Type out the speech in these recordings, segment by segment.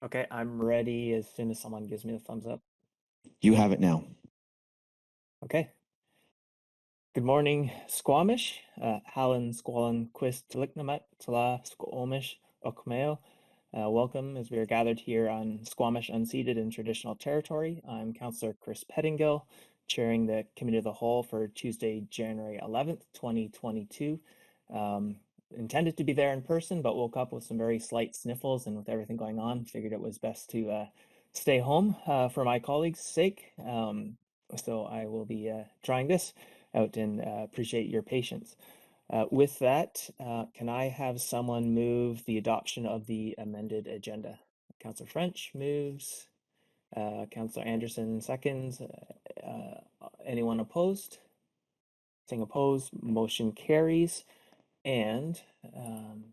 Okay, I'm ready as soon as someone gives me the thumbs up. You have it now. Okay. Good morning, Squamish. Hallan Squallan Quist Tiliknamet Tala Squamish Okmeo. Welcome as we are gathered here on Squamish unceded and traditional territory. I'm Councillor Chris Pettingill, chairing the Committee of the Whole for Tuesday, January 11th, 2022. Intended to be there in person, but woke up with some very slight sniffles, and with everything going on, figured it was best to stay home for my colleagues' sake. So I will be trying this out and appreciate your patience. With that, can I have someone move the adoption of the amended agenda? Councillor French moves. Councillor Anderson seconds. Anyone opposed? Seeing opposed, motion carries. And trying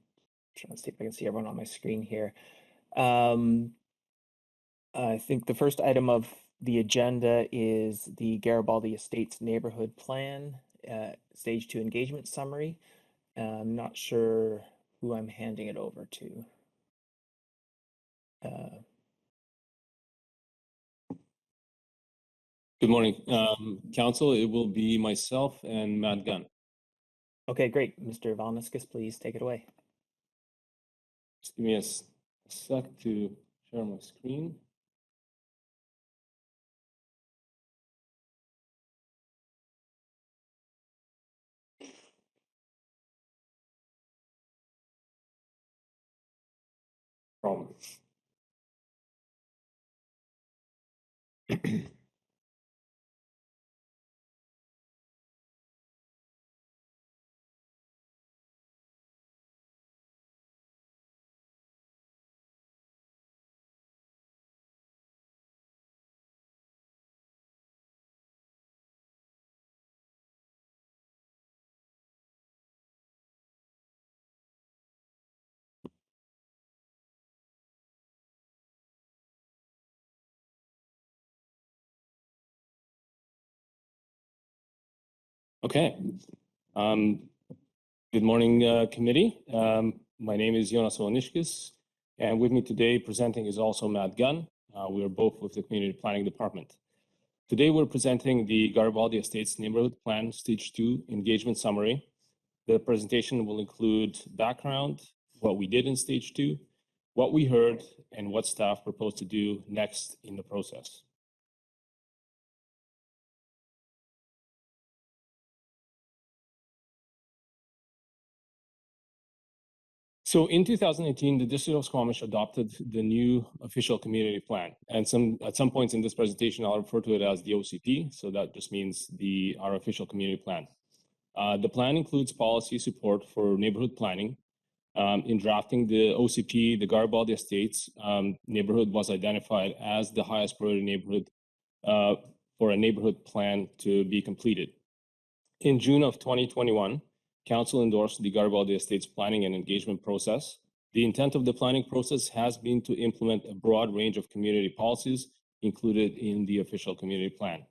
to see if I can see everyone on my screen here. I think the first item of the agenda is the Garibaldi Estates Neighborhood Plan, Stage 2 Engagement Summary. I'm not sure who I'm handing it over to. Good morning, Council. It will be myself and Matt Gunn. Okay, great. Mr. Valniskis, please take it away. Just give me a sec to share my screen. Problem. Okay. Good morning, committee. My name is Jonas Valniskis, and with me today presenting is also Matt Gunn. We are both with the Community Planning Department. Today we're presenting the Garibaldi Estates Neighborhood Plan Stage 2 Engagement Summary. The presentation will include background, what we did in Stage 2, what we heard, and what staff proposed to do next in the process. So in 2018, the District of Squamish adopted the new official community plan. And at some points in this presentation, I'll refer to it as the OCP. So that just means our official community plan. The plan includes policy support for neighborhood planning. In drafting the OCP, the Garibaldi Estates neighborhood was identified as the highest priority neighborhood for a neighborhood plan to be completed. In June of 2021, Council endorsed the Garibaldi Estates planning and engagement process. The intent of the planning process has been to implement a broad range of community policies included in the official community plan.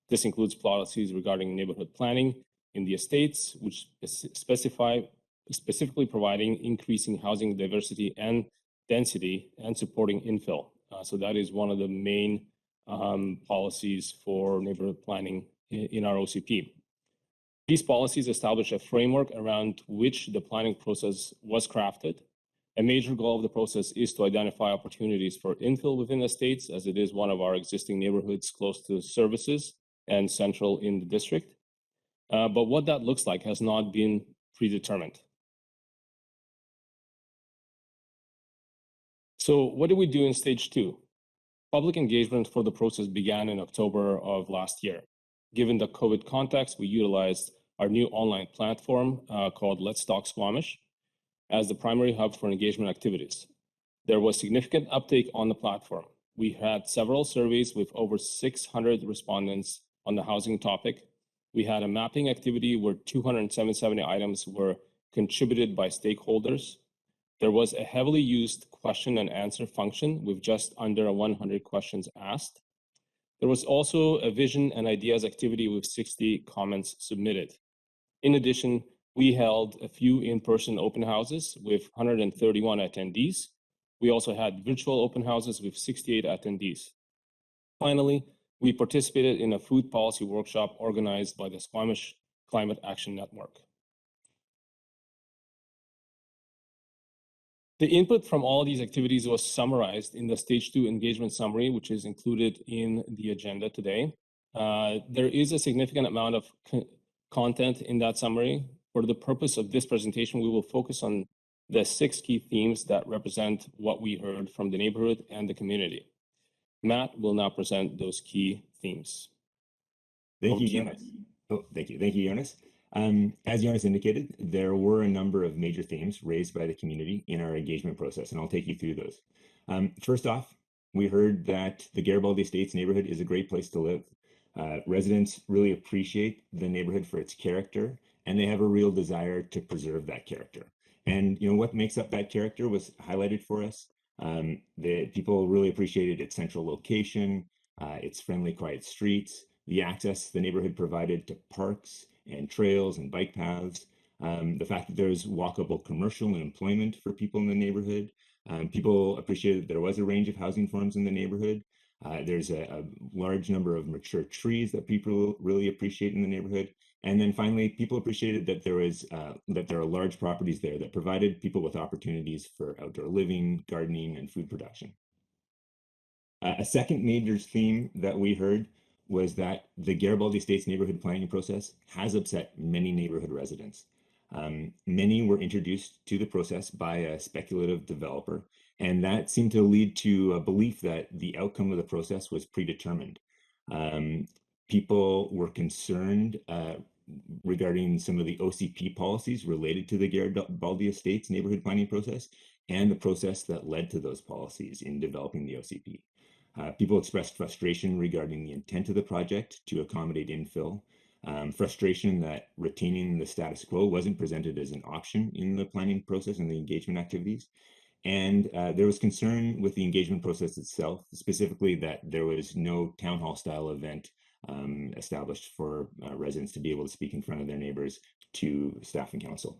This includes policies regarding neighborhood planning in the estates, which specifically providing increasing housing diversity and density and supporting infill. So that is one of the main policies for neighborhood planning in our OCP. These policies establish a framework around which the planning process was crafted. A major goal of the process is to identify opportunities for infill within estates, as it is one of our existing neighborhoods close to services and central in the district. But what that looks like has not been predetermined. So what did we do in Stage 2? Public engagement for the process began in October of last year. Given the COVID context, we utilized our new online platform called Let's Talk Squamish as the primary hub for engagement activities. There was significant uptake on the platform. We had several surveys with over 600 respondents on the housing topic. We had a mapping activity where 270 items were contributed by stakeholders. There was a heavily used question and answer function with just under 100 questions asked. There was also a vision and ideas activity with 60 comments submitted. In addition, we held a few in-person open houses with 131 attendees. We also had virtual open houses with 68 attendees. Finally, we participated in a food policy workshop organized by the Squamish Climate Action Network. The input from all these activities was summarized in the Stage 2 engagement summary, which is included in the agenda today. There is a significant amount of content in that summary. For the purpose of this presentation, we will focus on the 6 key themes that represent what we heard from the neighborhood and the community. Matt will now present those key themes. Thank you, Jonas. Thank you, Jonas. As Jonas indicated, there were a number of major themes raised by the community in our engagement process, and I'll take you through those. First off, we heard that the Garibaldi Estates neighborhood is a great place to live. Residents really appreciate the neighborhood for its character, and they have a real desire to preserve that character. And what makes up that character was highlighted for us. The people really appreciated its central location, its friendly, quiet streets, the access the neighborhood provided to parks and trails and bike paths, the fact that there's walkable commercial and employment for people in the neighborhood. People appreciated that there was a range of housing forms in the neighborhood. There's a large number of mature trees that people really appreciate in the neighborhood. And then finally, people appreciated that there are large properties there that provided people with opportunities for outdoor living, gardening, and food production. A second major theme that we heard was that the Garibaldi Estates neighborhood planning process has upset many neighborhood residents. Many were introduced to the process by a speculative developer, and that seemed to lead to a belief that the outcome of the process was predetermined. People were concerned regarding some of the OCP policies related to the Garibaldi Estates neighborhood planning process and the process that led to those policies in developing the OCP. People expressed frustration regarding the intent of the project to accommodate infill, frustration that retaining the status quo wasn't presented as an option in the planning process and the engagement activities. And there was concern with the engagement process itself, specifically that there was no town hall style event established for residents to be able to speak in front of their neighbors to staff and council.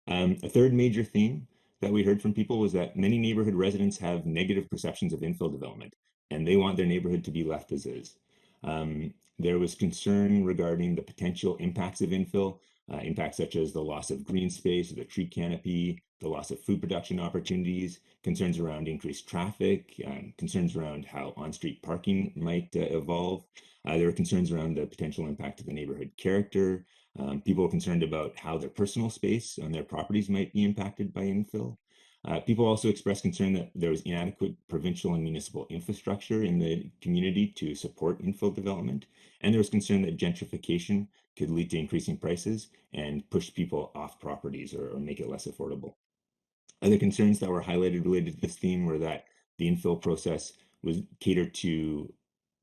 A third major theme that we heard from people was that many neighborhood residents have negative perceptions of infill development, and they want their neighborhood to be left as is. There was concern regarding the potential impacts of infill, impacts such as the loss of green space, the tree canopy, the loss of food production opportunities, concerns around increased traffic, concerns around how on-street parking might evolve. There were concerns around the potential impact of the neighborhood character. People were concerned about how their personal space on their properties might be impacted by infill. People also expressed concern that there was inadequate provincial and municipal infrastructure in the community to support infill development. And there was concern that gentrification could lead to increasing prices and push people off properties or make it less affordable. Other concerns that were highlighted related to this theme were that the infill process was catered to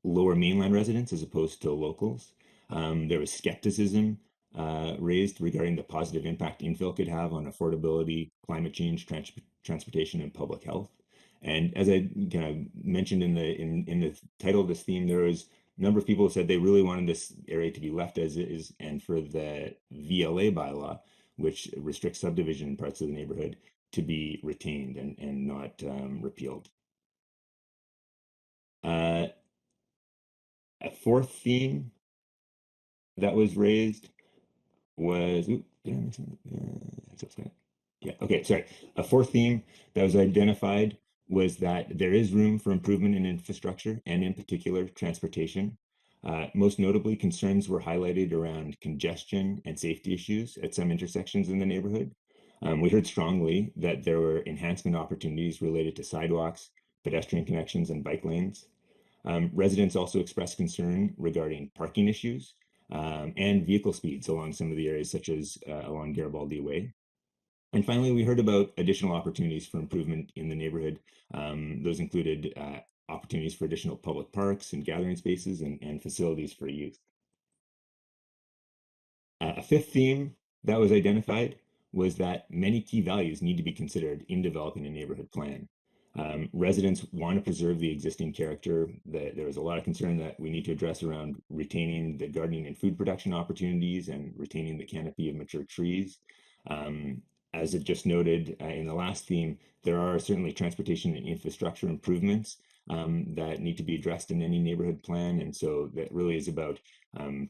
lower mainland residents as opposed to locals. There was skepticism raised regarding the positive impact infill could have on affordability, climate change, transportation, and public health. And as I kind of mentioned in the title of this theme, there was a number of people who said they really wanted this area to be left as is, and for the VLA bylaw, which restricts subdivision in parts of the neighborhood, to be retained and not repealed. A fourth theme that was raised was, a fourth theme that was identified was that there is room for improvement in infrastructure and in particular transportation. Most notably, concerns were highlighted around congestion and safety issues at some intersections in the neighborhood. We heard strongly that there were enhancement opportunities related to sidewalks, pedestrian connections, and bike lanes. Residents also expressed concern regarding parking issues and vehicle speeds along some of the areas, such as along Garibaldi Way. And finally, we heard about additional opportunities for improvement in the neighborhood. Those included opportunities for additional public parks and gathering spaces and facilities for youth. A fifth theme that was identified was that many key values need to be considered in developing a neighborhood plan. Residents want to preserve the existing character. There was a lot of concern that we need to address around retaining the gardening and food production opportunities and retaining the canopy of mature trees. as it just noted in the last theme, there are certainly transportation and infrastructure improvements that need to be addressed in any neighborhood plan. And so that really is about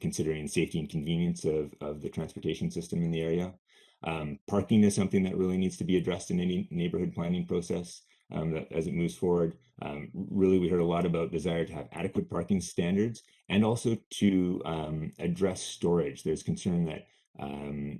considering safety and convenience of the transportation system in the area. Parking is something that really needs to be addressed in any neighborhood planning process as it moves forward. Really, we heard a lot about desire to have adequate parking standards and also to address storage. There's concern that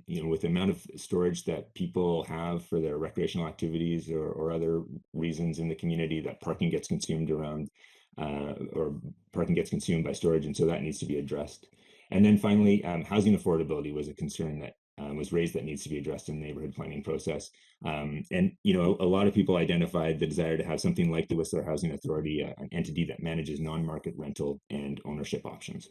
with the amount of storage that people have for their recreational activities or other reasons in the community, that parking gets consumed around or parking gets consumed by storage. And so that needs to be addressed. And then finally, housing affordability was a concern that was raised that needs to be addressed in the neighborhood planning process. And, a lot of people identified the desire to have something like the Whistler Housing Authority, an entity that manages non-market rental and ownership options.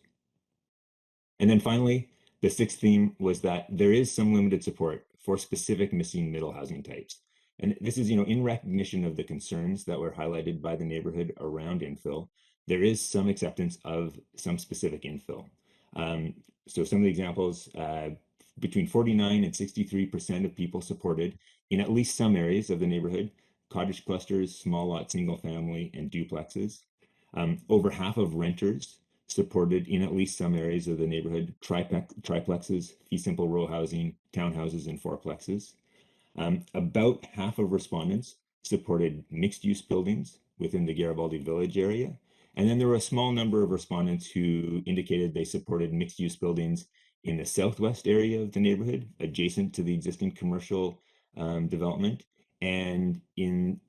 And then finally, the sixth theme was that there is some limited support for specific missing middle housing types. And this is, in recognition of the concerns that were highlighted by the neighborhood around infill, there is some acceptance of some specific infill. So some of the examples, between 49 and 63% of people supported in at least some areas of the neighborhood, cottage clusters, small lot, single family, and duplexes. Over half of renters supported in at least some areas of the neighborhood, triplexes, fee simple row housing, townhouses, and fourplexes. About half of respondents supported mixed use buildings within the Garibaldi Village area. And then there were a small number of respondents who indicated they supported mixed use buildings in the southwest area of the neighborhood, adjacent to the existing commercial development. And in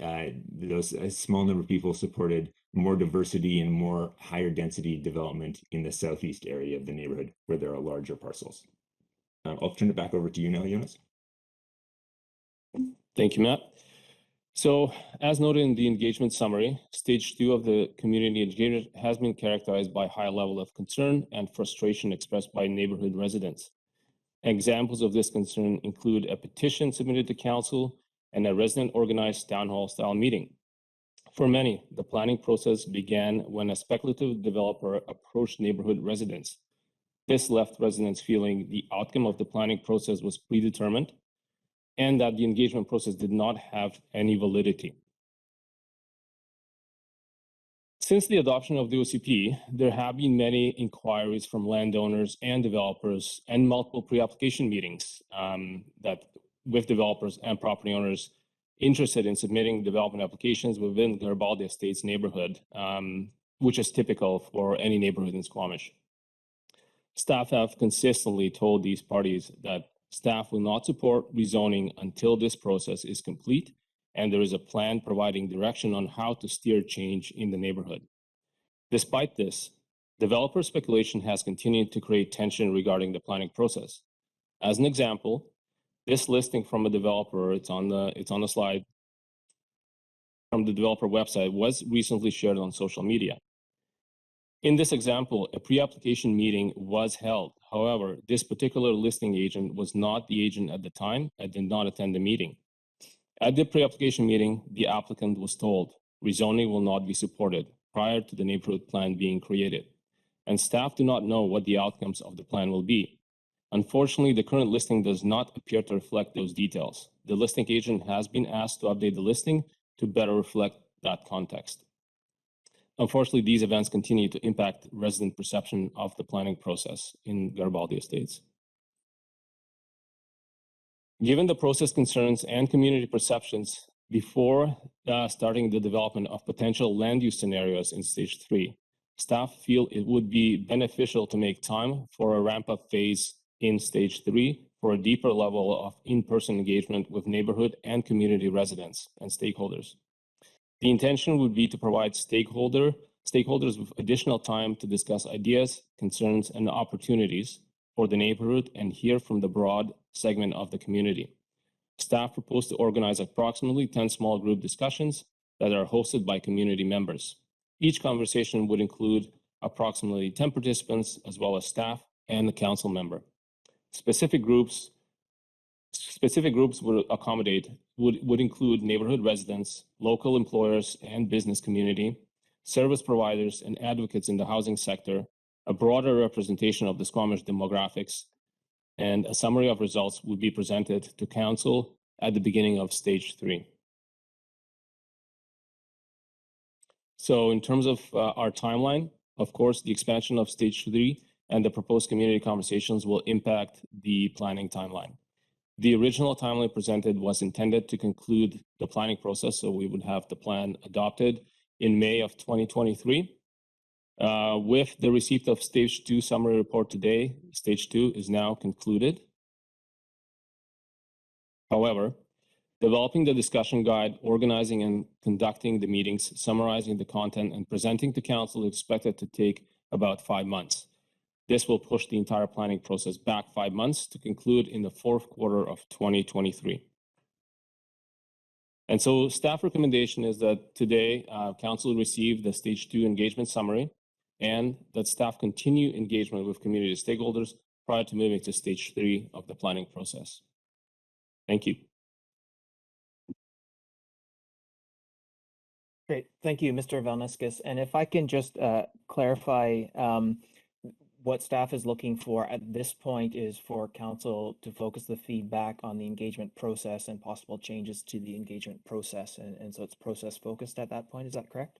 those, a small number of people supported more diversity and more higher density development in the southeast area of the neighborhood where there are larger parcels. I'll turn it back over to you now, Jonas. Thank you, Matt. So as noted in the engagement summary, stage 2 of the community engagement has been characterized by high level of concern and frustration expressed by neighborhood residents. Examples of this concern include a petition submitted to council and a resident organized town hall style meeting. For many, the planning process began when a speculative developer approached neighborhood residents. This left residents feeling the outcome of the planning process was predetermined and that the engagement process did not have any validity. Since the adoption of the OCP, there have been many inquiries from landowners and developers and multiple pre-application meetings with developers and property owners interested in submitting development applications within Garibaldi Estates neighborhood, which is typical for any neighborhood in Squamish. Staff have consistently told these parties that staff will not support rezoning until this process is complete and there is a plan providing direction on how to steer change in the neighborhood. Despite this, developer speculation has continued to create tension regarding the planning process. As an example, this listing from a developer, it's on the slide, from the developer website was recently shared on social media. In this example, a pre-application meeting was held. However, this particular listing agent was not the agent at the time and did not attend the meeting. At the pre-application meeting, the applicant was told rezoning will not be supported prior to the neighborhood plan being created, and staff do not know what the outcomes of the plan will be. Unfortunately, the current listing does not appear to reflect those details. The listing agent has been asked to update the listing to better reflect that context. Unfortunately, these events continue to impact resident perception of the planning process in Garibaldi Estates. Given the process concerns and community perceptions before starting the development of potential land use scenarios in stage 3, staff feel it would be beneficial to make time for a ramp-up phase in stage 3 for a deeper level of in-person engagement with neighborhood and community residents and stakeholders. The intention would be to provide stakeholders with additional time to discuss ideas, concerns, and opportunities for the neighborhood and hear from the broad segment of the community. Staff propose to organize approximately 10 small group discussions that are hosted by community members. Each conversation would include approximately 10 participants as well as staff and a council member. Specific groups would include neighborhood residents, local employers and business community, service providers and advocates in the housing sector, a broader representation of the Squamish demographics, and a summary of results would be presented to council at the beginning of stage 3. So in terms of our timeline, of course, the expansion of stage 3 and the proposed community conversations will impact the planning timeline. The original timeline presented was intended to conclude the planning process, so we would have the plan adopted in May of 2023. With the receipt of stage 2 summary report today, stage 2 is now concluded. However, developing the discussion guide, organizing and conducting the meetings, summarizing the content, and presenting to council is expected to take about 5 months. This will push the entire planning process back 5 months to conclude in the fourth quarter of 2023. And so staff recommendation is that today, council receive the stage 2 engagement summary and that staff continue engagement with community stakeholders prior to moving to stage 3 of the planning process. Thank you. Great, thank you, Mr. Valnescus. And if I can just clarify, what staff is looking for at this point is for council to focus the feedback on the engagement process and possible changes to the engagement process. And so it's process focused at that point, is that correct?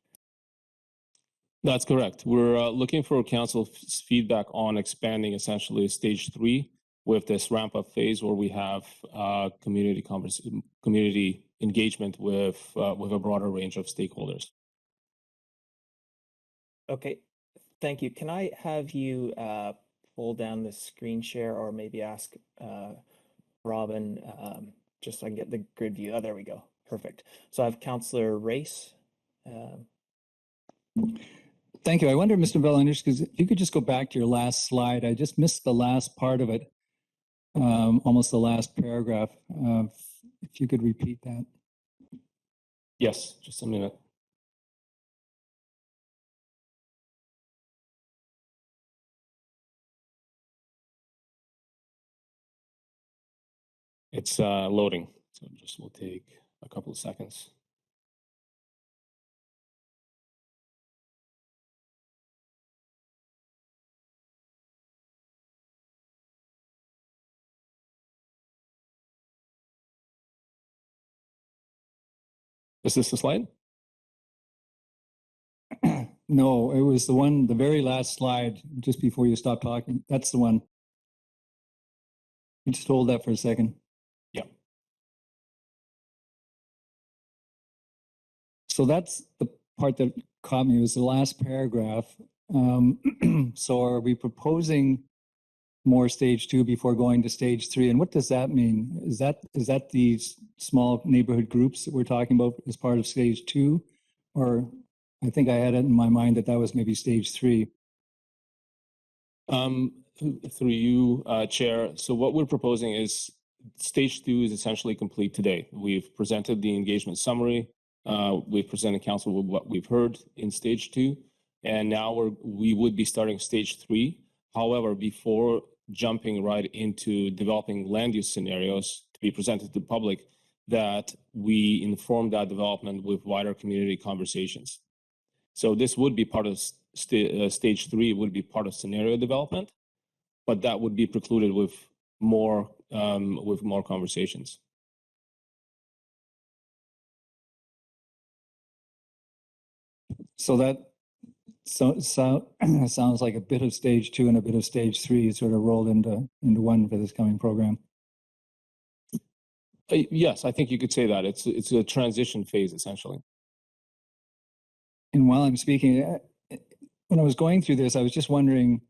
That's correct. We're looking for council's feedback on expanding essentially stage 3 with this ramp up phase where we have community engagement with a broader range of stakeholders. Okay. Thank you. Can I have you pull down the screen share or maybe ask Robin, just so I can get the grid view? Oh, there we go. Perfect. So I have Councillor Race. Thank you. I wonder, Mr. Valnescus, because if you could just go back to your last slide. I just missed the last part of it, almost the last paragraph. If you could repeat that. Yes, just a minute. It's loading, so just will take a couple of seconds. Is this the slide? No, it was the very last slide just before you stopped talking. That's the one. You just hold that for a second. Yeah. So that's the part that caught me, was the last paragraph. So are we proposing more stage 2 before going to stage 3? And what does that mean? Is that these small neighborhood groups that we're talking about as part of stage 2? Or I think I had it in my mind that was maybe stage 3. Through you, Chair. So what we're proposing is stage 2 is essentially complete today. We've presented the engagement summary. We've presented council with what we've heard in stage 2. And now we would be starting stage 3. However, before jumping right into developing land use scenarios to be presented to the public, that we inform that development with wider community conversations. So this would be part of stage 3, would be part of scenario development, but that would be precluded with more conversations. So that sounds like a bit of stage 2 and a bit of stage 3 sort of rolled into one for this coming program. Yes, I think you could say that. It's a transition phase, essentially. And while I'm speaking, when I was going through this, I was just wondering,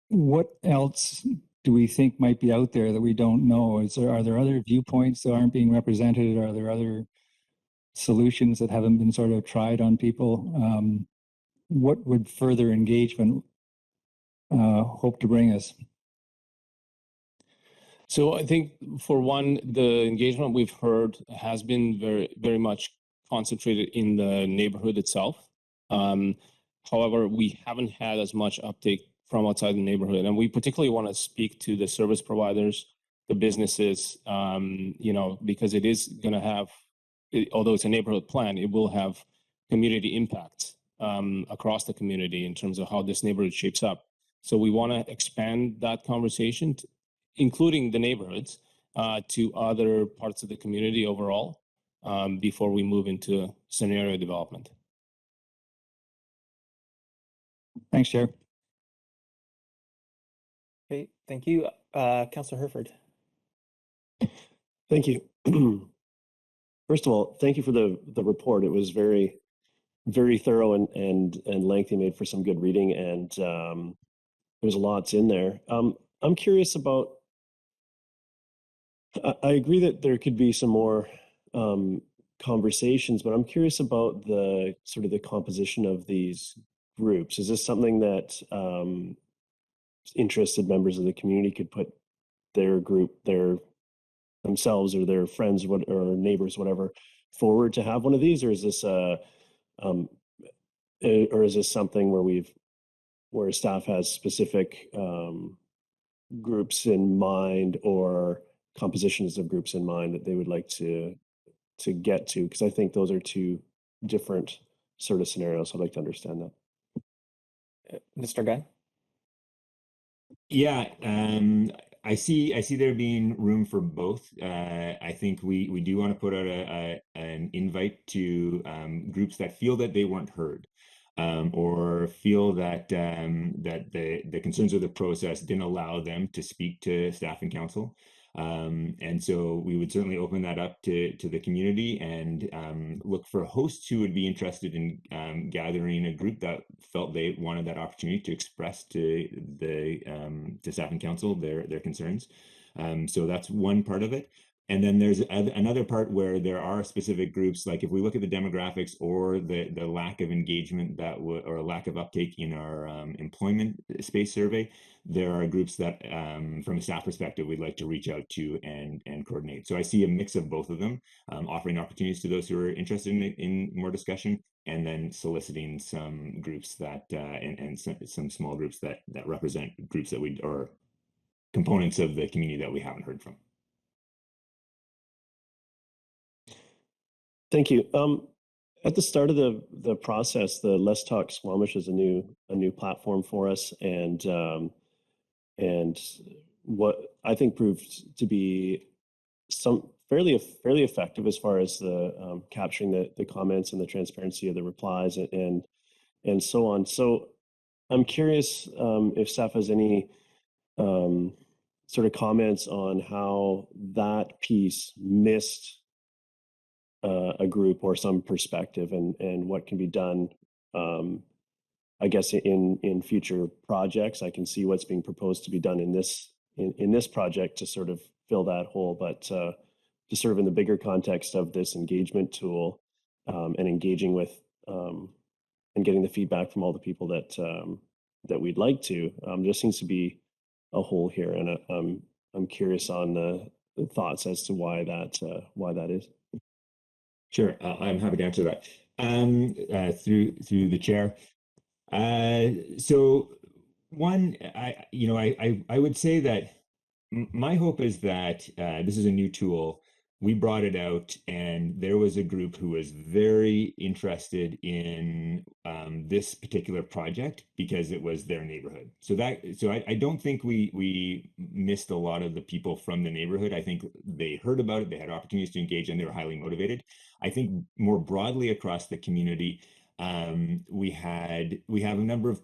what else do we think might be out there that we don't know? Are there other viewpoints that aren't being represented? Are there other solutions that haven't been sort of tried on people? What would further engagement hope to bring us? So I think, for one, the engagement we've heard has been very, very much concentrated in the neighborhood itself. However, we haven't had as much uptake from outside the neighborhood, and we particularly want to speak to the service providers, the businesses, because it is going to have, although it's a neighborhood plan, it will have community impacts across the community in terms of how this neighborhood shapes up. So we want to expand that conversation, including the neighborhoods, to other parts of the community overall before we move into scenario development. Thanks, Chair. Okay, thank you. Councillor Herford. Thank you. First of all, thank you for the report. It was very thorough and lengthy, made for some good reading, and there's lots in there. I'm curious about, I agree that there could be some more conversations, but I'm curious about the sort of the composition of these groups. Is this something that interested members of the community could put their group, themselves or their friends or neighbors, whatever, forward to have one of these, or is this something where staff has specific groups in mind or compositions of groups in mind that they would like to get to? Because I think those are two different sort of scenarios. I'd like to understand that. Mr. Gunn. Yeah, I see there being room for both. I think we do want to put out an invite to groups that feel that they weren't heard, or feel that that the concerns of the process didn't allow them to speak to staff and council. And so we would certainly open that up to the community and look for hosts who would be interested in gathering a group that felt they wanted that opportunity to express to staff and council their concerns. So that's one part of it. And then there's another part where there are specific groups, like if we look at the demographics or the lack of engagement or lack of uptake in our employment space survey, there are groups that from a staff perspective, we'd like to reach out to and coordinate. So I see a mix of both of them, offering opportunities to those who are interested in more discussion, and then soliciting some groups that and some small groups that represent groups that or components of the community that we haven't heard from. Thank you. At the start of the process, the Let's Talk Squamish is a new platform for us, and what I think proved to be some fairly effective as far as the capturing the comments and the transparency of the replies and so on. So I'm curious if staff has any sort of comments on how that piece missed a group or some perspective, and what can be done. I guess in future projects, I can see what's being proposed to be done in this project to sort of fill that hole, but to serve in the bigger context of this engagement tool, and engaging with and getting the feedback from all the people that we'd like to. There seems to be a hole here, and I'm curious on the thoughts as to why that is. Sure, I'm happy to answer that through the chair. So one, I would say that my hope is that this is a new tool. We brought it out, and there was a group who was very interested in this particular project because it was their neighborhood. So I don't think we missed a lot of the people from the neighborhood. I think they heard about it, they had opportunities to engage, and they were highly motivated. I think more broadly across the community, we have a number of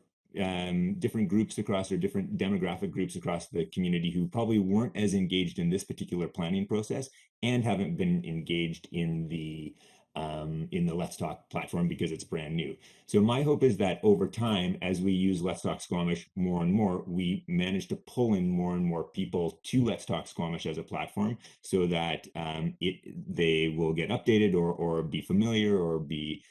different groups across, or different demographic groups across the community who probably weren't as engaged in this particular planning process and haven't been engaged in the Let's Talk platform because it's brand new. So my hope is that over time, as we use Let's Talk Squamish more and more, we manage to pull in more and more people to Let's Talk Squamish as a platform, so that they will get updated or be familiar or be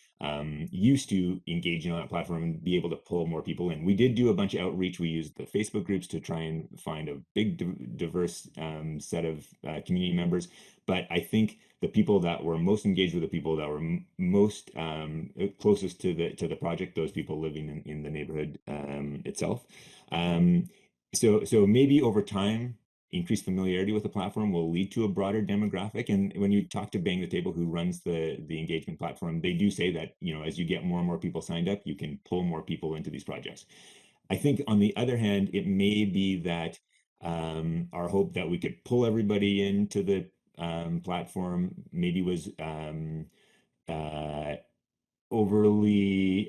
used to engaging on that platform and be able to pull more people in. We did do a bunch of outreach. We used the Facebook groups to try and find a big diverse set of community members. But I think the people that were most engaged were the people that were most closest to the project, those people living in the neighborhood itself. So maybe over time, increased familiarity with the platform will lead to a broader demographic. And when you talk to Bang the Table, who runs the engagement platform, they do say that, as you get more and more people signed up, you can pull more people into these projects. I think on the other hand, it may be that Our hope that we could pull everybody into the platform maybe was overly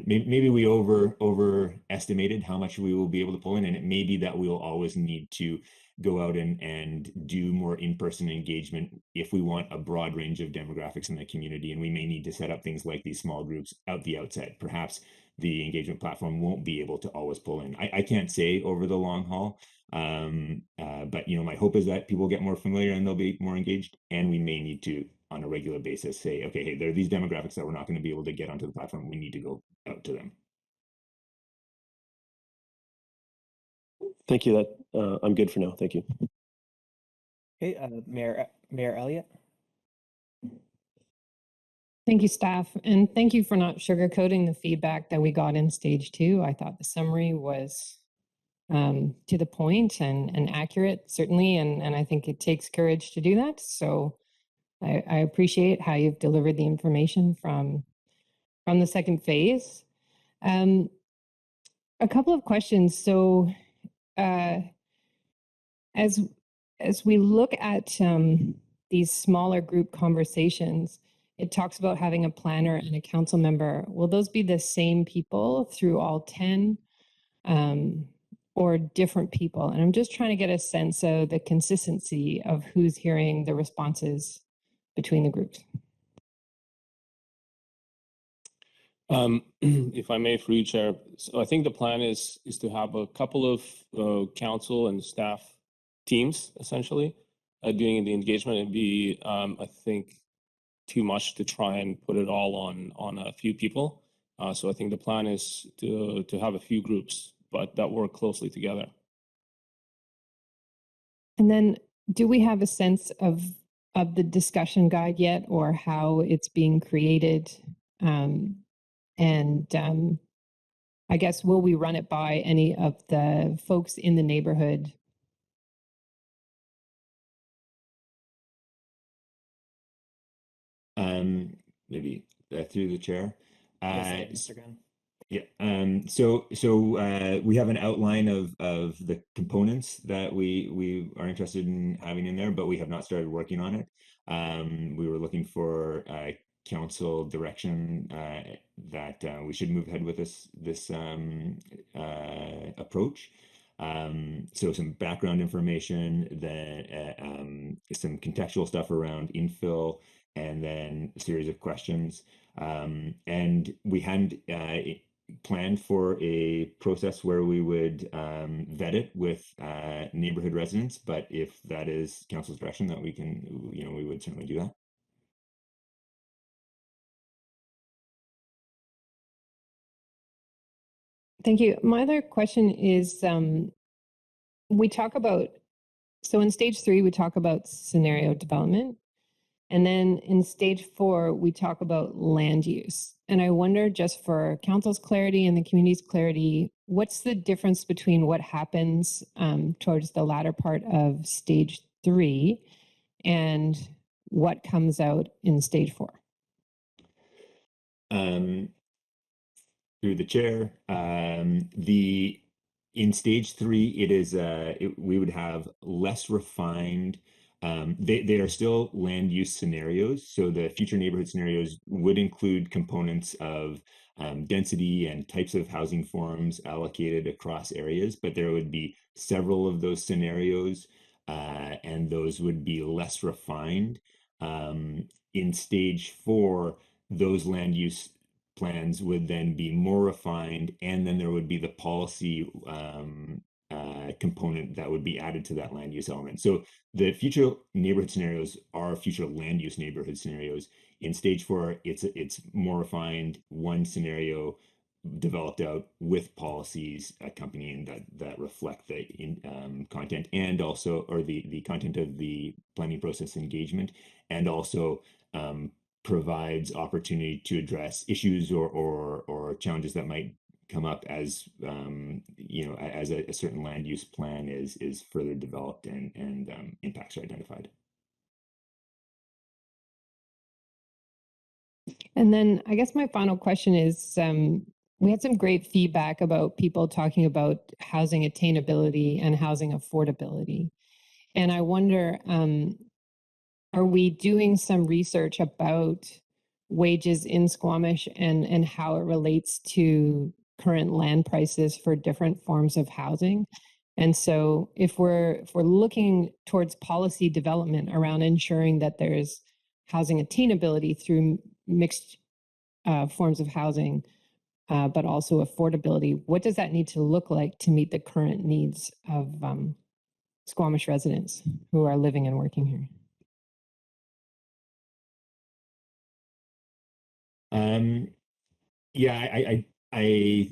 maybe we overestimated how much we will be able to pull in, and it may be that we'll always need to go out and do more in-person engagement if we want a broad range of demographics in the community, and we may need to set up things like these small groups at the outset. Perhaps the engagement platform won't be able to always pull in. I can't say over the long haul, but my hope is that people get more familiar and they'll be more engaged, and we may need to on a regular basis say, okay, hey, there are these demographics that we're not going to be able to get onto the platform. We need to go out to them. Thank you. That I'm good for now. Thank you. Okay, Mayor Elliott. Thank you, staff, and thank you for not sugarcoating the feedback that we got in stage 2. I thought the summary was to the point and accurate, certainly, and I think it takes courage to do that. So I appreciate how you've delivered the information from the second phase. A couple of questions. So as we look at these smaller group conversations, it talks about having a planner and a council member. Will those be the same people through all 10 or different people? And I'm just trying to get a sense of the consistency of who's hearing the responses between the groups. If I may, through you, Chair. So I think the plan is to have a couple of council and staff teams, essentially, doing the engagement. It'd be, I think, too much to try and put it all on a few people. So I think the plan is to have a few groups, but that work closely together. And then do we have a sense of the discussion guide yet, or how it's being created? I guess, will we run it by any of the folks in the neighborhood? Maybe through the chair. Yes, Mr. Gunn. Yeah. So we have an outline of the components that we are interested in having in there, but we have not started working on it. We were looking for council direction that we should move ahead with this approach. So some background information, then some contextual stuff around infill, and then a series of questions. And we hadn't planned for a process where we would vet it with neighborhood residents, but if that is council's direction, that we can, we would certainly do that. Thank you. My other question is, we talk about, so in stage 3, we talk about scenario development. And then in stage 4, we talk about land use. And I wonder, just for council's clarity and the community's clarity, what's the difference between what happens towards the latter part of stage 3 and what comes out in stage 4? Through the chair, in stage 3, it is we would have less refined. They are still land use scenarios, so the future neighborhood scenarios would include components of density and types of housing forms allocated across areas, but there would be several of those scenarios, and those would be less refined. In stage 4, those land use plans would then be more refined, and then there would be the policy component that would be added to that land use element. So the future neighborhood scenarios are future land use neighborhood scenarios. In stage 4, it's more refined, one scenario developed out with policies accompanying that reflect the content, and also, or the content of the planning process engagement, and also provides opportunity to address issues or challenges that might come up as as a certain land use plan is further developed and impacts are identified. And then I guess my final question is, we had some great feedback about people talking about housing attainability and housing affordability. And I wonder, are we doing some research about wages in Squamish and how it relates to current land prices for different forms of housing? And so if we're looking towards policy development around ensuring that there's housing attainability through mixed forms of housing, but also affordability, what does that need to look like to meet the current needs of Squamish residents who are living and working here? Yeah, I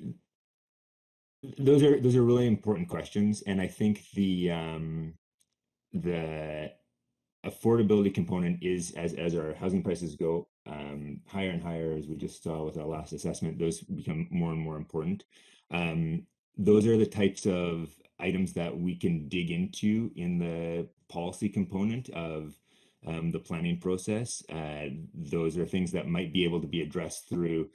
those are really important questions, and I think the affordability component is, as our housing prices go higher and higher, as we just saw with our last assessment, those become more and more important. Those are the types of items that we can dig into in the policy component of the planning process. Those are things that might be able to be addressed through,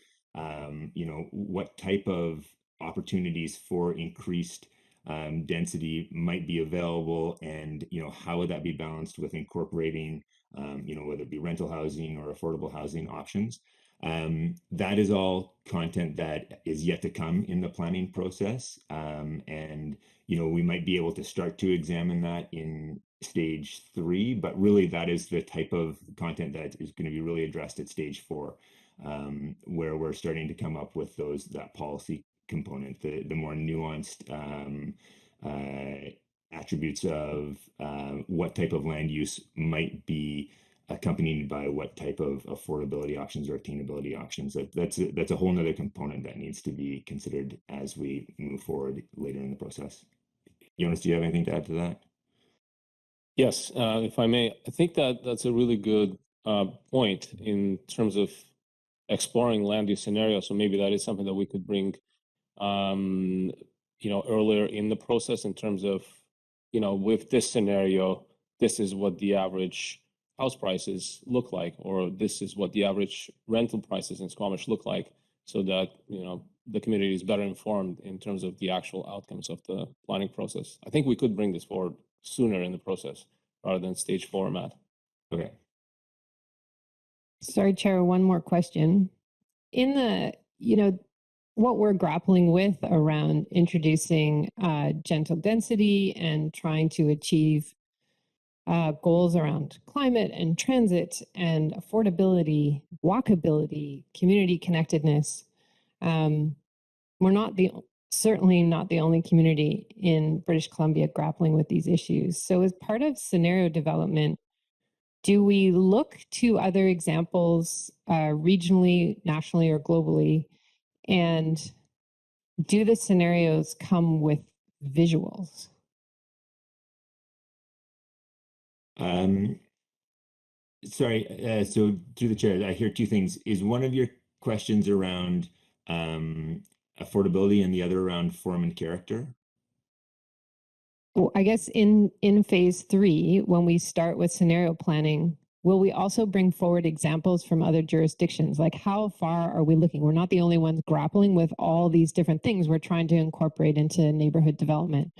what type of opportunities for increased density might be available, and how would that be balanced with incorporating whether it be rental housing or affordable housing options. That is all content that is yet to come in the planning process, and we might be able to start to examine that in stage 3, but really that is the type of content that is going to be really addressed at stage 4, where we're starting to come up with that policy component, the more nuanced attributes of what type of land use might be accompanied by what type of affordability options or attainability options. That's a whole nother component that needs to be considered as we move forward later in the process. Jonas, do you have anything to add to that? Yes, if I may, I think that's a really good point in terms of exploring land use scenarios. So maybe that is something that we could bring, earlier in the process in terms of, with this scenario, this is what the average house prices look like, or this is what the average rental prices in Squamish look like, so that, the community is better informed in terms of the actual outcomes of the planning process. I think we could bring this forward sooner in the process rather than stage 4, Matt. Okay. Sorry, Chair, one more question. In the, what we're grappling with around introducing gentle density and trying to achieve goals around climate and transit and affordability, walkability, community connectedness, we're certainly not the only community in British Columbia grappling with these issues. So as part of scenario development, do we look to other examples regionally, nationally, or globally? And do the scenarios come with visuals? Sorry, so through the chair, I hear two things. Is one of your questions around affordability and the other around form and character? Well, I guess in phase 3, when we start with scenario planning, will we also bring forward examples from other jurisdictions? Like, how far are we looking? We're not the only ones grappling with all these different things we're trying to incorporate into neighborhood development,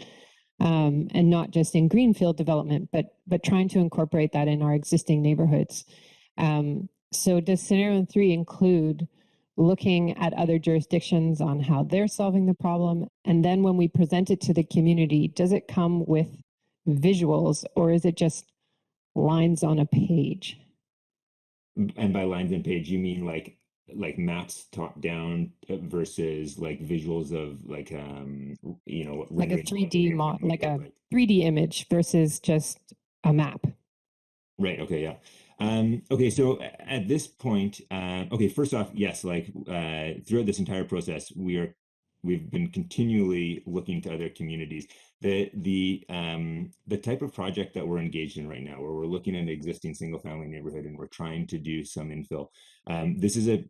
and not just in greenfield development, but trying to incorporate that in our existing neighborhoods. So does scenario 3 include looking at other jurisdictions on how they're solving the problem? And then when we present it to the community, does it come with visuals, or is it just lines on a page? And by lines and page, you mean like maps top down versus like visuals of like like a 3D mod, like a 3D image versus just a map. Right. Okay. Yeah. Okay. So at this point, okay. First off, yes. Like throughout this entire process, we've been continually looking to other communities. The type of project that we're engaged in right now, where we're looking at an existing single family neighborhood and we're trying to do some infill. This is a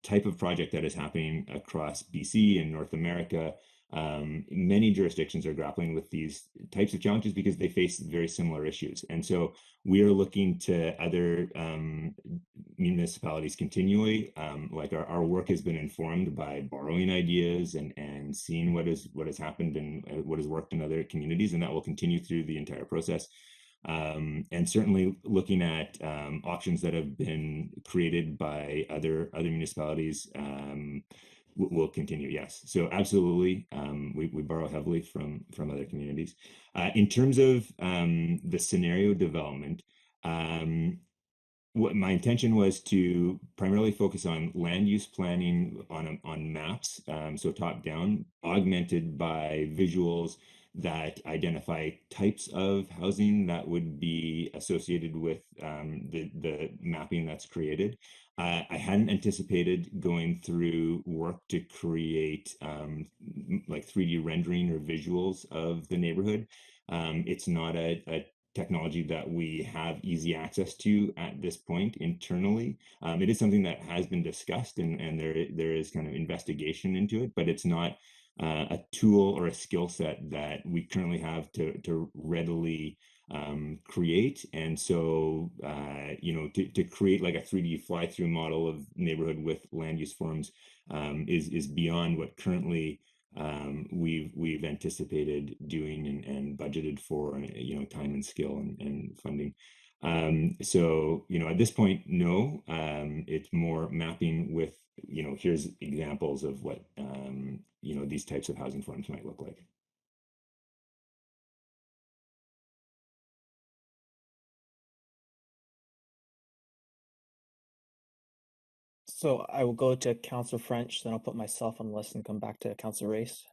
type of project that is happening across BC and North America. Many jurisdictions are grappling with these types of challenges because they face very similar issues. And so we are looking to other municipalities continually. Like our work has been informed by borrowing ideas and seeing what has happened and what has worked in other communities, and that will continue through the entire process. And certainly looking at options that have been created by other municipalities will continue. Yes, so absolutely, we borrow heavily from other communities. In terms of the scenario development, what my intention was to primarily focus on land use planning on maps, so top down, augmented by visuals that identify types of housing that would be associated with the mapping that's created. I hadn't anticipated going through work to create like 3D rendering or visuals of the neighborhood. It's not a technology that we have easy access to at this point internally. It is something that has been discussed and there is kind of investigation into it, but it's not a tool or a skill set that we currently have to readily create. And so, to create like a 3D fly-through model of neighborhood with land use forms is beyond what currently we've anticipated doing and budgeted for, time and skill and funding. So, at this point, no, it's more mapping with, here's examples of what, these types of housing forms might look like. So I will go to Councillor French, then I'll put myself on the list and come back to Councillor Race.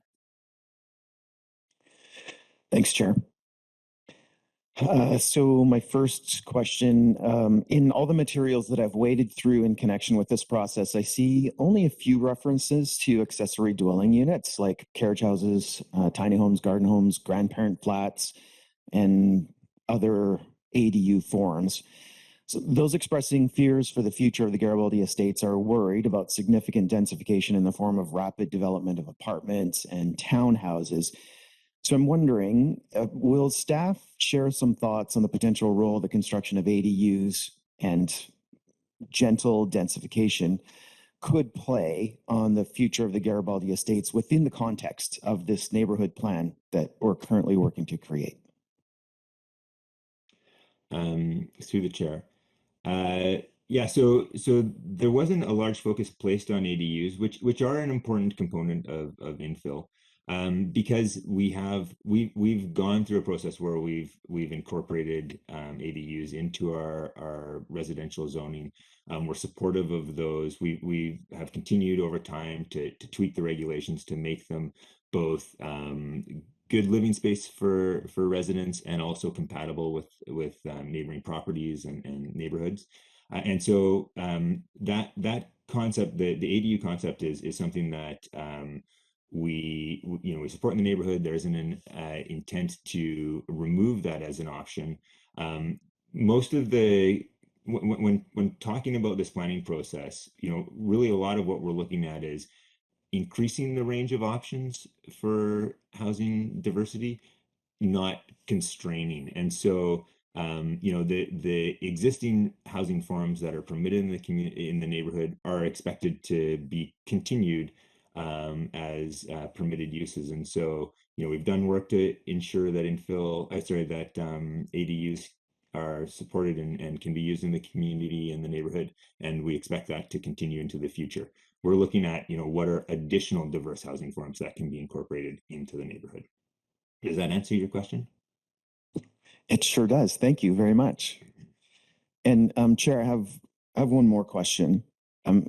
Thanks, Chair. So my first question, in all the materials that I've waded through in connection with this process, I see only a few references to accessory dwelling units like carriage houses, tiny homes, garden homes, grandparent flats, and other ADU forms. So those expressing fears for the future of the Garibaldi estates are worried about significant densification in the form of rapid development of apartments and townhouses. So I'm wondering, will staff share some thoughts on the potential role the construction of ADUs and gentle densification could play on the future of the Garibaldi estates within the context of this neighborhood plan that we're currently working to create? Through the chair. Yeah, so there wasn't a large focus placed on ADUs, which are an important component of infill. Because we've gone through a process where we've incorporated ADUs into our residential zoning. We're supportive of those. We have continued over time to tweak the regulations to make them both good living space for residents and also compatible with neighboring properties and neighborhoods. And so that concept, the ADU concept, is something that we support in the neighborhood. There's an intent to remove that as an option. Most of the when talking about this planning process, really a lot of what we're looking at is increasing the range of options for housing diversity, not constraining. And so, the existing housing forms that are permitted in the community, in the neighborhood, are expected to be continued as permitted uses. And so, we've done work to ensure that ADUs are supported and can be used in the community and the neighborhood, and we expect that to continue into the future. We're looking at, what are additional diverse housing forms that can be incorporated into the neighborhood. Does that answer your question? It sure does. Thank you very much. And Chair, I have one more question. And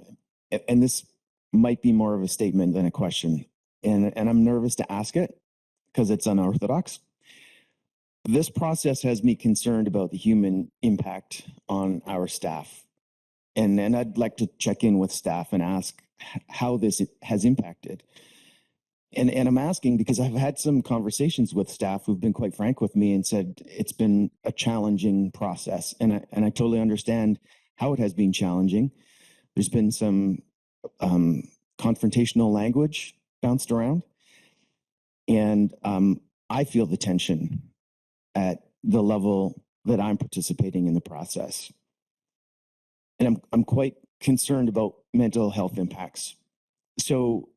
this might be more of a statement than a question. And I'm nervous to ask it because it's unorthodox. This process has me concerned about the human impact on our staff. And I'd like to check in with staff and ask how this has impacted. And I'm asking because I've had some conversations with staff who've been quite frank with me and said it's been a challenging process. And I totally understand how it has been challenging. There's been some confrontational language bounced around. And I feel the tension at the level that I'm participating in the process. And I'm quite concerned about mental health impacts. So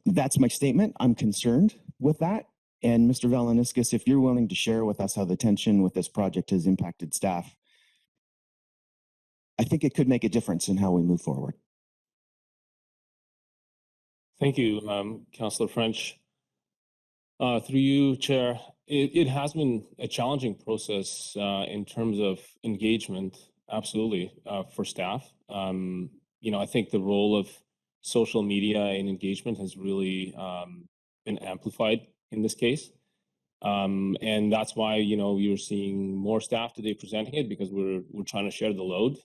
that's my statement. I'm concerned with that. And Mr. Valeniskis, if you're willing to share with us how the tension with this project has impacted staff, I think it could make a difference in how we move forward. Thank you, Councillor French. Through you, Chair, it has been a challenging process in terms of engagement, absolutely, for staff. I think the role of social media and engagement has really been amplified in this case. And that's why, you're seeing more staff today presenting it, because we're trying to share the load.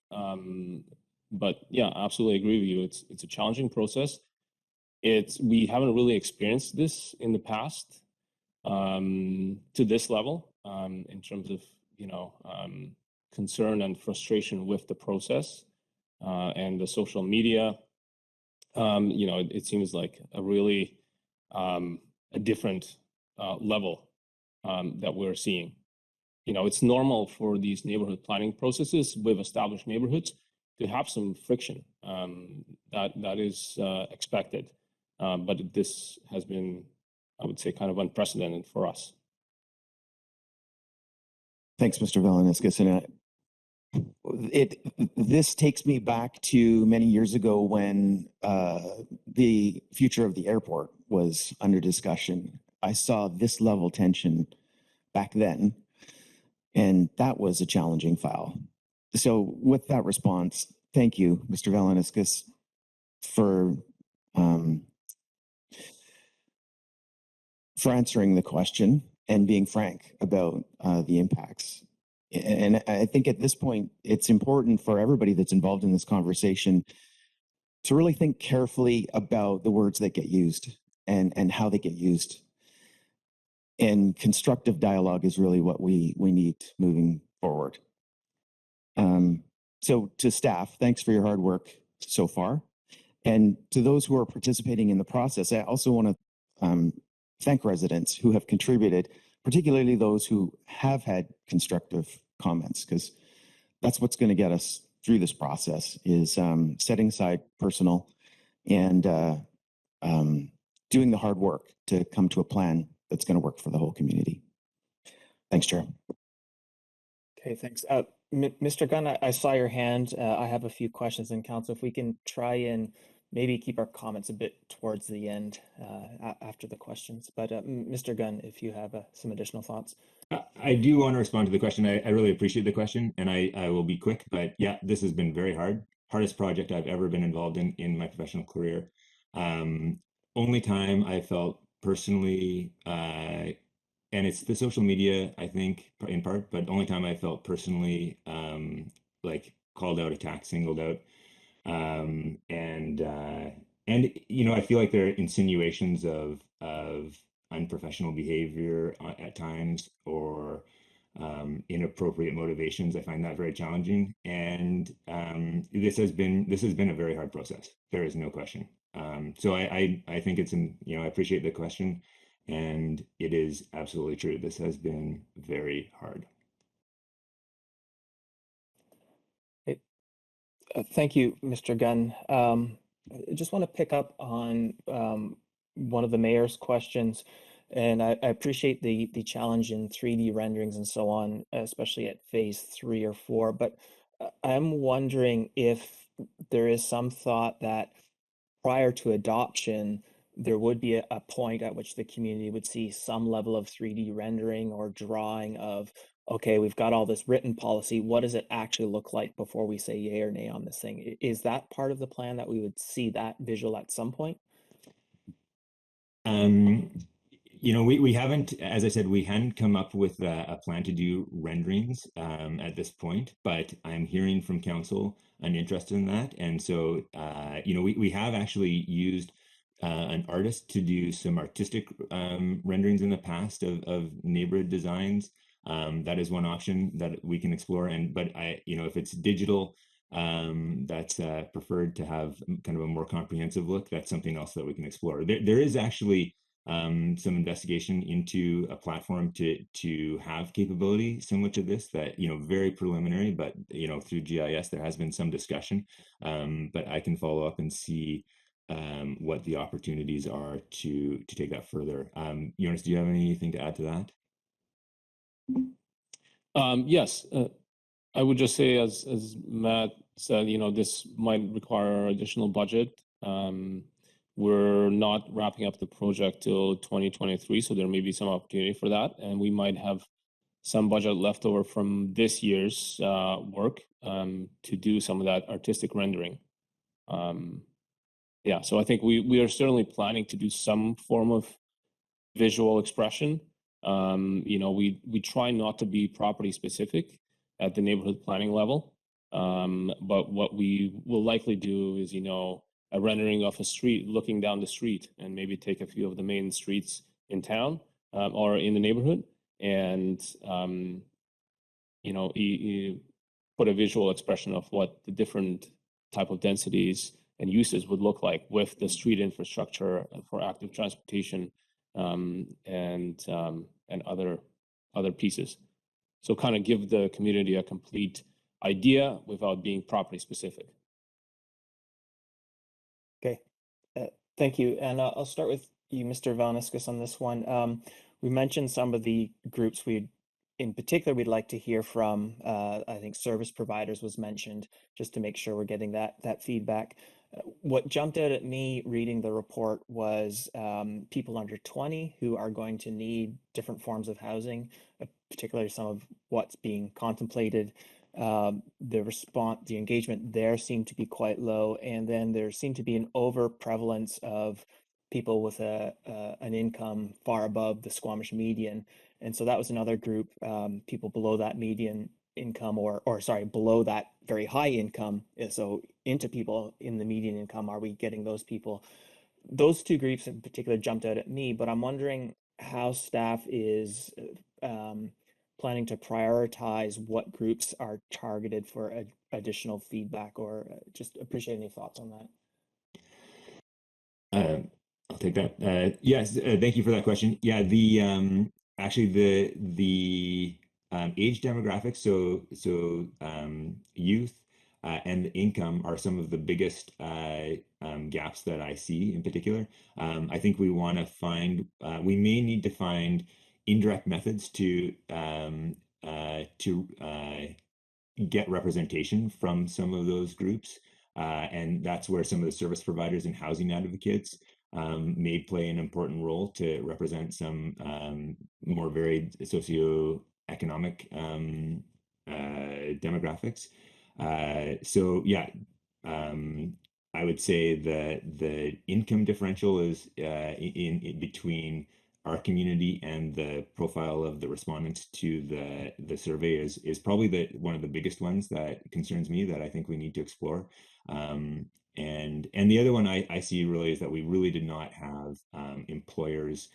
But yeah, absolutely agree with you. It's a challenging process. We haven't really experienced this in the past to this level in terms of, concern and frustration with the process and the social media. It seems like a really a different level that we're seeing. It's normal for these neighborhood planning processes with established neighborhoods to have some friction. That is expected. But this has been, I would say, kind of unprecedented for us. Thanks, Mr. Valeniskis. And this takes me back to many years ago when the future of the airport was under discussion. I saw this level tension back then, and that was a challenging file. So with that response, thank you, Mr. Valeniskis, for answering the question and being frank about the impacts. And I think at this point, it's important for everybody that's involved in this conversation to really think carefully about the words that get used and how they get used. And constructive dialogue is really what we need moving forward. So to staff, thanks for your hard work so far. And to those who are participating in the process, I also want to thank residents who have contributed, particularly those who have had constructive comments, because that's what's going to get us through this process, is setting aside personal and doing the hard work to come to a plan that's going to work for the whole community. Thanks, Chair. Okay, thanks. Mr. Gunn, I saw your hand. I have a few questions in council. If we can try and maybe keep our comments a bit towards the end after the questions. But Mr. Gunn, if you have some additional thoughts. I do want to respond to the question. I really appreciate the question, and I will be quick. But yeah, this has been very hard. Hardest project I've ever been involved in my professional career. Only time I felt personally, and it's the social media, I think, in part, but only time I felt personally like called out, attacked, singled out. And I feel like there are insinuations of unprofessional behavior at times, or inappropriate motivations. I find that very challenging, and this has been a very hard process. There is no question. So I think it's I appreciate the question, and it is absolutely true. This has been very hard. Thank you, Mr. Gunn. I just want to pick up on one of the mayor's questions, and I appreciate the challenge in 3D renderings and so on, especially at phase 3 or 4. But I'm wondering if there is some thought that prior to adoption, there would be a point at which the community would see some level of 3D rendering or drawing of, okay, we've got all this written policy. What does it actually look like before we say yay or nay on this thing? Is that part of the plan, that we would see that visual at some point? We haven't, as I said, we hadn't come up with a plan to do renderings at this point, but I'm hearing from council an interest in that. And so, we have actually used an artist to do some artistic renderings in the past of neighborhood designs. That is one option that we can explore. But if it's digital, that's preferred to have kind of a more comprehensive look. That's something else that we can explore. There is actually some investigation into a platform to have capability similar to this. That, you know, very preliminary, but you know, through GIS there has been some discussion. But I can follow up and see what the opportunities are to take that further. Jonas, do you have anything to add to that? Yes, I would just say, as Matt said, you know, this might require additional budget. We're not wrapping up the project till 2023, so there may be some opportunity for that, and we might have some budget left over from this year's work to do some of that artistic rendering. Yeah, so I think we are certainly planning to do some form of visual expression. You know, we try not to be property specific at the neighborhood planning level, but what we will likely do is, you know, a rendering of a street looking down the street, and maybe take a few of the main streets in town or in the neighborhood, and you know, put a visual expression of what the different type of densities and uses would look like with the street infrastructure for active transportation and other pieces. So kind of give the community a complete idea without being property specific. Okay, thank you. And I'll start with you, Mr. Valniscus, on this one. We mentioned some of the groups in particular we'd like to hear from. I think service providers was mentioned, just to make sure we're getting that feedback. What jumped out at me reading the report was people under 20 who are going to need different forms of housing, particularly some of what's being contemplated. The engagement there seemed to be quite low, and then there seemed to be an over prevalence of people with an income far above the Squamish median, and so that was another group, people below that median income, or sorry, below that very high income. So into people in the median income, are we getting those people? Those two groups in particular jumped out at me, but I'm wondering how staff is planning to prioritize what groups are targeted for additional feedback, or just appreciate any thoughts on that. I'll take that. Yes, thank you for that question. Yeah, the actually the age demographics, so youth and income are some of the biggest gaps that I see in particular. I think we want to find, we may need to find indirect methods to get representation from some of those groups. And that's where some of the service providers and housing advocates may play an important role to represent some more varied socioeconomic demographics. So yeah, I would say that the income differential is in between our community and the profile of the respondents to the survey is probably one of the biggest ones that concerns me, that I think we need to explore. And the other one I see really is that we really did not have employers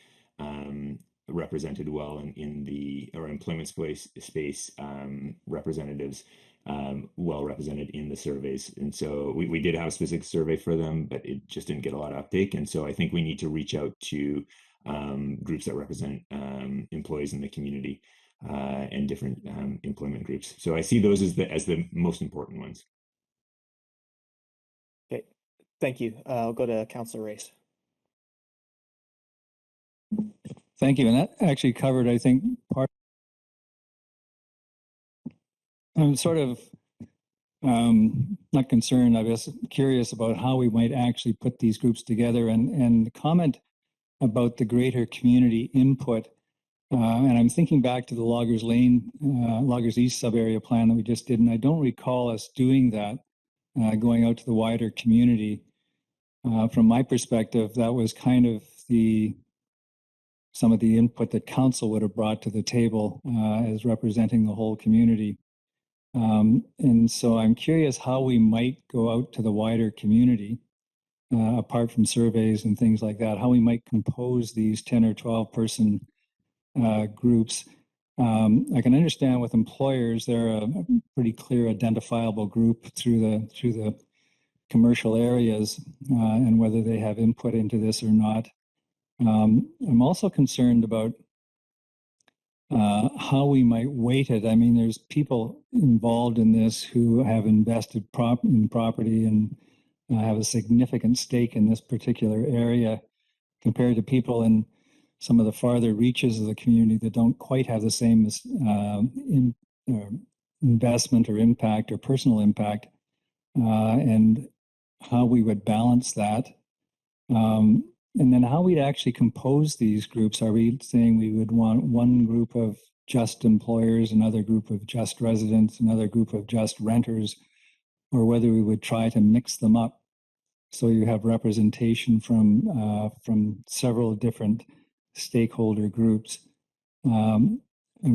represented well in the employment space representatives well represented in the surveys. And so we did have a specific survey for them, but it just didn't get a lot of uptake. And so I think we need to reach out to groups that represent employees in the community and different employment groups. So I see those as the most important ones. Okay, thank you. I'll go to Councillor Race. Thank you. And that actually covered, I think, part. I'm sort of not concerned, I guess, curious about how we might actually put these groups together, and the comment about the greater community input. And I'm thinking back to the Loggers Lane, Loggers East sub-area plan that we just did, and I don't recall us doing that, going out to the wider community. From my perspective, that was kind of some of the input that council would have brought to the table as representing the whole community. And so I'm curious how we might go out to the wider community, apart from surveys and things like that, how we might compose these 10 or 12 person groups. I can understand with employers, they're a pretty clear identifiable group through the commercial areas, and whether they have input into this or not. I'm also concerned about how we might weight it. I mean, there's people involved in this who have invested in property and have a significant stake in this particular area compared to people in some of the farther reaches of the community that don't quite have the same investment or impact or personal impact, and how we would balance that. And then how we'd actually compose these groups. Are we saying we would want one group of just employers, another group of just residents, another group of just renters, or whether we would try to mix them up so you have representation from several different stakeholder groups? I'm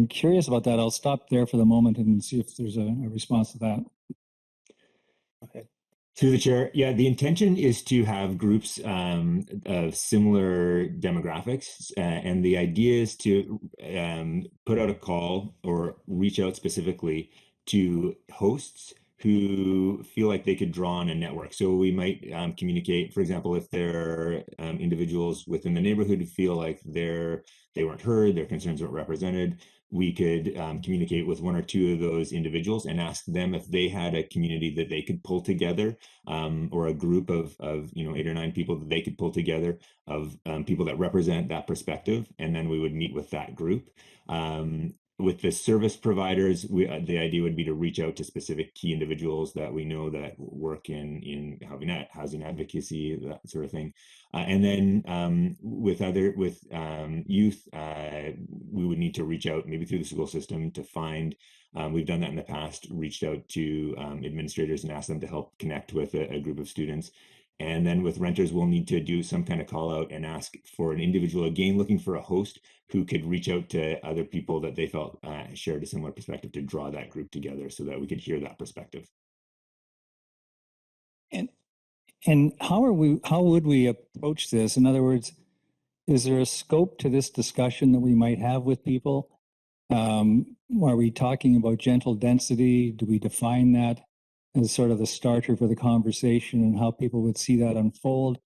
curious about that. I'll stop there for the moment and see if there's a response to that. Okay. Through the chair, yeah, the intention is to have groups of similar demographics, and the idea is to put out a call or reach out specifically to hosts who feel like they could draw on a network. So we might communicate, for example, if there are individuals within the neighborhood who feel like they weren't heard, their concerns weren't represented, we could communicate with one or two of those individuals and ask them if they had a community that they could pull together, or a group of 8 or 9 people that they could pull together of people that represent that perspective, and then we would meet with that group. With the service providers, the idea would be to reach out to specific key individuals that we know that work in housing advocacy, that sort of thing. And then with youth, we would need to reach out maybe through the school system to find, we've done that in the past, reached out to administrators and asked them to help connect with a group of students. And then with renters, we'll need to do some kind of call out and ask for an individual, again, looking for a host who could reach out to other people that they felt shared a similar perspective to draw that group together so that we could hear that perspective. And how would we approach this? In other words, is there a scope to this discussion that we might have with people? Are we talking about gentle density? Do we define that as sort of the starter for the conversation and how people would see that unfold?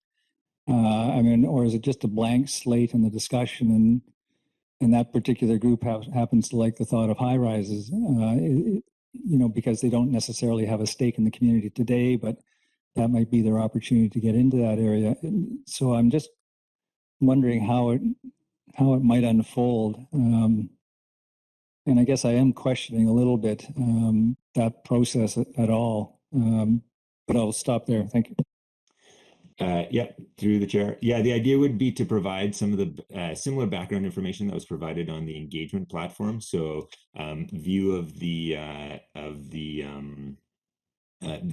I mean, or is it just a blank slate in the discussion and that particular group happens to like the thought of high rises, because they don't necessarily have a stake in the community today, but that might be their opportunity to get into that area. So I'm just wondering how it might unfold. And I guess I am questioning a little bit that process at all. But I'll stop there. Thank you. Yeah, through the chair. Yeah, the idea would be to provide some of the similar background information that was provided on the engagement platform. So view of the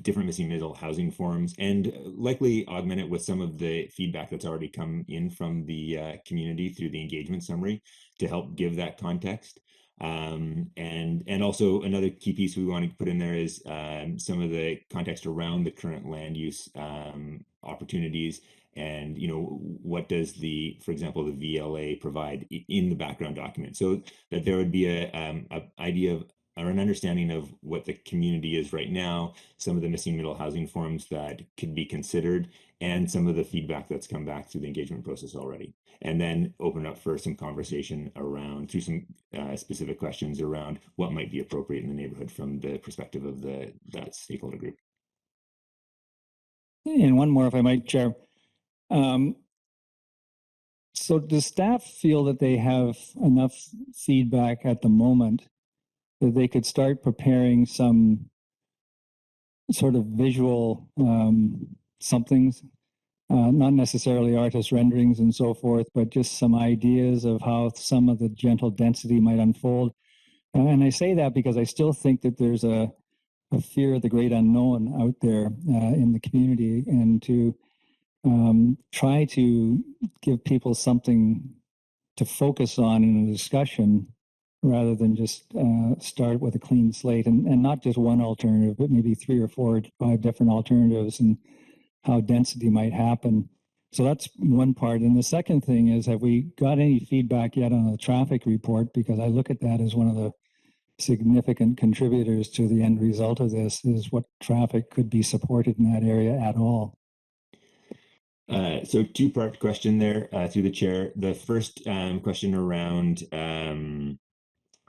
different missing middle housing forms, and likely augment it with some of the feedback that's already come in from the community through the engagement summary to help give that context. And also another key piece we want to put in there is some of the context around the current land use opportunities, and what does for example, the VLA provide in the background document, so that there would be a idea of or an understanding of what the community is right now, some of the missing middle housing forms that could be considered, and some of the feedback that's come back through the engagement process already. And then open up for some conversation around, through some specific questions around what might be appropriate in the neighborhood from the perspective of that stakeholder group. And one more, if I might, Chair. So does staff feel that they have enough feedback at the moment that they could start preparing some sort of visual somethings, not necessarily artist renderings and so forth, but just some ideas of how some of the gentle density might unfold? And I say that because I still think that there's a fear of the great unknown out there in the community, and to try to give people something to focus on in a discussion rather than just start with a clean slate, and not just one alternative, but maybe 3 or 4 or 5 different alternatives and how density might happen. So that's one part. And the second thing is, have we got any feedback yet on the traffic report? Because I look at that as one of the significant contributors to the end result of this, is what traffic could be supported in that area at all. So two-part question there through the chair. The first question around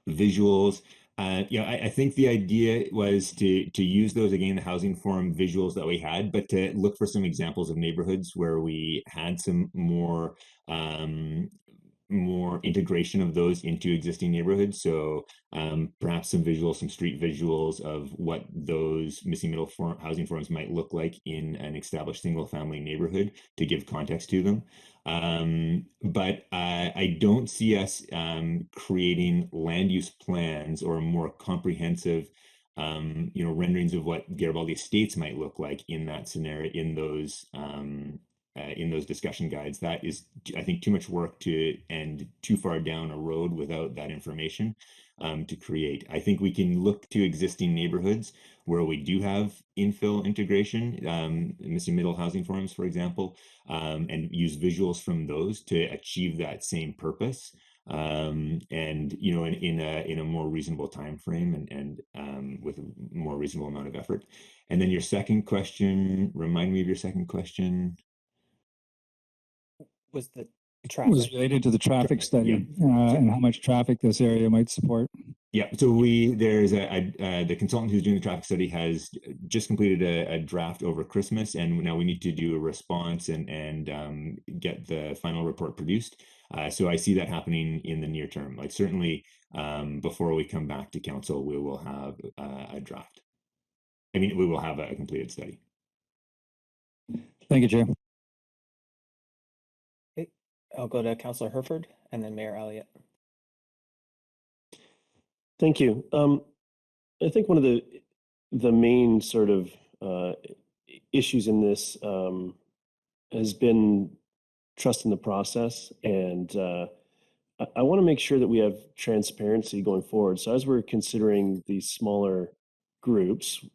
visuals. I think the idea was to use those, again, the housing forum visuals that we had, but to look for some examples of neighborhoods where we had some more integration of those into existing neighborhoods. So perhaps some visuals, some street visuals of what those missing middle housing forms might look like in an established single family neighborhood to give context to them. But I don't see us creating land use plans or more comprehensive renderings of what Garibaldi estates might look like in that scenario, in those discussion guides. That is, I think, too much work and too far down a road without that information to create. I think we can look to existing neighborhoods where we do have infill integration, missing middle housing forms, for example, and use visuals from those to achieve that same purpose. And in a more reasonable time frame and with a more reasonable amount of effort. And then your second question, remind me of your second question. Was the It traffic? was related to the traffic study Yeah. and how much traffic this area might support. Yeah, so there's the consultant who's doing the traffic study has just completed a draft over Christmas, and now we need to do a response and get the final report produced. So I see that happening in the near term. Like certainly before we come back to council, we will have a draft. I mean, we will have a completed study. Thank you, Chair. Okay, I'll go to Councillor Herford and then Mayor Elliott. Thank you. I think one of the main sort of issues in this has been trust in the process, and I want to make sure that we have transparency going forward. So as we're considering these smaller groups,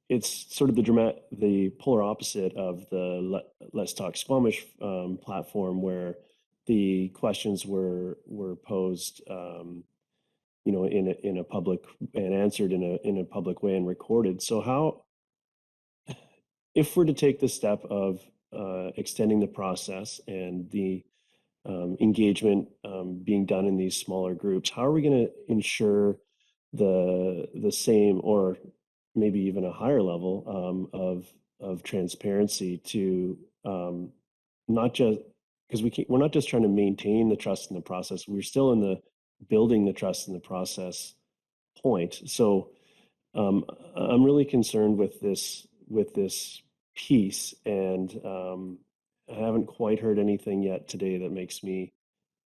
it's sort of the polar opposite of the Let's Talk Squamish platform, where the questions were posed, in a public and answered in a public way and recorded. So how, if we're to take the step of extending the process and the engagement being done in these smaller groups, how are we going to ensure the same or maybe even a higher level of transparency to not just because we're not just trying to maintain the trust in the process, we're still in the building the trust in the process point. So I'm really concerned with this piece, and I haven't quite heard anything yet today that makes me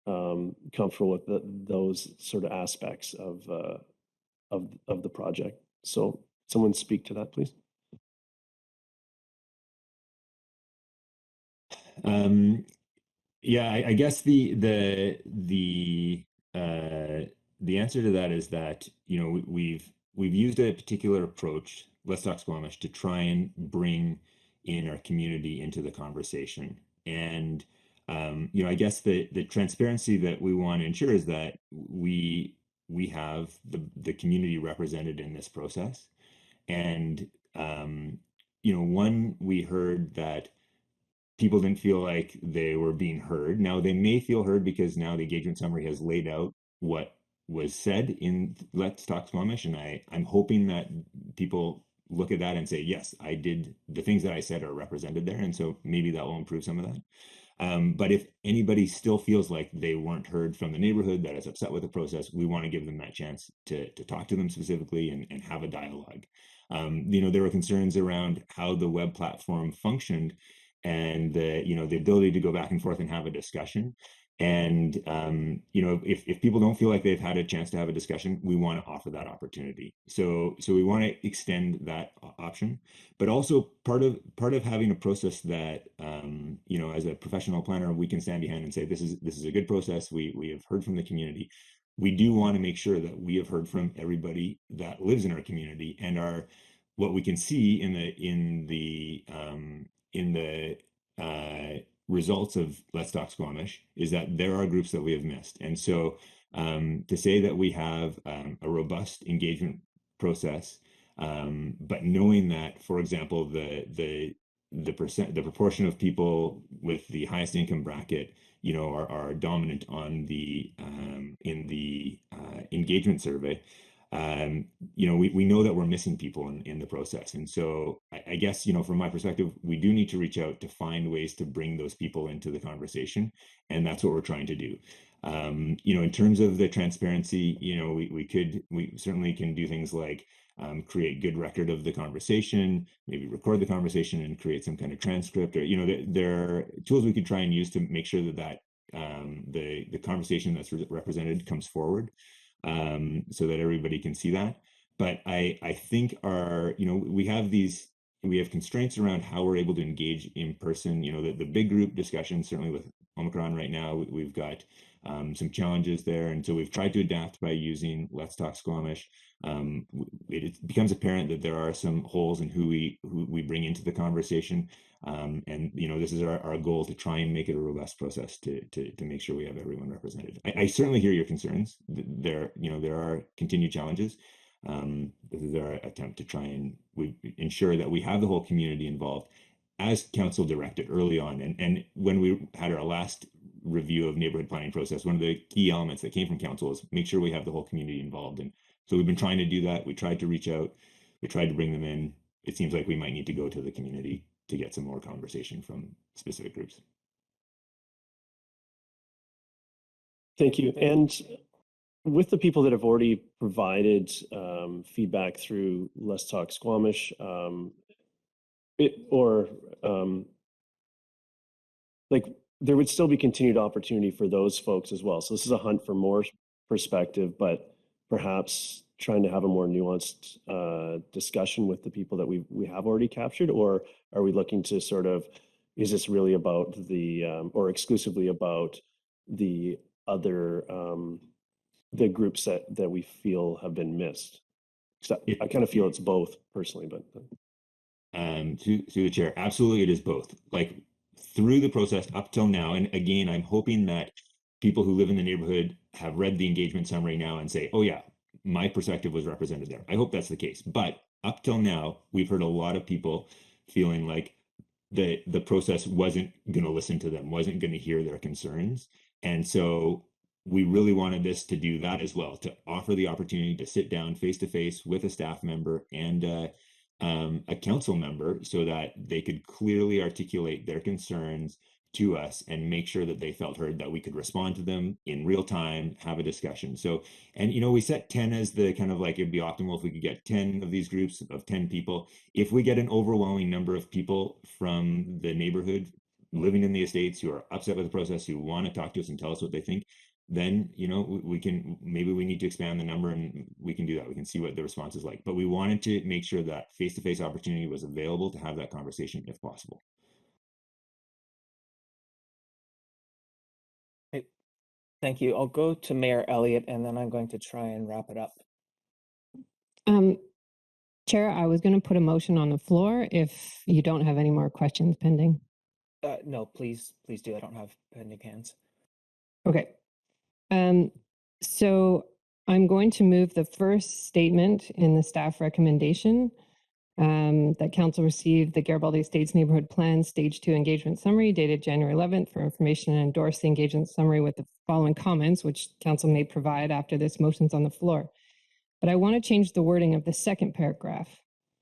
comfortable with those sort of aspects of the project. So someone speak to that, please. Yeah, I guess the answer to that is that we've used a particular approach, Let's Talk Squamish, to try and bring in our community into the conversation. And I guess the transparency that we want to ensure is that we have the community represented in this process. And we heard that people didn't feel like they were being heard. Now they may feel heard because now the engagement summary has laid out what was said in Let's Talk Squamish, and I'm hoping that people look at that and say, yes, I did, the things that I said are represented there, and so maybe that will improve some of that. But if anybody still feels like they weren't heard from the neighborhood, that is upset with the process, we want to give them that chance to talk to them specifically and have a dialogue. There were concerns around how the web platform functioned and the ability to go back and forth and have a discussion. And if people don't feel like they've had a chance to have a discussion, we want to offer that opportunity. So we want to extend that option, but also part of having a process that as a professional planner, we can stand behind and say this is a good process. We have heard from the community. We do want to make sure that we have heard from everybody that lives in our community, and what we can see in the results of Let's Talk Squamish is that there are groups that we have missed. And so to say that we have a robust engagement process But knowing that, for example, the proportion of people with the highest income bracket, you know, are dominant on the in the engagement survey. You know, we know that we're missing people in the process. And so I guess, you know, from my perspective, we do need to reach out to find ways to bring those people into the conversation. And that's what we're trying to do. You know, in terms of the transparency, you know, we certainly can do things like create good record of the conversation, maybe record the conversation and create some kind of transcript, or, you know, there are tools we could try and use to make sure that the conversation that's represented comes forward, so that everybody can see that. But I think you know, we have constraints around how we're able to engage in person. You know, the big group discussion, certainly with Omicron right now, we've got some challenges there. And so we've tried to adapt by using Let's Talk Squamish. It becomes apparent that there are some holes in who we bring into the conversation. And, you know, this is our goal, to try and make it a robust process to make sure we have everyone represented. I certainly hear your concerns. There are continued challenges. This is our attempt to try and ensure that we have the whole community involved, as council directed early on. And when we had our last review of neighborhood planning process, one of the key elements that came from council is make sure we have the whole community involved. And so we've been trying to do that. We tried to reach out, we tried to bring them in. It seems like we might need to go to the community to get some more conversation from specific groups. Thank you. And with the people that have already provided feedback through Let's Talk Squamish, like, there would still be continued opportunity for those folks as well. So this is a hunt for more perspective, but perhaps trying to have a more nuanced discussion with the people that we have already captured, or are we looking to sort of, is this really about the or exclusively about the other the groups that we feel have been missed? I kind of feel it's both personally, but to the chair, absolutely, it is both. Like, through the process up till now, and again, I'm hoping that people who live in the neighborhood have read the engagement summary now and say, oh yeah, my perspective was represented there. I hope that's the case. But up till now, we've heard a lot of people feeling like the process wasn't going to listen to them, wasn't going to hear their concerns. And so we really wanted this to do that as well, to offer the opportunity to sit down face to face with a staff member and a council member, so that they could clearly articulate their concerns to us and make sure that they felt heard, that we could respond to them in real time, have a discussion. So, and, you know, we set 10 as the kind of like, it'd be optimal if we could get 10 of these groups of 10 people. If we get an overwhelming number of people from the neighborhood living in the estates who are upset with the process, who want to talk to us and tell us what they think, then, you know, maybe we need to expand the number, and we can do that. We can see what the response is like. But we wanted to make sure that face-to-face opportunity was available to have that conversation if possible. Great. Thank you. I'll go to Mayor Elliott, and then I'm going to try and wrap it up. Chair, I was going to put a motion on the floor if you don't have any more questions pending. No, please do. I don't have pending hands. Okay. So I'm going to move the first statement in the staff recommendation that council received the Garibaldi Estates Neighborhood Plan Stage 2 Engagement Summary dated January 11th for information, and endorse the engagement summary with the following comments, which council may provide after this motion's on the floor. But I want to change the wording of the second paragraph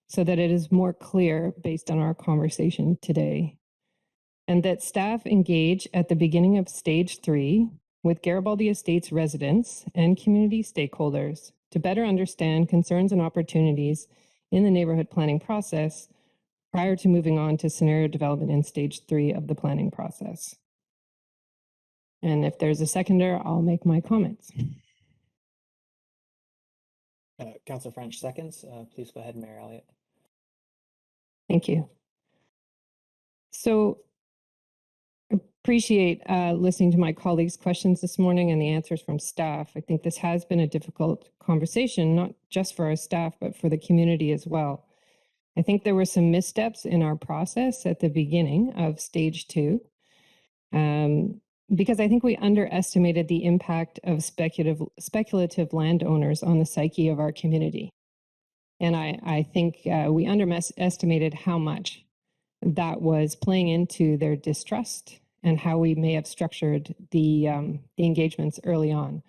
so that it is more clear based on our conversation today. And that staff engage at the beginning of Stage 3 with Garibaldi Estates residents and community stakeholders to better understand concerns and opportunities in the neighborhood planning process prior to moving on to scenario development in Stage 3 of the planning process. And if there's a seconder, I'll make my comments. Councillor French seconds. Please go ahead, Mayor Elliott. Thank you. So appreciate listening to my colleagues' questions this morning and the answers from staff. I think this has been a difficult conversation, not just for our staff, but for the community as well. I think there were some missteps in our process at the beginning of Stage 2, because I think we underestimated the impact of speculative landowners on the psyche of our community. And I think we underestimated how much that was playing into their distrust and how we may have structured the engagements early on.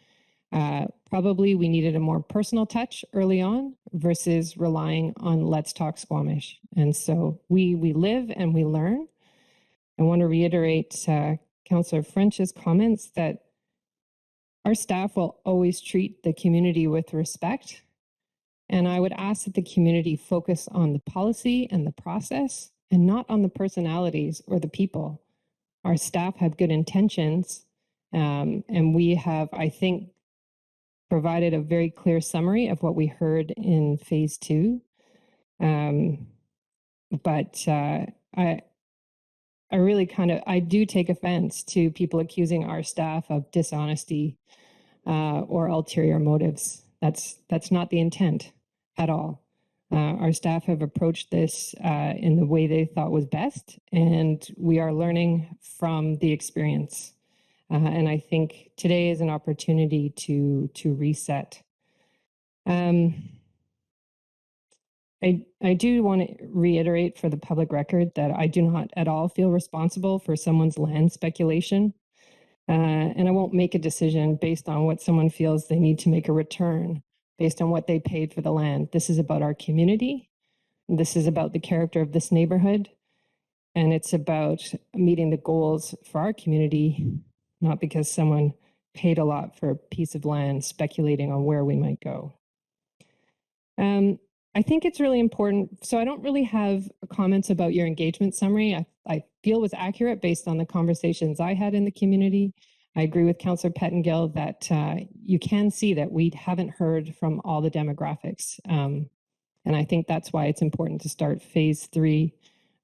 Probably we needed a more personal touch early on versus relying on Let's Talk Squamish. And so we live and we learn. I want to reiterate Councillor French's comments that our staff will always treat the community with respect. And I would ask that the community focus on the policy and the process and not on the personalities or the people. Our staff have good intentions, and we have, I think, provided a very clear summary of what we heard in phase 2. But I really I do take offense to people accusing our staff of dishonesty or ulterior motives. That's not the intent at all. Our staff have approached this in the way they thought was best, and we are learning from the experience. And I think today is an opportunity to reset. I do want to reiterate for the public record that I do not at all feel responsible for someone's land speculation. And I won't make a decision based on what someone feels they need to make a return based on what they paid for the land. This is about our community. This is about the character of this neighborhood. And it's about meeting the goals for our community, not because someone paid a lot for a piece of land speculating on where we might go. I think it's really important. So I don't really have comments about your engagement summary. I feel was accurate based on the conversations I had in the community. I agree with Councillor Pettengill that you can see that we haven't heard from all the demographics. And I think that's why it's important to start phase 3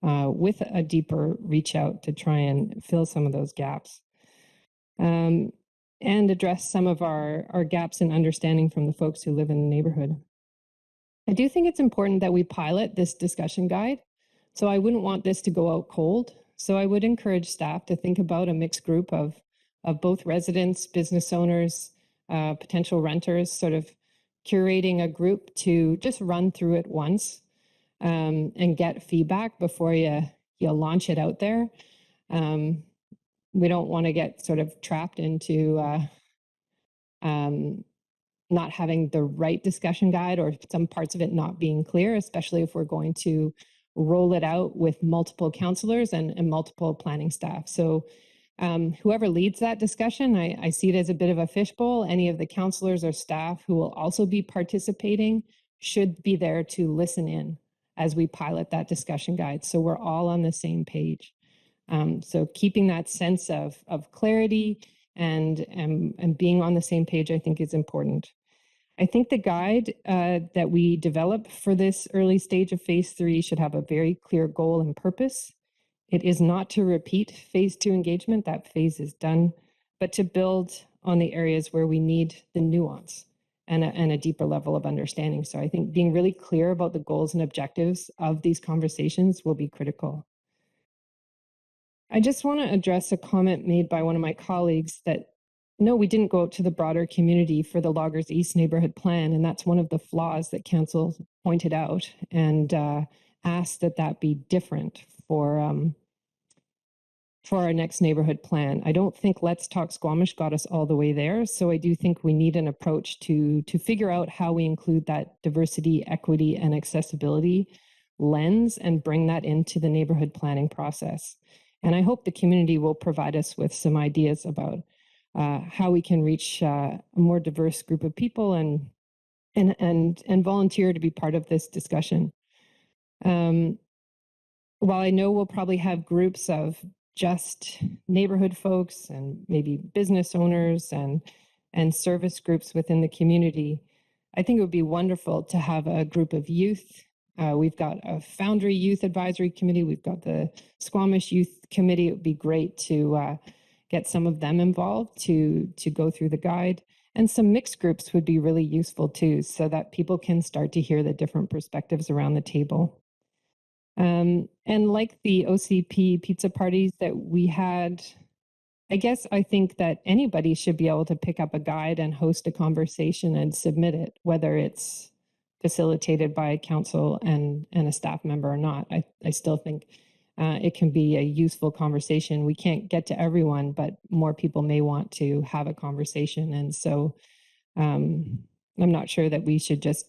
with a deeper reach out to try and fill some of those gaps. And address some of our gaps in understanding from the folks who live in the neighborhood. I do think it's important that we pilot this discussion guide. So I wouldn't want this to go out cold. So I would encourage staff to think about a mixed group of both residents, business owners, potential renters, sort of curating a group to just run through it once and get feedback before you launch it out there. We don't want to get sort of trapped into not having the right discussion guide or some parts of it not being clear, especially if we're going to roll it out with multiple councillors and multiple planning staff. So whoever leads that discussion, I see it as a bit of a fishbowl. Any of the councillors or staff who will also be participating should be there to listen in as we pilot that discussion guide. So we're all on the same page. So keeping that sense of clarity and being on the same page, I think is important. I think the guide that we develop for this early stage of phase 3 should have a very clear goal and purpose. It is not to repeat phase 2 engagement, that phase is done, but to build on the areas where we need the nuance and a deeper level of understanding. So I think being really clear about the goals and objectives of these conversations will be critical. I just want to address a comment made by one of my colleagues that, no, we didn't go out to the broader community for the Loggers East neighborhood plan, and that's one of the flaws that council pointed out and asked that that be different for our next neighborhood plan. I don't think Let's Talk Squamish got us all the way there, so I do think we need an approach to figure out how we include that diversity, equity, and accessibility lens and bring that into the neighborhood planning process. And I hope the community will provide us with some ideas about how we can reach a more diverse group of people and volunteer to be part of this discussion. While I know we'll probably have groups of just neighborhood folks and maybe business owners and service groups within the community, I think it would be wonderful to have a group of youth. We've got a Foundry Youth Advisory Committee. We've got the Squamish Youth Committee. It would be great to get some of them involved to go through the guide. And some mixed groups would be really useful too, so that people can start to hear the different perspectives around the table. And like the OCP pizza parties that we had, I guess I think that anybody should be able to pick up a guide and host a conversation and submit it, whether it's facilitated by council and a staff member or not. I still think it can be a useful conversation. We can't get to everyone, but more people may want to have a conversation. And so I'm not sure that we should just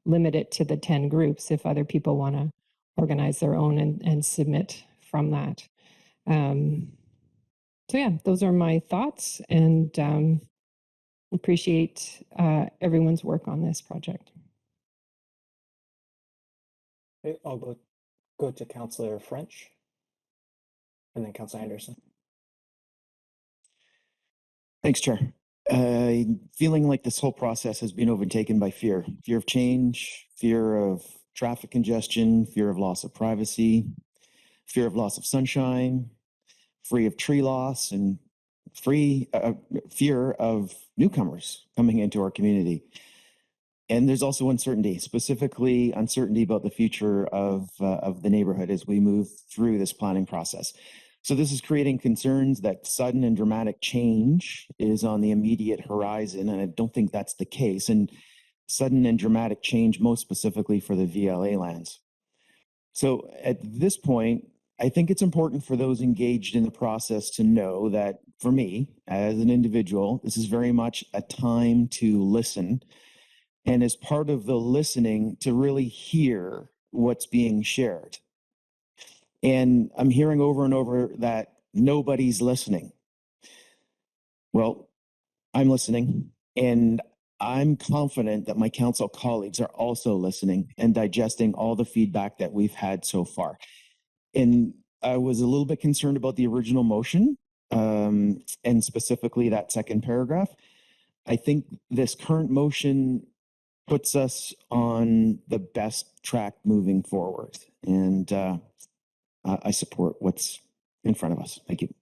limit it to the 10 groups if other people want to organize their own and submit from that. So yeah, those are my thoughts, and appreciate everyone's work on this project. Okay, I'll go to Councillor French and then Councillor Anderson. Thanks, Chair. Feeling like this whole process has been overtaken by fear of change, fear of traffic congestion, fear of loss of privacy, fear of loss of sunshine, free of tree loss, and fear of newcomers coming into our community. And there's also uncertainty, specifically uncertainty about the future of the neighborhood as we move through this planning process. So this is creating concerns that sudden and dramatic change is on the immediate horizon, and I don't think that's the case. And sudden and dramatic change, most specifically for the VLA lands. So at this point, I think it's important for those engaged in the process to know that for me, as an individual, this is very much a time to listen. And as part of the listening, to really hear what's being shared. And I'm hearing over and over that nobody's listening. Well, I'm listening, and I'm confident that my council colleagues are also listening and digesting all the feedback that we've had so far. And I was a little bit concerned about the original motion, and specifically that second paragraph. I think this current motion puts us on the best track moving forward. And I support what's in front of us. Thank you.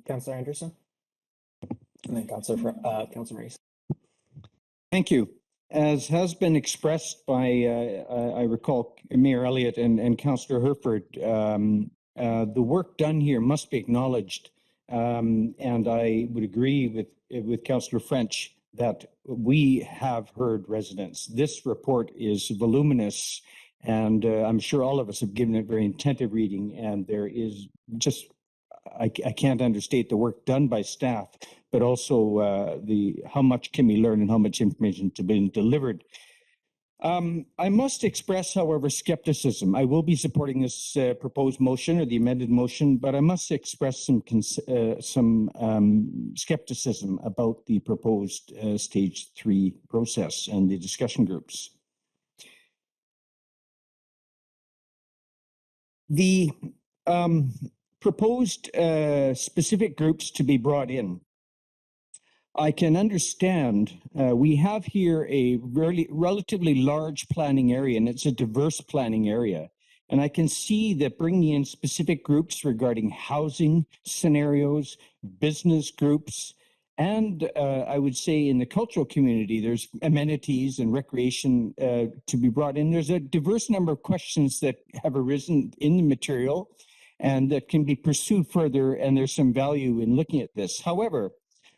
Councillor Anderson, and then Councillor Reese. Thank you. As has been expressed by, I recall, Mayor Elliott and Councillor Herford, the work done here must be acknowledged. And I would agree with Councillor French that we have heard residents. This report is voluminous, and I'm sure all of us have given it very attentive reading, and there is just, I can't understate the work done by staff, but also how much can we learn and how much information to be delivered. I must express, however, skepticism. I will be supporting this proposed motion or the amended motion, but I must express some skepticism about the proposed stage 3 process and the discussion groups. The proposed specific groups to be brought in, I can understand we have here a relatively large planning area, and it's a diverse planning area. And I can see that bringing in specific groups regarding housing scenarios, business groups, and I would say in the cultural community, there's amenities and recreation to be brought in. There's a diverse number of questions that have arisen in the material and that can be pursued further, and there's some value in looking at this. However,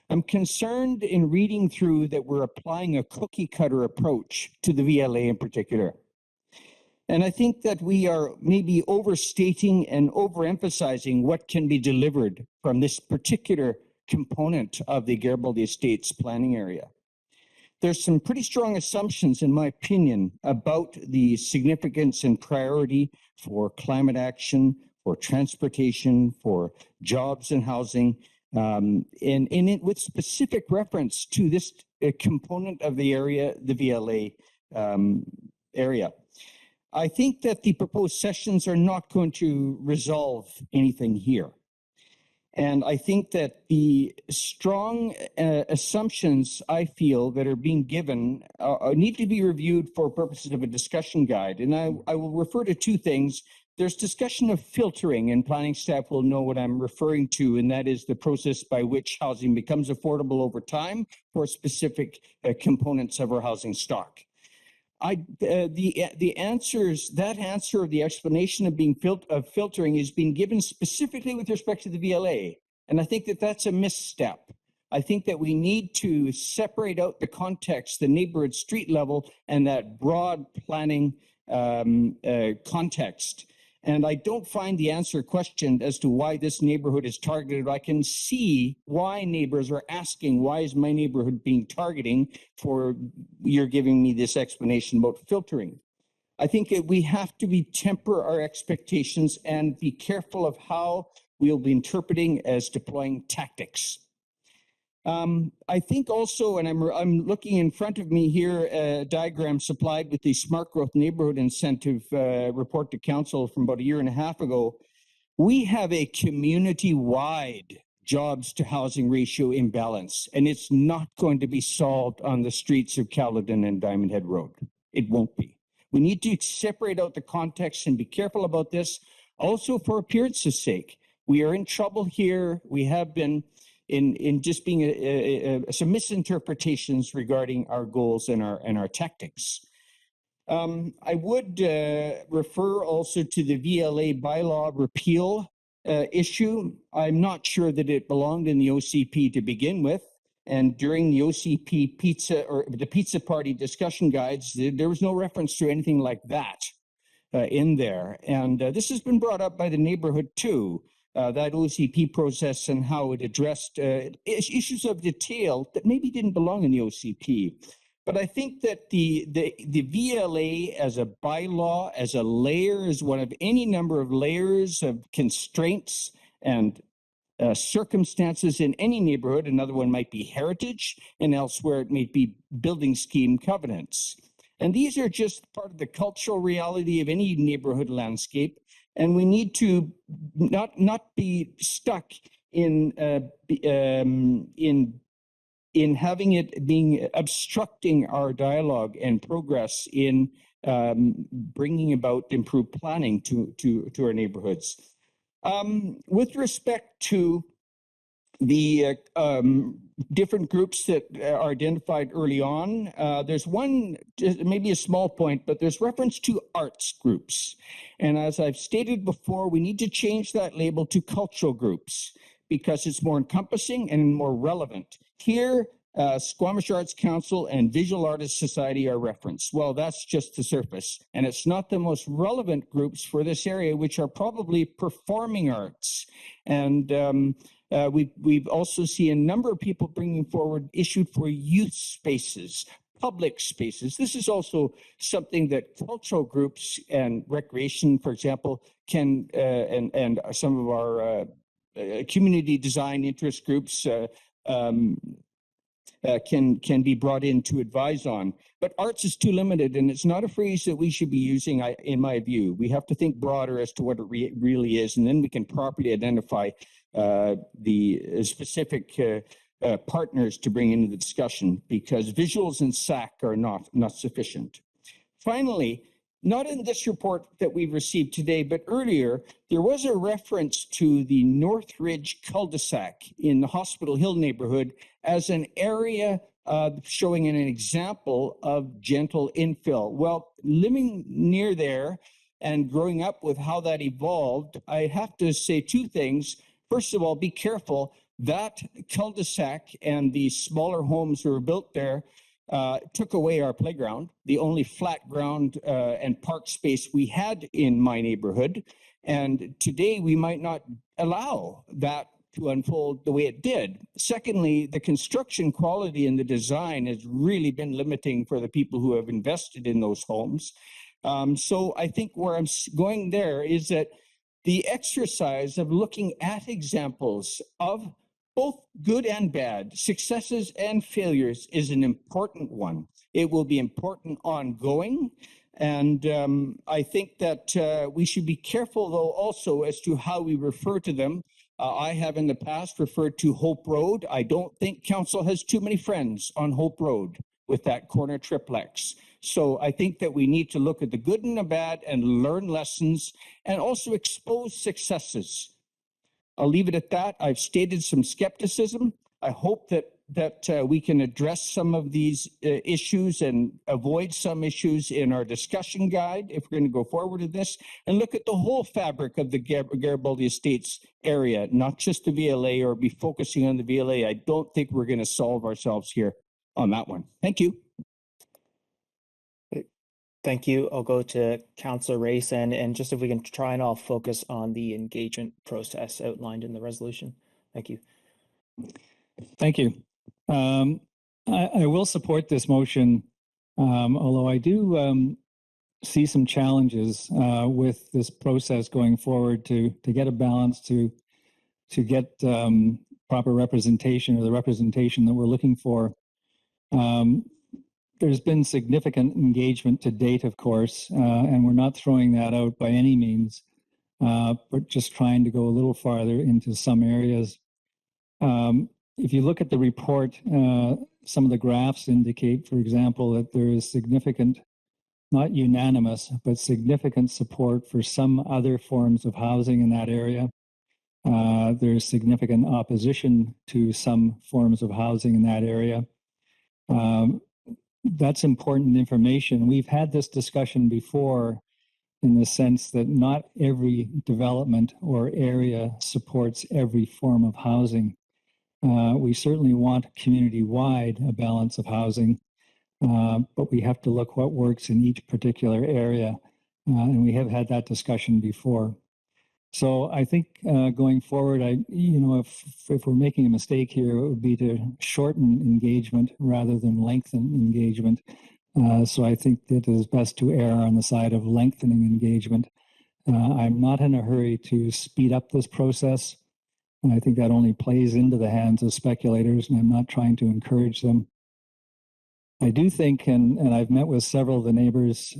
I'm concerned in reading through that we're applying a cookie cutter approach to the VLA in particular. And I think that we are maybe overstating and overemphasizing what can be delivered from this particular component of the Garibaldi Estates planning area. There's some pretty strong assumptions, in my opinion, about the significance and priority for climate action, for transportation, for jobs and housing, and with specific reference to this component of the area, the VLA area. I think that the proposed sessions are not going to resolve anything here. And I think that the strong assumptions I feel that are being given need to be reviewed for purposes of a discussion guide. And I will refer to two things. There's discussion of filtering, and planning staff will know what I'm referring to, and that is the process by which housing becomes affordable over time for specific components of our housing stock. The answers, that answer of the explanation of being filtering is being given specifically with respect to the VLA. And I think that that's a misstep. I think that we need to separate out the context, the neighborhood street level, and that broad planning context. And I don't find the answer questioned as to why this neighborhood is targeted. I can see why neighbors are asking, why is my neighborhood being targeting for, you're giving me this explanation about filtering. I think that we have to temper our expectations and be careful of how we'll be interpreting as deploying tactics. I think also, and I'm looking in front of me here, a diagram supplied with the Smart Growth Neighborhood Incentive report to council from about a year and a half ago. We have a community-wide jobs to housing ratio imbalance, and it's not going to be solved on the streets of Caledon and Diamond Head Road. It won't be. We need to separate out the context and be careful about this. Also, for appearance's sake, we are in trouble here. We have been in just being some misinterpretations regarding our goals and our tactics. I would refer also to the VLA bylaw repeal issue. I'm not sure that it belonged in the OCP to begin with. And during the OCP pizza or the pizza party discussion guides, there was no reference to anything like that in there. And this has been brought up by the neighborhood too. That OCP process and how it addressed issues of detail that maybe didn't belong in the OCP. But I think that the VLA as a bylaw, as a layer, is one of any number of layers of constraints and circumstances in any neighborhood. Another one might be heritage, and elsewhere it may be building scheme covenants. And these are just part of the cultural reality of any neighborhood landscape. And we need to not be stuck in having it being obstructing our dialogue and progress in bringing about improved planning to our neighborhoods. With respect to the different groups that are identified early on, there's one, maybe a small point, but there's reference to arts groups. And as I've stated before, we need to change that label to cultural groups because it's more encompassing and more relevant. Here, Squamish Arts Council and Visual Artists Society are referenced. Well, that's just the surface. And it's not the most relevant groups for this area, which are probably performing arts. And we've also seen a number of people bringing forward issued for youth spaces, public spaces. This is also something that cultural groups and recreation, for example, can, and some of our community design interest groups can be brought in to advise on. But arts is too limited, and it's not a phrase that we should be using, in my view. We have to think broader as to what it really is, and then we can properly identify the specific partners to bring into the discussion, because visuals and SAC are not sufficient. Finally, not in this report that we've received today, but earlier, there was a reference to the Northridge cul-de-sac in the Hospital Hill neighborhood as an area showing an example of gentle infill. Well, living near there and growing up with how that evolved, I have to say two things. First of all, be careful. That cul-de-sac and the smaller homes that were built there took away our playground, the only flat ground and park space we had in my neighborhood. And today we might not allow that to unfold the way it did. Secondly, the construction quality and the design has really been limiting for the people who have invested in those homes. So I think where I'm going there is that the exercise of looking at examples of both good and bad, successes and failures, is an important one. It will be important ongoing. And I think that we should be careful, though, also as to how we refer to them. I have in the past referred to Hope Road. I don't think council has too many friends on Hope Road with that corner triplex. So I think that we need to look at the good and the bad and learn lessons and also expose successes. I'll leave it at that. I've stated some skepticism. I hope that that we can address some of these issues and avoid some issues in our discussion guide if we're going to go forward with this, and look at the whole fabric of the Garibaldi Estates area, not just the VLA, or be focusing on the VLA. I don't think we're going to solve ourselves here on that one. Thank you. Thank you. I'll go to Councillor Race, and just if we can try and all focus on the engagement process outlined in the resolution. Thank you. Thank you. I will support this motion, although I do see some challenges with this process going forward to get a balance, to get proper representation, or the representation that we're looking for. There's been significant engagement to date, of course, and we're not throwing that out by any means, but just trying to go a little farther into some areas. If you look at the report, some of the graphs indicate, for example, that there is significant, not unanimous, but significant support for some other forms of housing in that area. There's significant opposition to some forms of housing in that area. That's important information. We've had this discussion before, in the sense that not every development or area supports every form of housing. We certainly want community-wide a balance of housing, but we have to look what works in each particular area, and we have had that discussion before. So I think going forward, if we're making a mistake here, it would be to shorten engagement rather than lengthen engagement. So I think that it is best to err on the side of lengthening engagement. I'm not in a hurry to speed up this process. And I think that only plays into the hands of speculators, and I'm not trying to encourage them. I do think, and I've met with several of the neighbors,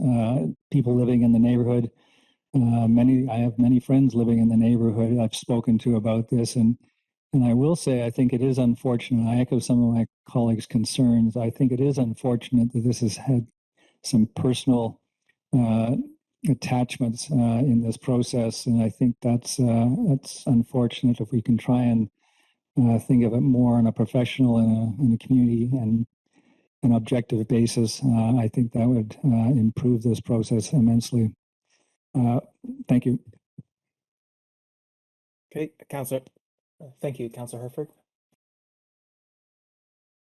people living in the neighborhood. I have many friends living in the neighborhood I've spoken to about this, and I will say I think it is unfortunate. I echo some of my colleagues' concerns. I think it is unfortunate that this has had some personal attachments in this process, and I think that's unfortunate. If we can try and think of it more on a professional and a community and an objective basis, I think that would improve this process immensely. Thank you. Okay, Councillor. Thank you, Councillor Herford.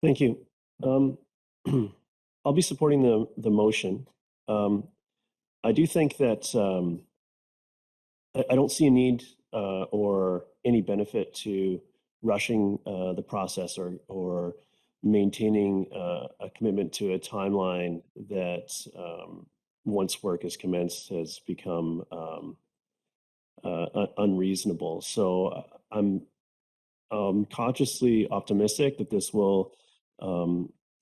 Thank you. I'll be supporting the motion. I do think that I don't see a need or any benefit to rushing the process or maintaining a commitment to a timeline that once work is commenced has become unreasonable. So I'm consciously optimistic that this will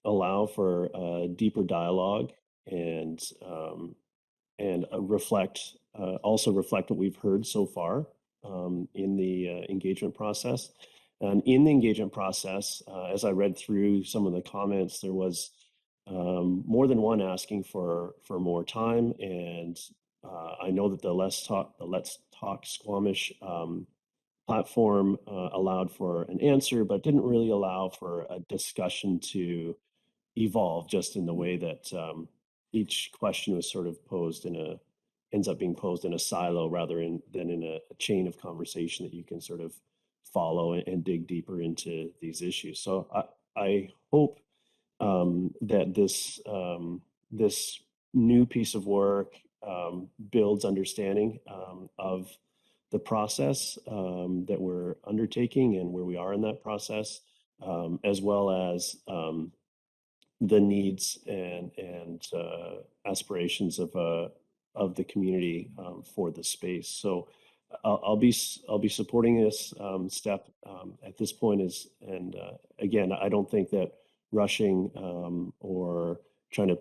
allow for a deeper dialogue and also reflect what we've heard so far in the engagement process. And in the engagement process, as I read through some of the comments, there was more than one asking for more time. And I know that the Let's Talk Squamish platform allowed for an answer, but didn't really allow for a discussion to evolve, just in the way that each question was sort of ends up being posed in a silo rather than in a chain of conversation that you can sort of follow and dig deeper into these issues. So I hope that this new piece of work builds understanding of the process that we're undertaking and where we are in that process, as well as the needs and aspirations of the community for the space. So I'll be supporting this step at this point. Again, I don't think that rushing or trying to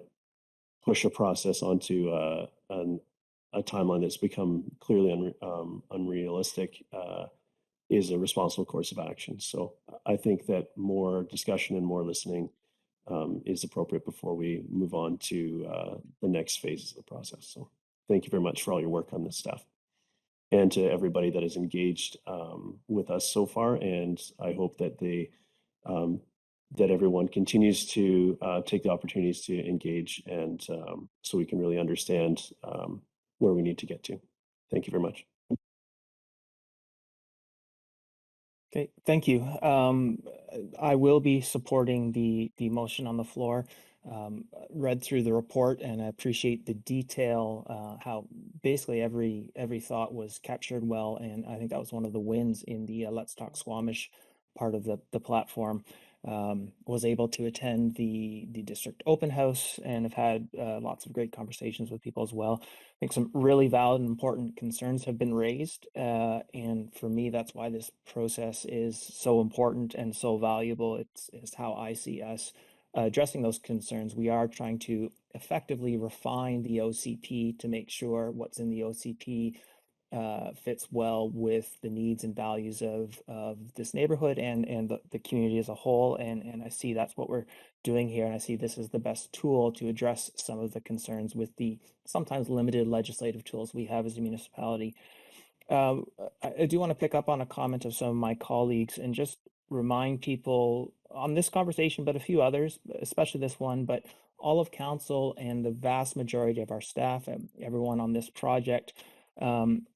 push a process onto a timeline that's become clearly unrealistic is a responsible course of action. So I think that more discussion and more listening is appropriate before we move on to the next phases of the process. So thank you very much for all your work on this stuff, and to everybody that has engaged with us so far. And I hope that they that everyone continues to take the opportunities to engage, and so we can really understand where we need to get to. Thank you very much. Okay, thank you. I will be supporting the motion on the floor. Read through the report and I appreciate the detail, how basically every thought was captured well, and I think that was one of the wins in the Let's Talk Squamish part of the platform. Was able to attend the district open house and have had lots of great conversations with people as well. I think some really valid and important concerns have been raised, and for me, that's why this process is so important and so valuable. It's how I see us addressing those concerns. We are trying to effectively refine the OCP to make sure what's in the OCP fits well with the needs and values of this neighborhood and the community as a whole. And I see that's what we're doing here. And I see this as the best tool to address some of the concerns with the sometimes limited legislative tools we have as a municipality. I do want to pick up on a comment of some of my colleagues and just remind people on this conversation, but a few others, especially this one, but all of council and the vast majority of our staff, everyone on this project,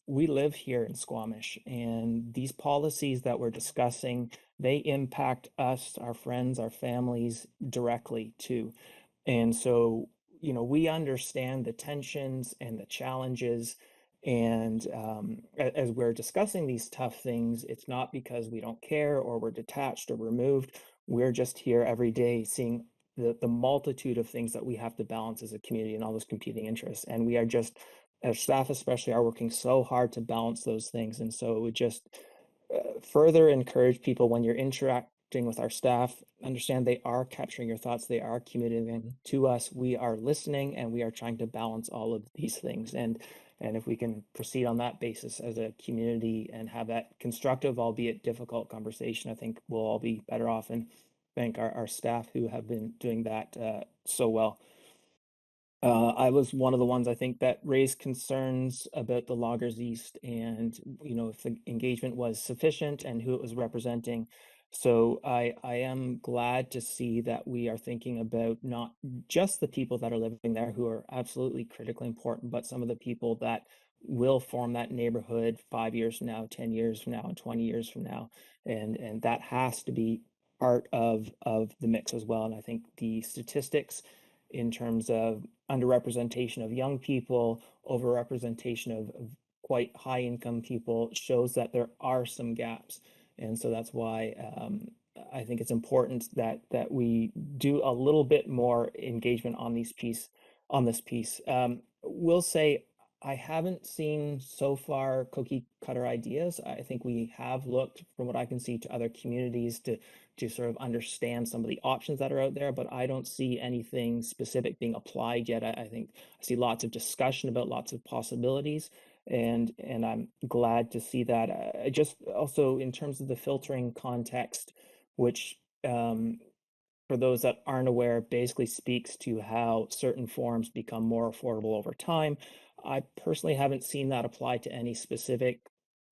we live here in Squamish, and these policies that we're discussing, they impact us, our friends, our families directly too. And so, you know, we understand the tensions and the challenges. And as we're discussing these tough things, it's not because we don't care or we're detached or removed. We're just here every day seeing the multitude of things that we have to balance as a community and all those competing interests. And we are just, as staff especially, are working so hard to balance those things. And so it would just further encourage people when you're interacting with our staff, understand they are capturing your thoughts, they are communicating to us, we are listening, and we are trying to balance all of these things. And if we can proceed on that basis as a community and have that constructive, albeit difficult conversation, I think we'll all be better off, and thank our staff who have been doing that so well. I was one of the ones I think that raised concerns about the Loggers East and, you know, if the engagement was sufficient and who it was representing. So I am glad to see that we are thinking about not just the people that are living there who are absolutely critically important, but some of the people that will form that neighborhood 5 years from now, 10 years from now, and 20 years from now. And that has to be part of the mix as well. And I think the statistics in terms of underrepresentation of young people, overrepresentation of quite high income people shows that there are some gaps. And so that's why I think it's important that we do a little bit more engagement on this piece. We'll say I haven't seen so far cookie cutter ideas. I think we have looked, from what I can see, to other communities to sort of understand some of the options that are out there, but I don't see anything specific being applied yet. I think I see lots of discussion about lots of possibilities, and I'm glad to see that. I just also, in terms of the filtering context, which for those that aren't aware, basically speaks to how certain forms become more affordable over time. I personally haven't seen that apply to any specific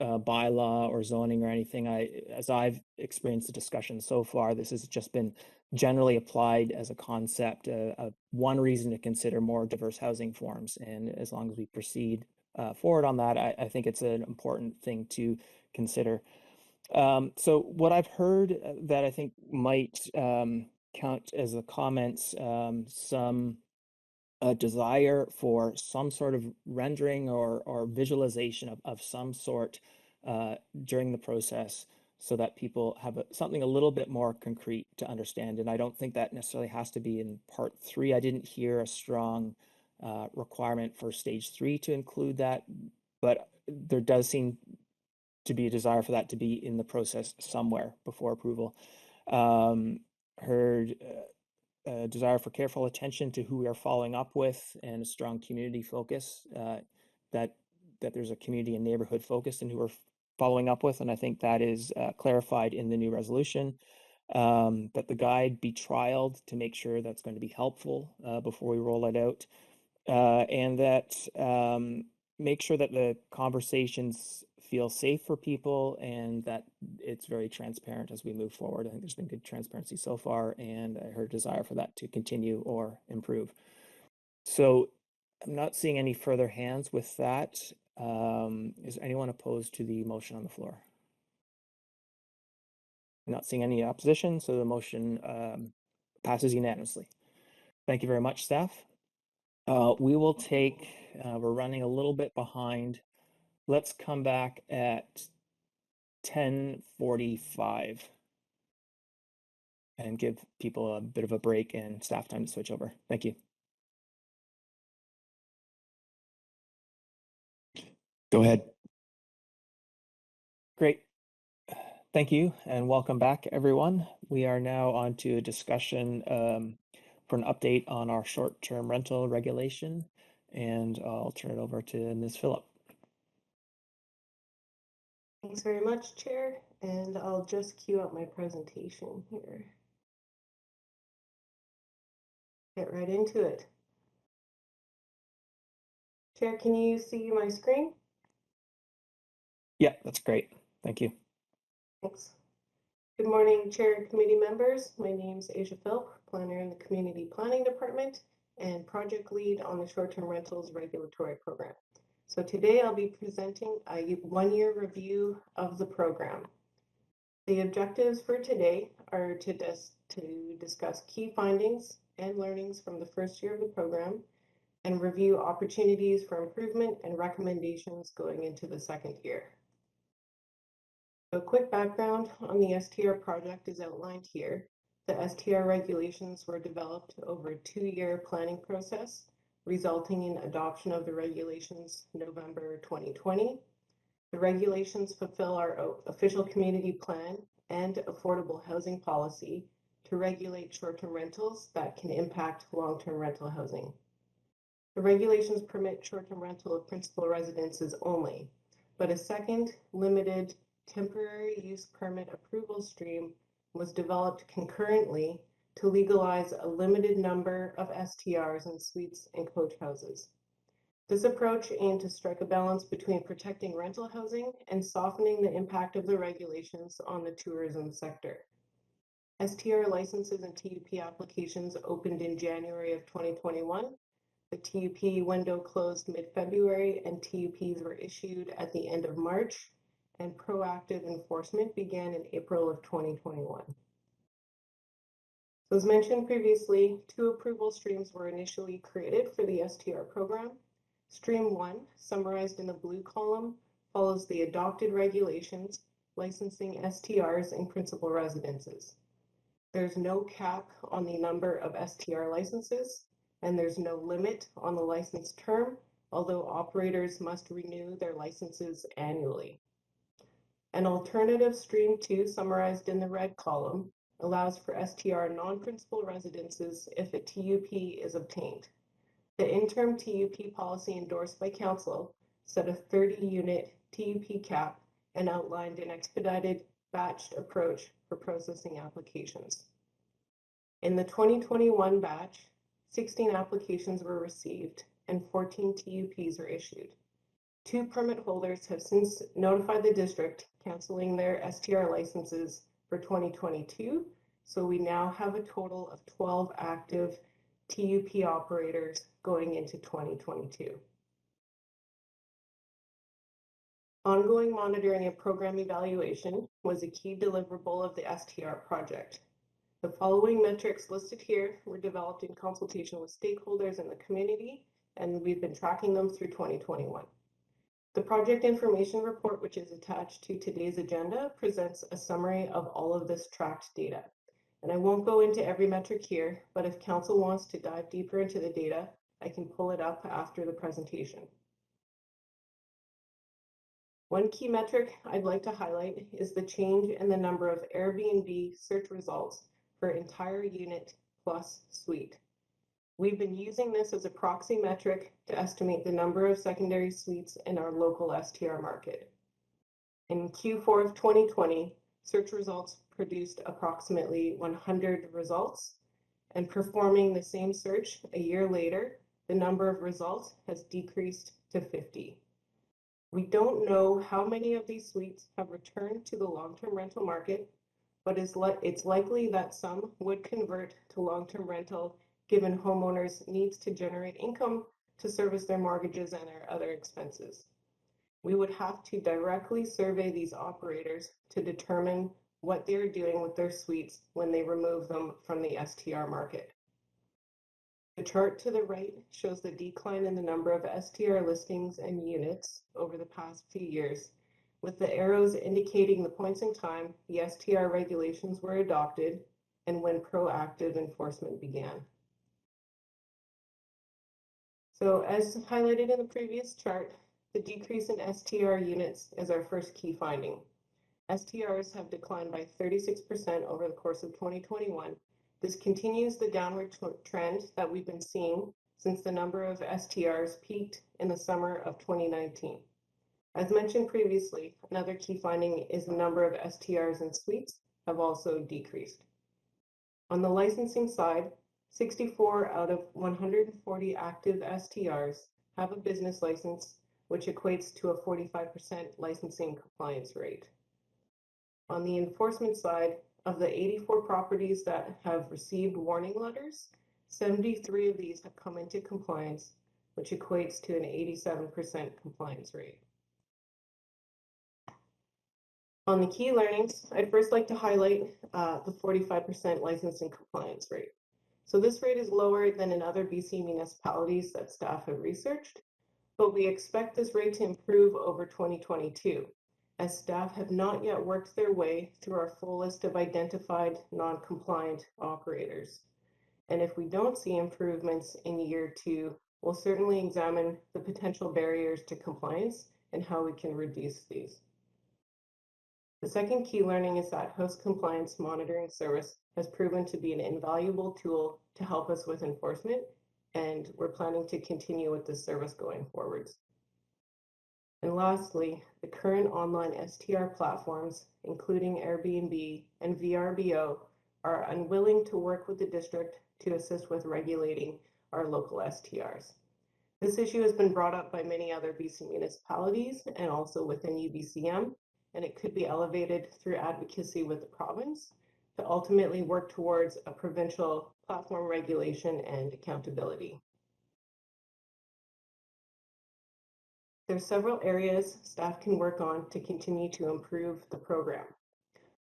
bylaw or zoning or anything. As I've experienced the discussion so far, this has just been generally applied as a concept, one reason to consider more diverse housing forms. And as long as we proceed forward on that, I think it's an important thing to consider. So what I've heard that I think might count as the comments, some desire for some sort of rendering or visualization of some sort during the process so that people have something a little bit more concrete to understand. And I don't think that necessarily has to be in part 3. I didn't hear a strong requirement for stage 3 to include that, but there does seem to be a desire for that to be in the process somewhere before approval. Heard a desire for careful attention to who we are following up with and a strong community focus, that there's a community and neighborhood focus in who we're following up with. And I think that is clarified in the new resolution. That the guide be trialed to make sure that's going to be helpful before we roll it out. And that make sure that the conversations feel safe for people and that it's very transparent as we move forward. I think there's been good transparency so far, and I heard desire for that to continue or improve. So I'm not seeing any further hands with that. Is anyone opposed to the motion on the floor? Not seeing any opposition, so the motion passes unanimously. Thank you very much, staff. We will take, we're running a little bit behind. Let's come back at 10:45 and give people a bit of a break and staff time to switch over. Thank you. Go ahead. Great. Thank you and welcome back, everyone. We are now on to a discussion for an update on our short-term rental regulation, and I'll turn it over to Ms. Philp. Thanks very much, Chair, and I'll just queue up my presentation here. Get right into it. Chair, can you see my screen? Yeah, that's great. Thank you. Thanks. Good morning, Chair and committee members. My name's Asia Philp, planner in the Community Planning Department and project lead on the short-term rentals regulatory program. So today I'll be presenting a one-year review of the program. The objectives for today are to discuss key findings and learnings from the first year of the program and review opportunities for improvement and recommendations going into the second year. A quick background on the STR project is outlined here. The STR regulations were developed over a 2-year planning process, resulting in adoption of the regulations November 2020. The regulations fulfill our official community plan and affordable housing policy to regulate short-term rentals that can impact long-term rental housing. The regulations permit short-term rental of principal residences only, but a second limited temporary use permit approval stream was developed concurrently to legalize a limited number of STRs and suites and coach houses. This approach aimed to strike a balance between protecting rental housing and softening the impact of the regulations on the tourism sector. STR licenses and TUP applications opened in January of 2021. The TUP window closed mid-February and TUPs were issued at the end of March, and proactive enforcement began in April of 2021. So as mentioned previously, 2 approval streams were initially created for the STR program. Stream 1, summarized in the blue column, follows the adopted regulations licensing STRs in principal residences. There's no cap on the number of STR licenses, and there's no limit on the license term, although operators must renew their licenses annually. An alternative Stream 2, summarized in the red column, allows for STR non-principal residences if a TUP is obtained. The interim TUP policy endorsed by Council set a 30-unit TUP cap and outlined an expedited batched approach for processing applications. In the 2021 batch, 16 applications were received and 14 TUPs were issued. 2 permit holders have since notified the district canceling their STR licenses for 2022, so we now have a total of 12 active TUP operators going into 2022. Ongoing monitoring and program evaluation was a key deliverable of the STR project. The following metrics listed here were developed in consultation with stakeholders in the community, and we've been tracking them through 2021. The project information report, which is attached to today's agenda, presents a summary of all of this tracked data. And I won't go into every metric here, but if Council wants to dive deeper into the data, I can pull it up after the presentation. One key metric I'd like to highlight is the change in the number of Airbnb search results for entire unit plus suite. We've been using this as a proxy metric to estimate the number of secondary suites in our local STR market. In Q4 of 2020, search results produced approximately 100 results, and performing the same search a year later, the number of results has decreased to 50. We don't know how many of these suites have returned to the long-term rental market, but it's likely that some would convert to long-term rental given homeowners' needs to generate income to service their mortgages and their other expenses. We would have to directly survey these operators to determine what they're doing with their suites when they remove them from the STR market. The chart to the right shows the decline in the number of STR listings and units over the past few years, with the arrows indicating the points in time the STR regulations were adopted and when proactive enforcement began. So as highlighted in the previous chart, the decrease in STR units is our first key finding. STRs have declined by 36% over the course of 2021. This continues the downward trend that we've been seeing since the number of STRs peaked in the summer of 2019. As mentioned previously, another key finding is the number of STRs and suites have also decreased. On the licensing side, 64 out of 140 active STRs have a business license, which equates to a 45% licensing compliance rate. On the enforcement side, of the 84 properties that have received warning letters, 73 of these have come into compliance, which equates to an 87% compliance rate. On the key learnings, I'd first like to highlight the 45% licensing compliance rate. So this rate is lower than in other BC municipalities that staff have researched, but we expect this rate to improve over 2022, as staff have not yet worked their way through our full list of identified non-compliant operators. And if we don't see improvements in year 2, we'll certainly examine the potential barriers to compliance and how we can reduce these. The second key learning is that host compliance monitoring service has proven to be an invaluable tool to help us with enforcement, and we're planning to continue with this service going forwards. And lastly, the current online STR platforms, including Airbnb and VRBO, are unwilling to work with the district to assist with regulating our local STRs. This issue has been brought up by many other BC municipalities and also within UBCM, and it could be elevated through advocacy with the province to ultimately work towards a provincial platform regulation and accountability. There are several areas staff can work on to continue to improve the program.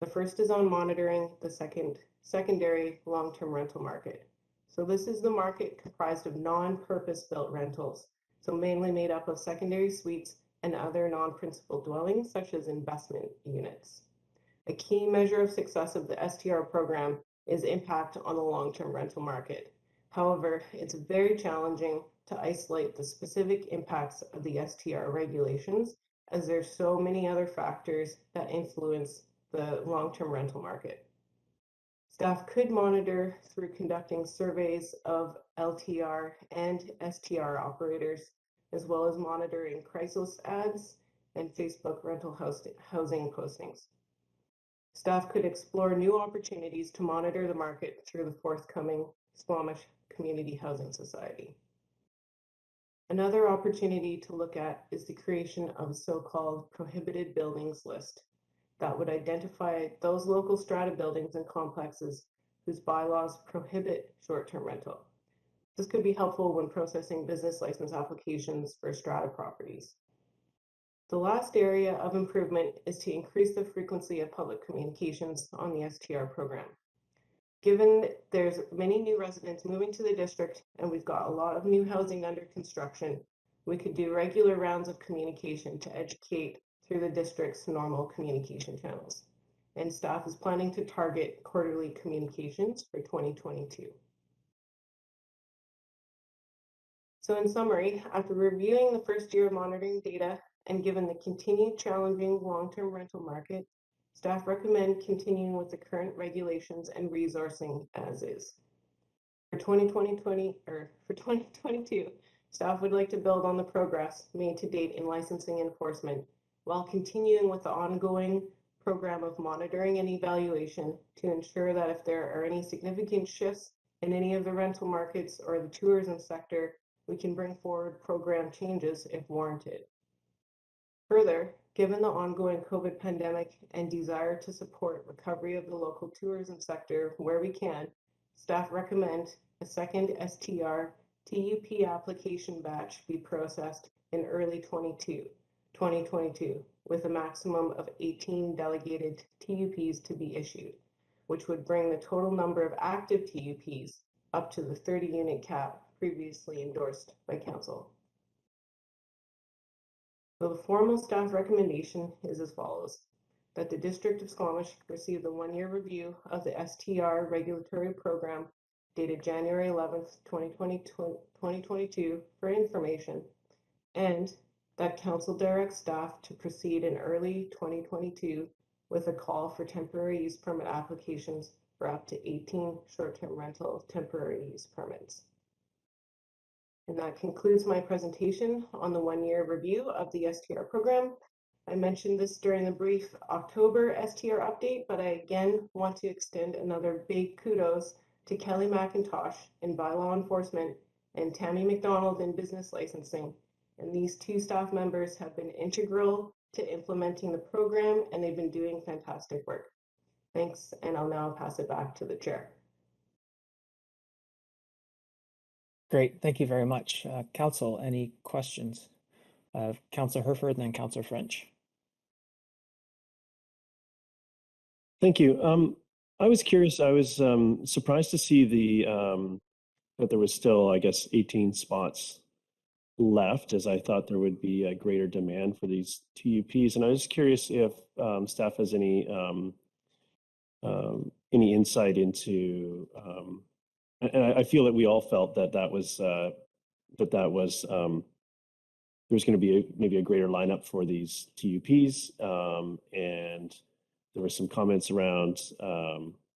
The first is on monitoring the secondary long-term rental market. So this is the market comprised of non-purpose-built rentals, so mainly made up of secondary suites and other non-principal dwellings, such as investment units. A key measure of success of the STR program is impact on the long-term rental market. However, it's very challenging to isolate the specific impacts of the STR regulations, as there's so many other factors that influence the long-term rental market. Staff could monitor through conducting surveys of LTR and STR operators, as well as monitoring Craigslist ads and Facebook rental housing postings. Staff could explore new opportunities to monitor the market through the forthcoming Squamish Community Housing Society. Another opportunity to look at is the creation of a so-called prohibited buildings list that would identify those local strata buildings and complexes whose bylaws prohibit short-term rental. This could be helpful when processing business license applications for strata properties. The last area of improvement is to increase the frequency of public communications on the STR program. Given there's many new residents moving to the district and we've got a lot of new housing under construction, we could do regular rounds of communication to educate through the district's normal communication channels. And staff is planning to target quarterly communications for 2022. So in summary, after reviewing the first year of monitoring data and given the continued challenging long-term rental market, staff recommend continuing with the current regulations and resourcing as is. For 2022, staff would like to build on the progress made to date in licensing enforcement, while continuing with the ongoing program of monitoring and evaluation to ensure that if there are any significant shifts in any of the rental markets or the tourism sector, we can bring forward program changes if warranted. Further, given the ongoing COVID pandemic and desire to support recovery of the local tourism sector where we can, staff recommend a second STR TUP application batch be processed in early 2022, with a maximum of 18 delegated TUPs to be issued, which would bring the total number of active TUPs up to the 30 unit cap previously endorsed by Council. So the formal staff recommendation is as follows: that the District of Squamish receive the 1-year review of the STR regulatory program dated January 11th, 2022 for information, and that Council directs staff to proceed in early 2022 with a call for temporary use permit applications for up to 18 short-term rental temporary use permits. And that concludes my presentation on the 1-year review of the STR program. I mentioned this during the brief October STR update, but I again want to extend another big kudos to Kelly McIntosh in Bylaw Enforcement and Tammy McDonald in Business Licensing. And these two staff members have been integral to implementing the program, and they've been doing fantastic work. Thanks, and I'll now pass it back to the chair. Great, thank you very much. Council, any questions? Councillor Herford and then Councillor Finch. Thank you. I was curious. I was surprised to see that there was still, I guess, 18 spots left, as I thought there would be a greater demand for these TUPs. And I was curious if staff has any insight into. And I feel that we all felt that there's going to be maybe a greater lineup for these TUPs, and there were some comments around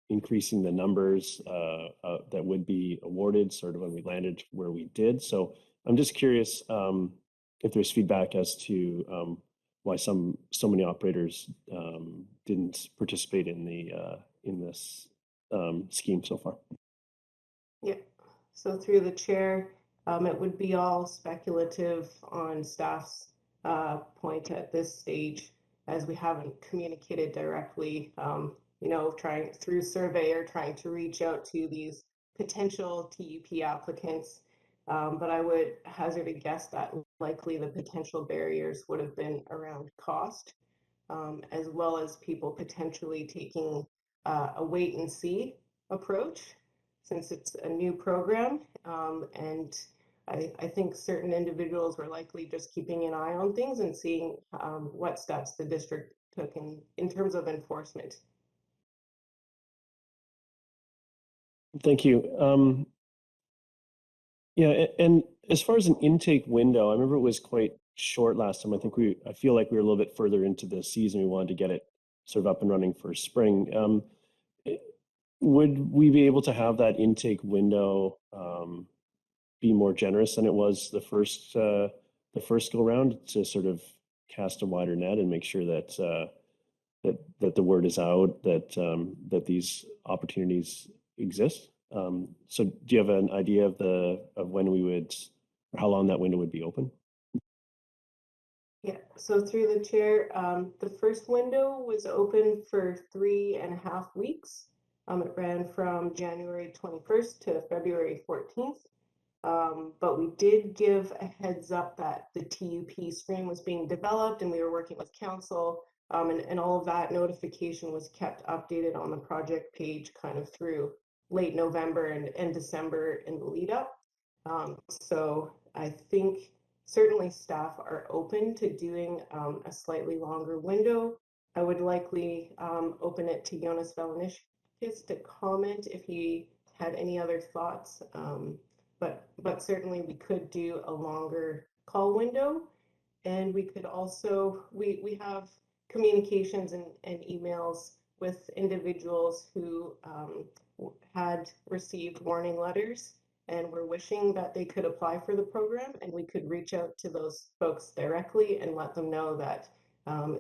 increasing the numbers that would be awarded, sort of when we landed where we did. So I'm just curious if there's feedback as to why so many operators didn't participate in this scheme so far. Yeah, so through the chair, it would be all speculative on staff's point at this stage, as we haven't communicated directly, trying through survey or trying to reach out to these potential TUP applicants. But I would hazard a guess that likely the potential barriers would have been around cost, as well as people potentially taking a wait and see approach, since it's a new program. And I think certain individuals were likely just keeping an eye on things and seeing what steps the district took in terms of enforcement. Thank you. Yeah, and as far as an intake window, I remember it was quite short last time. I feel like we were a little bit further into the season. We wanted to get it sort of up and running for spring. Would we be able to have that intake window be more generous than it was the first go round, to sort of cast a wider net and make sure that that the word is out that these opportunities exist? So do you have an idea of when we would, or how long that window would be open? Yeah, so through the chair, the first window was open for 3.5 weeks. It ran from January 21st to February 14th. But we did give a heads up that the TUP screen was being developed and we were working with council, and all of that notification was kept updated on the project page kind of through late November and December in the lead up. So I think certainly staff are open to doing a slightly longer window. I would likely open it to Jonas Valenischkis to comment if he had any other thoughts. But certainly we could do a longer call window, and we could also, we have communications and emails with individuals who had received warning letters and were wishing that they could apply for the program, and we could reach out to those folks directly and let them know that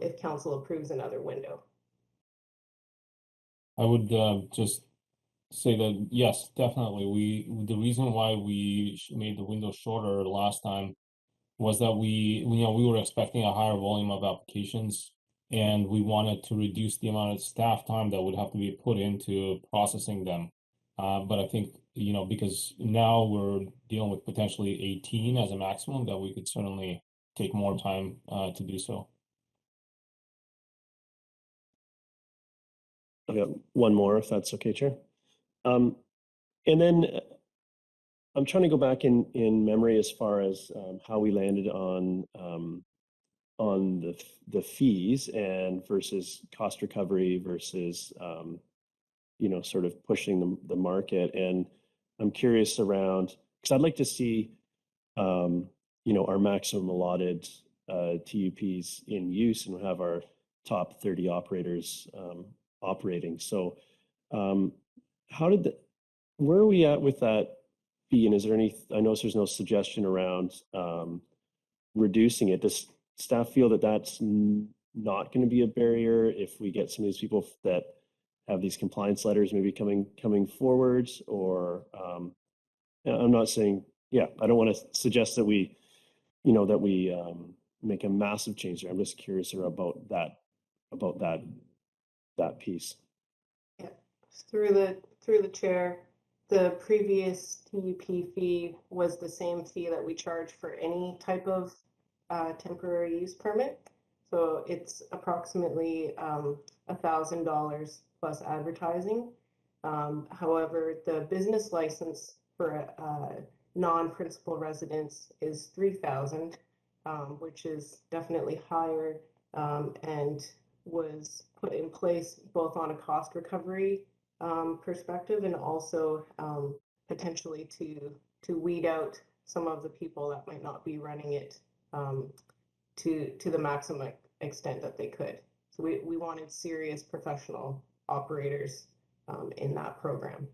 if council approves another window. I would just say that yes, definitely. The reason why we made the window shorter last time was that we were expecting a higher volume of applications, and we wanted to reduce the amount of staff time that would have to be put into processing them. But I think, because now we're dealing with potentially 18 as a maximum, that we could certainly take more time to do so. I've got one more, if that's okay, Chair. And then I'm trying to go back in memory as far as how we landed on the fees and versus cost recovery versus sort of pushing the market. And I'm curious around, because I'd like to see our maximum allotted TUPs in use and have our top 30 operators operating. So where are we at with that fee? And is there I know there's no suggestion around reducing it. Does staff feel that that's not going to be a barrier if we get some of these people that have these compliance letters maybe coming forwards? Or I'm not saying, I don't want to suggest that we make a massive change there. I'm just curious about that piece. Yeah, through the chair, the previous TUP fee was the same fee that we charge for any type of temporary use permit. So it's approximately $1,000 plus advertising. However, the business license for non-principal residents is $3,000, which is definitely higher and was put in place both on a cost recovery perspective and also potentially to weed out some of the people that might not be running it to the maximum extent that they could. So we wanted serious professional operators in that program.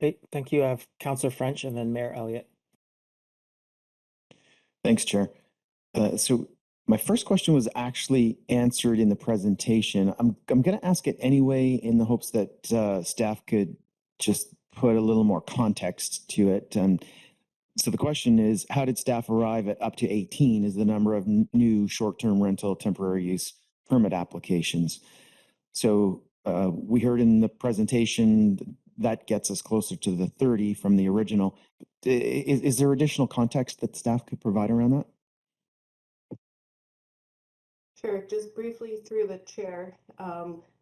Okay, thank you. I have Councillor French and then Mayor Elliott. Thanks, Chair. So my first question was actually answered in the presentation. I'm going to ask it anyway in the hopes that staff could just put a little more context to it. So the question is, how did staff arrive at up to 18 as the number of new short-term rental temporary use permit applications? So we heard in the presentation that gets us closer to the 30 from the original. Is there additional context that staff could provide around that? Sure, just briefly through the chair.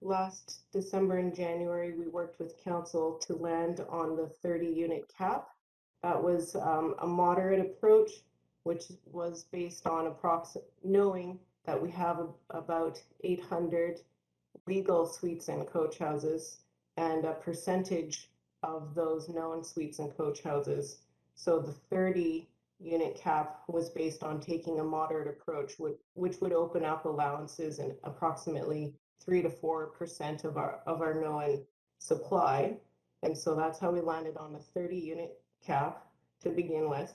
Last December and January, we worked with council to land on the 30 unit cap. That was a moderate approach, which was based on knowing that we have about 800 legal suites and coach houses and a percentage of those known suites and coach houses. So the 30 unit cap was based on taking a moderate approach, which would open up allowances in approximately 3 to 4% of our known supply. And so that's how we landed on the 30 unit cap to begin with.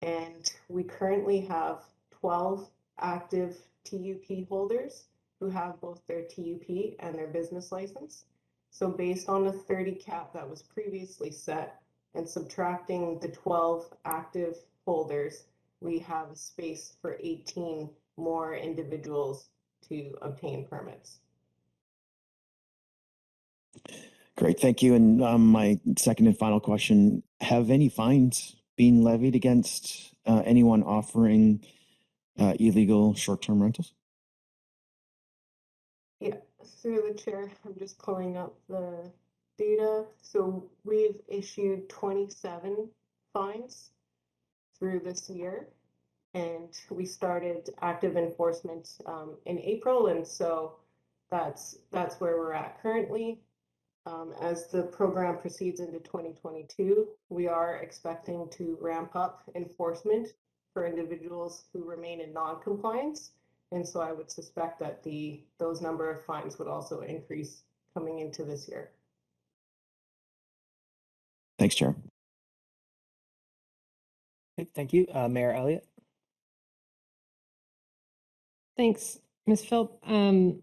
And we currently have 12 active TUP holders who have both their TUP and their business license. So based on the 30 cap that was previously set and subtracting the 12 active holders, we have a space for 18 more individuals to obtain permits. Great, thank you. And my second and final question, have any fines been levied against anyone offering illegal short-term rentals? Yeah, through the chair, I'm just pulling up the data. So we've issued 27 fines through this year, and we started active enforcement in April, and so that's where we're at currently. As the program proceeds into 2022, we are expecting to ramp up enforcement for individuals who remain in non-compliance. And so I would suspect that those number of fines would also increase coming into this year. Thanks, Chair. Okay, thank you. Mayor Elliott. Thanks, Ms. Philp. I'm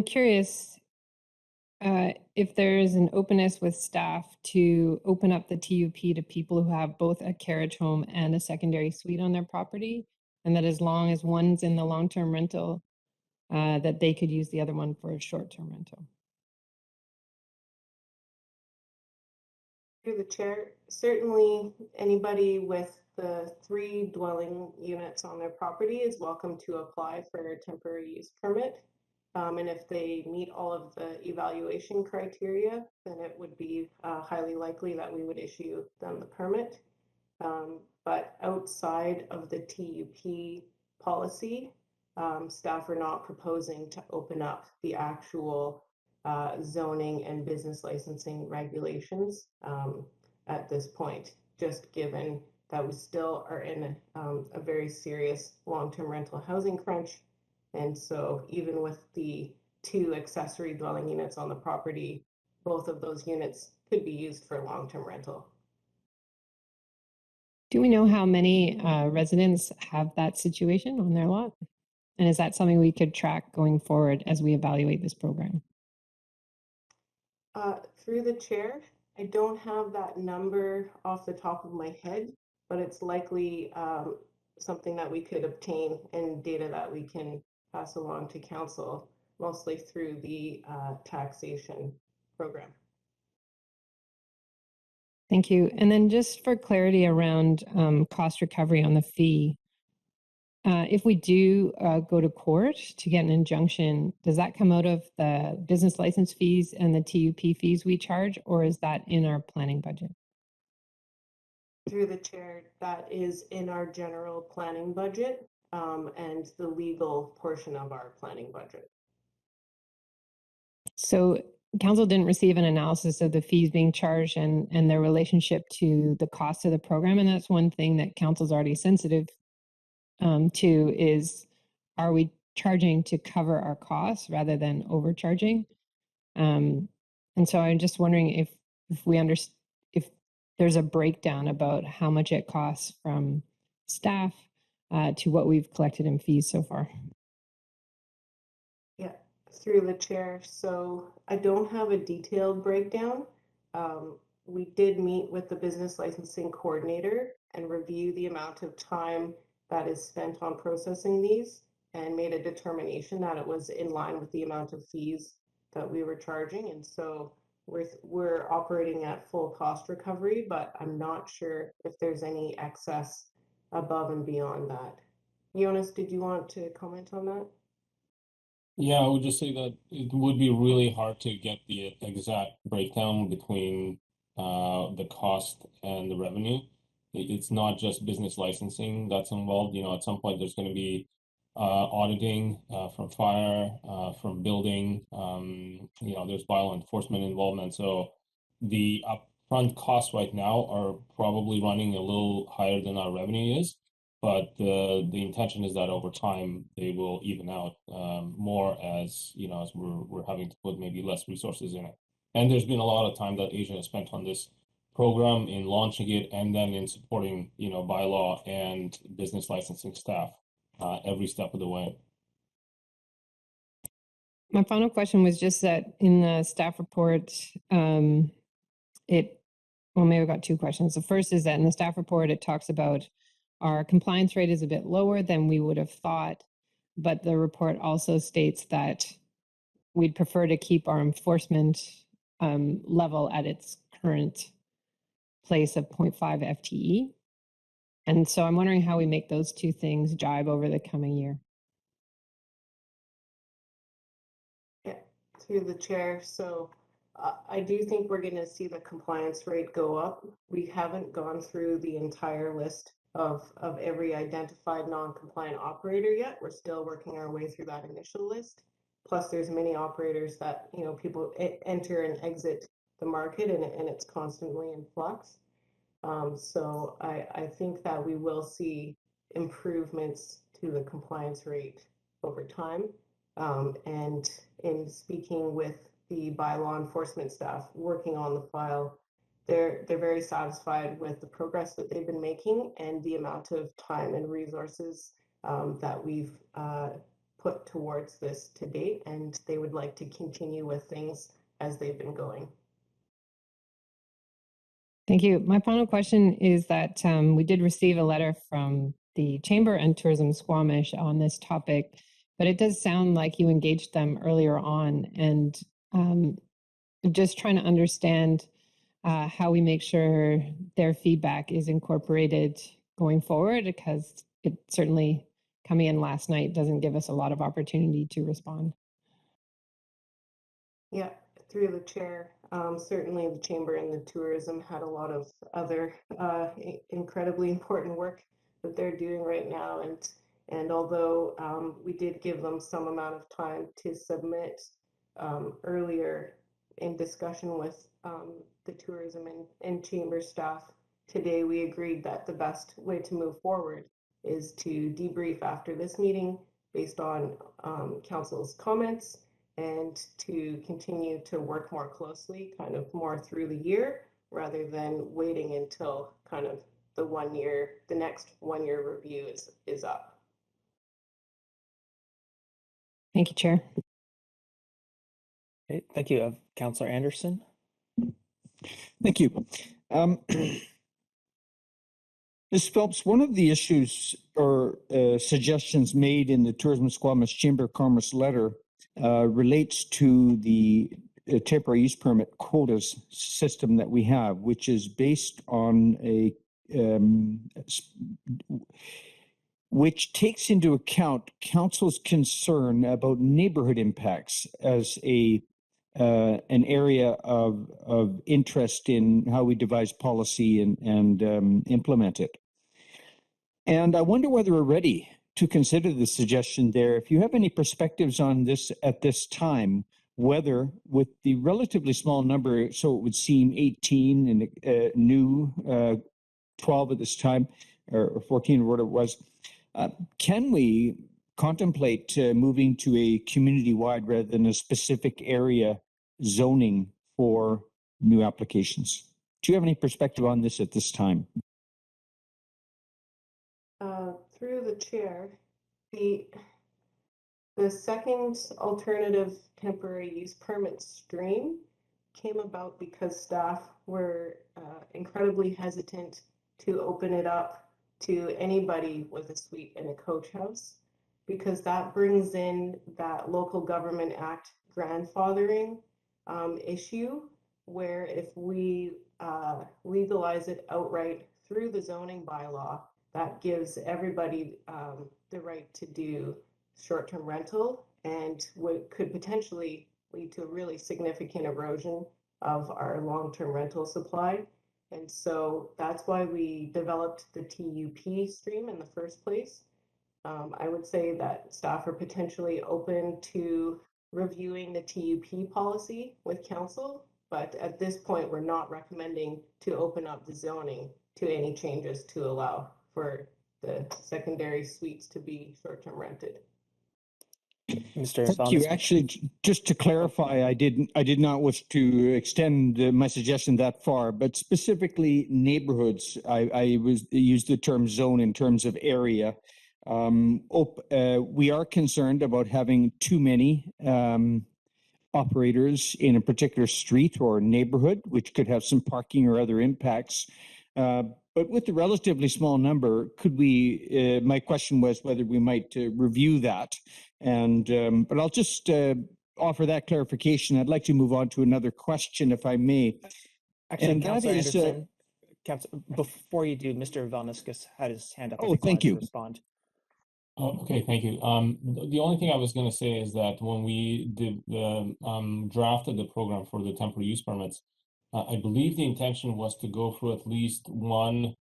curious, if there is an openness with staff to open up the TUP to people who have both a carriage home and a secondary suite on their property, and that as long as one's in the long-term rental, that they could use the other one for a short-term rental. Through the chair, certainly anybody with the 3 dwelling units on their property is welcome to apply for a temporary use permit. And if they meet all of the evaluation criteria, then it would be highly likely that we would issue them the permit. But outside of the TUP policy, staff are not proposing to open up the actual zoning and business licensing regulations at this point, just given that we still are in a very serious long-term rental housing crunch. And so even with the 2 accessory dwelling units on the property, both of those units could be used for long-term rental. Do we know how many residents have that situation on their lot? And is that something we could track going forward as we evaluate this program? Through the chair, I don't have that number off the top of my head, but it's likely something that we could obtain and data that we can pass along to council, mostly through the taxation program. Thank you. And then just for clarity around cost recovery on the fee, if we do go to court to get an injunction, does that come out of the business license fees and the TUP fees we charge, or is that in our planning budget? Through the chair, that is in our general planning budget and the legal portion of our planning budget. So council didn't receive an analysis of the fees being charged and their relationship to the cost of the program. And that's one thing that council's already sensitive to is, are we charging to cover our costs rather than overcharging? And so I'm just wondering if if there's a breakdown about how much it costs from staff to what we've collected in fees so far. Yeah, through the chair. So I don't have a detailed breakdown. We did meet with the business licensing coordinator and review the amount of time that is spent on processing these and made a determination that it was in line with the amount of fees that we were charging. And so we're operating at full cost recovery, but I'm not sure if there's any excess above and beyond that. Jonas, did you want to comment on that? Yeah, I would just say that it would be really hard to get the exact breakdown between the cost and the revenue. It's not just business licensing that's involved. At some point there's going to be auditing from fire, from building. There's bylaw enforcement involvement. So the upfront costs right now are probably running a little higher than our revenue is. But the intention is that over time they will even out more as as we're having to put maybe less resources in it. And there's been a lot of time that Asia has spent on this program in launching it and then in supporting bylaw and business licensing staff every step of the way. My final question was just that in the staff report, well, maybe I've got 2 questions. The first is that in the staff report, it talks about our compliance rate is a bit lower than we would have thought, but the report also states that we'd prefer to keep our enforcement level at its current place of 0.5 FTE. And so I'm wondering how we make those 2 things jibe over the coming year. Yeah, through the chair. So I do think we're going to see the compliance rate go up. We haven't gone through the entire list of every identified non-compliant operator yet. We're still working our way through that initial list. Plus, there's many operators that people enter and exit the market, and it's constantly in flux. So I think that we will see improvements to the compliance rate over time. And in speaking with the bylaw enforcement staff working on the file, they're very satisfied with the progress that they've been making and the amount of time and resources that we've put towards this to date. And they would like to continue with things as they've been going. Thank you. My final question is that we did receive a letter from the Chamber and Tourism Squamish on this topic, but it does sound like you engaged them earlier on, and just trying to understand how we make sure their feedback is incorporated going forward, because it certainly coming in last night doesn't give us a lot of opportunity to respond. Yeah, through the chair, certainly the Chamber and the Tourism had a lot of other incredibly important work that they're doing right now, and although we did give them some amount of time to submit earlier in discussion with the Tourism and Chamber staff, today we agreed that the best way to move forward is to debrief after this meeting based on council's comments, and to continue to work more closely, kind of more through the year, rather than waiting until kind of the next 1 year review is up. Thank you, Chair. Okay, thank you. Councillor Anderson. Thank you. Ms. Phelps, one of the issues or suggestions made in the Tourism Squamish Chamber of Commerce letter relates to the temporary use permit quotas system that we have, which is based on which takes into account council's concern about neighborhood impacts as an area of interest in how we devise policy and implement it. And I wonder whether we're ready to consider the suggestion there. If you have any perspectives on this at this time, whether with the relatively small number, so it would seem 18 and new 12 at this time, or 14 or what it was, can we contemplate moving to a community-wide rather than a specific area zoning for new applications? Do you have any perspective on this at this time? Through the chair, the second alternative temporary use permit stream came about because staff were incredibly hesitant to open it up to anybody with a suite and a coach house, because that brings in that Local Government Act grandfathering issue, where if we legalize it outright through the zoning bylaw, that gives everybody the right to do short-term rental, and could potentially lead to a really significant erosion of our long-term rental supply. And so that's why we developed the TUP stream in the first place. I would say that staff are potentially open to reviewing the TUP policy with council, but at this point, we're not recommending to open up the zoning to any changes to allow for the secondary suites to be short-term rented. Mr. Thank you. Actually, just to clarify, I did not wish to extend my suggestion that far, but specifically neighborhoods. I used the term zone in terms of area. We are concerned about having too many operators in a particular street or neighborhood, which could have some parking or other impacts. But with the relatively small number, could we, my question was whether we might review that. And, but I'll just offer that clarification. I'd like to move on to another question, if I may. Actually, Councillor Anderson, before you do, Mr. Valniscus had his hand up. Oh, thank you. To respond. Oh, okay, thank you. The only thing I was going to say is that when we did drafted the program for the temporary use permits, I believe the intention was to go through at least one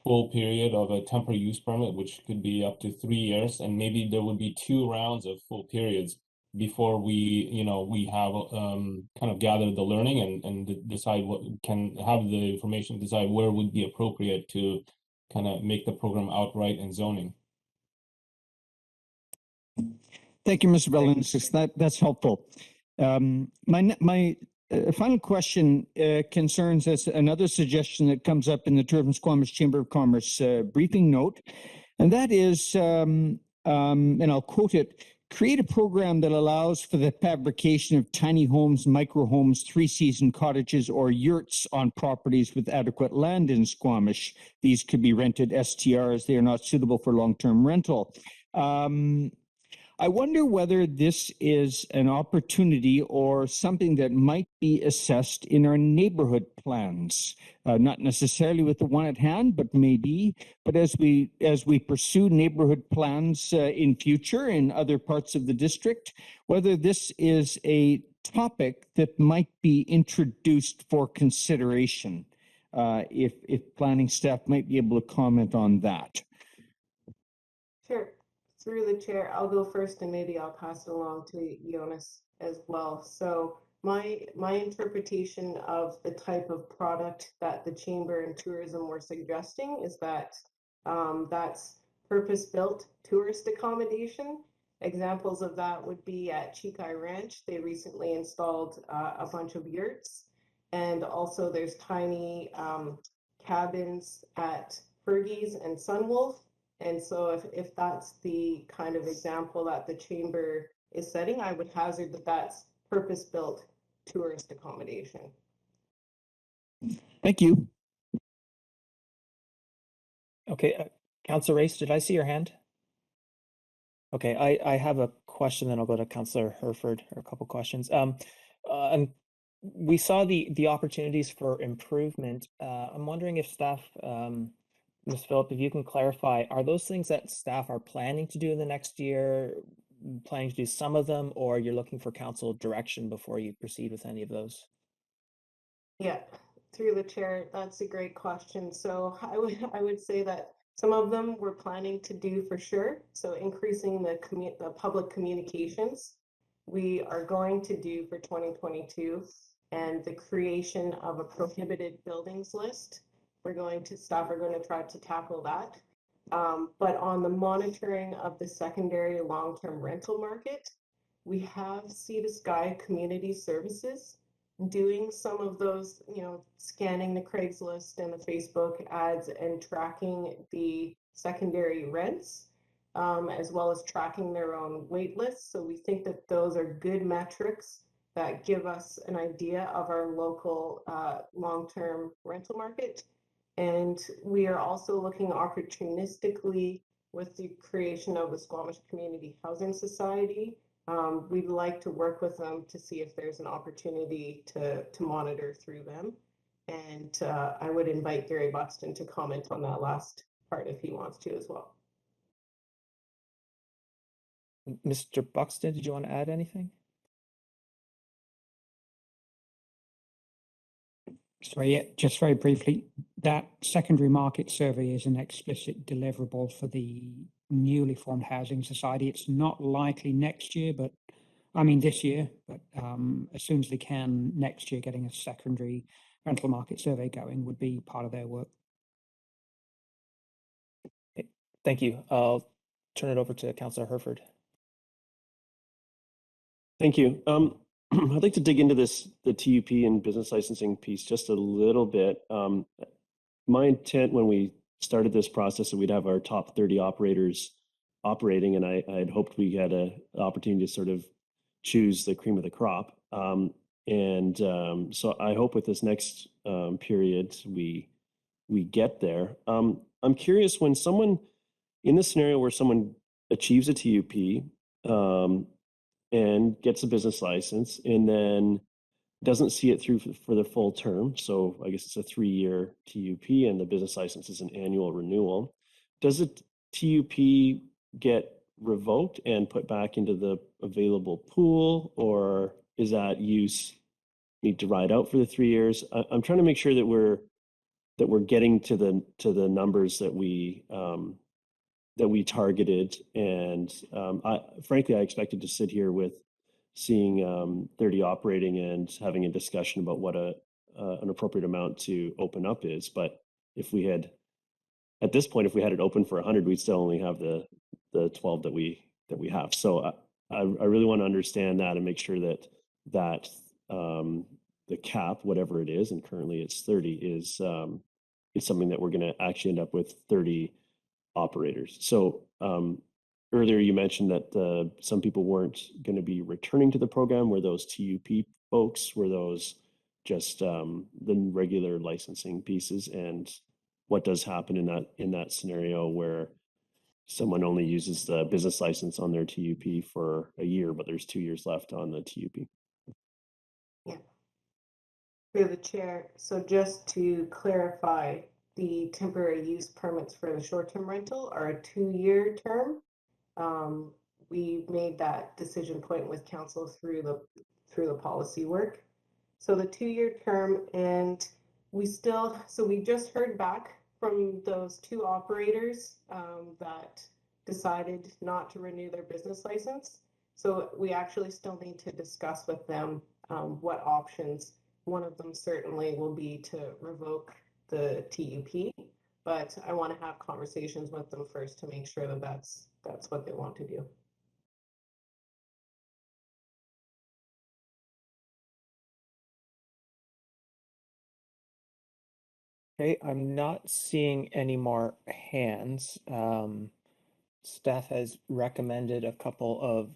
full period of a temporary use permit, which could be up to 3 years, and maybe there would be 2 rounds of full periods before we have kind of gathered the learning and decide what can have the information, decide where would be appropriate to kind of make the program outright in zoning. Thank you, Mr. Valniscus. That's helpful. My final question concerns another suggestion that comes up in the Tourism Squamish Chamber of Commerce briefing note, and that is, and I'll quote it, create a program that allows for the fabrication of tiny homes, micro homes, three-season cottages, or yurts on properties with adequate land in Squamish. These could be rented STRs. They are not suitable for long-term rental. I wonder whether this is an opportunity or something that might be assessed in our neighborhood plans, not necessarily with the one at hand, but maybe. But as we pursue neighborhood plans in future in other parts of the district, whether this is a topic that might be introduced for consideration, if planning staff might be able to comment on that. Sure. Through the chair, I'll go first and maybe I'll pass it along to Jonas as well. So my interpretation of the type of product that the Chamber and Tourism were suggesting is that that's purpose-built tourist accommodation. Examples of that would be at Chikai Ranch. They recently installed a bunch of yurts, and also there's tiny cabins at Fergie's and Sunwolf. And so if that's the kind of example that the Chamber is setting, I would hazard that that's purpose-built tourist accommodation. Thank you. Okay, Councillor Race, did I see your hand? Okay, I have a question, then I'll go to Councillor Herford, or a couple questions. And we saw the opportunities for improvement. I'm wondering if staff, Ms. Philp, if you can clarify, are those things that staff are planning to do in the next year, planning to do some of them, or you're looking for council direction before you proceed with any of those? Yeah, through the chair, that's a great question. So I would say that some of them we're planning to do for sure. So increasing the public communications, we are going to do for 2022, and the creation of a prohibited buildings list. Staff are going to try to tackle that. But on the monitoring of the secondary long-term rental market, we have Sea to Sky Community Services doing some of those, scanning the Craigslist and the Facebook ads and tracking the secondary rents, as well as tracking their own wait lists. So we think that those are good metrics that give us an idea of our local long-term rental market. And we are also looking opportunistically with the creation of the Squamish Community Housing Society. We'd like to work with them to see if there's an opportunity to monitor through them. And I would invite Gary Buxton to comment on that last part if he wants to as well. Mr. Buxton, did you want to add anything? Sorry, yeah, just very briefly, that secondary market survey is an explicit deliverable for the newly formed housing society. It's not likely next year, but I mean this year, but as soon as they can next year, getting a secondary rental market survey going would be part of their work. Thank you. I'll turn it over to Councillor Herford. Thank you. I'd like to dig into the TUP and business licensing piece just a little bit. My intent when we started this process that we'd have our top 30 operators operating, and I had hoped we had an opportunity to sort of choose the cream of the crop. So I hope with this next period we get there. I'm curious, when someone in the scenario where someone achieves a TUP and gets a business license and then doesn't see it through for the full term, so I guess it's a 3-year TUP and the business license is an annual renewal, does a TUP get revoked and put back into the available pool, or is that use need to ride out for the 3 years? I'm trying to make sure that we're getting to the numbers that we targeted, and frankly, I expected to sit here with seeing 30 operating and having a discussion about what an appropriate amount to open up is. But if we had, at this point, if we had it open for 100, we'd still only have the 12 that we have. So I really want to understand that and make sure that the cap, whatever it is, and currently it's 30, is something that we're going to actually end up with 30 operators. So earlier you mentioned that some people weren't going to be returning to the program. Were those TUP folks? Were those just the regular licensing pieces? And what does happen in that scenario where someone only uses the business license on their TUP for a year, but there's 2 years left on the TUP? Yeah. Through the chair, so just to clarify, the temporary use permits for the short-term rental are a 2-year term. We made that decision point with council through the policy work. So the 2-year term, and we just heard back from those 2 operators that decided not to renew their business license. So we actually still need to discuss with them what options. One of them certainly will be to revoke the TUP, but I want to have conversations with them first to make sure that that's what they want to do. Okay, I'm not seeing any more hands. Staff has recommended a couple of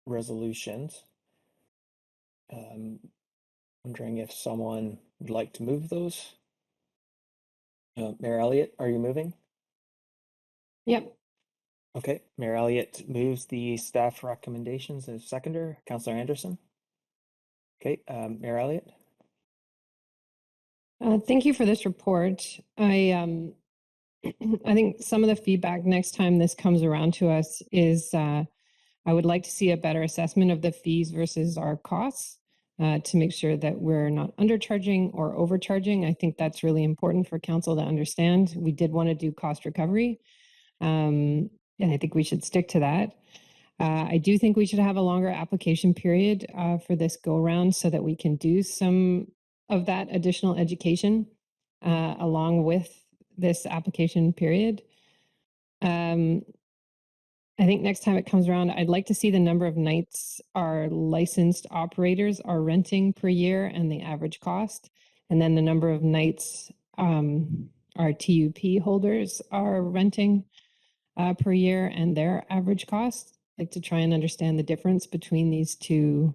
resolutions. Wondering if someone would like to move those. Mayor Elliott, are you moving? Yep. Okay, Mayor Elliott moves the staff recommendations as seconder. Councillor Anderson? Okay, Mayor Elliott? Thank you for this report. I think some of the feedback next time this comes around to us is I would like to see a better assessment of the fees versus our costs to make sure that we're not undercharging or overcharging. I think that's really important for council to understand. We did want to do cost recovery, and I think we should stick to that. I do think we should have a longer application period for this go around so that we can do some of that additional education along with this application period. I think next time it comes around, I'd like to see the number of nights our licensed operators are renting per year and the average cost, and then the number of nights our TUP holders are renting per year and their average cost. I'd like to try and understand the difference between these two.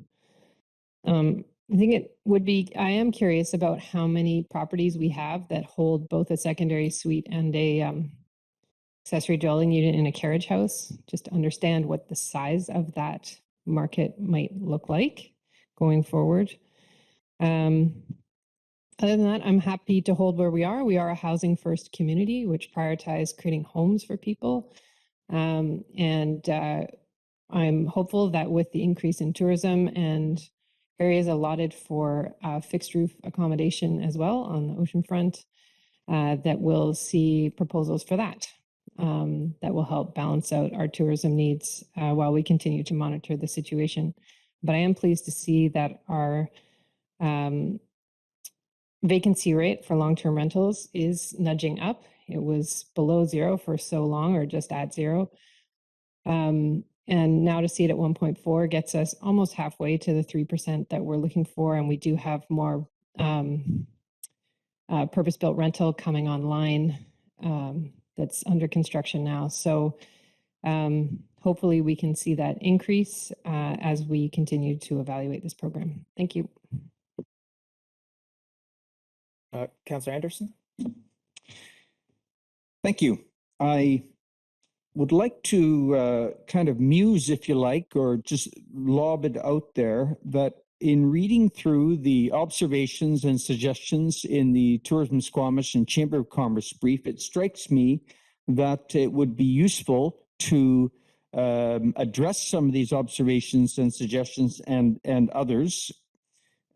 I think it would be, I am curious about how many properties we have that hold both a secondary suite and a accessory dwelling unit in a carriage house, just to understand what the size of that market might look like going forward. Other than that, I'm happy to hold where we are. We are a housing first community, which prioritizes creating homes for people. And I'm hopeful that with the increase in tourism and areas allotted for fixed roof accommodation as well on the ocean front, that we'll see proposals for that. That will help balance out our tourism needs while we continue to monitor the situation. But I am pleased to see that our vacancy rate for long-term rentals is nudging up. It was below 0 for so long, or just at 0. And now to see it at 1.4 gets us almost halfway to the 3% that we're looking for. And we do have more purpose-built rental coming online that's under construction now. So hopefully we can see that increase as we continue to evaluate this program. Thank you. Councillor Anderson? Thank you. I would like to kind of muse, if you like, or just lob it out there that in reading through the observations and suggestions in the Tourism Squamish and Chamber of Commerce brief, it strikes me that it would be useful to address some of these observations and suggestions and others.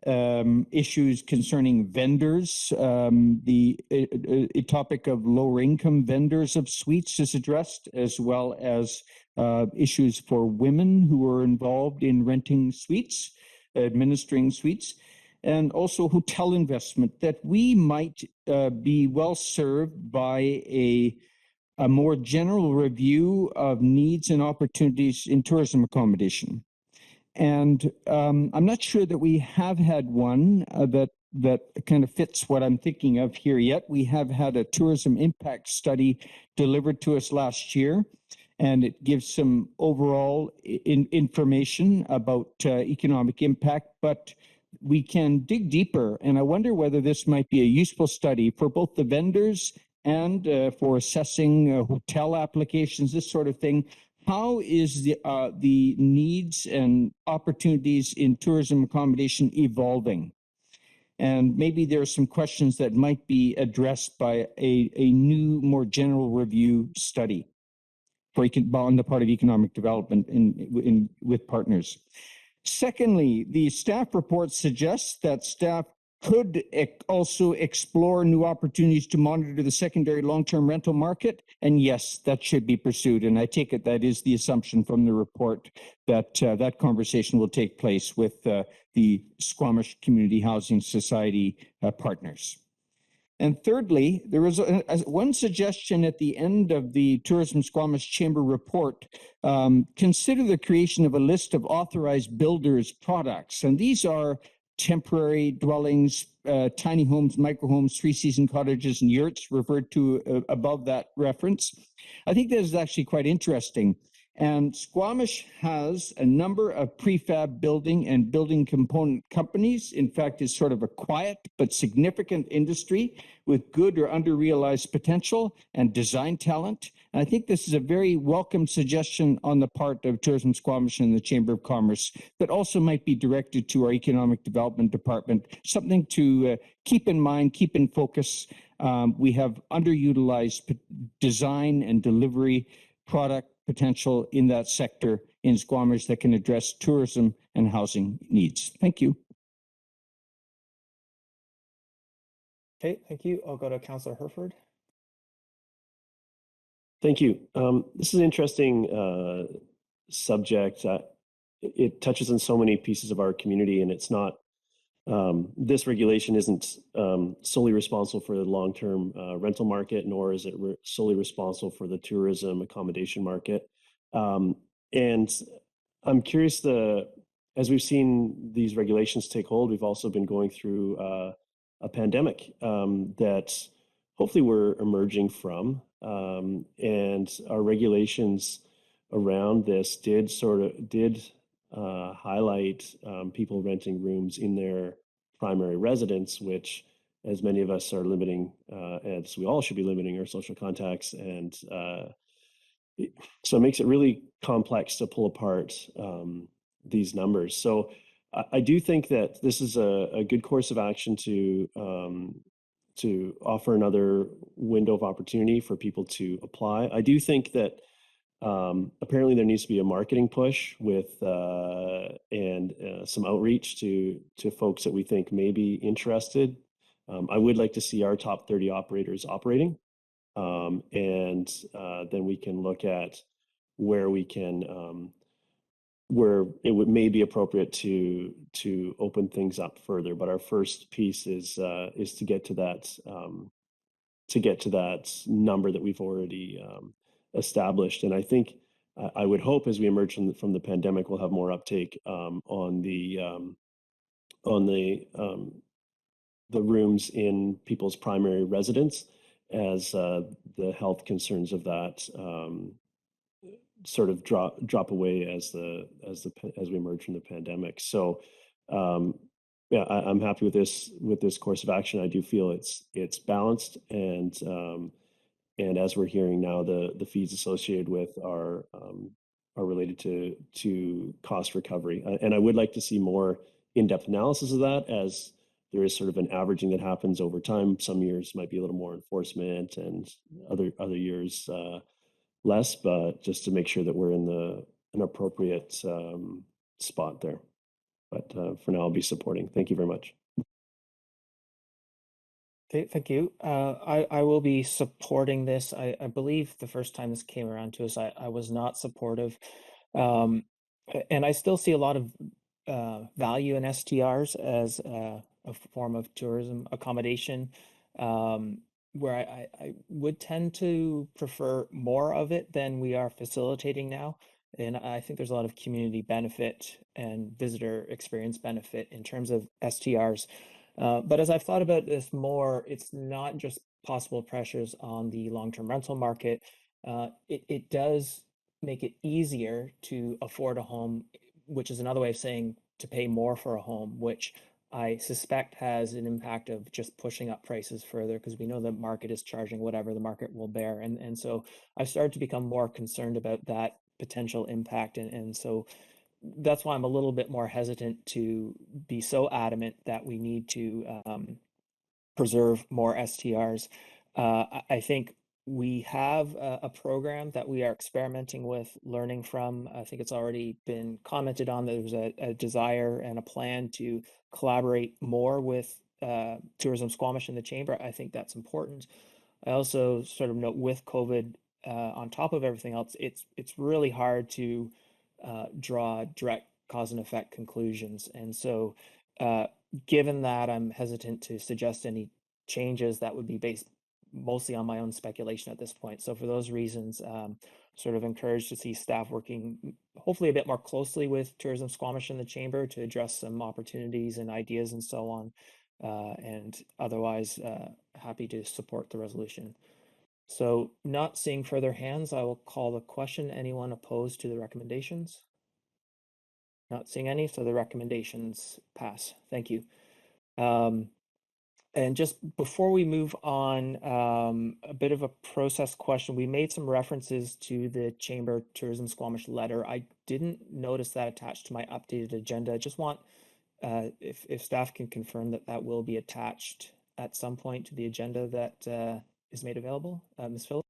Issues concerning vendors, the topic of lower income vendors of suites is addressed, as well as issues for women who are involved in renting suites, administering suites, and also hotel investment, that we might be well served by a more general review of needs and opportunities in tourism accommodation. And I'm not sure that we have had one that kind of fits what I'm thinking of here yet. We have had a tourism impact study delivered to us last year, and it gives some overall information about economic impact, but we can dig deeper. And I wonder whether this might be a useful study for both the vendors and for assessing hotel applications, this sort of thing. How is the needs and opportunities in tourism accommodation evolving? And maybe there are some questions that might be addressed by a new, more general review study on the part of economic development with partners. Secondly, the staff report suggests that staff could also explore new opportunities to monitor the secondary long-term rental market. And yes, that should be pursued. And I take it that is the assumption from the report that that conversation will take place with the Squamish Community Housing Society partners. And thirdly, there was one suggestion at the end of the Tourism Squamish Chamber report. Consider the creation of a list of authorized builders' products. And these are temporary dwellings, tiny homes, microhomes, three-season cottages, and yurts referred to above that reference. I think this is actually quite interesting. And Squamish has a number of prefab building and building component companies. In fact, it's sort of a quiet but significant industry with good or under-realized potential and design talent. And I think this is a very welcome suggestion on the part of Tourism Squamish and the Chamber of Commerce that also might be directed to our Economic Development Department, something to keep in mind, keep in focus. We have underutilized design and delivery product potential in that sector in Squamish that can address tourism and housing needs. Thank you. Okay, thank you. I'll go to Councillor Herford. Thank you. This is an interesting subject. It touches on so many pieces of our community, and it's not, this regulation isn't solely responsible for the long-term rental market, nor is it solely responsible for the tourism accommodation market. And I'm curious, as we've seen these regulations take hold, we've also been going through a pandemic that hopefully we're emerging from. And our regulations around this did highlight people renting rooms in their primary residence, which, as many of us are limiting, as we all should be limiting our social contacts. And so it makes it really complex to pull apart these numbers. So I do think that this is a good course of action to offer another window of opportunity for people to apply. I do think that apparently there needs to be a marketing push with and some outreach to folks that we think may be interested. I would like to see our top 30 operators operating, and then we can look at where we can where it may be appropriate to open things up further. But our first piece is to get to that number that we've already established. And I think I would hope as we emerge from the pandemic, we'll have more uptake on the rooms in people's primary residence as the health concerns of that sort of drop away as we emerge from the pandemic. So yeah, I'm happy with this course of action. I do feel it's balanced, and as we're hearing now, the fees associated with are related to cost recovery. And I would like to see more in-depth analysis of that, as there is sort of an averaging that happens over time. Some years might be a little more enforcement, and other years less, but just to make sure that we're in an appropriate spot there. But for now, I'll be supporting. Thank you very much. Okay, thank you. I will be supporting this. I believe the first time this came around to us, I was not supportive. And I still see a lot of value in STRs as a form of tourism accommodation, where I would tend to prefer more of it than we are facilitating now. And I think there's a lot of community benefit and visitor experience benefit in terms of STRs. But as I've thought about this more, it's not just possible pressures on the long-term rental market. It does make it easier to afford a home, which is another way of saying to pay more for a home, which I suspect has an impact of just pushing up prices further, because we know the market is charging whatever the market will bear. And so I've started to become more concerned about that potential impact. And so that's why I'm a little bit more hesitant to be so adamant that we need to preserve more STRs. I think we have a program that we are experimenting with, learning from. I think it's already been commented on that there's a desire and a plan to collaborate more with Tourism Squamish and the Chamber. I think that's important. I also sort of note with COVID on top of everything else, it's really hard to draw direct cause and effect conclusions. And so given that, I'm hesitant to suggest any changes that would be based mostly on my own speculation at this point. So for those reasons, sort of encouraged to see staff working hopefully a bit more closely with Tourism Squamish and the Chamber to address some opportunities and ideas and so on. And otherwise, happy to support the resolution. So not seeing further hands, I will call the question. Anyone opposed to the recommendations? Not seeing any, so the recommendations pass. Thank you. And just before we move on, a bit of a process question. We made some references to the Chamber Tourism Squamish letter. I didn't notice that attached to my updated agenda. I just want, if staff can confirm that that will be attached at some point to the agenda that is made available. Ms. Philp?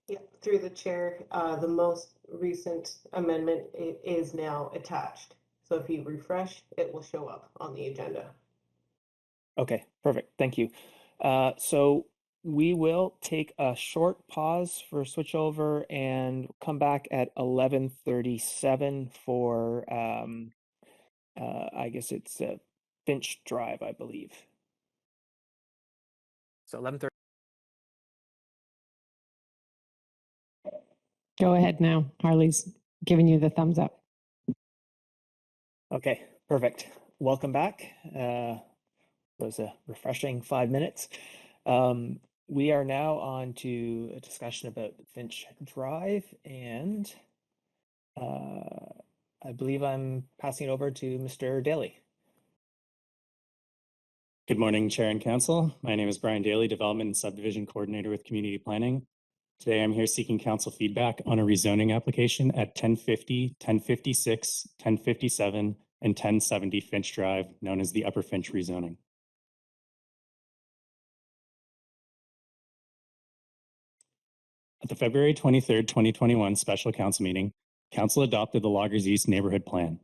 Yeah, through the chair, the most recent amendment is now attached. So if you refresh, it will show up on the agenda. Okay, perfect. Thank you. So we will take a short pause for switchover and come back at 11:37 for, I guess it's Finch Drive, I believe. So 11:30. Go ahead now. Harley's giving you the thumbs up. Okay, perfect. Welcome back. That was a refreshing 5 minutes. We are now on to a discussion about Finch Drive, and I believe I'm passing it over to Mr. Daly. Good morning, Chair and Council. My name is Brian Daly, Development and Subdivision Coordinator with Community Planning. Today, I'm here seeking Council feedback on a rezoning application at 1050, 1056, 1057, and 1070 Finch Drive, known as the Upper Finch rezoning. At the February 23rd, 2021 Special Council meeting, Council adopted the Loggers East Neighborhood Plan.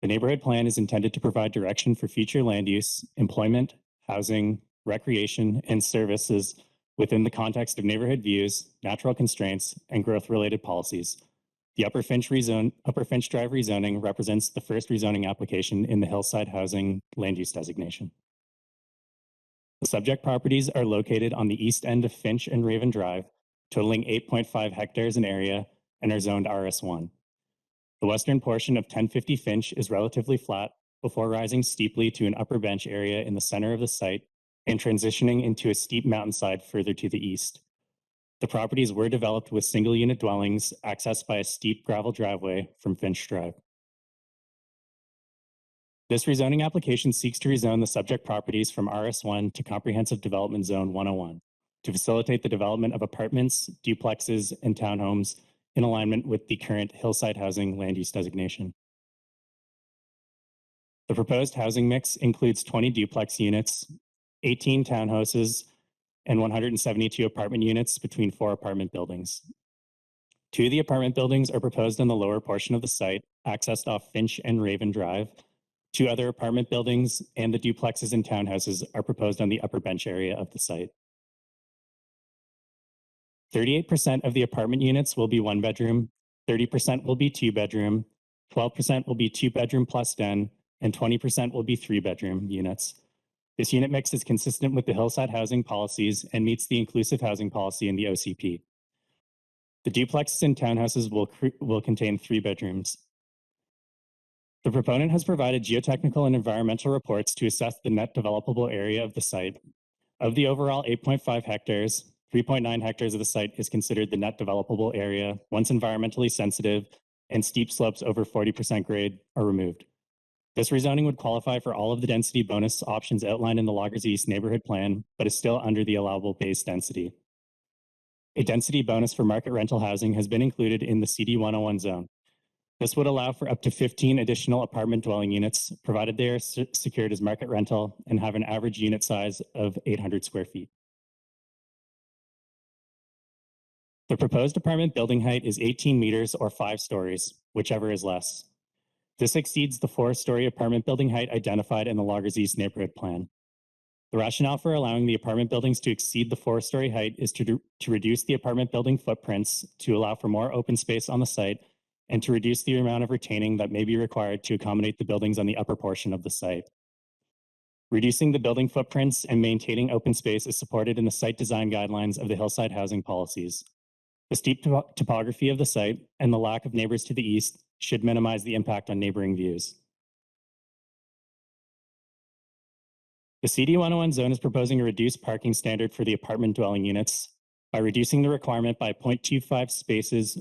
The Neighborhood Plan is intended to provide direction for future land use, employment, housing, recreation, and services within the context of neighborhood views, natural constraints, and growth-related policies. The Upper Finch Drive rezoning represents the first rezoning application in the Hillside Housing land use designation. The subject properties are located on the east end of Finch and Raven Drive, totaling 8.5 hectares in area, and are zoned RS1. The western portion of 1050 Finch is relatively flat before rising steeply to an upper bench area in the center of the site and transitioning into a steep mountainside further to the east. The properties were developed with single unit dwellings accessed by a steep gravel driveway from Finch Drive. This rezoning application seeks to rezone the subject properties from RS1 to Comprehensive Development Zone 101 to facilitate the development of apartments, duplexes, and townhomes in alignment with the current Hillside Housing land use designation. The proposed housing mix includes 20 duplex units, 18 townhouses, and 172 apartment units between 4 apartment buildings. 2 of the apartment buildings are proposed on the lower portion of the site, accessed off Finch and Raven Drive. 2 other apartment buildings and the duplexes and townhouses are proposed on the upper bench area of the site. 38% of the apartment units will be 1-bedroom, 30% will be 2-bedroom, 12% will be 2-bedroom plus den, and 20% will be 3-bedroom units. This unit mix is consistent with the Hillside Housing policies and meets the inclusive housing policy in the OCP. The duplexes and townhouses will contain 3 bedrooms. The proponent has provided geotechnical and environmental reports to assess the net developable area of the site. Of the overall 8.5 hectares, 3.9 hectares of the site is considered the net developable area once environmentally sensitive and steep slopes over 40% grade are removed. This rezoning would qualify for all of the density bonus options outlined in the Loggers East neighborhood plan, but is still under the allowable base density. A density bonus for market rental housing has been included in the CD 101 zone. This would allow for up to 15 additional apartment dwelling units, provided they are secured as market rental and have an average unit size of 800 square feet. The proposed apartment building height is 18 meters or 5 stories, whichever is less. This exceeds the 4-story apartment building height identified in the Loggers East neighborhood plan. The rationale for allowing the apartment buildings to exceed the 4-story height is to reduce the apartment building footprints, to allow for more open space on the site, and to reduce the amount of retaining that may be required to accommodate the buildings on the upper portion of the site. Reducing the building footprints and maintaining open space is supported in the site design guidelines of the hillside housing policies. The steep topography of the site and the lack of neighbors to the east should minimize the impact on neighboring views. The CD 101 zone is proposing a reduced parking standard for the apartment dwelling units by reducing the requirement by 0.25 spaces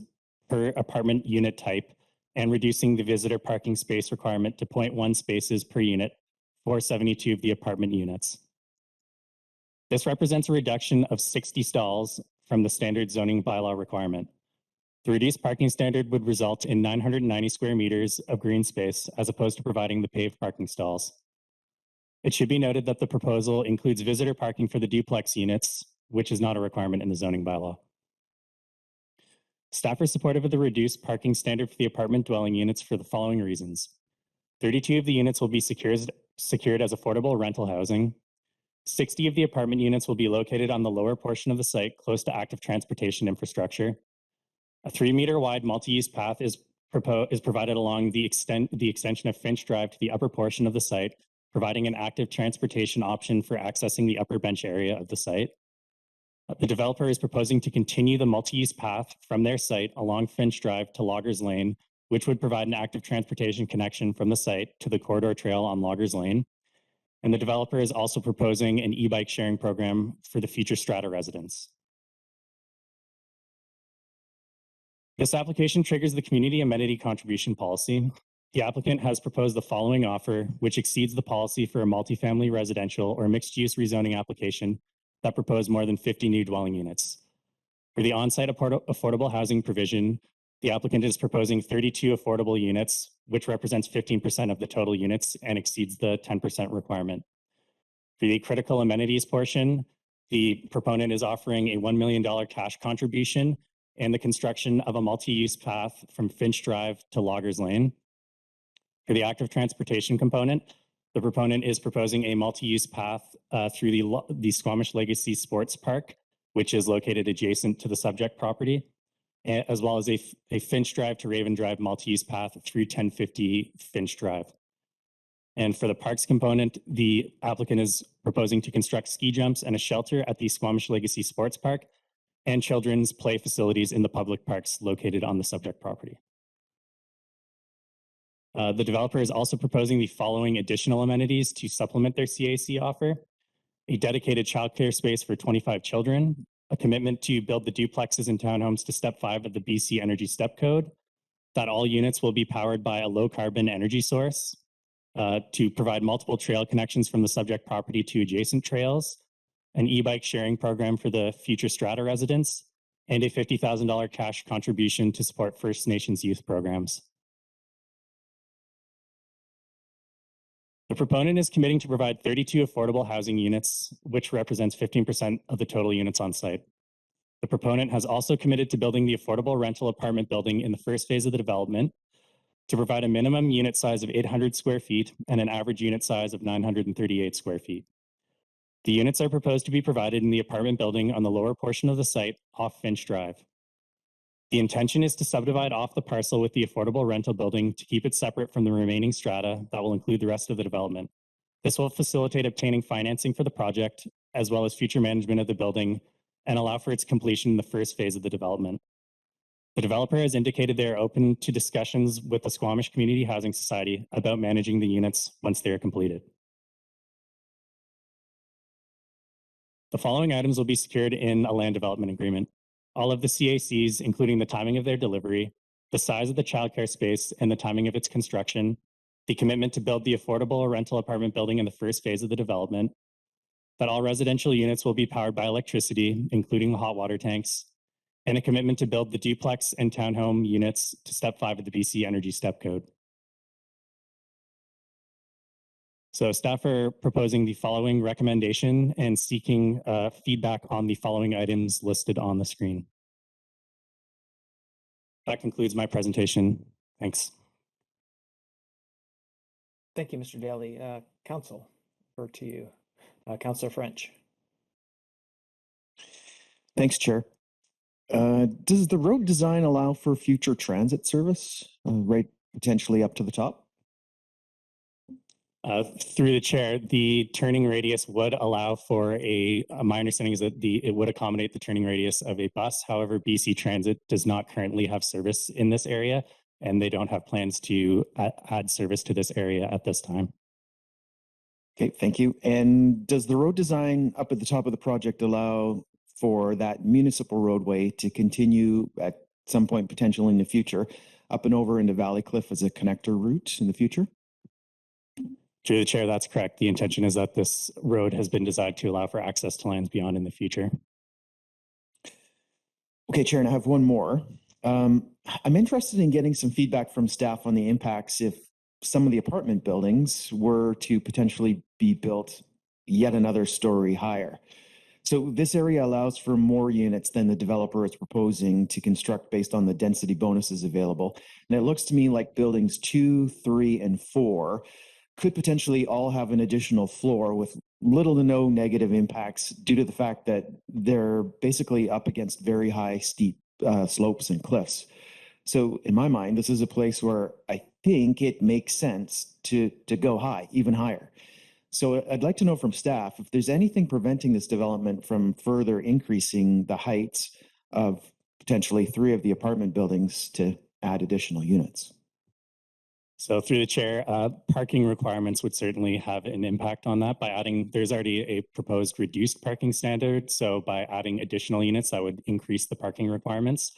per apartment unit type and reducing the visitor parking space requirement to 0.1 spaces per unit for 72 of the apartment units. This represents a reduction of 60 stalls from the standard zoning bylaw requirement. The reduced parking standard would result in 990 square meters of green space as opposed to providing the paved parking stalls. It should be noted that the proposal includes visitor parking for the duplex units, which is not a requirement in the zoning bylaw. Staff are supportive of the reduced parking standard for the apartment dwelling units for the following reasons. 32 of the units will be secured as affordable rental housing. 60 of the apartment units will be located on the lower portion of the site close to active transportation infrastructure. A 3-meter wide multi-use path is provided along the extension of Finch Drive to the upper portion of the site, providing an active transportation option for accessing the upper bench area of the site. The developer is proposing to continue the multi-use path from their site along Finch Drive to Loggers Lane, which would provide an active transportation connection from the site to the corridor trail on Loggers Lane. And the developer is also proposing an e-bike sharing program for the future strata residents. This application triggers the community amenity contribution policy. The applicant has proposed the following offer, which exceeds the policy for a multifamily residential or mixed-use rezoning application that proposed more than 50 new dwelling units. For the on-site affordable housing provision, the applicant is proposing 32 affordable units, which represents 15% of the total units and exceeds the 10% requirement. For the critical amenities portion, the proponent is offering a $1 million cash contribution and the construction of a multi-use path from Finch Drive to Loggers Lane. For the active transportation component, the proponent is proposing a multi-use path through the Squamish Legacy Sports Park, which is located adjacent to the subject property, as well as a Finch Drive to Raven Drive multi-use path through 1050 Finch Drive. And for the parks component, the applicant is proposing to construct ski jumps and a shelter at the Squamish Legacy Sports Park and children's play facilities in the public parks located on the subject property. The developer is also proposing the following additional amenities to supplement their CAC offer: a dedicated childcare space for 25 children, a commitment to build the duplexes and townhomes to Step 5 of the BC Energy Step Code, that all units will be powered by a low carbon energy source, to provide multiple trail connections from the subject property to adjacent trails, an e-bike sharing program for the future strata residents, and a $50,000 cash contribution to support First Nations youth programs. The proponent is committing to provide 32 affordable housing units, which represents 15% of the total units on site. The proponent has also committed to building the affordable rental apartment building in the first phase of the development to provide a minimum unit size of 800 square feet and an average unit size of 938 square feet. The units are proposed to be provided in the apartment building on the lower portion of the site off Finch Drive. The intention is to subdivide off the parcel with the affordable rental building to keep it separate from the remaining strata that will include the rest of the development. This will facilitate obtaining financing for the project, as well as future management of the building, and allow for its completion in the first phase of the development. The developer has indicated they are open to discussions with the Squamish Community Housing Society about managing the units once they are completed. The following items will be secured in a land development agreement. All of the CACs, including the timing of their delivery, the size of the childcare space and the timing of its construction, the commitment to build the affordable rental apartment building in the first phase of the development, that all residential units will be powered by electricity, including the hot water tanks, and a commitment to build the duplex and townhome units to step 5 of the BC Energy Step Code. So staff are proposing the following recommendation and seeking feedback on the following items listed on the screen. That concludes my presentation. Thanks. Thank you, Mr. Daly. Council, over to you. Councillor French. Thanks, Chair. Does the road design allow for future transit service, right potentially up to the top? Through the chair, the turning radius would allow for my understanding is that it would accommodate the turning radius of a bus. However, BC Transit does not currently have service in this area, and they don't have plans to add service to this area at this time. Okay, thank you. And does the road design up at the top of the project allow for that municipal roadway to continue at some point potentially in the future up and over into Valley Cliff as a connector route in the future? Through the chair, that's correct. The intention is that this road has been designed to allow for access to lands beyond in the future. Okay, Chair, and I have one more. I'm interested in getting some feedback from staff on the impacts if some of the apartment buildings were to potentially be built yet another story higher. So this area allows for more units than the developer is proposing to construct based on the density bonuses available. And it looks to me like buildings 2, 3, and 4 could potentially all have an additional floor with little to no negative impacts due to the fact that they're basically up against very high, steep slopes and cliffs. So in my mind, this is a place where I think it makes sense to go high, even higher. So I'd like to know from staff if there's anything preventing this development from further increasing the heights of potentially 3 of the apartment buildings to add additional units. So through the chair, parking requirements would certainly have an impact on that by adding, there's already a proposed reduced parking standard. So by adding additional units, that would increase the parking requirements.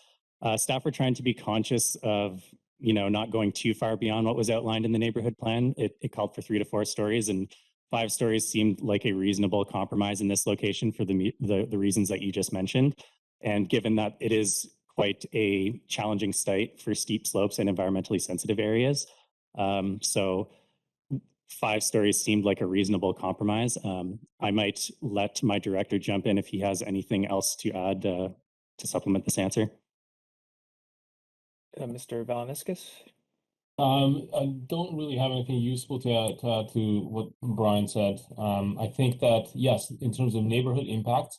Staff are trying to be conscious of, not going too far beyond what was outlined in the neighborhood plan. It called for 3 to 4 stories, and 5 stories seemed like a reasonable compromise in this location for the reasons that you just mentioned. And given that it is quite a challenging site for steep slopes and environmentally sensitive areas, so 5 stories seemed like a reasonable compromise. I might let my director jump in if he has anything else to add to supplement this answer. Mr. Valaniskis? I don't really have anything useful to add to what Brian said. I think that, yes, in terms of neighborhood impact,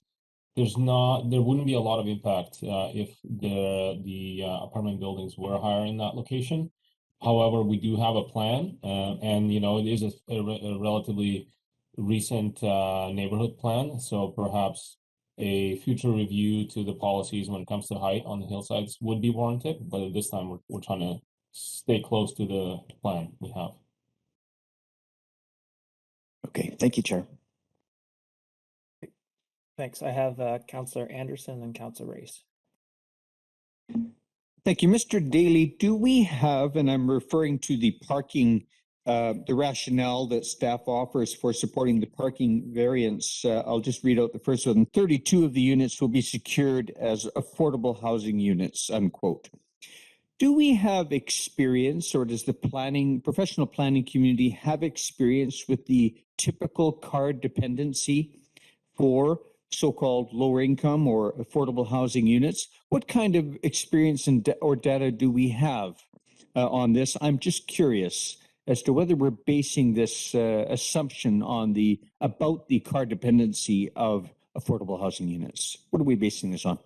there wouldn't be a lot of impact if the apartment buildings were higher in that location. However, we do have a plan, and it is a relatively recent neighborhood plan. So perhaps a future review to the policies when it comes to height on the hillsides would be warranted. But at this time, we're trying to stay close to the plan we have. Okay, thank you, Chair. Thanks. I have Councillor Anderson and Councillor Race. Thank you. Mr. Daly, do we have, and I'm referring to the parking, the rationale that staff offers for supporting the parking variance. I'll just read out the first one. 32 of the units will be secured as affordable housing units, unquote. Do we have experience, or does the professional planning community have experience with the typical card dependency for so-called lower income or affordable housing units? What kind of experience or data do we have on this? I'm just curious as to whether we're basing this assumption on about the card dependency of affordable housing units. What are we basing this on?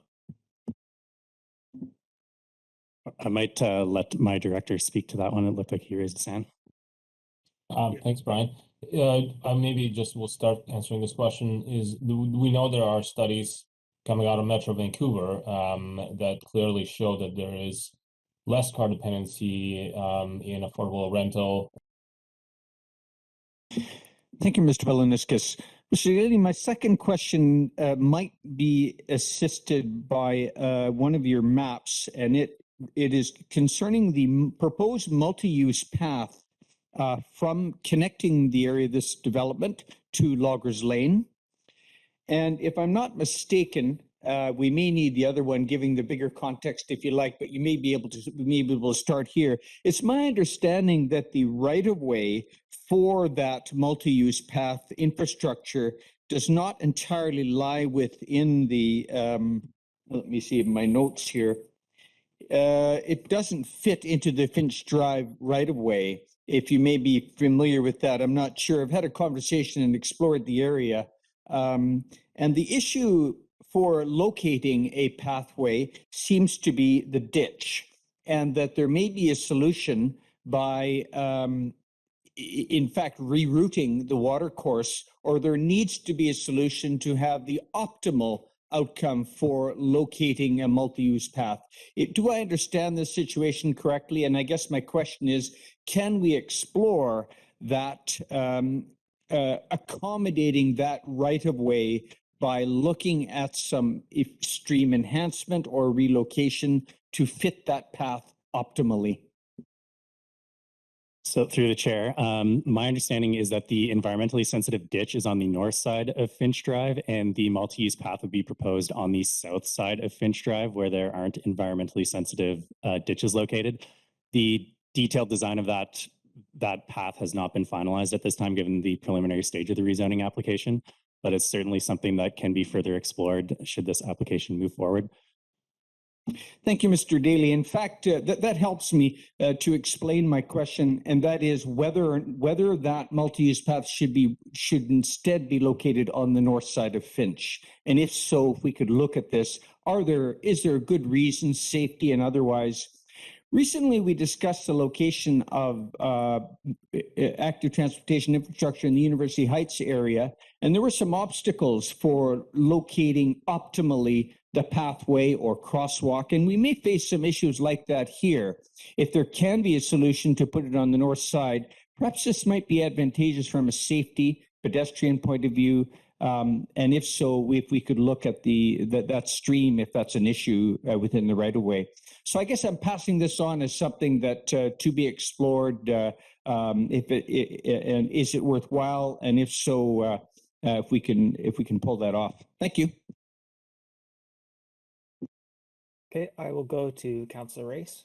I might let my director speak to that one. It looked like he raised his hand. Thanks, Brian. Maybe just we'll start answering this question. We know there are studies coming out of Metro Vancouver that clearly show that there is less card dependency in affordable rental. Thank you, Mr. Valaniskis. Mr. Daly, my second question might be assisted by one of your maps, and it is concerning the proposed multi-use path from connecting the area of this development to Loggers Lane. And if I'm not mistaken, we may need the other one giving the bigger context if you like, but you may be able to, we may be able to start here. It's my understanding that the right-of-way for that multi-use path infrastructure does not entirely lie within the, let me see my notes here. It doesn't fit into the Finch Drive right-of-way. If you may be familiar with that, I'm not sure. I've had a conversation and explored the area. And the issue for locating a pathway seems to be the ditch, and that there may be a solution by, in fact, rerouting the water course, or there needs to be a solution to have the optimal outcome for locating a multi-use path. Do I understand this situation correctly? And I guess my question is, can we explore that, accommodating that right-of-way by looking at some stream enhancement or relocation to fit that path optimally? So through the chair, my understanding is that the environmentally sensitive ditch is on the north side of Finch Drive, and the multi-use path would be proposed on the south side of Finch Drive, where there aren't environmentally sensitive ditches located. The detailed design of that path has not been finalized at this time, given the preliminary stage of the rezoning application, but it's certainly something that can be further explored should this application move forward. Thank you, Mr. Daly. In fact, that helps me to explain my question, and that is whether that multi-use path should instead be located on the north side of Finch. And if so, if we could look at this, is there good reasons, safety and otherwise? Recently, we discussed the location of active transportation infrastructure in the University Heights area, and there were some obstacles for locating optimally the pathway or crosswalk, and we may face some issues like that here. If there can be a solution to put it on the north side, perhaps this might be advantageous from a safety, pedestrian point of view, and if so, if we could look at that stream, if that's an issue within the right-of-way. So I guess I'm passing this on as something that to be explored. And is it worthwhile? And if so, if we can pull that off. Thank you. Okay, I will go to Councillor Race.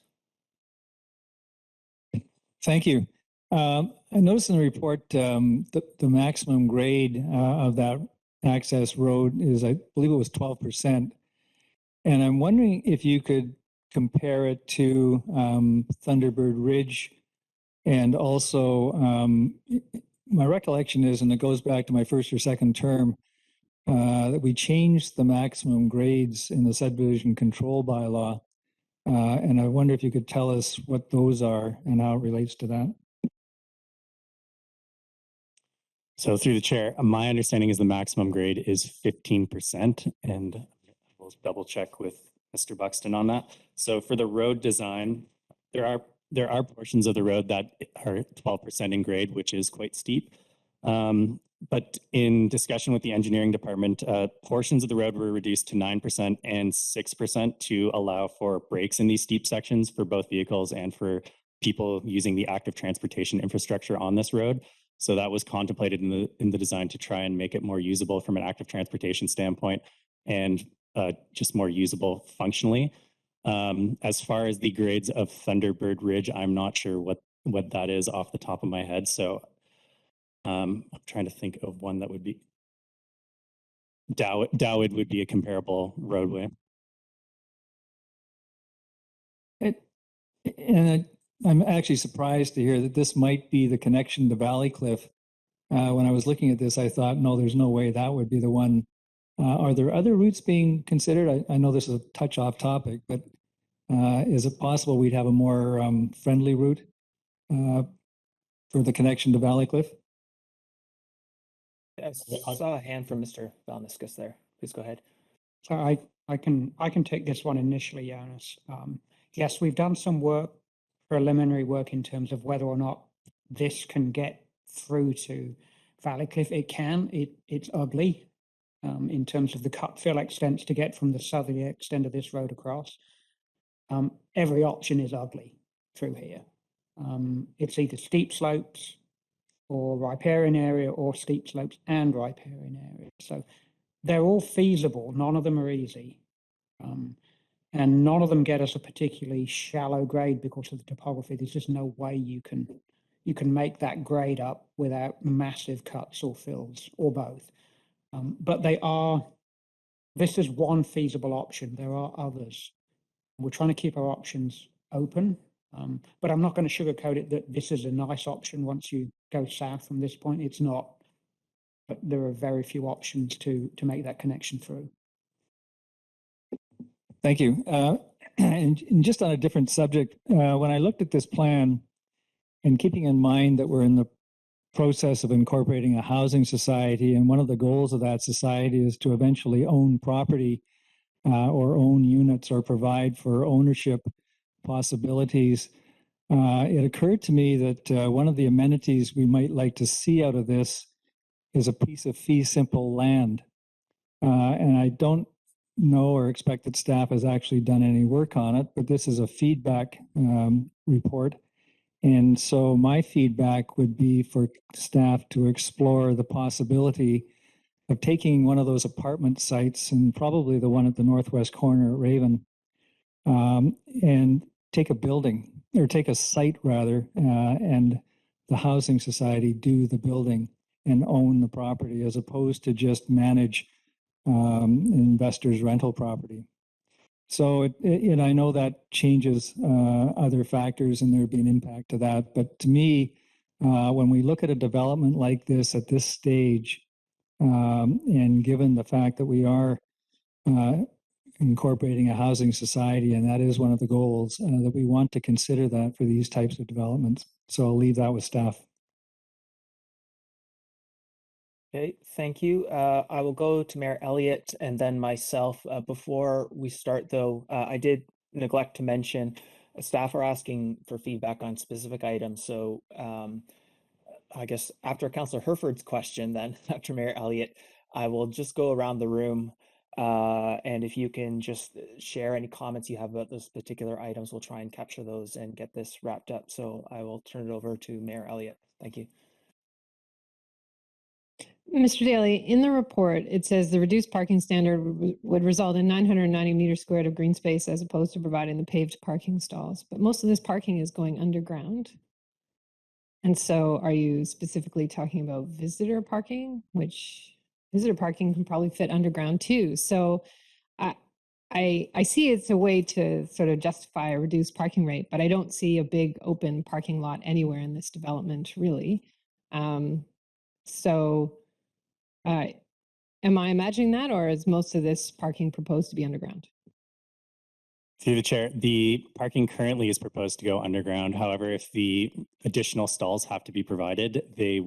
Thank you. I noticed in the report the maximum grade of that access road is, I believe it was 12%. And I'm wondering if you could compare it to Thunderbird Ridge. And also, my recollection is, and it goes back to my first or second term, that we changed the maximum grades in the subdivision control bylaw. And I wonder if you could tell us what those are and how it relates to that. So through the chair, my understanding is the maximum grade is 15%, and we'll double check with Mr. Buxton on that. So for the road design, there are portions of the road that are 12% in grade, which is quite steep. But in discussion with the engineering department, portions of the road were reduced to 9% and 6% to allow for breaks in these steep sections for both vehicles and for people using the active transportation infrastructure on this road. So that was contemplated in the design to try and make it more usable from an active transportation standpoint and just more usable functionally. As far as the grades of Thunderbird Ridge, I'm not sure what that is off the top of my head. So I'm trying to think of one that would be Dowwood would be a comparable roadway. I'm actually surprised to hear that this might be the connection to Valley Cliff. When I was looking at this, I thought, no, there's no way that would be the one. Are there other routes being considered? I know this is a touch off topic, but is it possible we'd have a more friendly route for the connection to Valley Cliff? I saw a hand from Mr. Valniscus there. Please go ahead. So I can take this one initially, Jonas. Yes, we've done some preliminary work in terms of whether or not this can get through to Valley Cliff. It's ugly in terms of the cut fill extents to get from the southerly extent of this road across. Every option is ugly through here. It's either steep slopes or riparian area or steep slopes and riparian area. So they're all feasible. None of them are easy. And none of them get us a particularly shallow grade because of the topography. There's just no way you can make that grade up without massive cuts or fills or both. But this is one feasible option. There are others. We're trying to keep our options open, but I'm not going to sugarcoat it that this is a nice option once you go south from this point. It's not, but there are very few options to make that connection through. Thank you. And just on a different subject, when I looked at this plan, and keeping in mind that we're in the process of incorporating a housing society, and one of the goals of that society is to eventually own property or own units or provide for ownership possibilities, it occurred to me that one of the amenities we might like to see out of this is a piece of fee simple land. And I don't know or expect that staff has actually done any work on it, but this is a feedback report. And so my feedback would be for staff to explore the possibility of taking one of those apartment sites, and probably the one at the northwest corner at Raven, and take a building, or take a site rather, and the housing society do the building and own the property, as opposed to just manage investors' rental property. So I know that changes other factors, and there'd be an impact to that. But to me, when we look at a development like this at this stage, and given the fact that we are incorporating a housing society, and that is one of the goals, that we want to consider that for these types of developments. So I'll leave that with staff. Okay, thank you. I will go to Mayor Elliott and then myself. Before we start, though, I did neglect to mention staff are asking for feedback on specific items. So I guess after Councillor Herford's question, then after Mayor Elliott, I will just go around the room. And if you can just share any comments you have about those particular items, we'll try and capture those and get this wrapped up. So I will turn it over to Mayor Elliott. Thank you. Mr. Daly, in the report, it says the reduced parking standard would result in 990 meters squared of green space as opposed to providing the paved parking stalls. But most of this parking is going underground. And so are you specifically talking about visitor parking, which visitor parking can probably fit underground too? So I see it's a way to sort of justify a reduced parking rate, but I don't see a big open parking lot anywhere in this development, really. Am I imagining that, or is most of this parking proposed to be underground? Through the chair, the parking currently is proposed to go underground. However, if the additional stalls have to be provided, there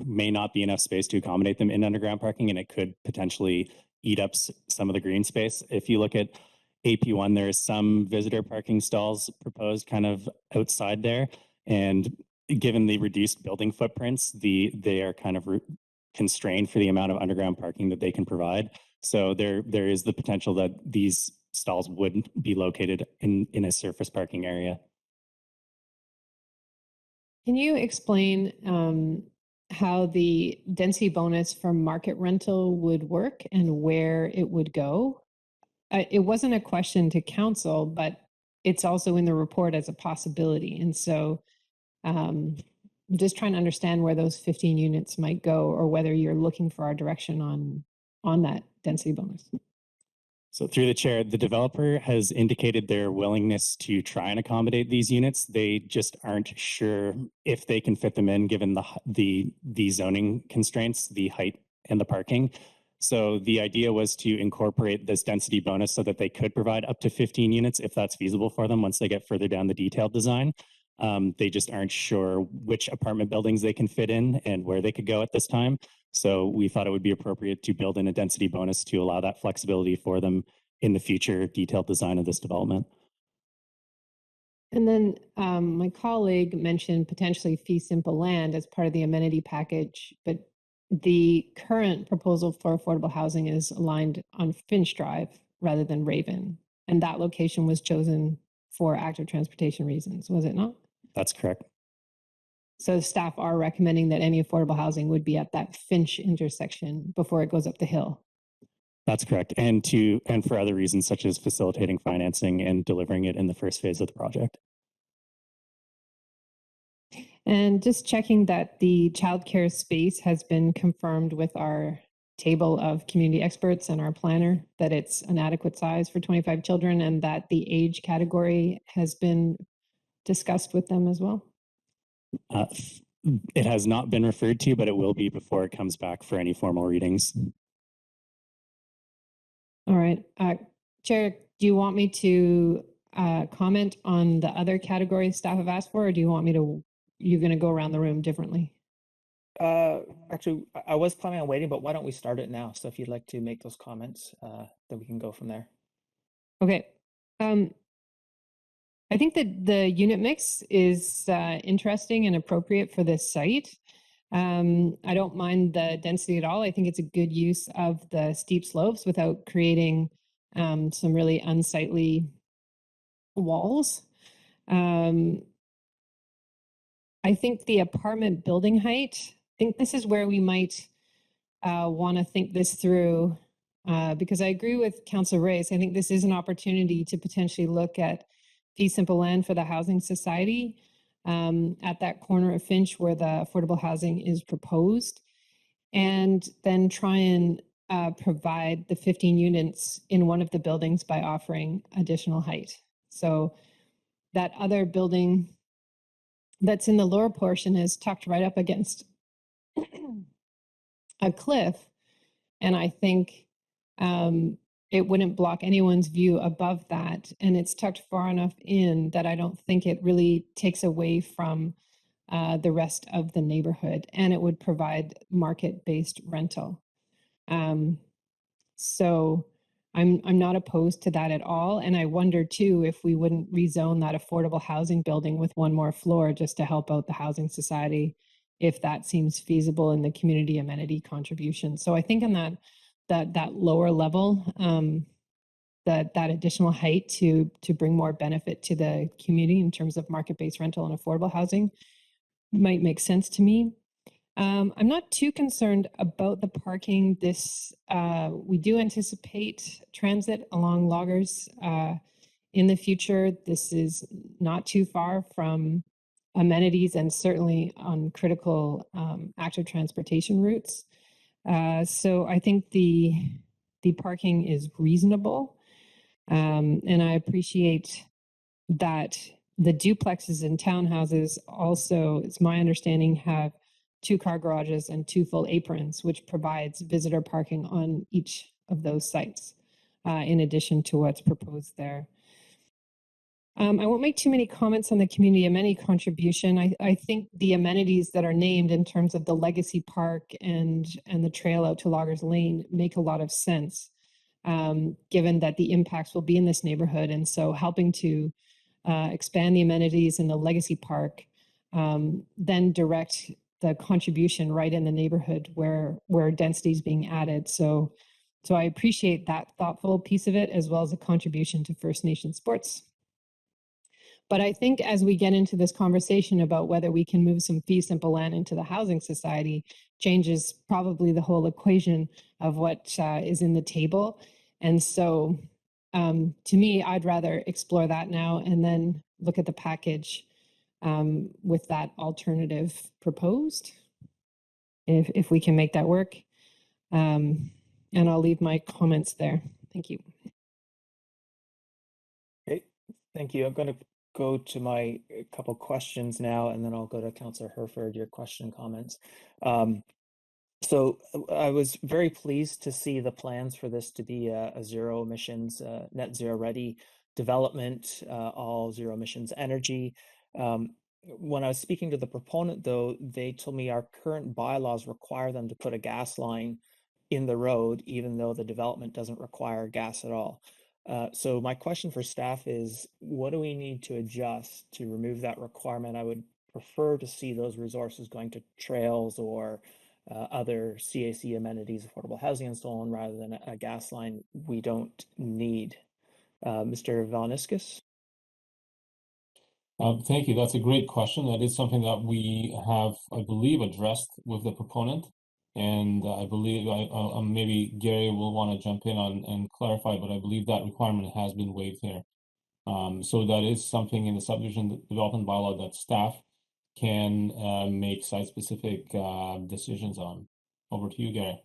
may not be enough space to accommodate them in underground parking, and it could potentially eat up some of the green space. If you look at AP1, there is some visitor parking stalls proposed kind of outside there, and given the reduced building footprints, they are kind of constrained for the amount of underground parking that they can provide. So there is the potential that these stalls wouldn't be located in a surface parking area. Can you explain how the density bonus for market rental would work and where it would go? It wasn't a question to council, but it's also in the report as a possibility. And so I'm just trying to understand where those 15 units might go, or whether you're looking for our direction on that density bonus. So through the chair, the developer has indicated their willingness to try and accommodate these units. They just aren't sure if they can fit them in, given the zoning constraints, the height and the parking. So the idea was to incorporate this density bonus so that they could provide up to 15 units if that's feasible for them once they get further down the detailed design. They just aren't sure which apartment buildings they can fit in and where they could go at this time. So we thought it would be appropriate to build in a density bonus to allow that flexibility for them in the future detailed design of this development. And then my colleague mentioned potentially fee simple land as part of the amenity package, but the current proposal for affordable housing is aligned on Finch Drive rather than Raven. And that location was chosen for active transportation reasons, was it not? That's correct. So staff are recommending that any affordable housing would be at that Finch intersection before it goes up the hill. That's correct. And for other reasons such as facilitating financing and delivering it in the first phase of the project. And just checking that the childcare space has been confirmed with our table of community experts and our planner, that it's an adequate size for 25 children and that the age category has been discussed with them as well. It has not been referred to, but it will be before it comes back for any formal readings. All right. Chair, do you want me to comment on the other categories staff have asked for, or do you want me to, you're going to go around the room differently? Actually, I was planning on waiting, but why don't we start it now? So if you'd like to make those comments, then we can go from there. Okay. I think that the unit mix is interesting and appropriate for this site. I don't mind the density at all. I think it's a good use of the steep slopes without creating some really unsightly walls. I think the apartment building height, I think this is where we might want to think this through because I agree with Councillor Reyes. I think this is an opportunity to potentially look at fee simple land for the housing society at that corner of Finch where the affordable housing is proposed, and then try and provide the 15 units in one of the buildings by offering additional height. So that other building that's in the lower portion is tucked right up against a cliff, and I think it wouldn't block anyone's view above that, and it's tucked far enough in that I don't think it really takes away from the rest of the neighborhood, and it would provide market-based rental. So I'm not opposed to that at all, and I wonder too if we wouldn't rezone that affordable housing building with one more floor just to help out the housing society, if that seems feasible in the community amenity contribution. So I think in that lower level, that additional height to bring more benefit to the community in terms of market-based rental and affordable housing might make sense to me. I'm not too concerned about the parking. We do anticipate transit along Loggers in the future. This is not too far from amenities and certainly on critical active transportation routes. So I think the parking is reasonable. And I appreciate that the duplexes and townhouses also, it's my understanding, have 2 car garages and 2 full aprons, which provides visitor parking on each of those sites, in addition to what's proposed there. I won't make too many comments on the community amenity contribution. I think the amenities that are named in terms of the legacy park and the trail out to Loggers Lane make a lot of sense, given that the impacts will be in this neighborhood. And so helping to expand the amenities in the legacy park, then direct the contribution right in the neighborhood where density is being added. So I appreciate that thoughtful piece of it, as well as a contribution to First Nation sports. But I think as we get into this conversation about whether we can move some fee simple land into the housing society, changes probably the whole equation of what is in the table. And so to me, I'd rather explore that now and then look at the package with that alternative proposed, if we can make that work. And I'll leave my comments there. Thank you. Great, thank you. I'm going to go to my couple questions now, and then I'll go to Councillor Herford, your question comments. So I was very pleased to see the plans for this to be a zero emissions, net zero ready development, all zero emissions energy. When I was speaking to the proponent, though, they told me our current bylaws require them to put a gas line in the road, even though the development doesn't require gas at all. So my question for staff is, what do we need to adjust to remove that requirement? I would prefer to see those resources going to trails or other CAC amenities, affordable housing and so on, rather than a gas line we don't need. Mr. Valniskis? Thank you. That's a great question. That is something that we have, I believe, addressed with the proponent. And I believe maybe Gary will want to jump in on and clarify, but I believe that requirement has been waived here. So that is something in the subdivision development bylaw that staff can make site-specific decisions on. Over to you, Gary.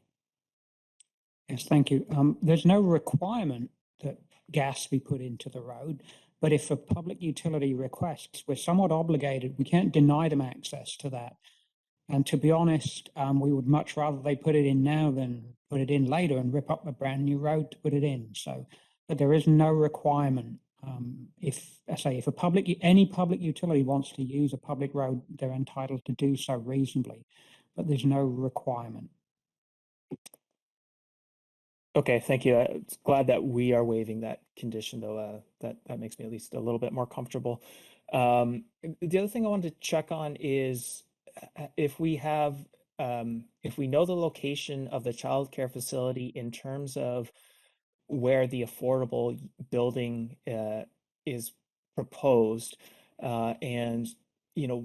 Yes, thank you. There's no requirement that gas be put into the road, but if a public utility requests, we're somewhat obligated. We can't deny them access to that. And to be honest, we would much rather they put it in now than put it in later and rip up a brand new road to put it in. So, but there is no requirement. If any public utility wants to use a public road, they're entitled to do so reasonably, but there's no requirement. Okay, thank you. I'm glad that we are waiving that condition, though. That makes me at least a little bit more comfortable. The other thing I wanted to check on is if we know the location of the childcare facility in terms of where the affordable building is proposed, and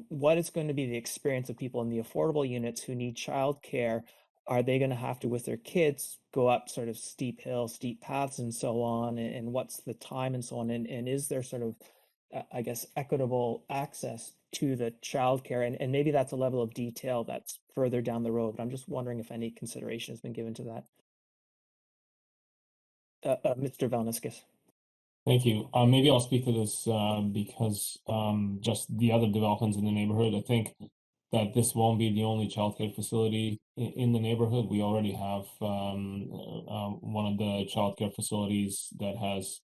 what is going to be the experience of people in the affordable units who need childcare. Are they going to have to, with their kids, go up sort of steep hills, steep paths, and so on? And what's the time and so on? And is there sort of, I guess, equitable access to the childcare? And maybe that's a level of detail that's further down the road. But I'm just wondering if any consideration has been given to that. Mr. Valniskis. Thank you. Maybe I'll speak to this because just the other developments in the neighborhood, I think that this won't be the only childcare facility in the neighborhood. We already have one of the childcare facilities that has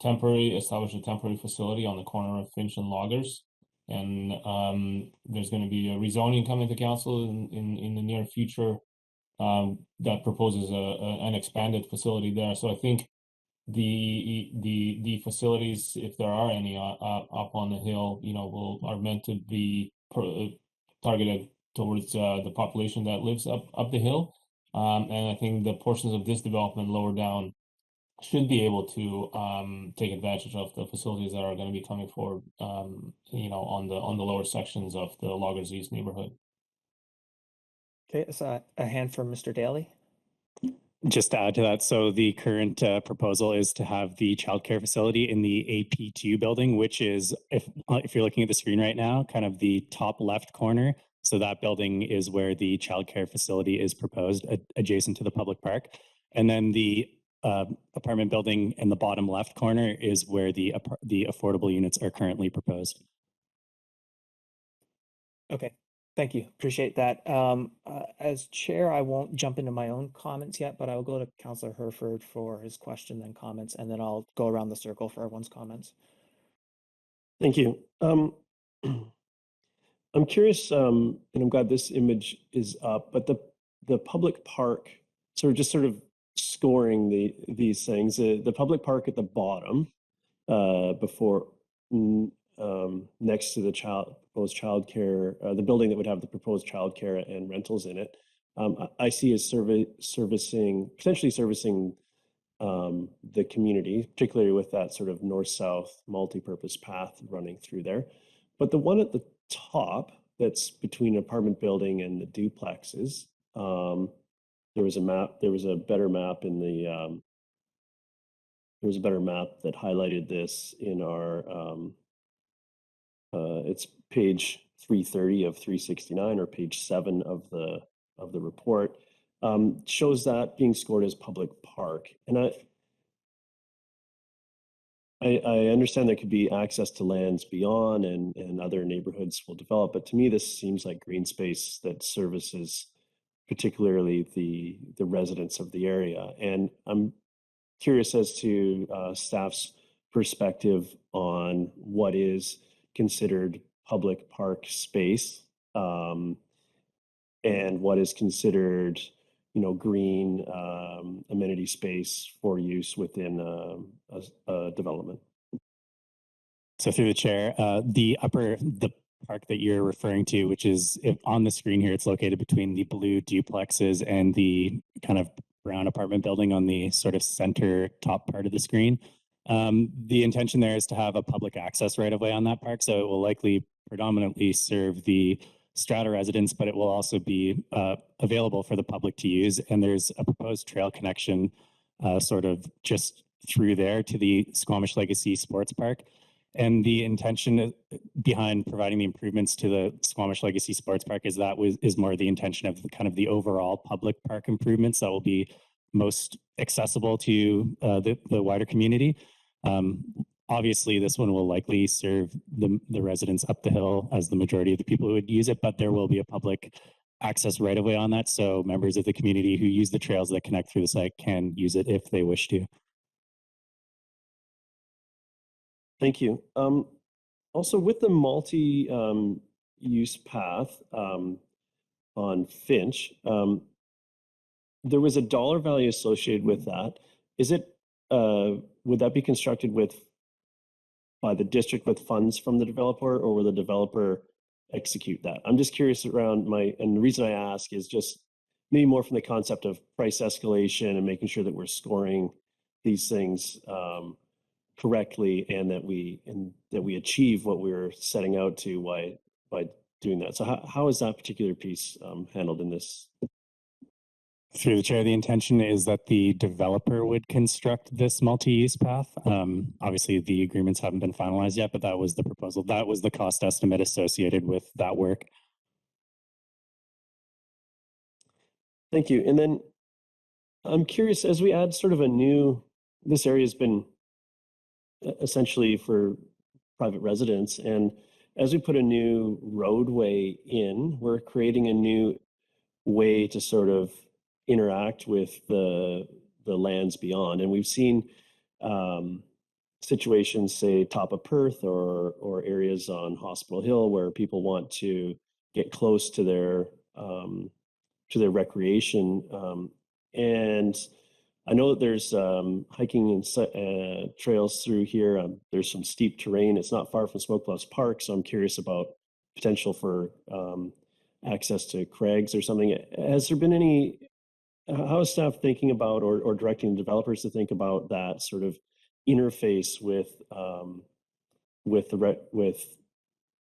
established a temporary facility on the corner of Finch and Loggers. And there's going to be a rezoning coming to council in the near future that proposes an expanded facility there. So I think the facilities, if there are any up on the hill, are meant to be targeted towards the population that lives up the hill. And I think the portions of this development lower down should be able to take advantage of the facilities that are going to be coming forward, on the lower sections of the Loggers East neighborhood. Okay, so a hand from Mr. Daly. Just to add to that, so the current proposal is to have the childcare facility in the AP2 building, which is, if you're looking at the screen right now, kind of the top left corner. So that building is where the childcare facility is proposed, adjacent to the public park. And then the apartment building in the bottom left corner is where the affordable units are currently proposed. Okay. Thank you. Appreciate that. As chair, I won't jump into my own comments yet, but I will go to Councillor Herford for his question and comments, and then I'll go around the circle for everyone's comments. Thank you. I'm curious, and I'm glad this image is up, but the public park, sort of scoring these things, the public park at the bottom, before next to the proposed childcare, the building that would have the proposed childcare and rentals in it, I see as potentially servicing the community, particularly with that sort of north-south multi-purpose path running through there. But the one at the top, that's between an apartment building and the duplexes, there was a better map in the that highlighted this in our it's page 330 of 369, or page 7 of the report, shows that being scored as public park. And I understand there could be access to lands beyond, and other neighborhoods will develop, but to me this seems like green space that services particularly the residents of the area. And I'm curious as to staff's perspective on what is considered public park space, and what is considered, green amenity space for use within a development. So through the chair, the park that you're referring to, which is on the screen here, it's located between the blue duplexes and the kind of brown apartment building on the sort of center top part of the screen. The intention there is to have a public access right of way on that park. So it will likely predominantly serve the strata residents, but it will also be available for the public to use. And there's a proposed trail connection sort of just through there to the Squamish Legacy Sports Park. And the intention behind providing the improvements to the Squamish Legacy Sports Park is more the intention of the overall public park improvements that will be most accessible to the wider community. Obviously, this one will likely serve the residents up the hill as the majority of the people who would use it, but there will be a public access right of way on that. So members of the community who use the trails that connect through the site can use it if they wish to. Thank you. Also, with the multi-use path on Finch, there was a dollar value associated with that. Is it, would that be constructed by the district with funds from the developer, or will the developer execute that? I'm just curious around and the reason I ask is just maybe more from the concept of price escalation and making sure that we're scoring these things correctly, and that we achieve what we're setting out to by doing that. So how is that particular piece handled in this? Through the chair, the intention is that the developer would construct this multi-use path. Obviously, the agreements haven't been finalized yet, but that was the proposal. That was the cost estimate associated with that work. Thank you. And then I'm curious, as we add sort of this area has been essentially for private residents, and as we put a new roadway in, we're creating a new way to sort of interact with the lands beyond. And we've seen situations, say top of Perth or areas on Hospital Hill, where people want to get close to their recreation. And I know that there's hiking and trails through here. There's some steep terrain. It's not far from Smoke Bluffs Park, so I'm curious about potential for access to crags or something. Has there been how is staff thinking about or directing developers to think about that sort of interface with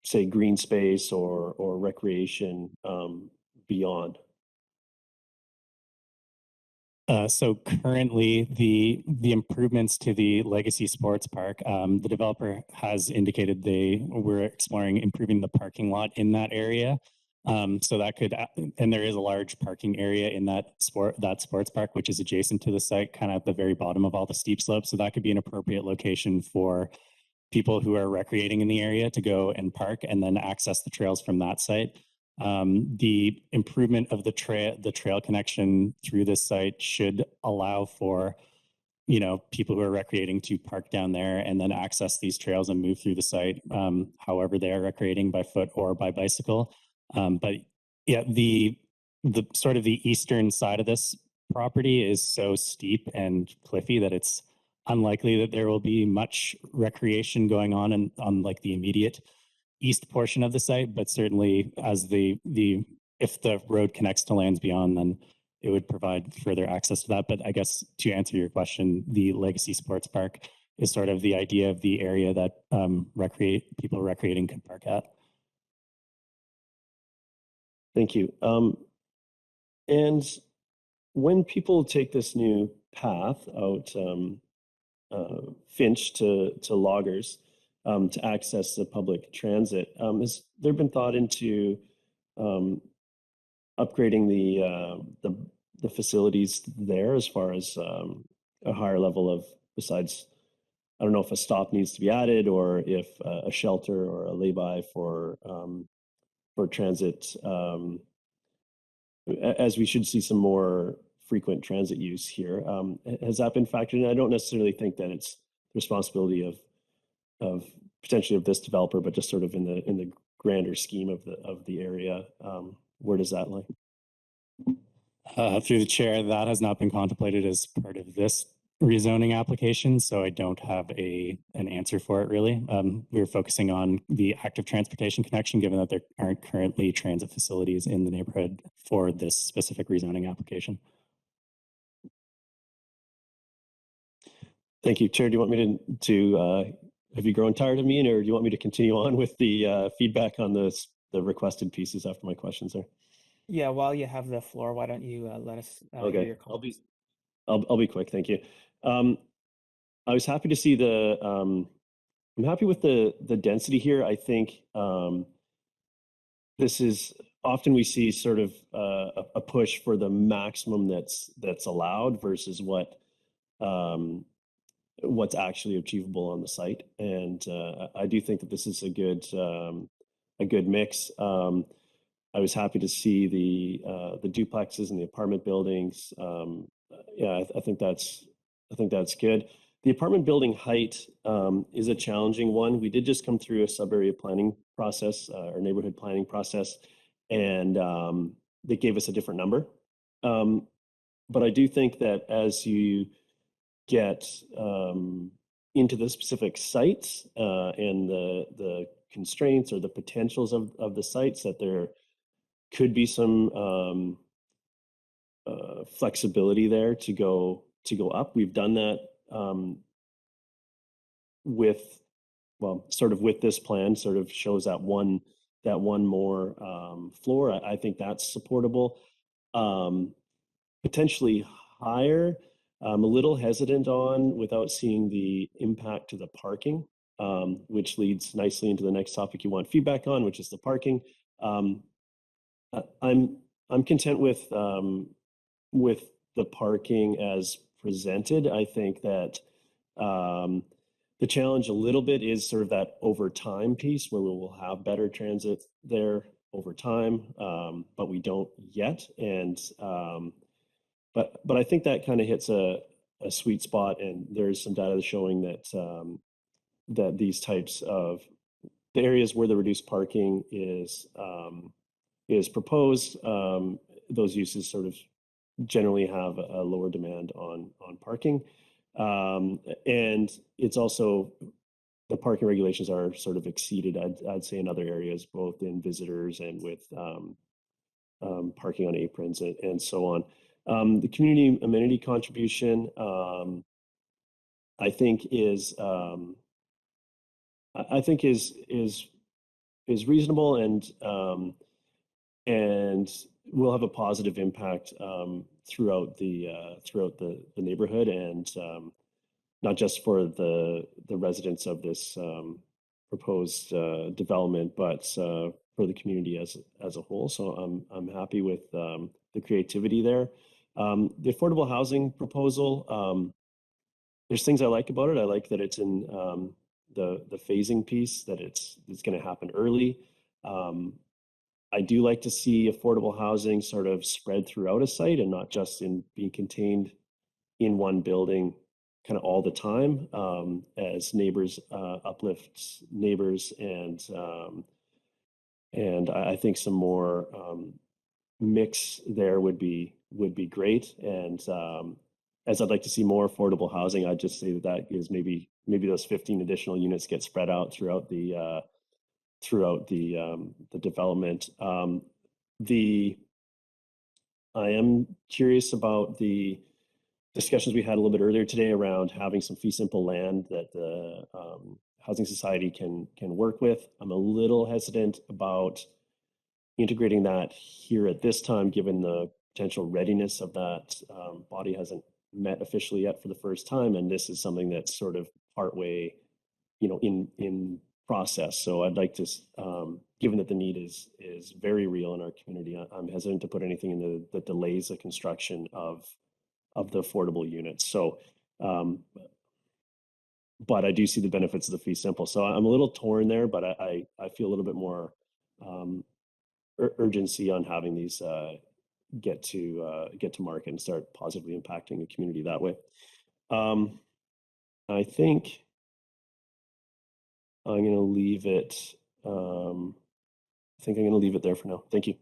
say green space or recreation beyond? So currently, the improvements to the Legacy Sports Park, the developer has indicated they were exploring improving the parking lot in that area. So that could, and there is a large parking area in that sports park, which is adjacent to the site, kind of at the very bottom of all the steep slopes. So that could be an appropriate location for people who are recreating in the area to go and park and then access the trails from that site. The improvement of the trail connection through this site should allow for, people who are recreating to park down there and then access these trails and move through the site, however they are recreating, by foot or by bicycle. But yeah, the sort of the eastern side of this property is so steep and cliffy that it's unlikely that there will be much recreation going on like the immediate east portion of the site. But certainly, as if the road connects to lands beyond, then it would provide further access to that. But I guess to answer your question, the Legacy Sports Park is sort of the idea of the area that people recreating could park at. Thank you. And when people take this new path out Finch to Loggers to access the public transit, has there been thought into upgrading the facilities there, as far as a higher level of, besides, I don't know if a stop needs to be added, or if a shelter or a lay-by for transit, as we should see some more frequent transit use here. Has that been factored in? I don't necessarily think that it's the responsibility of potentially of this developer, but just sort of in the grander scheme of the area. Where does that lie? Through the chair, that has not been contemplated as part of this rezoning application, so I don't have an answer for it really. We were focusing on the active transportation connection, given that there aren't currently transit facilities in the neighborhood for this specific rezoning application. Thank you, Chair. Do you want me to have you grown tired of me, or do you want me to continue on with the feedback on the requested pieces after my questions there? Yeah, while you have the floor, why don't you let us hear Okay, your comments? I'll be quick. Thank you. I was happy to see I'm happy with the density here. I think this is often we see sort of a push for the maximum that's allowed versus what's actually achievable on the site. And I do think that this is a good mix. I was happy to see the duplexes and the apartment buildings. Yeah, I think that's good. The apartment building height is a challenging one. We did just come through a sub-area planning process or neighborhood planning process, and they gave us a different number. But I do think that as you get into the specific sites and the constraints or the potentials of the sites, that there could be some flexibility there to go up. We've done that with this plan, sort of shows that one more floor. I think that's supportable. Potentially higher. I'm a little hesitant on without seeing the impact to the parking, which leads nicely into the next topic you want feedback on, which is the parking. I'm content with the parking as presented. I think that the challenge a little bit is sort of that over time piece where we will have better transit there over time, but we don't yet. And but I think that kind of hits a sweet spot, and there's some data showing that that these types of the areas where the reduced parking is proposed, those uses sort of generally have a lower demand on parking. And it's also, the parking regulations are sort of exceeded, I'd say, in other areas, both in visitors and with parking on aprons and so on. The community amenity contribution, I think is reasonable and will have a positive impact throughout the neighborhood, and not just for the residents of this proposed development, but for the community as a whole. So I'm happy with the creativity there. The affordable housing proposal, there's things I like about it. I like that it's in the phasing piece, that it's going to happen early. I do like to see affordable housing sort of spread throughout a site and not just in being contained in one building kind of all the time, as neighbors uplifts neighbors, and I think some more mix there would be great. And as I'd like to see more affordable housing, I'd just say that is maybe those 15 additional units get spread out throughout the development. I am curious about the discussions we had a little bit earlier today around having some fee simple land that the Housing Society can work with. I'm a little hesitant about integrating that here at this time, given the potential readiness of that body hasn't met officially yet for the first time, and this is something that's sort of partway, in process. So I'd like to, given that the need is very real in our community, I'm hesitant to put anything in that delays the construction of the affordable units. So, but I do see the benefits of the fee simple. So I'm a little torn there, but I feel a little bit more urgency on having these get to market and start positively impacting the community that way. I think I'm going to leave it. I think I'm going to leave it there for now. Thank you.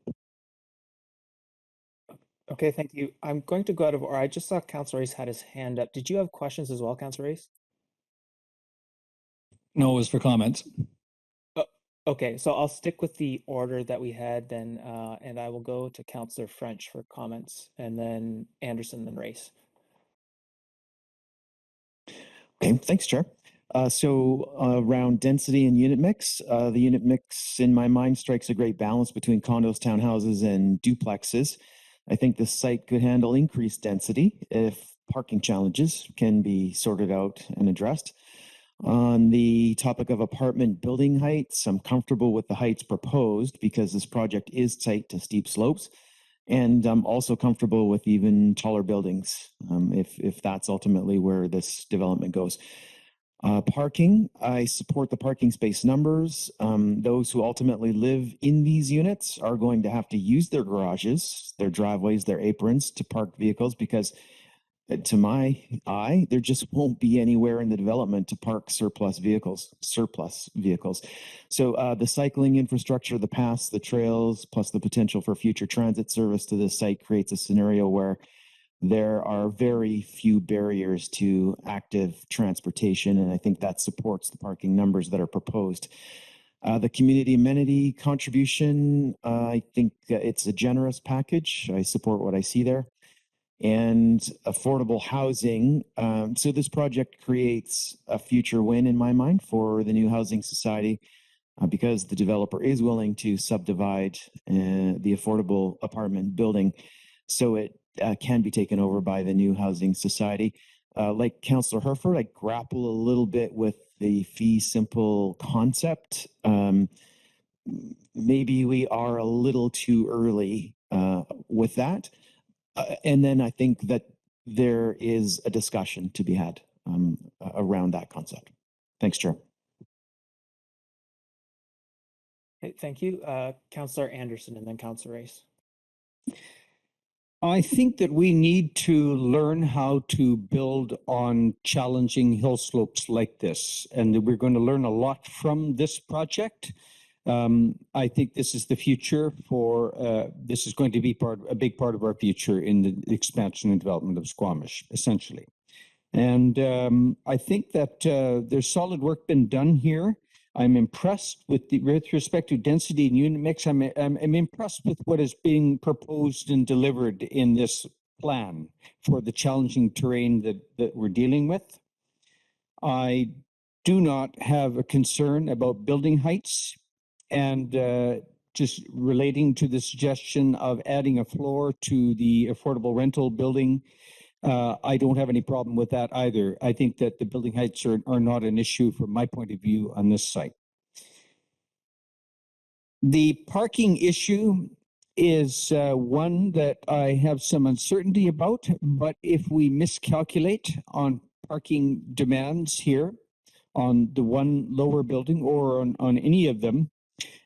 Okay, thank you. I'm going to go out of order. I just saw Councillor Race had his hand up. Did you have questions as well, Councillor Race? No, it was for comments. Okay, so I'll stick with the order that we had then, and I will go to Councillor French for comments, and then Anderson, then Race. Okay, thanks, Chair. So around density and unit mix, the unit mix in my mind strikes a great balance between condos, townhouses, and duplexes. I think the site could handle increased density if parking challenges can be sorted out and addressed. On the topic of apartment building heights, I'm comfortable with the heights proposed because this project is tight to steep slopes. And I'm also comfortable with even taller buildings if that's ultimately where this development goes. Parking, I support the parking space numbers. Those who ultimately live in these units are going to have to use their garages, their driveways, their aprons to park vehicles because to my eye, there just won't be anywhere in the development to park surplus vehicles. So the cycling infrastructure, the paths, the trails, plus the potential for future transit service to this site creates a scenario where there are very few barriers to active transportation, and I think that supports the parking numbers that are proposed. The community amenity contribution, I think it's a generous package. I support what I see there. And affordable housing. So this project creates a future win in my mind for the new housing society because the developer is willing to subdivide the affordable apartment building so it can be taken over by the new housing society. Like Councillor Herford, I grapple a little bit with the fee simple concept. Maybe we are a little too early with that. And then I think that there is a discussion to be had around that concept. Thanks, Chair. Okay, thank you. Councillor Anderson and then Councillor Race. I think that we need to learn how to build on challenging hill slopes like this, and that we're going to learn a lot from this project. I think this is the future for, this is going to be a big part of our future in the expansion and development of Squamish, essentially. And I think that there's solid work been done here. I'm impressed with respect to density and unit mix. I'm impressed with what is being proposed and delivered in this plan for the challenging terrain that we're dealing with. I do not have a concern about building heights. And just relating to the suggestion of adding a floor to the affordable rental building, I don't have any problem with that either. I think that the building heights are not an issue from my point of view on this site. The parking issue is one that I have some uncertainty about, but if we miscalculate on parking demands here on the one lower building or on any of them,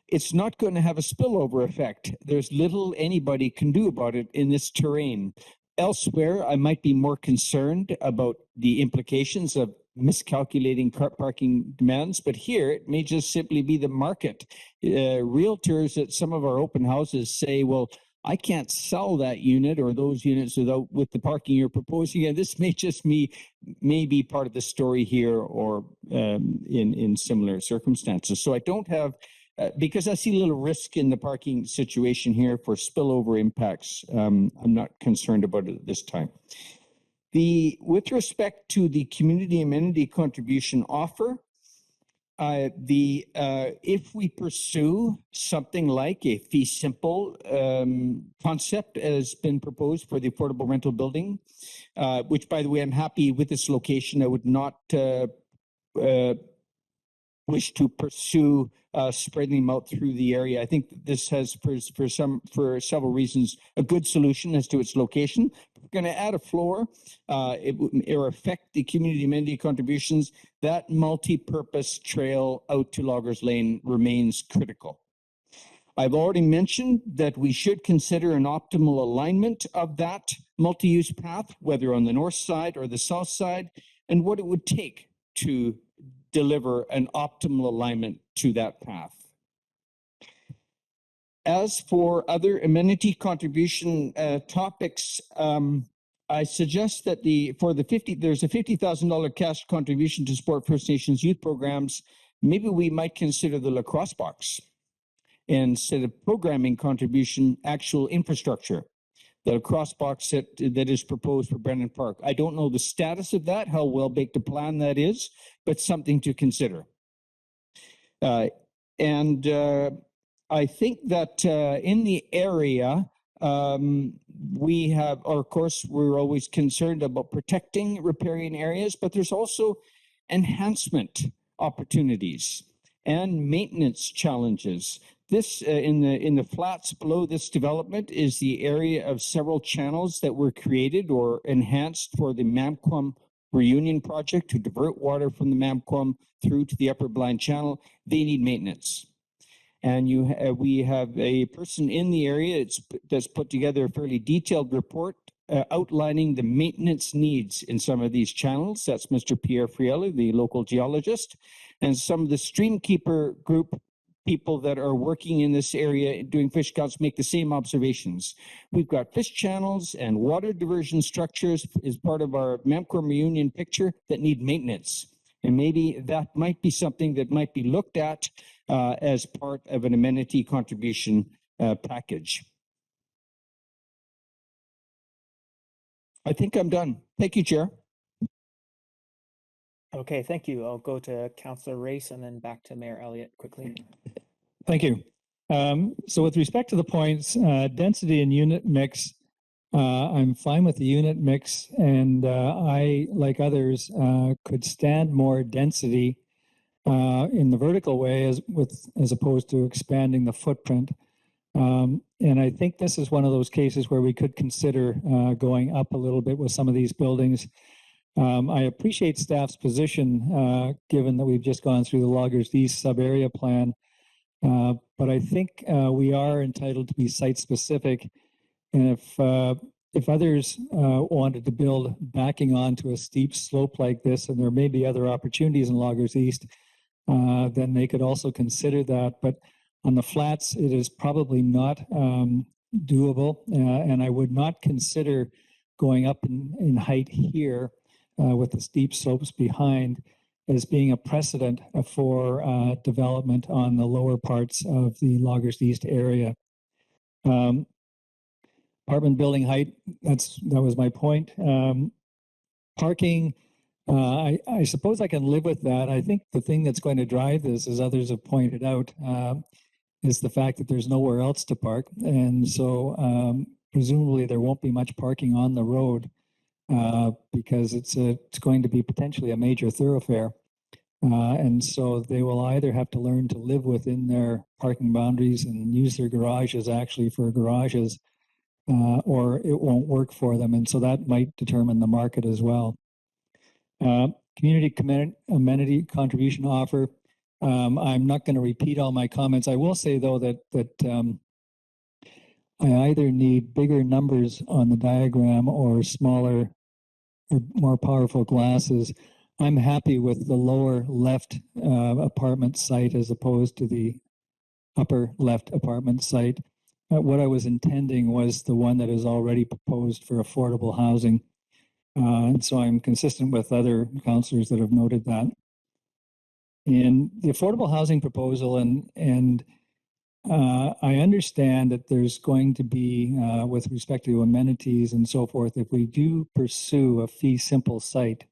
it's not going to have a spillover effect. There's little anybody can do about it in this terrain. Elsewhere, I might be more concerned about the implications of miscalculating parking demands, but here it may just simply be the market. Realtors at some of our open houses say, well, I can't sell that unit or those units with the parking you're proposing. And this may just may be part of the story here or in similar circumstances. So I don't have because I see a little risk in the parking situation here for spillover impacts. I'm not concerned about it at this time. With respect to the community amenity contribution offer, if we pursue something like a fee simple concept as been proposed for the affordable rental building, which by the way, I'm happy with this location. I would not wish to pursue spreading them out through the area. I think this has, for several reasons, a good solution as to its location. If we're going to add a floor, it will affect the community amenity contributions. That multi-purpose trail out to Loggers Lane remains critical. I've already mentioned that we should consider an optimal alignment of that multi-use path, whether on the north side or the south side, and what it would take to deliver an optimal alignment to that path. As for other amenity contribution topics, I suggest that there's a $50,000 cash contribution to support First Nations youth programs. Maybe we might consider the lacrosse box instead of programming contribution, actual infrastructure. The lacrosse box that is proposed for Brennan Park. I don't know the status of that, how well baked a plan that is, but something to consider. I think that in the area, we have, of course, we're always concerned about protecting riparian areas, but there's also enhancement opportunities and maintenance challenges. This in the flats below this development is the area of several channels that were created or enhanced for the Mamquam Reunion project to divert water from the Mamquam through to the Upper Blind Channel. They need maintenance. And we have a person in the area that's put together a fairly detailed report outlining the maintenance needs in some of these channels. That's Mr. Pierre Frielli, the local geologist, and some of the Streamkeeper group people that are working in this area doing fish counts make the same observations. We've got fish channels and water diversion structures as part of our Mamquam Reunion picture that need maintenance. And maybe that might be something that might be looked at as part of an amenity contribution package. I think I'm done. Thank you, Chair. Okay, thank you. I'll go to Councillor Race and then back to Mayor Elliott quickly. Thank you. So with respect to the points, density and unit mix, I'm fine with the unit mix, and I, like others, could stand more density in the vertical way as opposed to expanding the footprint. And I think this is one of those cases where we could consider going up a little bit with some of these buildings. I appreciate staff's position, given that we've just gone through the Loggers East sub-area plan, but I think we are entitled to be site-specific, and if others wanted to build backing onto a steep slope like this, and there may be other opportunities in Loggers East, then they could also consider that. But on the flats, it is probably not doable, and I would not consider going up in height here with the steep slopes behind as being a precedent for development on the lower parts of the Loggers East area. Apartment building height, that was my point. Parking, I suppose I can live with that. I think the thing that's going to drive this, as others have pointed out, is the fact that there's nowhere else to park. And so presumably there won't be much parking on the road because it's going to be potentially a major thoroughfare. And so they will either have to learn to live within their parking boundaries and use their garages actually for garages, or it won't work for them. And so that might determine the market as well. Community amenity contribution offer. I'm not going to repeat all my comments. I will say, though, that I either need bigger numbers on the diagram or smaller or more powerful glasses. I'm happy with the lower left apartment site as opposed to the upper left apartment site. What I was intending was the one that is already proposed for affordable housing. And so I'm consistent with other councillors that have noted that. And the affordable housing proposal, and I understand that there's going to be, with respect to amenities and so forth, if we do pursue a fee simple site,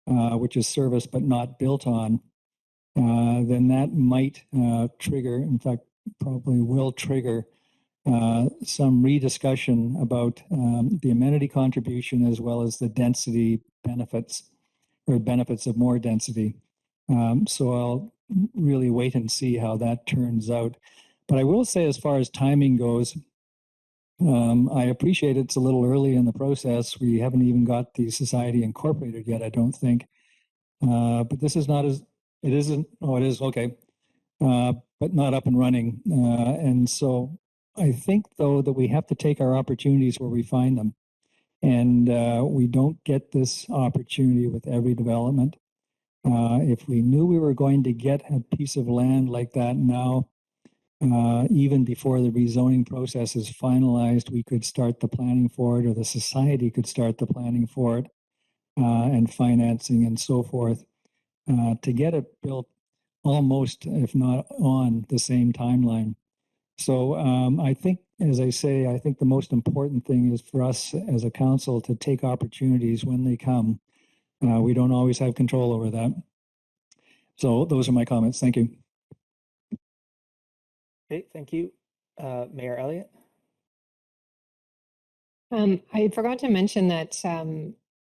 which is serviced but not built on, then that might trigger, in fact, probably will trigger some rediscussion about the amenity contribution as well as the density benefits or benefits of more density. So I'll really wait and see how that turns out. But I will say, as far as timing goes, I appreciate it's a little early in the process. We haven't even got the society incorporated yet, I don't think. But this is not as, it isn't, oh, it is, okay. But not up and running. And so I think, though, that we have to take our opportunities where we find them. And we don't get this opportunity with every development. If we knew we were going to get a piece of land like that now, even before the rezoning process is finalized, we could start the planning for it, or the society could start the planning for it, and financing and so forth, to get it built almost, if not on the same timeline. So I think, as I say, I think the most important thing is for us as a council to take opportunities when they come. We don't always have control over that. So those are my comments. Thank you. Okay, thank you. Mayor Elliott? I forgot to mention that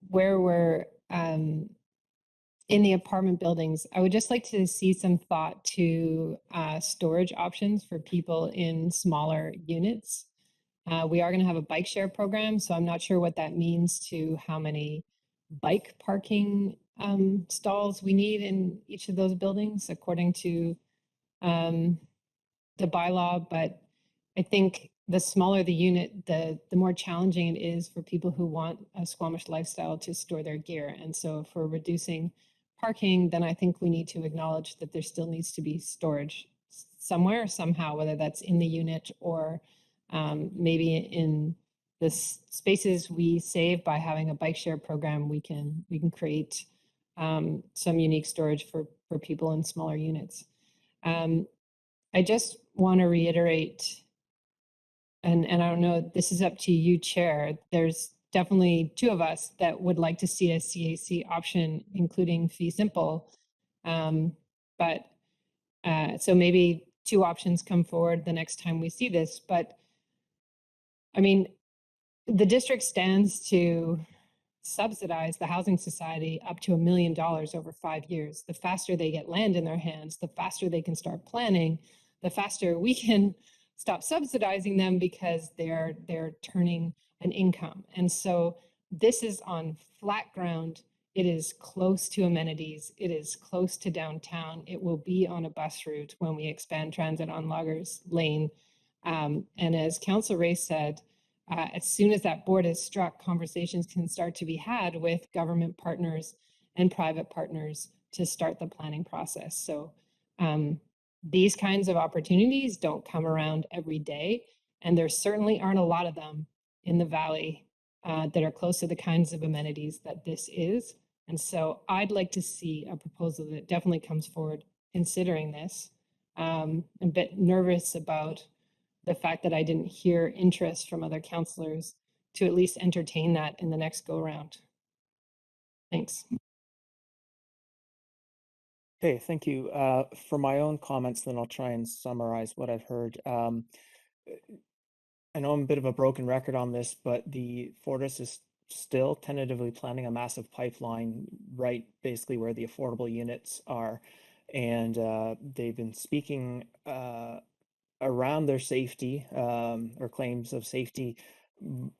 where we're in the apartment buildings, I would just like to see some thought to storage options for people in smaller units. We are going to have a bike share program, so I'm not sure what that means to how many bike parking stalls we need in each of those buildings according to the bylaw, but I think the smaller the unit, the more challenging it is for people who want a Squamish lifestyle to store their gear. And so if we're reducing parking, then I think we need to acknowledge that there still needs to be storage somewhere, somehow, whether that's in the unit or maybe in the spaces we save by having a bike share program, we can create some unique storage for people in smaller units. I just want to reiterate, and I don't know, this is up to you, Chair. There's definitely two of us that would like to see a CAC option, including fee simple. But so maybe two options come forward the next time we see this. But I mean, the district stands to subsidize the housing society up to $1 million over 5 years. The faster they get land in their hands, the faster they can start planning, the faster we can stop subsidizing them because they're turning an income. And so this is on flat ground. It is close to amenities. It is close to downtown. It will be on a bus route when we expand transit on Loggers Lane. And as Councillor Ray said, as soon as that board is struck, conversations can start to be had with government partners and private partners to start the planning process. So these kinds of opportunities don't come around every day, and there certainly aren't a lot of them in the valley that are close to the kinds of amenities that this is. And so I'd like to see a proposal that definitely comes forward considering this. I'm a bit nervous about the fact that I didn't hear interest from other councillors to at least entertain that in the next go round. Thanks. Okay, thank you. For my own comments, then I'll try and summarize what I've heard. I know I'm a bit of a broken record on this, but the Fortis is still tentatively planning a massive pipeline right basically where the affordable units are. And they've been speaking around their safety or claims of safety,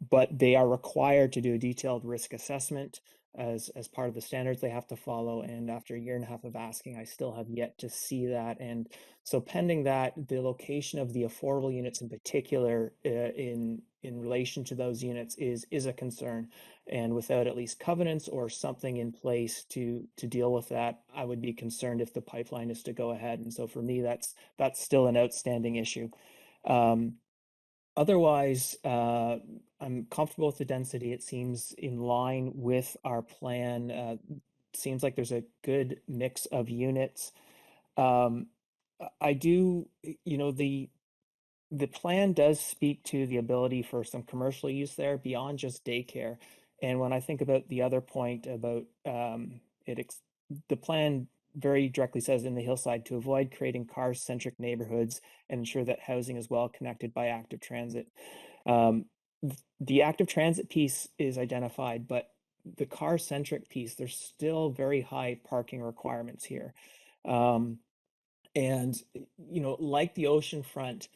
but they are required to do a detailed risk assessment as part of the standards they have to follow. And after 1.5 years of asking, I still have yet to see that. And so pending that, the location of the affordable units in particular in relation to those units is a concern. And without at least covenants or something in place to deal with that, I would be concerned if the pipeline is to go ahead. And so for me, that's still an outstanding issue. Otherwise, I'm comfortable with the density. It seems in line with our plan. Seems like there's a good mix of units. I do, the plan does speak to the ability for some commercial use there beyond just daycare. And when I think about the other point about the plan very directly says in the hillside to avoid creating car-centric neighborhoods and ensure that housing is well connected by active transit. The active transit piece is identified, but the car-centric piece, there's still very high parking requirements here. And, like the oceanfront,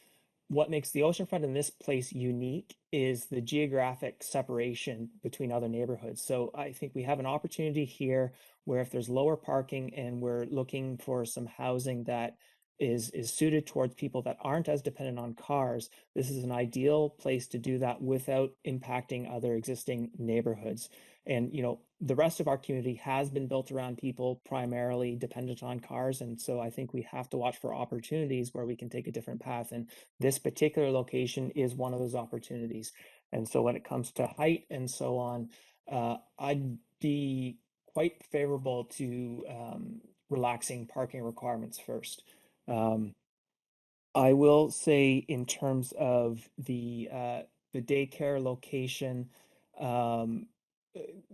what makes the oceanfront in this place unique is the geographic separation between other neighborhoods. So I think we have an opportunity here where if there's lower parking and we're looking for some housing that is suited towards people that aren't as dependent on cars, this is an ideal place to do that without impacting other existing neighborhoods. And, the rest of our community has been built around people primarily dependent on cars. And so I think we have to watch for opportunities where we can take a different path. And this particular location is one of those opportunities. And so when it comes to height and so on, I'd be quite favorable to relaxing parking requirements first. I will say in terms of the daycare location,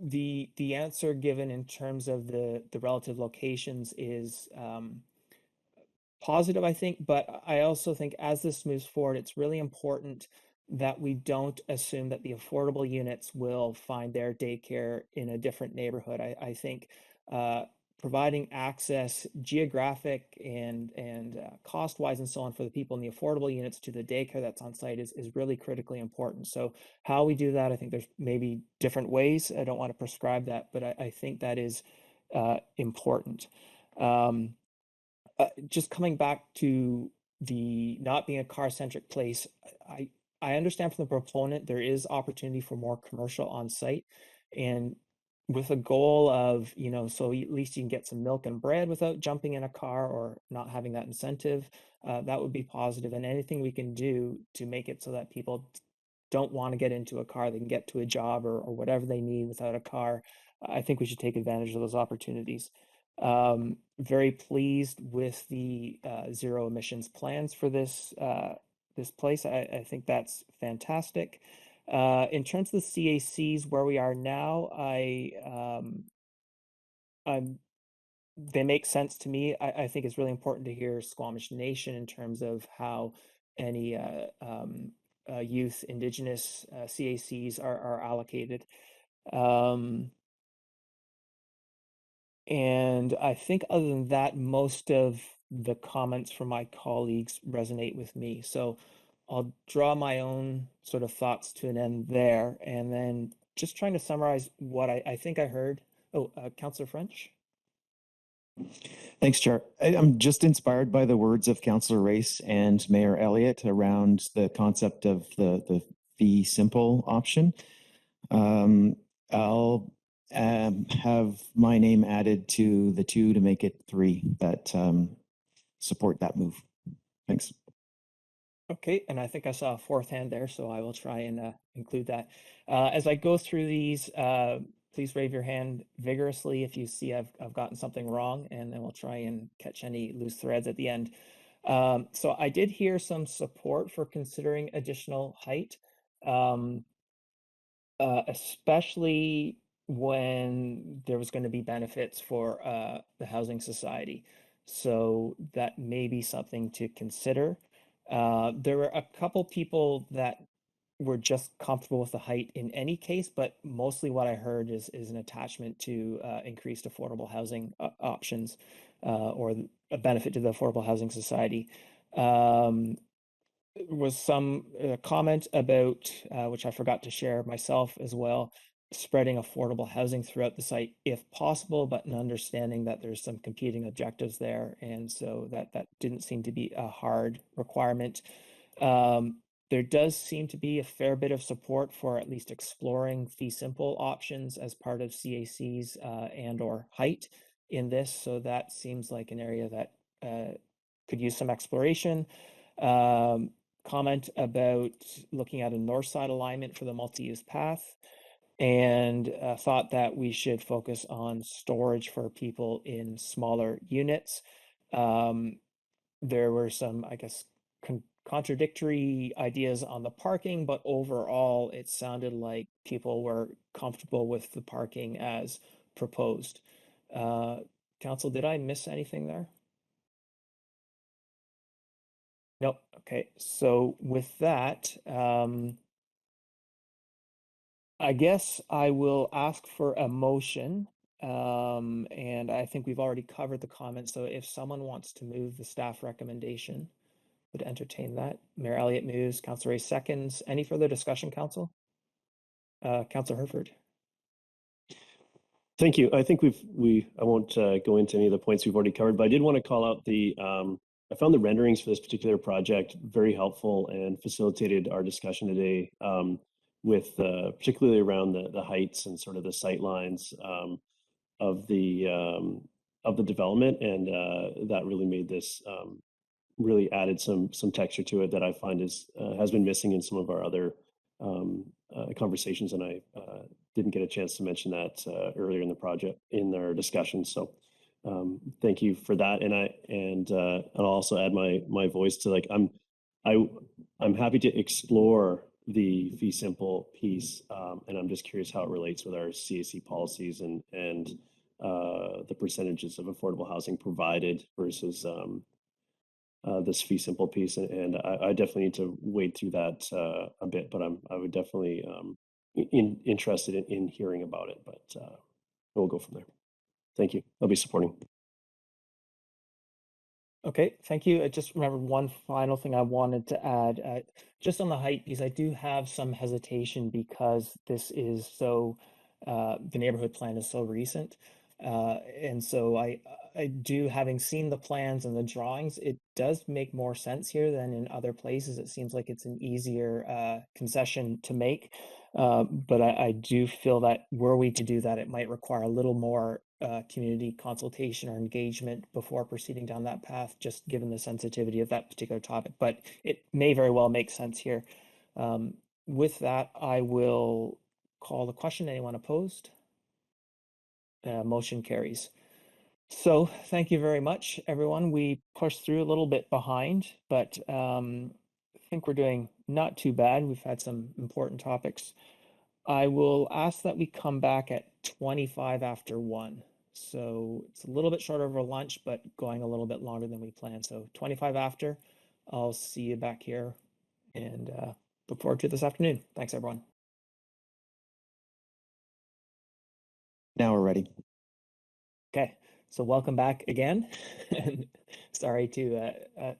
the answer given in terms of the relative locations is positive, I think, but I also think as this moves forward, it's really important that we don't assume that the affordable units will find their daycare in a different neighborhood. I think providing access, geographic and cost-wise and so on, for the people in the affordable units to the daycare that's on site is really critically important. So how we do that, I think there's maybe different ways. I don't want to prescribe that, but I think that is important. Just coming back to the not being a car-centric place, I understand from the proponent there is opportunity for more commercial on site, and with a goal of, you know, so at least you can get some milk and bread without jumping in a car or not having that incentive, that would be positive. And anything we can do to make it so that people don't want to get into a car, they can get to a job or whatever they need without a car, I think we should take advantage of those opportunities. Very pleased with the zero emissions plans for this this place. I think that's fantastic. In terms of the CACs, where we are now, they make sense to me. I think it's really important to hear Squamish Nation in terms of how any youth Indigenous CACs are allocated. And I think other than that, most of the comments from my colleagues resonate with me. So I'll draw my own sort of thoughts to an end there, and then just trying to summarize what I think I heard. Oh, Councillor French. Thanks, Chair. I'm just inspired by the words of Councillor Race and Mayor Elliott around the concept of the fee simple option. I'll have my name added to the 2 to make it 3 that support that move. Thanks. Okay, and I think I saw a 4th hand there, so I will try and include that. As I go through these, please raise your hand vigorously if you see I've gotten something wrong, and then we'll try and catch any loose threads at the end. So I did hear some support for considering additional height, especially when there was going to be benefits for the housing society. So that may be something to consider. There were a couple people that were just comfortable with the height in any case, but mostly what I heard is an attachment to increased affordable housing options or a benefit to the Affordable Housing Society. Was some comment about, which I forgot to share myself as well, spreading affordable housing throughout the site if possible, but an understanding that there's some competing objectives there. And so that didn't seem to be a hard requirement. There does seem to be a fair bit of support for at least exploring fee simple options as part of CACs and or height in this. So that seems like an area that could use some exploration. Comment about looking at a north side alignment for the multi-use path, and thought that we should focus on storage for people in smaller units. There were some, I guess, contradictory ideas on the parking, but overall it sounded like people were comfortable with the parking as proposed. Council, did I miss anything there? Nope. Okay. So with that, I guess I will ask for a motion. And I think we've already covered the comments. So if someone wants to move the staff recommendation, would entertain that. Mayor Elliott moves, Councillor Ray seconds. Any further discussion, Council? Councillor Herford. Thank you. I think I won't go into any of the points we've already covered, but I did want to call out I found the renderings for this particular project very helpful and facilitated our discussion today. particularly around the heights and sort of the sight lines of the development, and that really made this really added some texture to it that I find has been missing in some of our other conversations, and I didn't get a chance to mention that earlier in the project in our discussion. So thank you for that, and I'll also add my voice to, like, I'm happy to explore the fee simple piece, and I'm just curious how it relates with our CAC policies and the percentages of affordable housing provided versus this fee simple piece, and I definitely need to wade through that a bit, but I would definitely interested in hearing about it, but we'll go from there. Thank you. I'll be supporting. Okay, thank you. I just remembered one final thing I wanted to add, just on the height piece. I do have some hesitation because this is so, the neighborhood plan is so recent. And so I do, having seen the plans and the drawings, it does make more sense here than in other places. It seems like it's an easier concession to make. But I do feel that were we to do that, it might require a little more community consultation or engagement before proceeding down that path, just given the sensitivity of that particular topic. But it may very well make sense here. With that, I will call the question. Anyone opposed? Motion carries. So thank you very much, everyone. We pushed through a little bit behind, but I think we're doing not too bad. We've had some important topics. I will ask that we come back at 25 after 1. So it's a little bit short over lunch, but going a little bit longer than we planned. So 25 after, I'll see you back here, and look forward to this afternoon. Thanks, everyone. Now we're ready. Okay, so welcome back again. And sorry to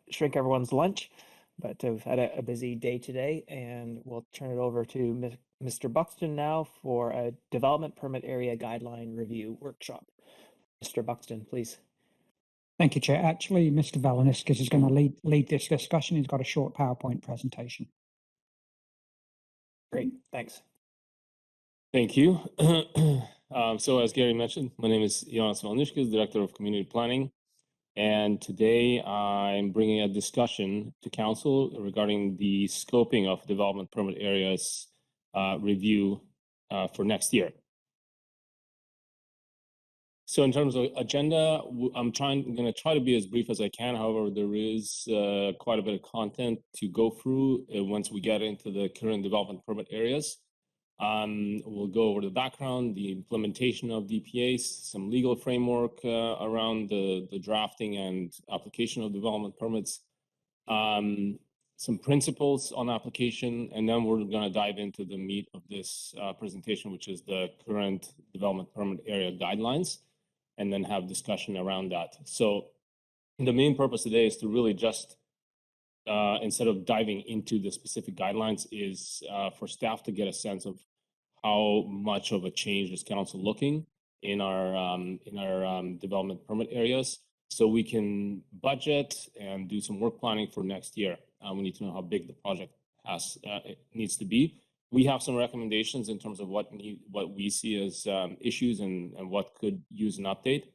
shrink everyone's lunch, but we've had a busy day today, and we'll turn it over to Mr. Buxton now for a development permit area guideline review workshop. Mr. Buxton, please. Thank you, Chair. Actually, Mr. Valeniskis is going to lead this discussion. He's got a short PowerPoint presentation. Great, thanks. Thank you. So as Gary mentioned, my name is Jonas Valeniskis, Director of Community Planning. And today I'm bringing a discussion to Council regarding the scoping of development permit areas review for next year. So in terms of agenda, I'm going to try to be as brief as I can. However, there is quite a bit of content to go through once we get into the current development permit areas. We'll go over the background, the implementation of DPAs, some legal framework around the drafting and application of development permits, some principles on application, and then we're going to dive into the meat of this presentation, which is the current development permit area guidelines, and then have discussion around that. So the main purpose today is to really just, instead of diving into the specific guidelines, is for staff to get a sense of how much of a change is Council looking in our development permit areas, so we can budget and do some work planning for next year. We need to know how big the project needs to be. We have some recommendations in terms of what we see as issues and what could use an update.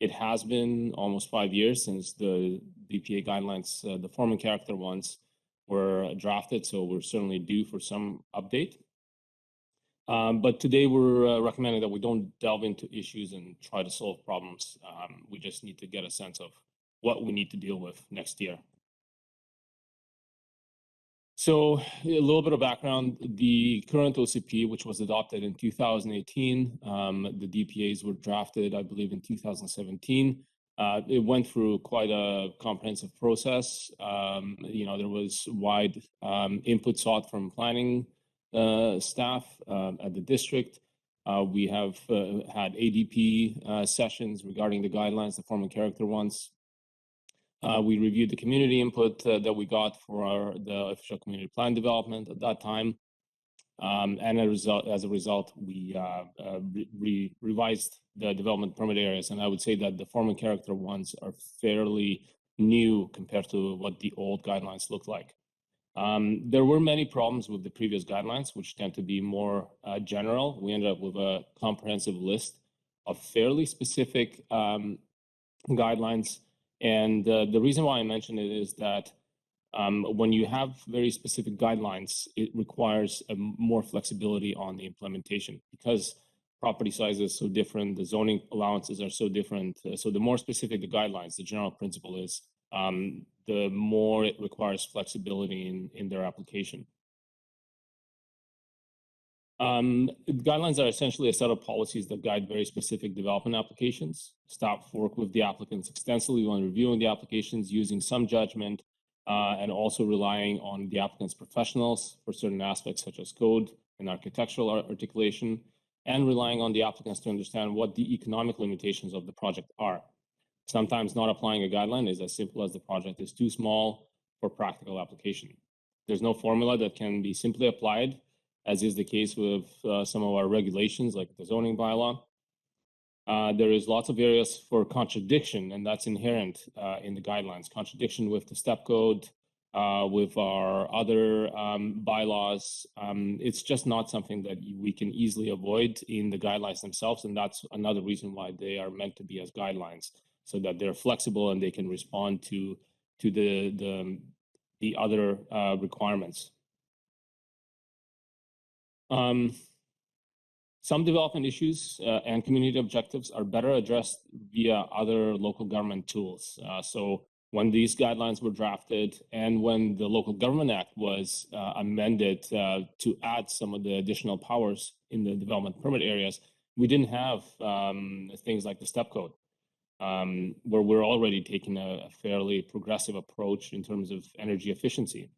It has been almost 5 years since the DPA guidelines, the form and character ones, were drafted, so we're certainly due for some update. But today we're recommending that we don't delve into issues and try to solve problems. We just need to get a sense of what we need to deal with next year. So a little bit of background: the current OCP, which was adopted in 2018, the DPAs were drafted, I believe, in 2017. It went through quite a comprehensive process. There was wide input sought from planning staff at the district. We have had ADP sessions regarding the guidelines, the form and character ones. We reviewed the community input that we got for the official community plan development at that time. And as a result, we revised the development permit areas. And I would say that the form and character ones are fairly new compared to what the old guidelines looked like. There were many problems with the previous guidelines, which tend to be more general. We ended up with a comprehensive list of fairly specific guidelines. And the reason why I mention it is that when you have very specific guidelines, it requires more flexibility on the implementation because property size is so different, the zoning allowances are so different. So the more specific the guidelines, the general principle is, the more it requires flexibility in their application. Guidelines are essentially a set of policies that guide very specific development applications. Staff work with the applicants extensively when reviewing the applications, using some judgment, and also relying on the applicant's professionals for certain aspects such as code and architectural articulation, and relying on the applicants to understand what the economic limitations of the project are. Sometimes not applying a guideline is as simple as the project is too small for practical application. There's no formula that can be simply applied, as is the case with some of our regulations like the zoning bylaw. There is lots of areas for contradiction, and that's inherent in the guidelines. Contradiction with the step code, with our other bylaws. It's just not something that we can easily avoid in the guidelines themselves, and that's another reason why they are meant to be as guidelines, so that they're flexible and they can respond to the other requirements. Some development issues and community objectives are better addressed via other local government tools. So when these guidelines were drafted and when the Local Government Act was amended to add some of the additional powers in the development permit areas, we didn't have things like the step code, where we're already taking a fairly progressive approach in terms of energy efficiency.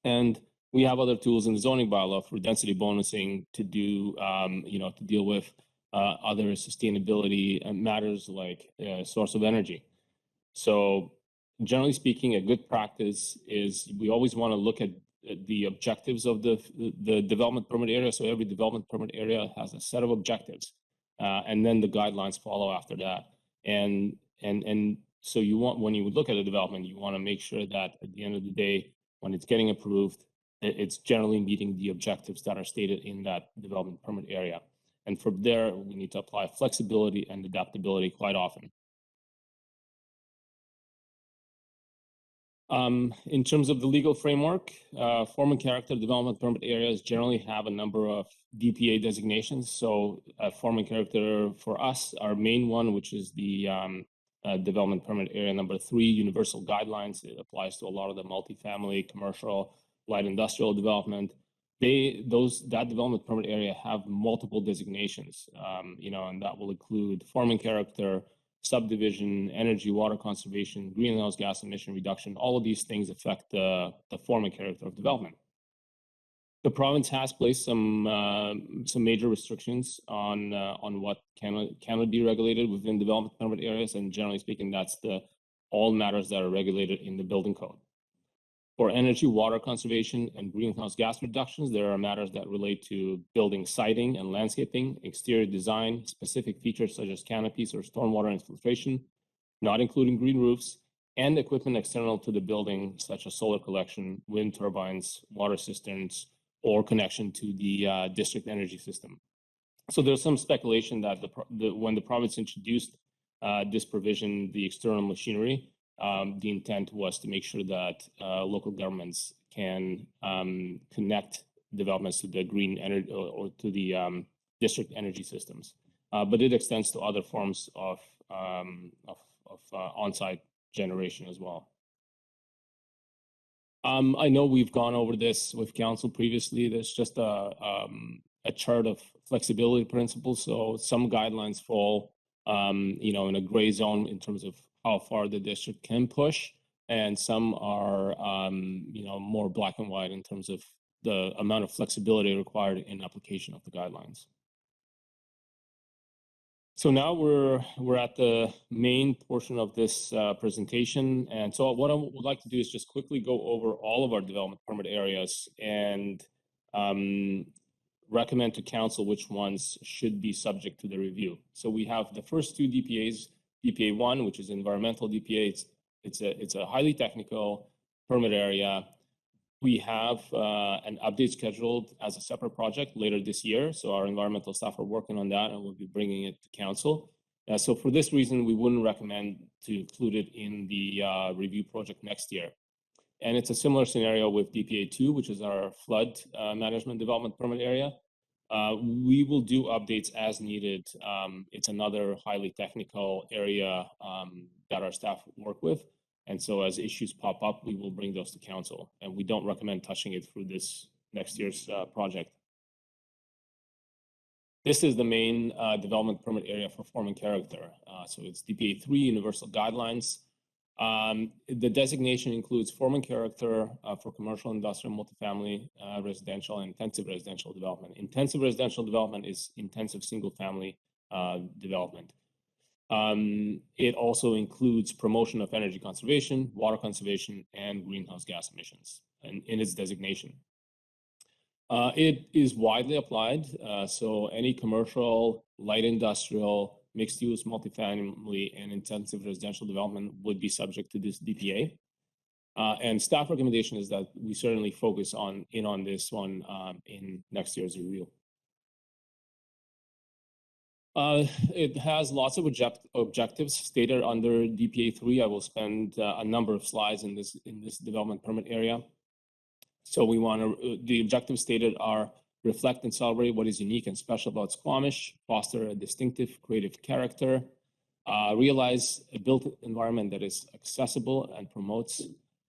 And we have other tools in the zoning bylaw for density bonusing to do, to deal with other sustainability matters like source of energy. So generally speaking, a good practice is we always want to look at the objectives of the development permit area. So every development permit area has a set of objectives, and then the guidelines follow after that. And so you want, when you look at a development, you want to make sure that at the end of the day, when it's getting approved, it's generally meeting the objectives that are stated in that development permit area. And from there, we need to apply flexibility and adaptability quite often. In terms of the legal framework, form and character development permit areas generally have a number of DPA designations. So form and character for us, our main one, which is the development permit area number 3, universal guidelines. It applies to a lot of the multifamily, commercial, light industrial development. That development permit area have multiple designations, and that will include form and character, subdivision, energy, water conservation, greenhouse gas emission reduction. All of these things affect the form and character of development. The province has placed some major restrictions on what cannot be regulated within development permit areas, and generally speaking, that's all matters that are regulated in the building code. For energy, water conservation, and greenhouse gas reductions, there are matters that relate to building siding and landscaping, exterior design, specific features such as canopies or stormwater infiltration, not including green roofs, and equipment external to the building, such as solar collection, wind turbines, water cisterns, or connection to the district energy system. So there's some speculation that when the province introduced this provision, the external machinery, the intent was to make sure that local governments can connect developments to the green energy or to the district energy systems, but it extends to other forms of on-site generation as well. I know we've gone over this with council previously. There's just a chart of flexibility principles. So some guidelines fall, in a gray zone in terms of how far the district can push, and some are, more black and white in terms of the amount of flexibility required in application of the guidelines. So now we're at the main portion of this presentation, and so what I would like to do is just quickly go over all of our development permit areas and recommend to council which ones should be subject to the review. So we have the first 2 DPAs. DPA 1, which is environmental DPA, it's a highly technical permit area. We have an update scheduled as a separate project later this year. So our environmental staff are working on that, and we'll be bringing it to council. So for this reason, we wouldn't recommend to include it in the review project next year. And it's a similar scenario with DPA2, which is our flood management development permit area. We will do updates as needed. It's another highly technical area that our staff work with. And so as issues pop up, we will bring those to council. And we don't recommend touching it through this next year's project. This is the main development permit area for form and character. So it's DPA3 Universal Guidelines. The designation includes form and character for commercial, industrial, multifamily, residential, and intensive residential development. Intensive residential development is intensive single-family development. It also includes promotion of energy conservation, water conservation, and greenhouse gas emissions in its designation. It is widely applied, so any commercial, light industrial, mixed use, multifamily, and intensive residential development would be subject to this DPA. And staff recommendation is that we certainly focus on this one in next year's review. It has lots of objectives stated under DPA3. I will spend a number of slides in this development permit area. So we want to, the objectives stated are reflect and celebrate what is unique and special about Squamish, foster a distinctive creative character, realize a built environment that is accessible and promotes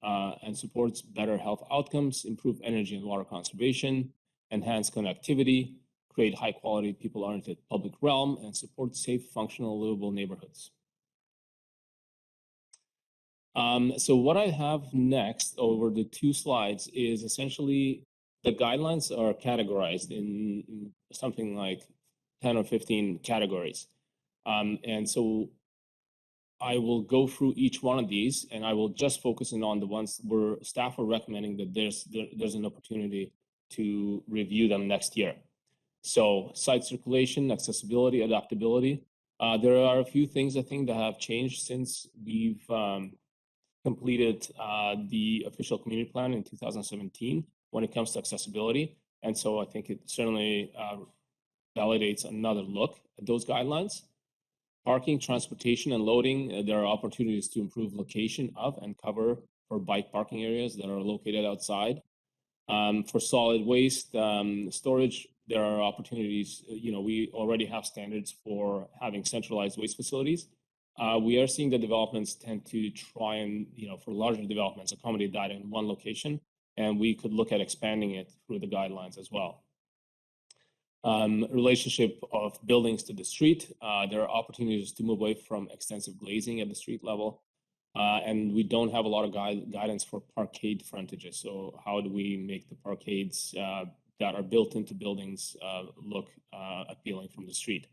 and supports better health outcomes, improve energy and water conservation, enhance connectivity, create high quality people-oriented public realm, and support safe, functional, livable neighborhoods. So what I have next over the two slides is essentially the guidelines are categorized in something like 10 or 15 categories. And so I will go through each one of these, and I will just focus in on the ones where staff are recommending that there's an opportunity to review them next year. So site circulation, accessibility, adaptability. There are a few things I think that have changed since we've completed the official community plan in 2017 when it comes to accessibility. And so I think it certainly validates another look at those guidelines. Parking, transportation, and loading, there are opportunities to improve location of and cover for bike parking areas that are located outside. For solid waste storage, there are opportunities, we already have standards for having centralized waste facilities. We are seeing the developments tend to try and, for larger developments, accommodate that in one location, and we could look at expanding it through the guidelines as well. Relationship of buildings to the street. There are opportunities to move away from extensive glazing at the street level. And we don't have a lot of guidance for parkade frontages. So how do we make the parkades that are built into buildings look appealing from the street?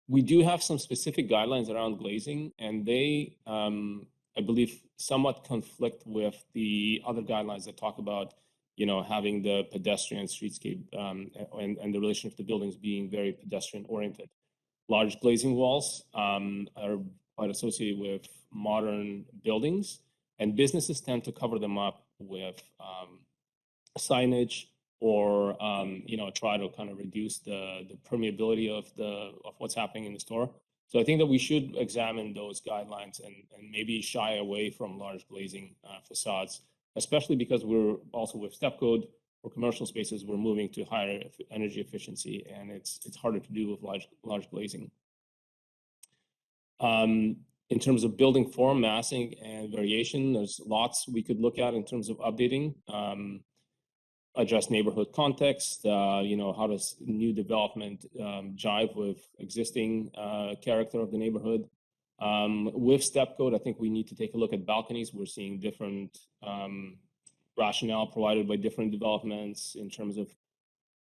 We do have some specific guidelines around glazing, and they, I believe, somewhat conflict with the other guidelines that talk about, having the pedestrian streetscape and the relationship to buildings being very pedestrian oriented. Large glazing walls are quite associated with modern buildings, and businesses tend to cover them up with signage or try to kind of reduce the permeability of what's happening in the store. So I think that we should examine those guidelines and maybe shy away from large glazing facades, especially because we're also with step code for commercial spaces, we're moving to higher energy efficiency, and it's harder to do with large glazing. In terms of building form, massing, and variation, there's lots we could look at in terms of updating. Address neighborhood context, how does new development jive with existing character of the neighborhood. With step code, I think we need to take a look at balconies. We're seeing different rationale provided by different developments in terms of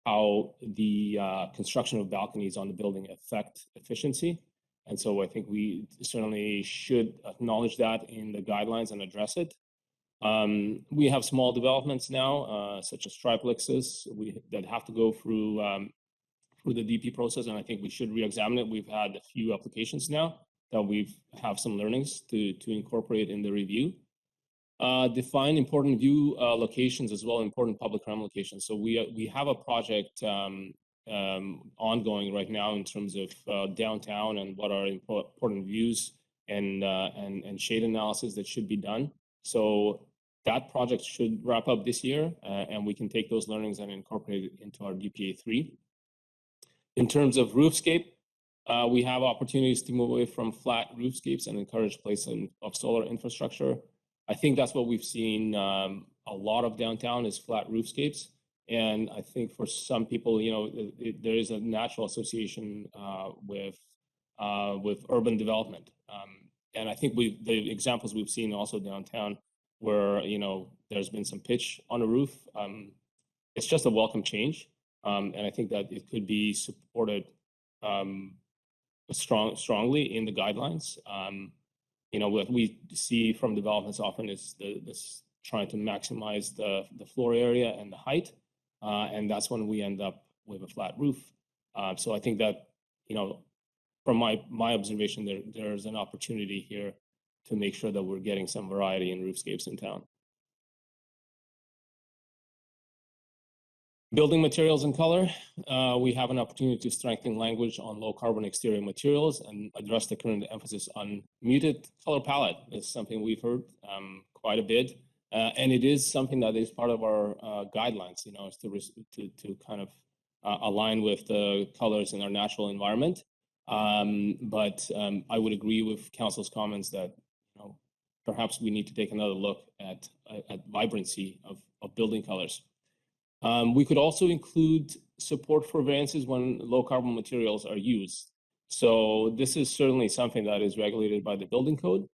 how the construction of balconies on the building affect efficiency. And so I think we certainly should acknowledge that in the guidelines and address it. We have small developments now, such as triplexes, that have to go through the DP process, and I think we should re-examine it. We've had a few applications now that have some learnings to incorporate in the review. Define important view locations as well, important public realm locations. So we have a project ongoing right now in terms of downtown and what are important views and shade analysis that should be done. So that project should wrap up this year, and we can take those learnings and incorporate it into our DPA 3. In terms of roofscape, we have opportunities to move away from flat roofscapes and encourage placement of solar infrastructure. I think that's what we've seen a lot of downtown is flat roofscapes. And I think for some people, you know, there is a natural association with urban development. And I think the examples we've seen also downtown where, you know, there's been some pitch on a roof. It's just a welcome change. And I think that it could be supported strongly in the guidelines. You know, what we see from developments often is this trying to maximize the floor area and the height. And that's when we end up with a flat roof. So I think that, you know, from my observation, there's an opportunity here to make sure that we're getting some variety in roofscapes in town. Building materials and color, we have an opportunity to strengthen language on low carbon exterior materials and address the current emphasis on muted color palette. It's something we've heard quite a bit. And it is something that is part of our guidelines, you know, is to kind of align with the colors in our natural environment. But I would agree with council's comments that, you know, perhaps we need to take another look at vibrancy of building colors. We could also include support for variances when low carbon materials are used. So this is certainly something that is regulated by the building code,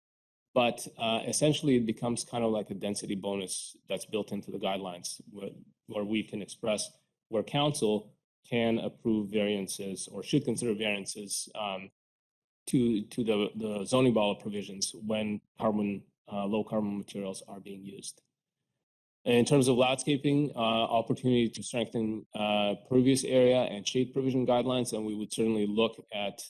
but essentially it becomes kind of like a density bonus that's built into the guidelines where we can express where council can approve variances or should consider variances to the zoning bylaw provisions when low carbon materials are being used. In terms of landscaping, opportunity to strengthen pervious area and shade provision guidelines, and we would certainly look at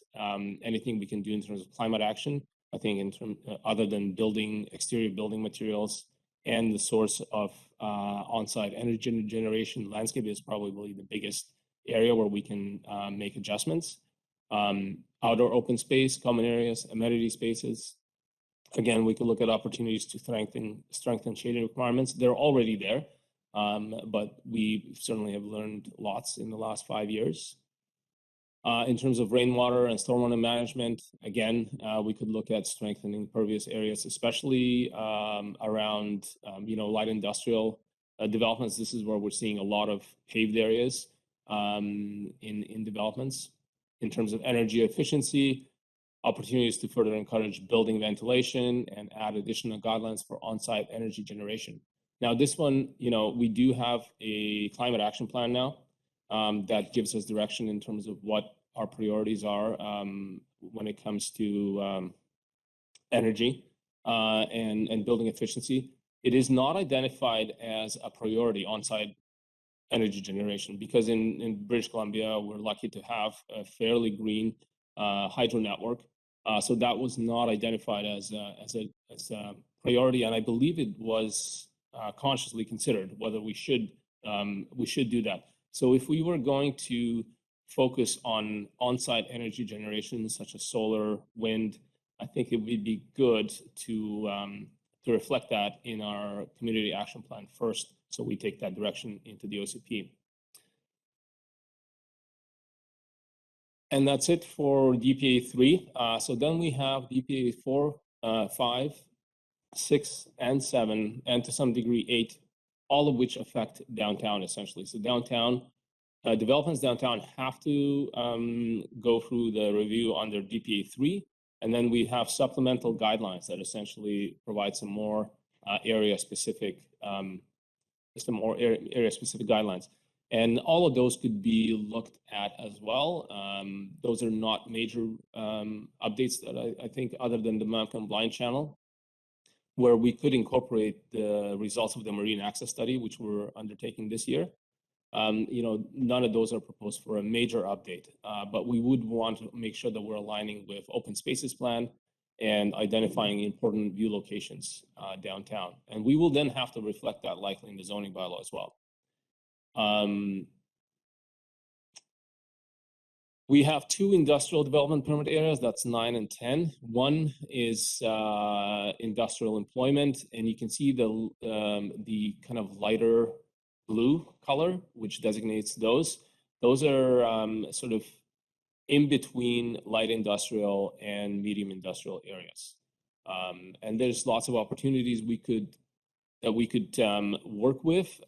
anything we can do in terms of climate action. I think in terms other than building exterior building materials and the source of on-site energy generation, landscape is probably the biggest area where we can make adjustments. Outdoor open space, common areas, amenity spaces. Again, we could look at opportunities to strengthen shading requirements. They're already there, but we certainly have learned lots in the last 5 years. In terms of rainwater and stormwater management, again, we could look at strengthening pervious areas, especially around you know, light industrial developments. This is where we're seeing a lot of paved areas in developments. In terms of energy efficiency, opportunities to further encourage building ventilation and add additional guidelines for on-site energy generation. Now, this one, you know, we do have a climate action plan now that gives us direction in terms of what our priorities are when it comes to energy and building efficiency. It is not identified as a priority on-site energy generation because in British Columbia, we're lucky to have a fairly green hydro network. So that was not identified as a priority, and I believe it was consciously considered whether we should do that. So if we were going to focus on on-site energy generation such as solar, wind, I think it would be good to reflect that in our community action plan first, so we take that direction into the OCP. And that's it for DPA 3. So then we have DPA 4, 5, 6, and 7, and to some degree 8, all of which affect downtown essentially. So downtown, developments downtown have to go through the review under DPA 3, and then we have supplemental guidelines that essentially provide some more area-specific guidelines. And all of those could be looked at as well. Those are not major updates that I think other than the Mountain Blind Channel, where we could incorporate the results of the marine access study, which we're undertaking this year. You know, none of those are proposed for a major update, but we would want to make sure that we're aligning with open spaces plan and identifying important view locations downtown. And we will then have to reflect that likely in the zoning bylaw as well. We have two industrial development permit areas, that's 9 and 10. One is industrial employment, and you can see the kind of lighter blue color, which designates those. Those are sort of in between light industrial and medium industrial areas. And there's lots of opportunities that we could work with.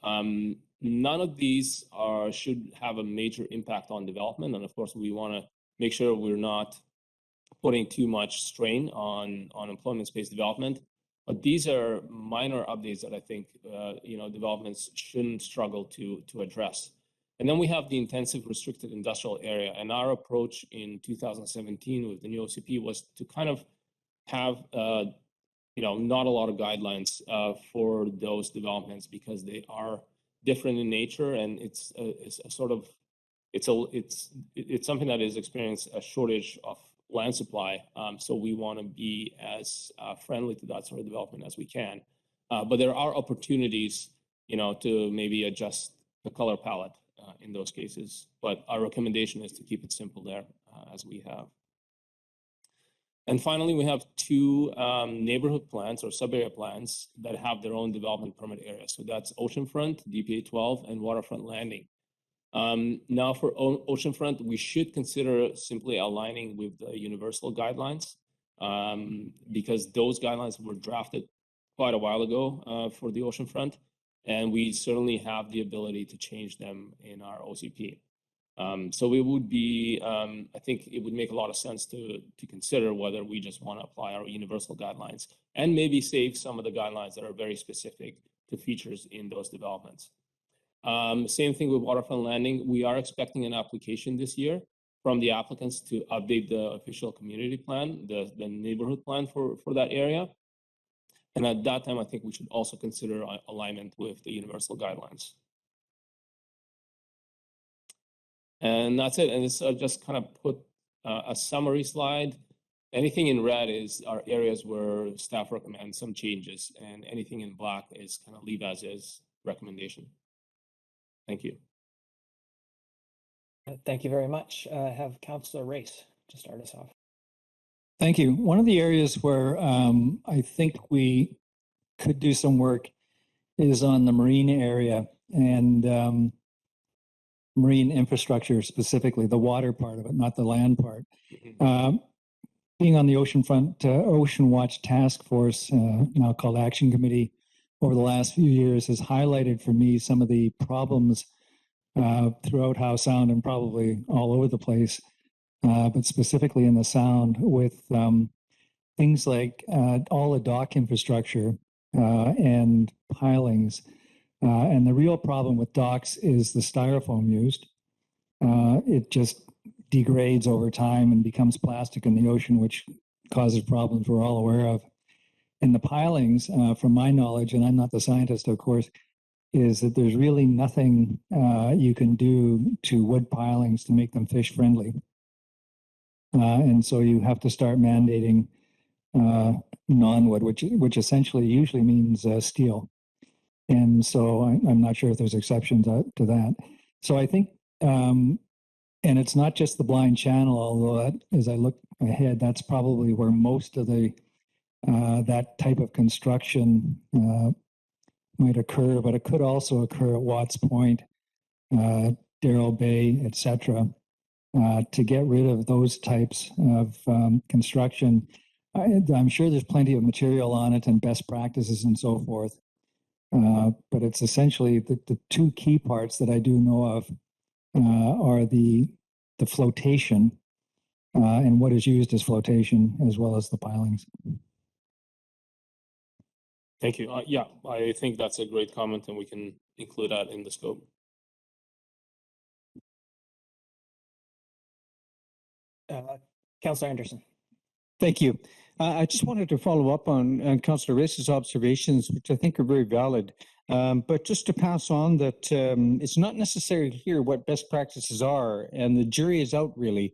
None of these should have a major impact on development. And of course, we want to make sure we're not putting too much strain on employment-based development. But these are minor updates that I think developments shouldn't struggle to address. And then we have the intensive restricted industrial area. And our approach in 2017 with the new OCP was to kind of have not a lot of guidelines for those developments because they are different in nature, and it's something that is experiencing a shortage of land supply. So we want to be as friendly to that sort of development as we can. But there are opportunities, to maybe adjust the color palette in those cases. But our recommendation is to keep it simple there, as we have. And finally, we have two neighborhood plans or sub-area plans that have their own development permit areas. So that's Oceanfront, DPA 12, and Waterfront Landing. Now for Oceanfront, we should consider simply aligning with the universal guidelines because those guidelines were drafted quite a while ago for the Oceanfront, and we certainly have the ability to change them in our OCP. So it would be, I think it would make a lot of sense to consider whether we just want to apply our universal guidelines and maybe save some of the guidelines that are very specific to features in those developments. Same thing with Waterfront Landing. We are expecting an application this year from the applicants to update the official community plan, the neighborhood plan for that area. And at that time, I think we should also consider alignment with the universal guidelines. And that's it. And it's just kind of put a summary slide. Anything in red are areas where staff recommends some changes, and anything in black is kind of leave as is recommendation. Thank you. Thank you very much. Have Councillor Race to start us off. Thank you. One of the areas where I think we could do some work is on the marine area and marine infrastructure, specifically the water part of it, not the land part. Being on the Oceanfront Ocean Watch Task Force, now called Action Committee, over the last few years has highlighted for me some of the problems throughout Howe Sound and probably all over the place, but specifically in the Sound with things like all the dock infrastructure and pilings. And the real problem with docks is the styrofoam used. It just degrades over time and becomes plastic in the ocean, which causes problems we're all aware of. And the pilings, from my knowledge, and I'm not the scientist, of course, is that there's really nothing you can do to wood pilings to make them fish friendly. And so you have to start mandating non-wood, which essentially usually means steel. And so I'm not sure if there's exceptions to that. So I think, and it's not just the blind channel, although as I look ahead, that's probably where most of the that type of construction might occur, but it could also occur at Watts Point, Darrell Bay, etc. To get rid of those types of construction. I'm sure there's plenty of material on it and best practices and so forth. But it's essentially the two key parts that I do know of are the flotation and what is used as flotation, as well as the pilings. Thank you. Yeah, I think that's a great comment, and we can include that in the scope. Councillor Anderson. Thank you. I just wanted to follow up on Councillor Race's observations, which I think are very valid. But just to pass on that it's not necessary to hear what best practices are, and the jury is out really.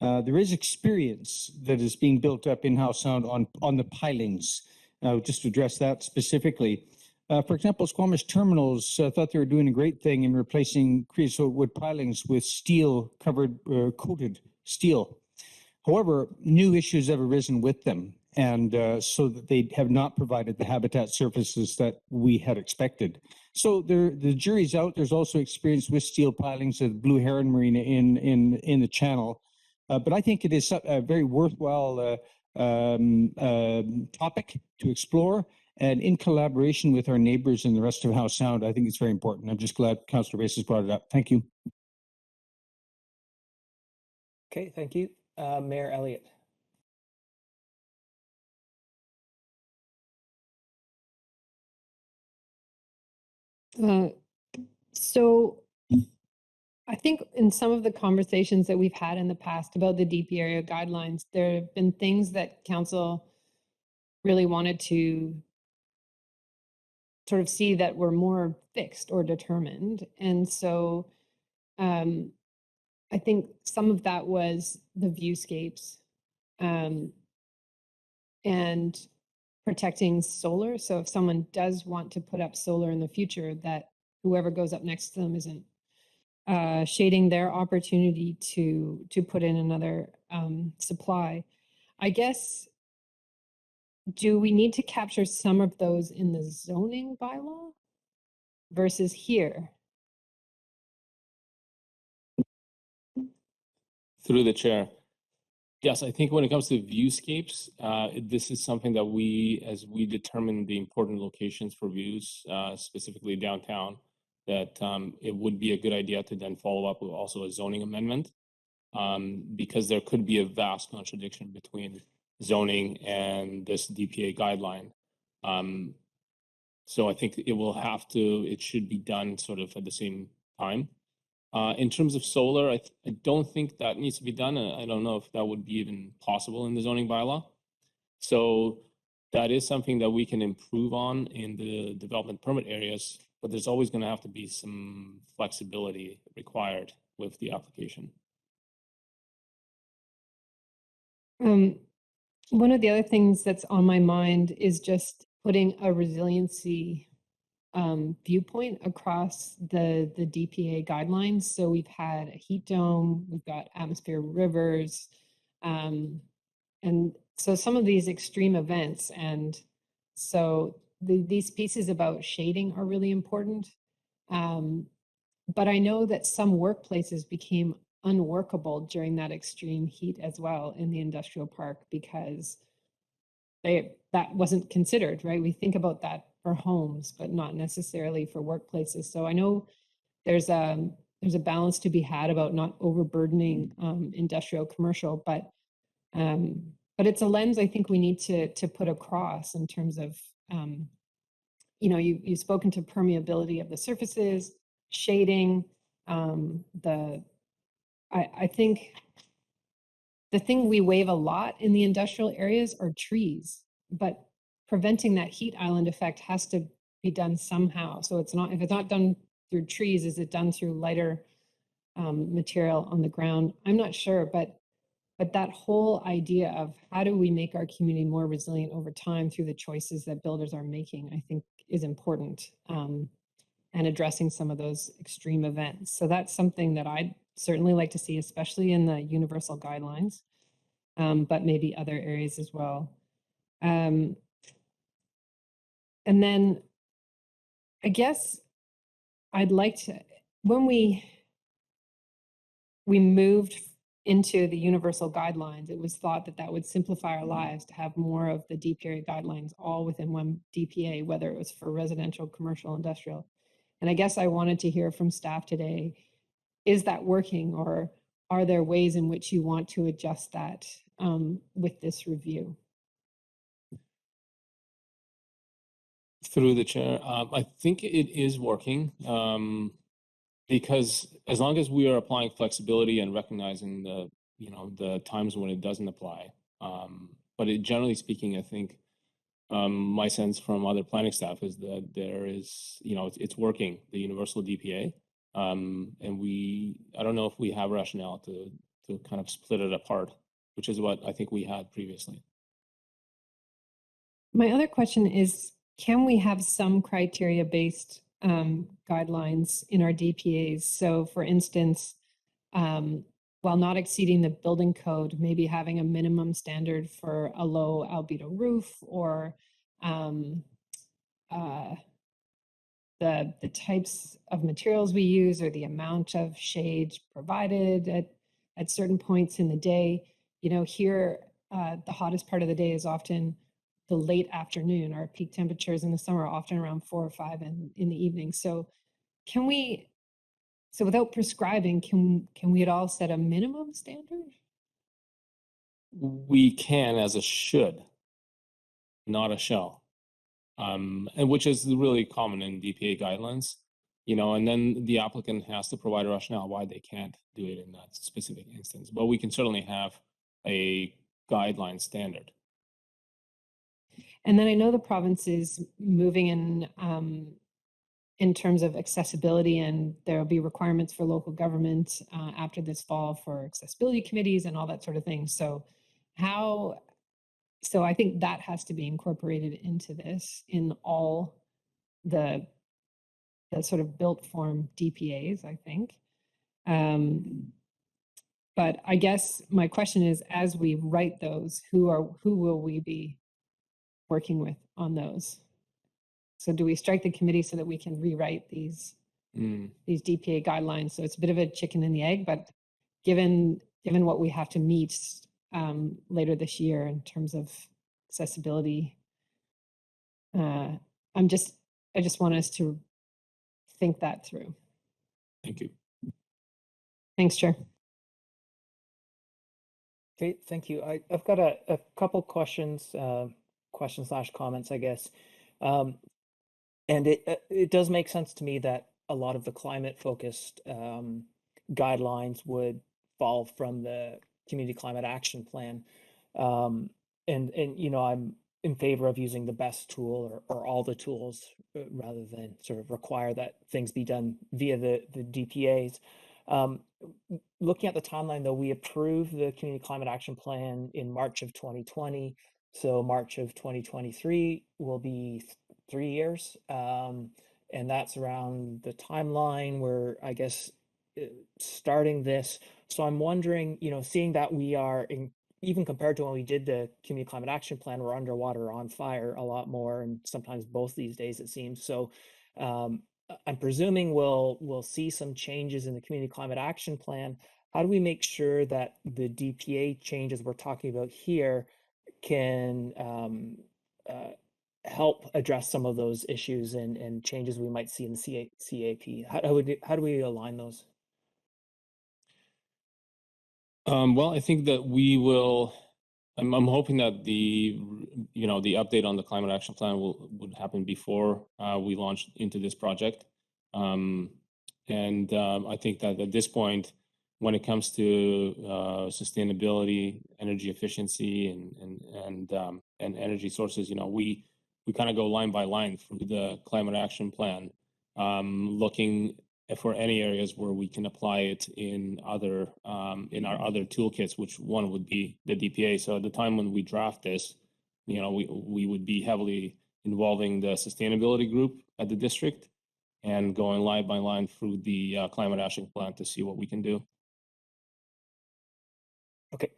There is experience that is being built up in Howe Sound on the pilings. Just to address that specifically. For example, Squamish Terminals thought they were doing a great thing in replacing creosote wood pilings with steel covered, coated steel. However, new issues have arisen with them, and so that they have not provided the habitat surfaces that we had expected. So the jury's out. There's also experience with steel pilings at Blue Heron Marina in the channel. But I think it is a very worthwhile topic to explore. And in collaboration with our neighbors and the rest of Howe Sound, I think it's very important. I'm just glad Councillor Bass has brought it up. Thank you. Okay, thank you. Mayor Elliott. So I think in some of the conversations that we've had in the past about the DP area guidelines, there have been things that council really wanted to sort of see that were more fixed or determined. And so I think some of that was the viewscapes and protecting solar. So if someone does want to put up solar in the future, that whoever goes up next to them isn't shading their opportunity to put in another supply. I guess, do we need to capture some of those in the zoning bylaw versus here? Through the chair. Yes, I think when it comes to viewscapes, this is something that as we determine the important locations for views, specifically downtown, that it would be a good idea to then follow up with also a zoning amendment, because there could be a vast contradiction between zoning and this DPA guideline. So I think it should be done sort of at the same time. In terms of solar, I don't think that needs to be done. I don't know if that would be even possible in the zoning bylaw. So that is something that we can improve on in the development permit areas, but there's always going to have to be some flexibility required with the application. One of the other things that's on my mind is just putting a resiliency viewpoint across the DPA guidelines. So we've had a heat dome, we've got atmosphere rivers, and so some of these extreme events. And so these pieces about shading are really important. But I know that some workplaces became unworkable during that extreme heat as well in the industrial park because that wasn't considered, right? We think about that for homes, but not necessarily for workplaces. So I know there's a balance to be had about not overburdening industrial commercial, but it's a lens I think we need to put across in terms of you've spoken to permeability of the surfaces, shading, I think the thing we waive a lot in the industrial areas are trees, but preventing that heat island effect has to be done somehow. So if it's not done through trees, is it done through lighter material on the ground? I'm not sure, but that whole idea of how do we make our community more resilient over time through the choices that builders are making, I think is important, and addressing some of those extreme events. So that's something that I'd certainly like to see, especially in the universal guidelines, but maybe other areas as well. And then I guess I'd like to, when we moved into the universal guidelines, it was thought that would simplify our lives to have more of the DPA guidelines all within one DPA, whether it was for residential, commercial, industrial. And I guess I wanted to hear from staff today, is that working, or are there ways in which you want to adjust that with this review? Through the chair, I think it is working, because as long as we are applying flexibility and recognizing the times when it doesn't apply, but generally speaking, I think my sense from other planning staff is that there is, it's working, the universal DPA, and I don't know if we have rationale to kind of split it apart, which is what I think we had previously. My other question is, can we have some criteria-based guidelines in our DPAs? So for instance, while not exceeding the building code, maybe having a minimum standard for a low albedo roof, or the types of materials we use, or the amount of shade provided at certain points in the day. You know, here, the hottest part of the day is often the late afternoon. Our peak temperatures in the summer are often around 4 or 5 in the evening. So can we, so without prescribing, can we at all set a minimum standard? We can as a should, not a shall. And which is really common in DPA guidelines, you know, and then the applicant has to provide a rationale why they can't do it in that specific instance. But we can certainly have a guideline standard. And then I know the province is moving in terms of accessibility, and there will be requirements for local government after this fall for accessibility committees and all that sort of thing. So so I think that has to be incorporated into this in all the sort of built form DPAs, I think. But I guess my question is, as we write those, who will we be working with on those? So do we strike the committee so that we can rewrite these DPA guidelines? So it's a bit of a chicken and the egg, but given what we have to meet later this year in terms of accessibility, I just want us to think that through. Thank you. Thanks, Chair. Okay, thank you. I've got a couple questions, slash comments, I guess. And it does make sense to me that a lot of the climate-focused guidelines would fall from the Community Climate Action Plan. And you know, I'm in favor of using the best tool or all the tools rather than sort of require that things be done via the DPAs. Looking at the timeline, though, we approved the Community Climate Action Plan in March of 2020. So March of 2023 will be 3 years. And that's around the timeline where, I guess, starting this. So I'm wondering, you know, seeing that we are even compared to when we did the Community Climate Action Plan, we're underwater, on fire a lot more, and sometimes both these days, it seems. So I'm presuming we'll see some changes in the Community Climate Action Plan. How do we make sure that the DPA changes we're talking about here can help address some of those issues and changes we might see in the CAP? How do we align those? Well, I think that we will. I'm hoping that the update on the climate action plan would happen before we launch into this project. And I think that at this point, when it comes to sustainability, energy efficiency, and energy sources, you know, we kind of go line by line through the climate action plan, looking for any areas where we can apply it in our other toolkits, which one would be the DPA. So at the time when we draft this, you know, we would be heavily involving the sustainability group at the district and going line by line through the climate action plan to see what we can do. Okay,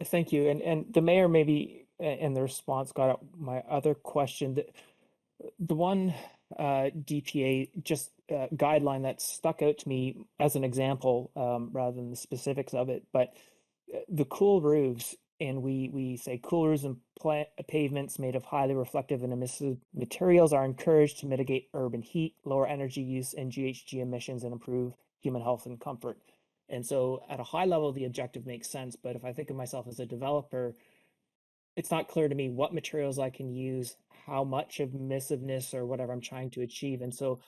thank you. And the mayor maybe in the response got at my other question. The one DPA just guideline that stuck out to me as an example, rather than the specifics of it, but the cool roofs, and we say cool roofs and pavements made of highly reflective and emissive materials are encouraged to mitigate urban heat, lower energy use and GHG emissions, and improve human health and comfort. And so at a high level, the objective makes sense, but if I think of myself as a developer, it's not clear to me what materials I can use, how much of emissiveness or whatever I'm trying to achieve. And so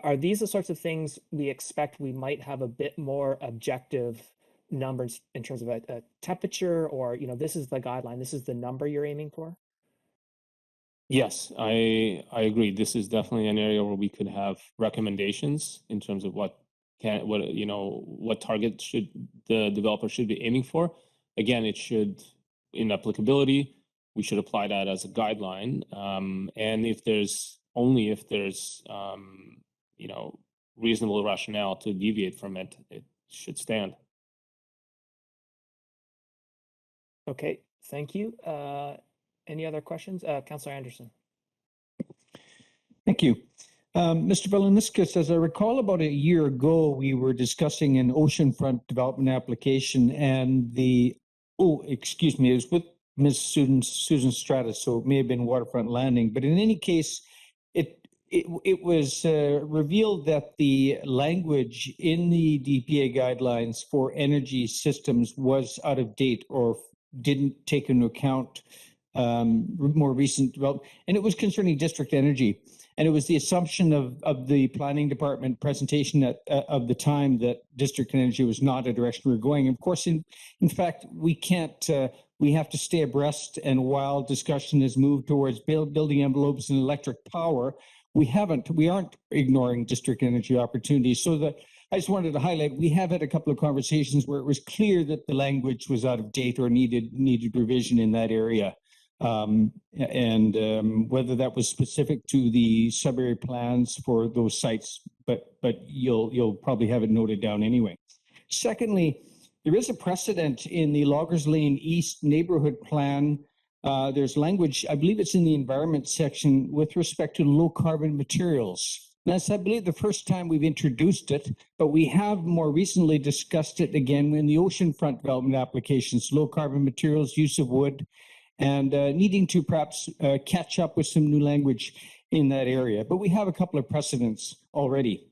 are these the sorts of things we expect we might have a bit more objective numbers in terms of a temperature, or, you know, this is the guideline, this is the number you're aiming for? Yes, I agree. This is definitely an area where we could have recommendations in terms of what what target should the developer should be aiming for. Again, it should, in applicability, we should apply that as a guideline. And if there's reasonable rationale to deviate from it, it should stand. Okay, thank you. Any other questions? Councillor Anderson. Thank you. Mr. Veliniskas, as I recall, about a year ago, we were discussing an oceanfront development application, and it was with Ms. Susan Stratus, so it may have been Waterfront Landing. But in any case, it was revealed that the language in the DPA guidelines for energy systems was out of date or didn't take into account more recent development, and it was concerning district energy. And it was the assumption of the planning department presentation of the time that district energy was not a direction we were going. Of course, in fact, we can't. We have to stay abreast. And while discussion has moved towards building envelopes and electric power, we aren't ignoring district energy opportunities. So I just wanted to highlight, we have had a couple of conversations where it was clear that the language was out of date or needed revision in that area. Whether that was specific to the sub-area plans for those sites, but you'll probably have it noted down anyway. Secondly, there is a precedent in the Loggers Lane East neighborhood plan. There's language, I believe it's in the environment section, with respect to low carbon materials. That's, I believe, the first time we've introduced it, but we have more recently discussed it again in the oceanfront development applications, low carbon materials, use of wood, and needing to perhaps catch up with some new language in that area. But we have a couple of precedents already.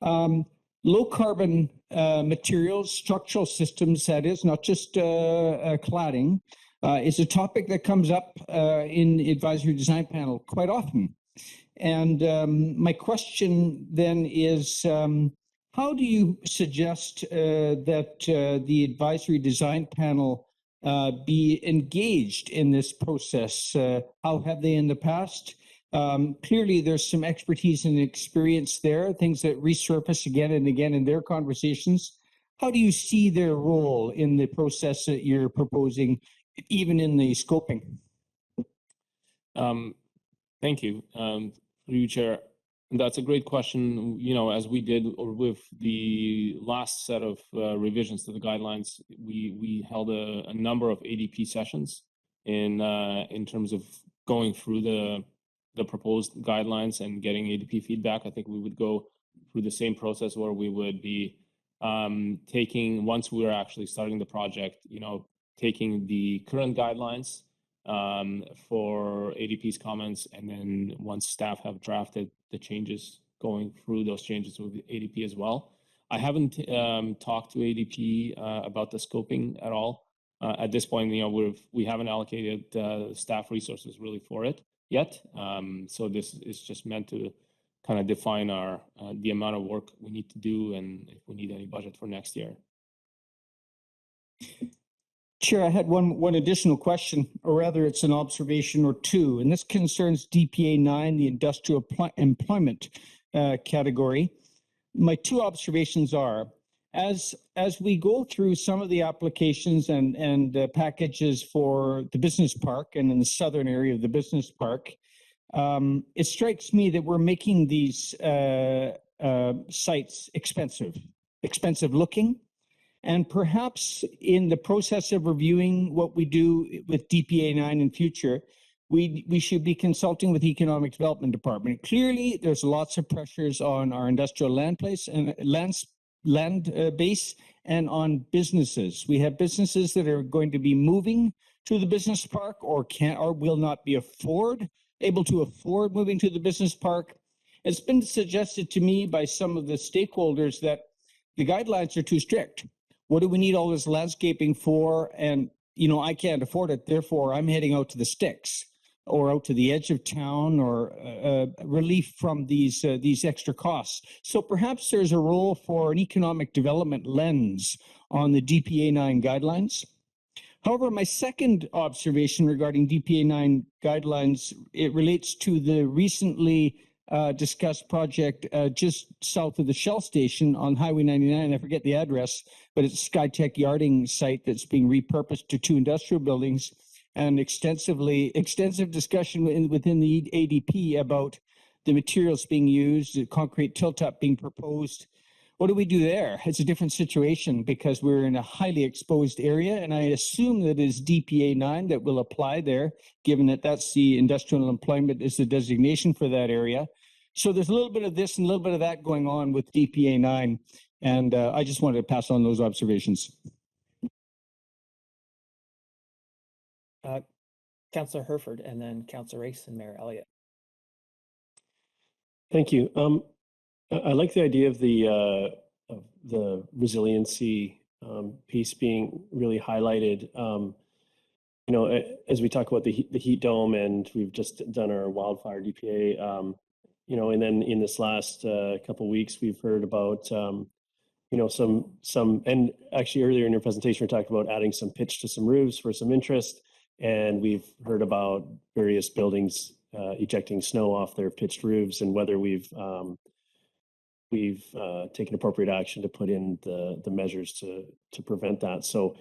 Low carbon materials, structural systems, that is, not just cladding, is a topic that comes up in the advisory design panel quite often. And my question then is, how do you suggest that the advisory design panel be engaged in this process? How have they in the past? Clearly, there's some expertise and experience there, things that resurface again and again in their conversations. How do you see their role in the process that you're proposing, even in the scoping? Thank you, through you, Chair. That's a great question. As we did with the last set of revisions to the guidelines, we held a number of ADP sessions in terms of going through the proposed guidelines and getting ADP feedback. I think we would go through the same process where we would be taking, once we were actually starting the project, taking the current guidelines for ADP's comments, and then once staff have drafted the changes, going through those changes with ADP as well. I haven't talked to ADP about the scoping at all. At this point, we haven't allocated staff resources really for it yet. So this is just meant to kind of define the amount of work we need to do and if we need any budget for next year. Chair, I had one additional question, or rather it's an observation or two, and this concerns DPA 9, the industrial employment category. My two observations are, as we go through some of the applications and packages for the business park and in the southern area of the business park, it strikes me that we're making these sites expensive looking. And perhaps in the process of reviewing what we do with DPA 9 in future, we should be consulting with the Economic Development Department. Clearly, there's lots of pressures on our industrial land base and on businesses. We have businesses that are going to be moving to the business park or will not be able to afford moving to the business park. It's been suggested to me by some of the stakeholders that the guidelines are too strict. What do we need all this landscaping for? And, I can't afford it. Therefore, I'm heading out to the sticks or out to the edge of town or relief from these extra costs. So perhaps there's a role for an economic development lens on the DPA 9 guidelines. However, my second observation regarding DPA 9 guidelines, it relates to the recently discussed project just south of the Shell station on Highway 99. I forget the address, but it's a SkyTech yarding site that's being repurposed to 2 industrial buildings, and extensive discussion within the ADP about the materials being used, the concrete tilt-up being proposed. What do we do there? It's a different situation because we're in a highly exposed area, and I assume that it is DPA 9 that will apply there, given that that's the industrial employment is the designation for that area. So there's a little bit of this and a little bit of that going on with DPA 9, and I just wanted to pass on those observations. Councillor Herford, and then Councillor Race and Mayor Elliott. Thank you. I like the idea of the resiliency piece being really highlighted. You know, as we talk about the heat dome, and we've just done our wildfire DPA. You know, and then in this last couple of weeks, we've heard about you know, some, and actually earlier in your presentation, we talked about adding some pitch to some roofs for some interest, and we've heard about various buildings ejecting snow off their pitched roofs, and whether we've taken appropriate action to put in the measures to prevent that. So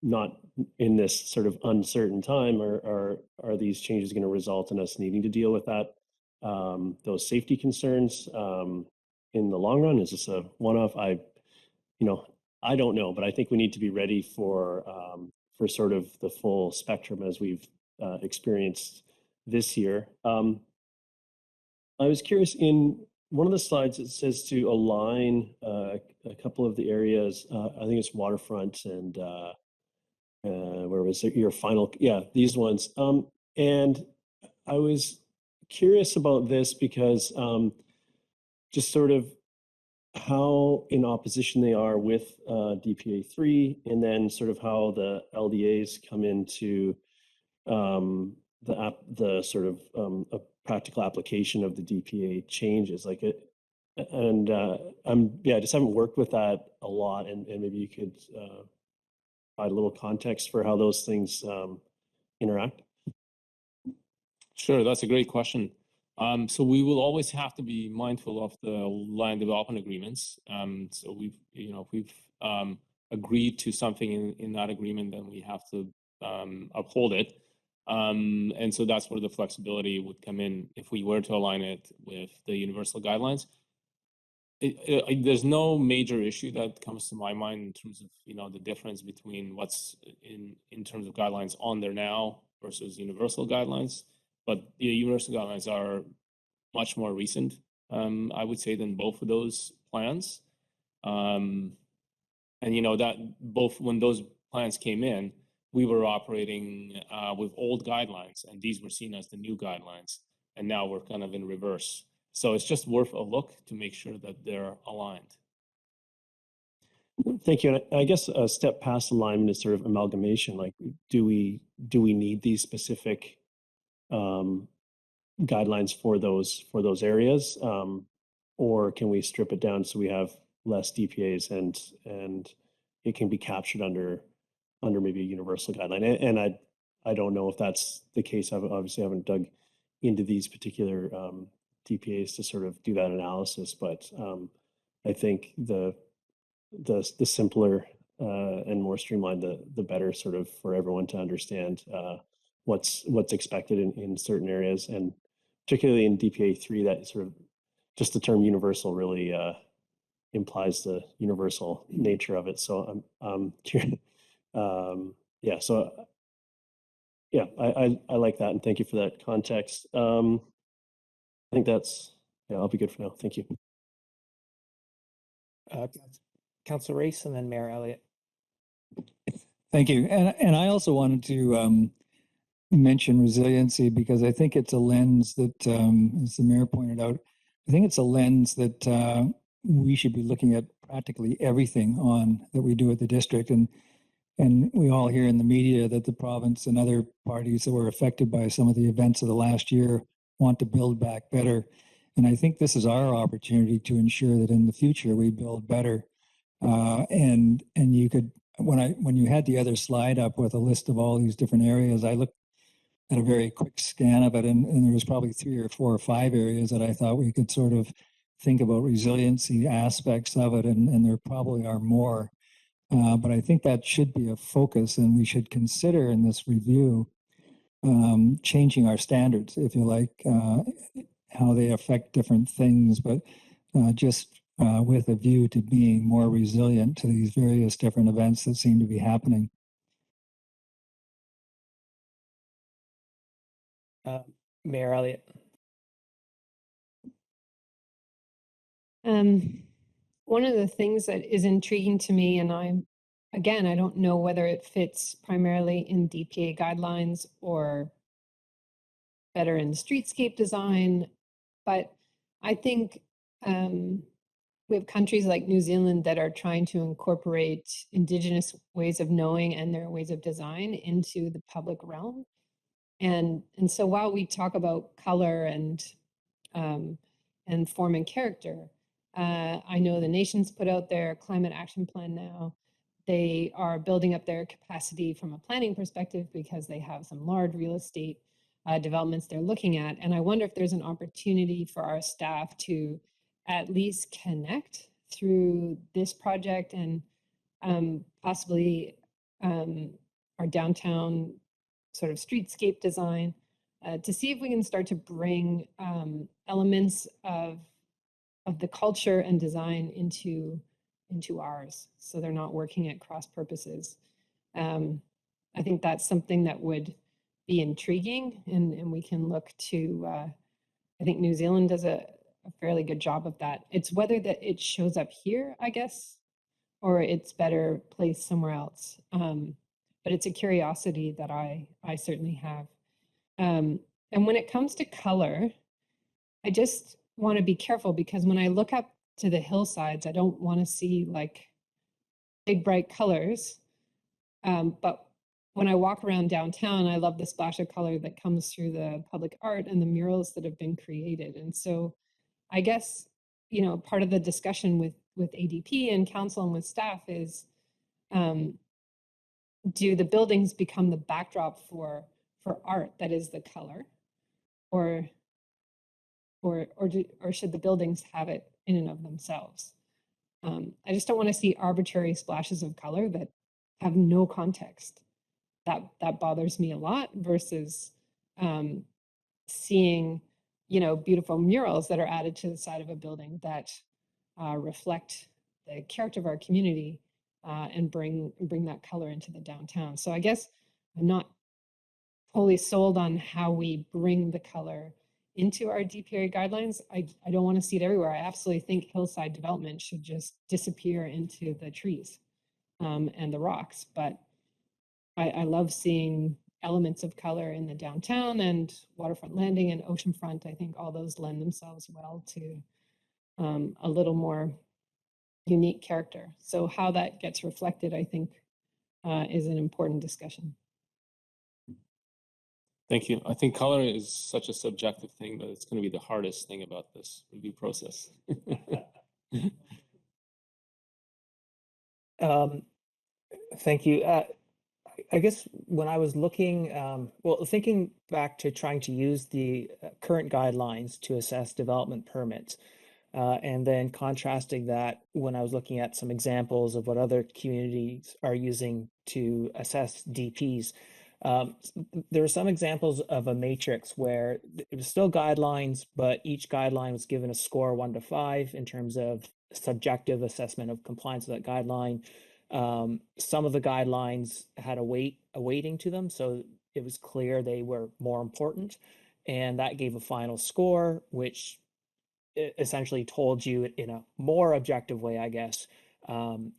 not in this sort of uncertain time are these changes going to result in us needing to deal with that, those safety concerns in the long run? Is this a one-off? I don't know, but I think we need to be ready for sort of the full spectrum as we've experienced this year. I was curious, in one of the slides, it says to align a couple of the areas. I think it's waterfront and where was it? Your final, yeah, these ones. And I was curious about this because just sort of how in opposition they are with DPA 3, and then sort of how the LDAs come into the sort of a practical application of the DPA changes, like it. And I just haven't worked with that a lot, and maybe you could provide a little context for how those things interact. Sure, that's a great question. So we will always have to be mindful of the land development agreements. So we've, if we've agreed to something in that agreement, then we have to uphold it. And so that's where the flexibility would come in if we were to align it with the universal guidelines. There's no major issue that comes to my mind in terms of the difference between what's in terms of guidelines on there now versus universal guidelines. But the universal guidelines are much more recent, I would say, than both of those plans. And that both when those plans came in, we were operating with old guidelines, and these were seen as the new guidelines. And now we're kind of in reverse. So it's just worth a look to make sure that they're aligned. Thank you. And I guess a step past alignment is sort of amalgamation. Like, do we need these specific guidelines for those areas, or can we strip it down so we have less DPAs and it can be captured under maybe a universal guideline? And I don't know if that's the case. I obviously haven't dug into these particular DPAs to sort of do that analysis, but I think the simpler and more streamlined, the better, sort of for everyone to understand what's expected in certain areas, and particularly in DPA 3, that sort of just the term universal really implies the universal nature of it. So I'm curious. Yeah. So yeah, I like that, and thank you for that context. I think I'll be good for now. Thank you. Councillor Race, and then Mayor Elliott. Thank you. And I also wanted to mention resiliency, because I think it's a lens that, as the mayor pointed out, I think it's a lens that we should be looking at practically everything on that we do at the district. And we all hear in the media that the province and other parties that were affected by some of the events of the last year want to build back better. And I think this is our opportunity to ensure that in the future we build better. And you could, when you had the other slide up with a list of all these different areas, I looked at a very quick scan of it, and there was probably 3 or 4 or 5 areas that I thought we could sort of think about resiliency aspects of it, and there probably are more. But I think that should be a focus, and we should consider in this review changing our standards, if you like, how they affect different things, but just with a view to being more resilient to these various different events that seem to be happening. Mayor Elliott. One of the things that is intriguing to me, and I don't know whether it fits primarily in DPA guidelines or better in streetscape design, but I think we have countries like New Zealand that are trying to incorporate Indigenous ways of knowing and their ways of design into the public realm. And so while we talk about color and form and character, I know the nation's put out their climate action plan now. They are building up their capacity from a planning perspective because they have some large real estate developments they're looking at. And I wonder if there's an opportunity for our staff to at least connect through this project and possibly our downtown sort of streetscape design to see if we can start to bring elements of the culture and design into ours, so they're not working at cross purposes. I think that's something that would be intriguing, and we can look to. I think New Zealand does a fairly good job of that. It's whether that it shows up here, I guess, or it's better placed somewhere else. But it's a curiosity that I certainly have. And when it comes to color, I just want to be careful because when I look up to the hillsides, I don't want to see like big bright colors. But when I walk around downtown, I love the splash of color that comes through the public art and the murals that have been created. And so I guess, part of the discussion with ADP and council and with staff is, do the buildings become the backdrop for art that is the color, or should the buildings have it in and of themselves? I just don't want to see arbitrary splashes of color that have no context. That bothers me a lot versus seeing, beautiful murals that are added to the side of a building that reflect the character of our community and bring that color into the downtown. So I guess I'm not fully sold on how we bring the color into our DPA guidelines. I don't want to see it everywhere. I absolutely think hillside development should just disappear into the trees and the rocks. But I love seeing elements of color in the downtown and waterfront landing and oceanfront. I think all those lend themselves well to a little more unique character. So how that gets reflected, I think, is an important discussion. Thank you. I think color is such a subjective thing that it's going to be the hardest thing about this review process. Thank you. I guess when I was looking, thinking back to trying to use the current guidelines to assess development permits, and then contrasting that when I was looking at some examples of what other communities are using to assess DPs. There are some examples of a matrix where it was still guidelines, but each guideline was given a score 1 to 5 in terms of subjective assessment of compliance with that guideline. Some of the guidelines had a weighting to them, so it was clear they were more important, and that gave a final score, which essentially told you in a more objective way, I guess,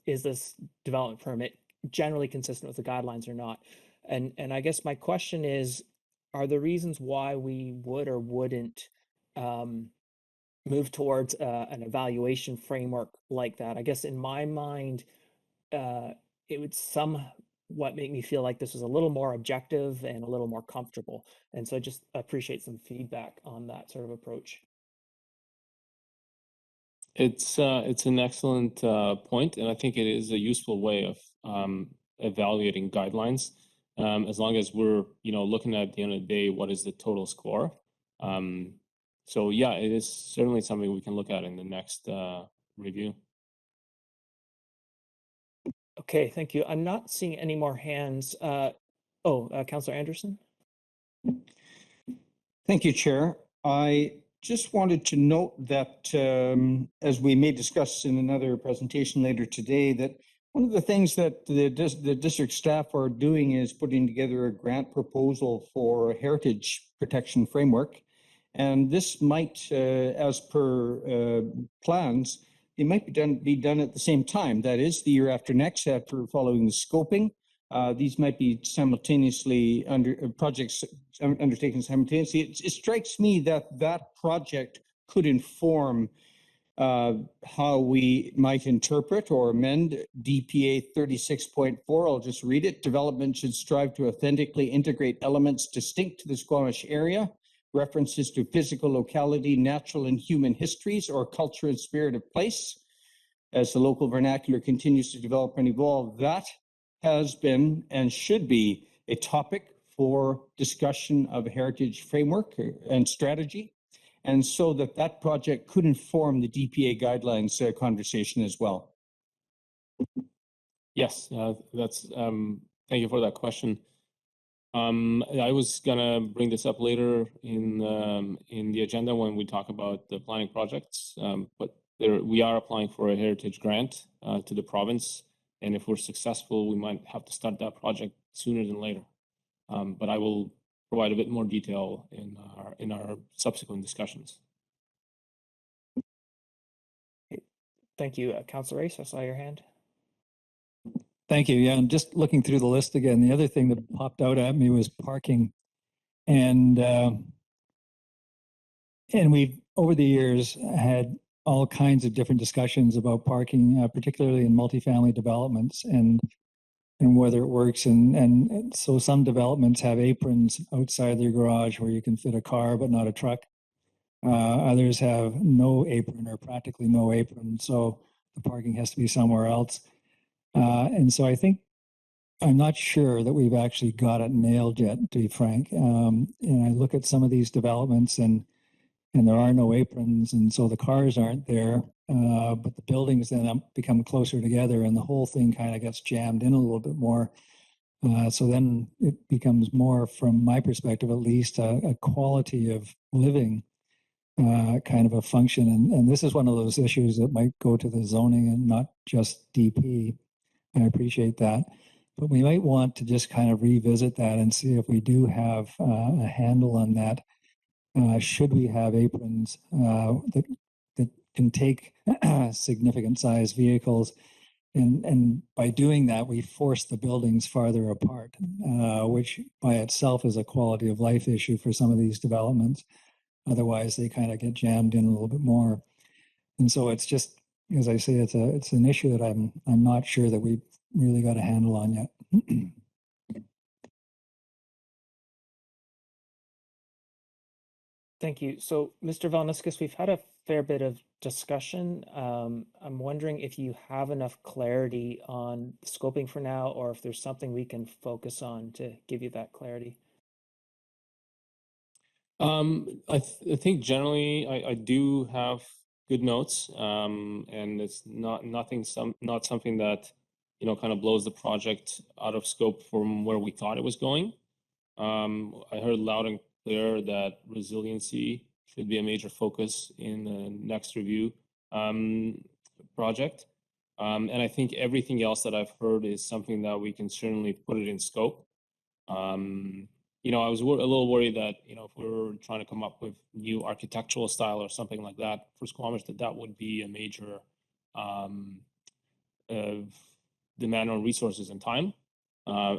is this development permit generally consistent with the guidelines or not? And I guess my question is, are there reasons why we would or wouldn't move towards an evaluation framework like that? I guess in my mind, it would somewhat make me feel like this was a little more objective and a little more comfortable. And so I just appreciate some feedback on that sort of approach. It's an excellent point, and I think it is a useful way of evaluating guidelines. as long as we're, looking at the end of the day, what is the total score? So yeah, it is certainly something we can look at in the next review. Okay, thank you. I'm not seeing any more hands. Councillor Anderson? Thank you, Chair. I just wanted to note that, as we may discuss in another presentation later today, that one of the things that the district staff are doing is putting together a grant proposal for a heritage protection framework. And this might, as per plans, it might be done at the same time. That is, the year after next, after following the scoping. These might be simultaneously projects undertaken simultaneously. It strikes me that that project could inform how we might interpret or amend DPA 36.4. I'll just read it. Development should strive to authentically integrate elements distinct to the Squamish area, references to physical locality, natural and human histories, or culture and spirit of place. As the local vernacular continues to develop and evolve, that has been and should be a topic for discussion of a heritage framework and strategy. And so that project could inform the DPA guidelines conversation as well. Yes, that's thank you for that question. I was gonna bring this up later in the agenda when we talk about the planning projects, but we are applying for a heritage grant to the province, and if we're successful, we might have to start that project sooner than later. But I will provide a bit more detail in our subsequent discussions. Thank you. Councillor Race, I saw your hand. Thank you. Yeah, and just looking through the list again, the other thing that popped out at me was parking. And we've, over the years, had all kinds of different discussions about parking, particularly in multifamily developments and whether it works. And so some developments have aprons outside their garage where you can fit a car but not a truck. Others have no apron or practically no apron, so the parking has to be somewhere else. And so I think, I'm not sure that we've actually got it nailed yet, to be frank. And I look at some of these developments and there are no aprons, and so the cars aren't there, but the buildings then become closer together and the whole thing kind of gets jammed in a little bit more. So then it becomes more, from my perspective at least, a quality of living kind of a function. And this is one of those issues that might go to the zoning and not just DP. I appreciate that. But we might want to just kind of revisit that and see if we do have a handle on that. Should we have aprons that can take significant size vehicles? And by doing that, we force the buildings farther apart, which by itself is a quality of life issue for some of these developments. Otherwise, they kind of get jammed in a little bit more. And so it's just, as I say, it's an issue that I'm not sure that we've really got a handle on yet. Thank you. So, Mr. Valniscus, we've had a fair bit of discussion. I'm wondering if you have enough clarity on scoping for now, or if there's something we can focus on to give you that clarity. I think generally I do have good notes, and it's not something that kind of blows the project out of scope from where we thought it was going. I heard loud and clear that resiliency should be a major focus in the next review project, and I think everything else that I've heard is something that we can certainly put it in scope. I was a little worried that, if we were trying to come up with new architectural style or something like that for Squamish, that would be a major demand on resources and time,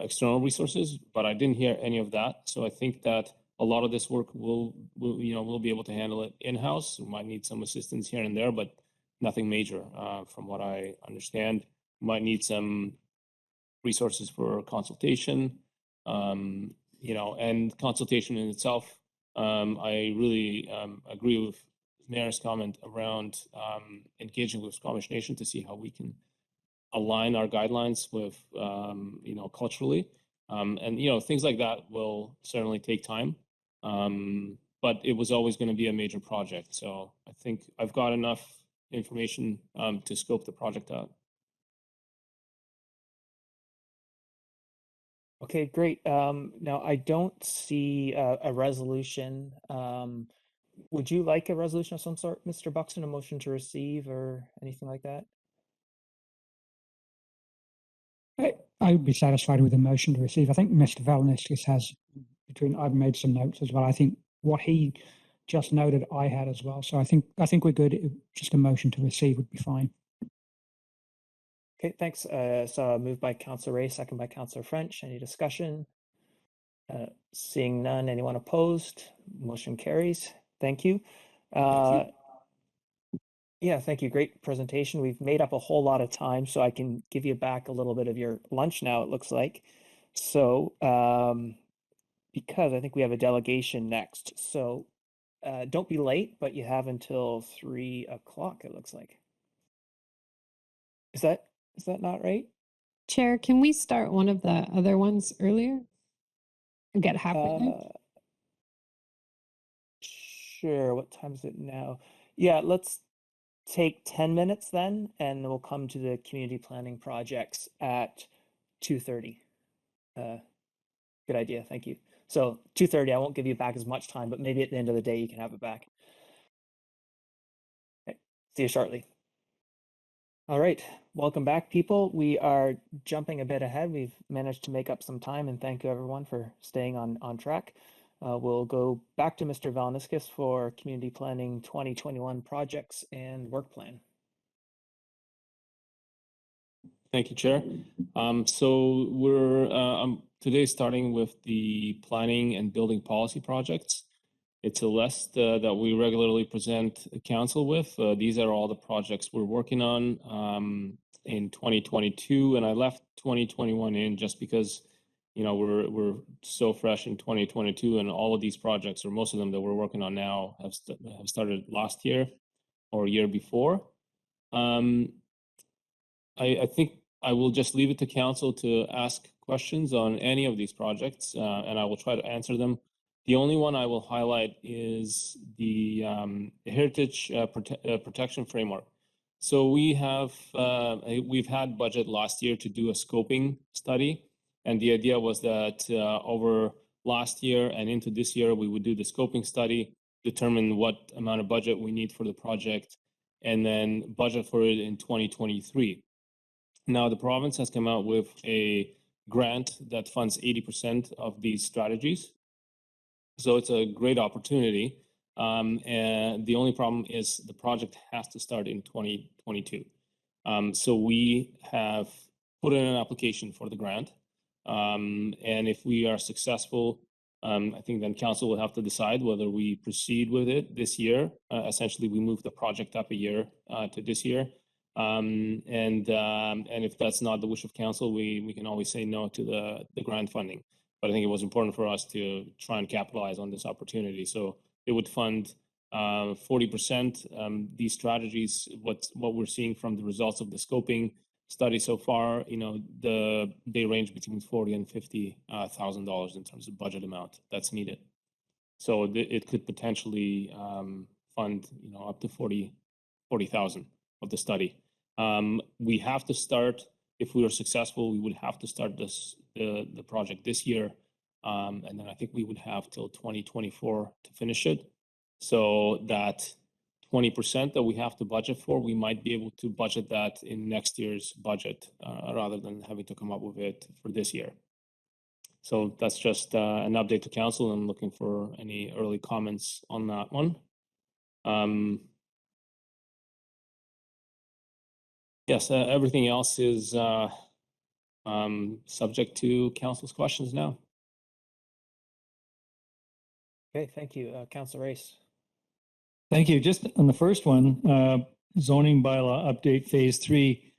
external resources, but I didn't hear any of that. So I think that a lot of this work we'll be able to handle it in-house. We might need some assistance here and there, but nothing major from what I understand. We might need some resources for consultation. And consultation in itself, I really agree with Mayor's comment around engaging with Squamish Nation to see how we can align our guidelines with, culturally. And things like that will certainly take time. But it was always going to be a major project. So I think I've got enough information to scope the project out. Okay, great. Now I don't see a resolution. Would you like a resolution of some sort, Mr. Buxton, a motion to receive or anything like that? I would be satisfied with a motion to receive. I think Mr. Valniskis has I've made some notes as well. I think what he just noted, I had as well. So I think we're good. Just a motion to receive would be fine. Okay, thanks. So moved by Councillor Ray, second by Councillor French. Any discussion? Seeing none, anyone opposed? Motion carries. Thank you. Yeah, thank you. Great presentation. We've made up a whole lot of time, so I can give you back a little bit of your lunch now, it looks like. So, because I think we have a delegation next. So, don't be late, but you have until 3 o'clock, it looks like. Is that not right? Chair, can we start one of the other ones earlier? And get happening? Sure. What time is it now? Yeah, let's take 10 minutes then, and we'll come to the community planning projects at 2:30. Good idea. Thank you. So 2:30, I won't give you back as much time, but maybe at the end of the day you can have it back. Okay. See you shortly. All right, welcome back, people. We are jumping a bit ahead. We've managed to make up some time, and thank you everyone for staying on track. We'll go back to Mr. Valniskis for Community Planning 2021 projects and work plan. Thank you, Chair. So we're today starting with the planning and building policy projects. It's a list that we regularly present council with. These are all the projects we're working on in 2022, and I left 2021 in just because we're so fresh in 2022, and all of these projects, or most of them that we're working on now, have started last year or year before. I think I will just leave it to council to ask questions on any of these projects, and I will try to answer them. The only one I will highlight is the Heritage Protection Framework. So we've had budget last year to do a scoping study, and the idea was that over last year and into this year, we would do the scoping study, determine what amount of budget we need for the project, and then budget for it in 2023. Now, the province has come out with a grant that funds 80% of these strategies. So it's a great opportunity. And the only problem is the project has to start in 2022. So we have put in an application for the grant. And if we are successful, I think then council will have to decide whether we proceed with it this year. Essentially, we move the project up a year to this year. And if that's not the wish of council, we can always say no to the grant funding. But I think it was important for us to try and capitalize on this opportunity. So it would fund 40%. These strategies, what we're seeing from the results of the scoping study so far, they range between $40,000 and $50,000 in terms of budget amount that's needed. So it could potentially fund, up to 40,000 of the study. We have to start, if we are successful, we would have to start the project this year. And then I think we would have till 2024 to finish it. So that 20% that we have to budget for, we might be able to budget that in next year's budget rather than having to come up with it for this year. So that's just an update to council. I'm looking for any early comments on that one. Yes, everything else is subject to council's questions now. Okay, thank you. Councillor Race. Thank you. Just on the first one, zoning bylaw update phase 3.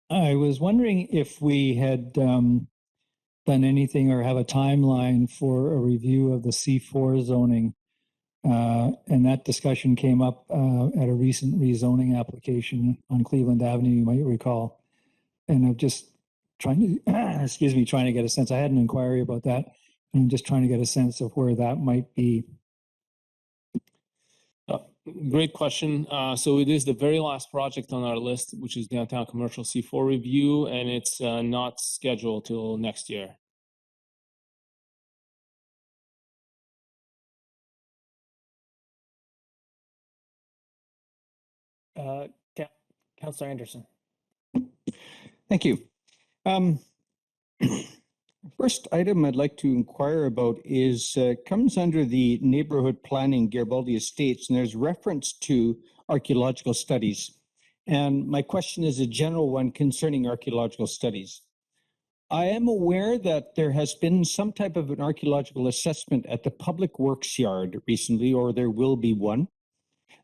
I was wondering if we had done anything or have a timeline for a review of the C4 zoning. And that discussion came up at a recent rezoning application on Cleveland Avenue, you might recall. And I've just trying to, excuse me, trying to get a sense. I had an inquiry about that. And I'm just trying to get a sense of where that might be. Great question. So it is the very last project on our list, which is Downtown Commercial C4 review, and it's not scheduled till next year. Councillor Anderson. Thank you. First item I'd like to inquire about is comes under the neighborhood planning Garibaldi Estates, and there's reference to archaeological studies. And my question is a general one concerning archaeological studies. I am aware that there has been some type of an archaeological assessment at the Public Works Yard recently, or there will be one.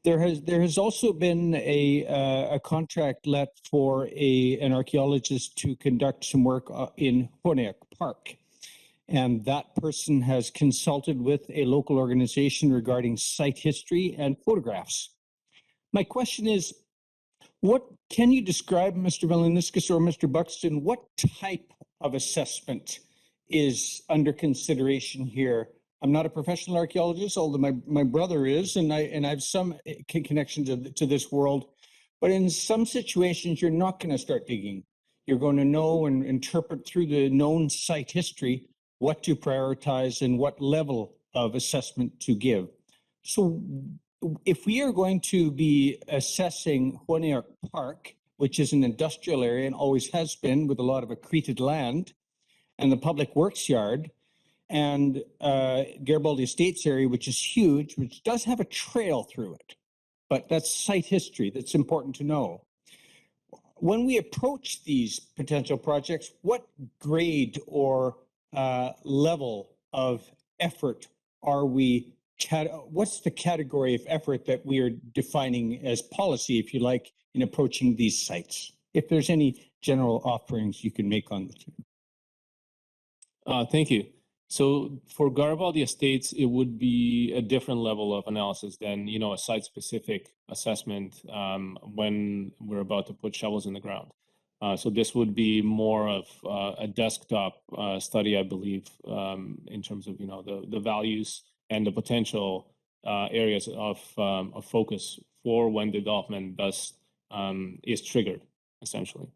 There has also been a contract let for an archaeologist to conduct some work in Honeak Park. And that person has consulted with a local organization regarding site history and photographs. My question is, what can you describe, Mr. Veliniskas or Mr. Buxton, what type of assessment is under consideration here? I'm not a professional archaeologist, although my brother is, and I have some connection to this world. But in some situations, you're not going to start digging. You're going to know and interpret through the known site history what to prioritize and what level of assessment to give. So if we are going to be assessing Honeak Park, which is an industrial area and always has been with a lot of accreted land, and the Public Works Yard, and Garibaldi Estates area, which is huge, which does have a trail through it, but that's site history that's important to know. When we approach these potential projects, what grade or level of effort are we, what's the category of effort that we are defining as policy, if you like, in approaching these sites? If there's any general offerings you can make on the two. Thank you. So for Garibaldi Estates, it would be a different level of analysis than, you know, a site-specific assessment when we're about to put shovels in the ground. So this would be more of a desktop study, I believe, in terms of, you know, the values and the potential areas of focus for when development is triggered, essentially.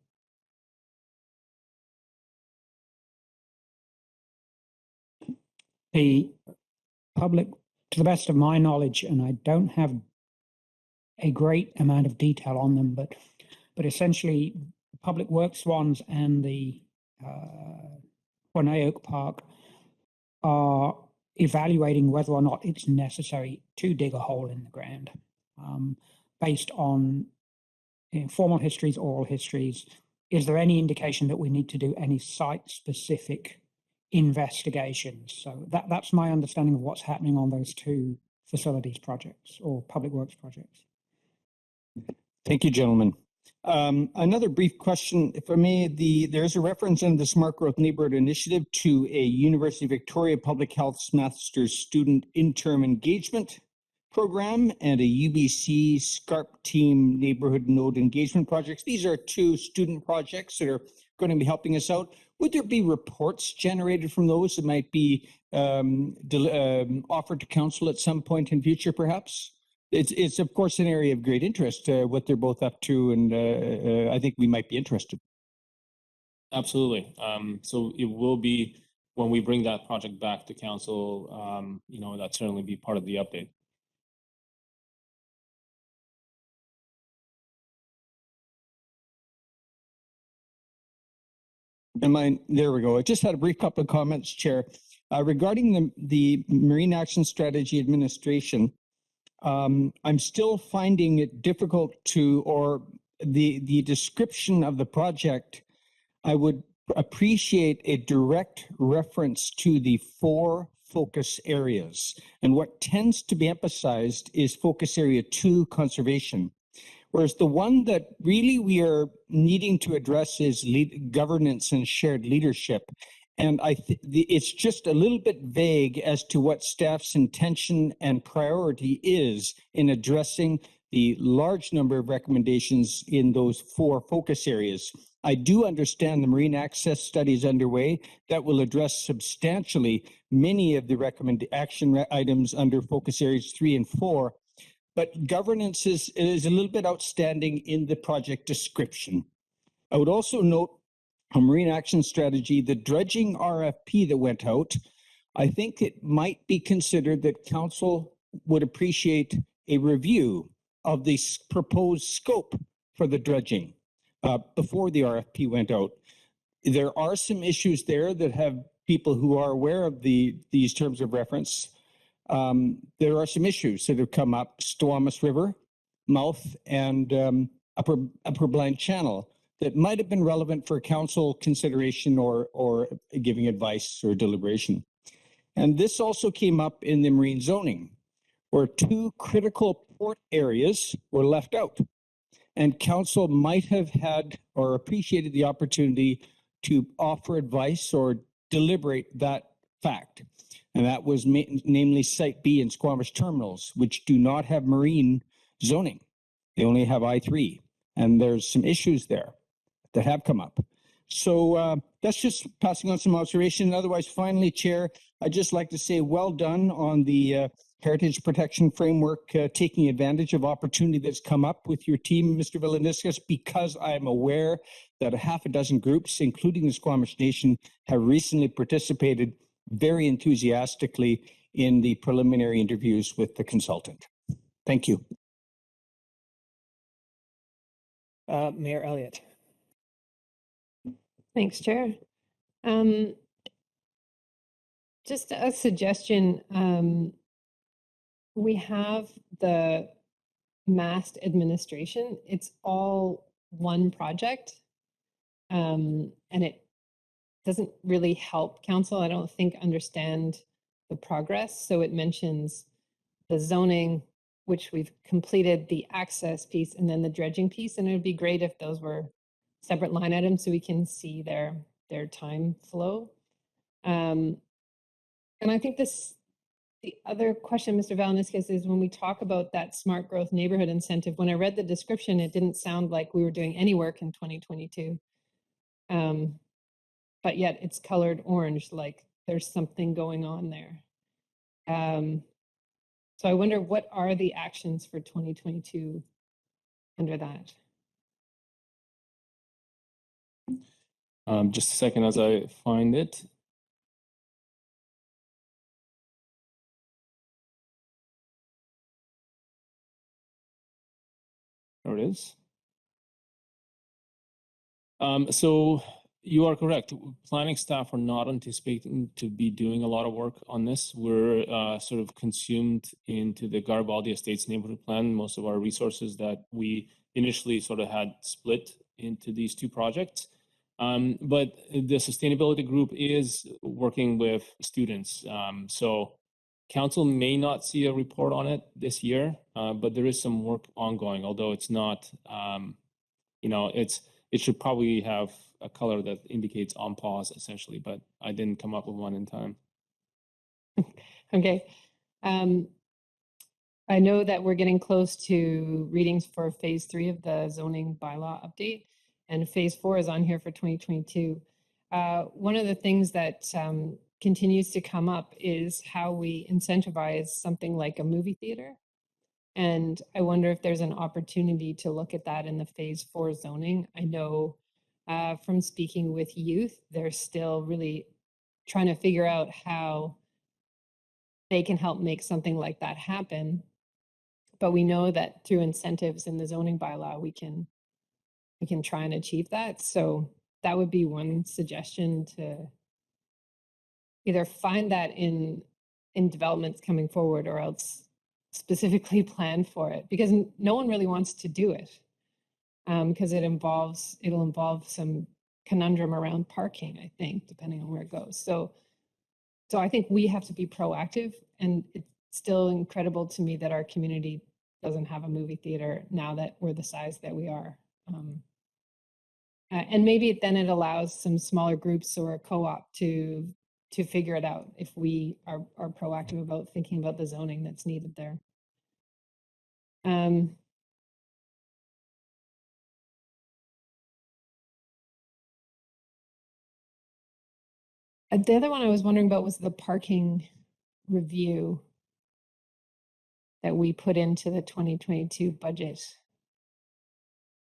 The public, to the best of my knowledge, and I don't have a great amount of detail on them, but essentially Public Works ones and the Honeak Park are evaluating whether or not it's necessary to dig a hole in the ground based on formal histories, oral histories. Is there any indication that we need to do any site-specific investigations? So that's my understanding of what's happening on those two facilities projects or public works projects. Thank you, gentlemen. Another brief question, if I may. There's a reference in the Smart Growth Neighborhood Initiative to a University of Victoria Public Health Master's Student Interim Engagement Program and a UBC SCARP Team Neighborhood Node Engagement Projects. These are two student projects that are going to be helping us out. Would there be reports generated from those that might be offered to council at some point in future, perhaps? It's of course an area of great interest, what they're both up to, and I think we might be interested. Absolutely. So it will be, when we bring that project back to council, you know, that certainly be part of the update. There we go. I just had a brief couple of comments, Chair. Regarding the Marine Action Strategy Administration, I'm still finding it difficult to, or the description of the project, I would appreciate a direct reference to the 4 focus areas. And what tends to be emphasized is focus area 2, conservation. Whereas the one that really we are needing to address is governance and shared leadership. And it's just a little bit vague as to what staff's intention and priority is in addressing the large number of recommendations in those 4 focus areas. I do understand the marine access study is underway that will address substantially many of the action items under focus areas 3 and 4, but governance is a little bit outstanding in the project description. I would also note a marine action strategy, the dredging RFP that went out. I think it might be considered that council would appreciate a review of the proposed scope for the dredging before the RFP went out. There are some issues there that have people who are aware of these terms of reference. There are some issues that have come up, Squamish River, mouth, and upper Blind Channel, that might have been relevant for council consideration or giving advice or deliberation. And this also came up in the marine zoning, where 2 critical port areas were left out. And council might have had or appreciated the opportunity to offer advice or deliberate that fact. And that was namely Site B and Squamish terminals, which do not have marine zoning. They only have I3. And there's some issues there that have come up. So that's just passing on some observation. Otherwise, finally, Chair, I'd just like to say well done on the Heritage Protection Framework, taking advantage of opportunity that's come up with your team, Mr. Villaniscus, because I'm aware that 6 groups, including the Squamish Nation, have recently participated very enthusiastically in the preliminary interviews with the consultant. Thank you. Mayor Elliott. Thanks, Chair. Just a suggestion. We have the mast administration. It's all one project. And it doesn't really help council, I don't think, understand the progress. So it mentions the zoning, which we've completed, the access piece, and then the dredging piece. And it would be great if those were separate line items so we can see their time flow. And I think the other question, Mr. Valaniskas, is when we talk about that smart growth neighborhood incentive, when I read the description, it didn't sound like we were doing any work in 2022. But yet it's colored orange, like there's something going on there. So I wonder, what are the actions for 2022 under that? Just a second as I find it. There it is. So you are correct. Planning staff are not anticipating to be doing a lot of work on this. We're sort of consumed into the Garibaldi Estates neighborhood plan. Most of our resources that we initially sort of had split into these 2 projects. But the sustainability group is working with students. So council may not see a report on it this year, but there is some work ongoing, although it's not, it should probably have a color that indicates on pause, essentially, but I didn't come up with one in time. Okay. I know that we're getting close to readings for phase 3 of the zoning bylaw update, and phase 4 is on here for 2022. One of the things that continues to come up is how we incentivize something like a movie theater. And I wonder if there's an opportunity to look at that in the phase 4 zoning. I know from speaking with youth, they're still really trying to figure out how they can help make something like that happen. But we know that through incentives in the zoning bylaw, we can try and achieve that. So that would be one suggestion, to either find that in developments coming forward, or else specifically plan for it, because no one really wants to do it, because it'll involve some conundrum around parking, I think, depending on where it goes. So I think we have to be proactive, and it's still incredible to me that our community doesn't have a movie theater now that we're the size that we are. And maybe then it allows some smaller groups or a co-op to figure it out if we are proactive about thinking about the zoning that's needed there. The other one I was wondering about was the parking review that we put into the 2022 budget.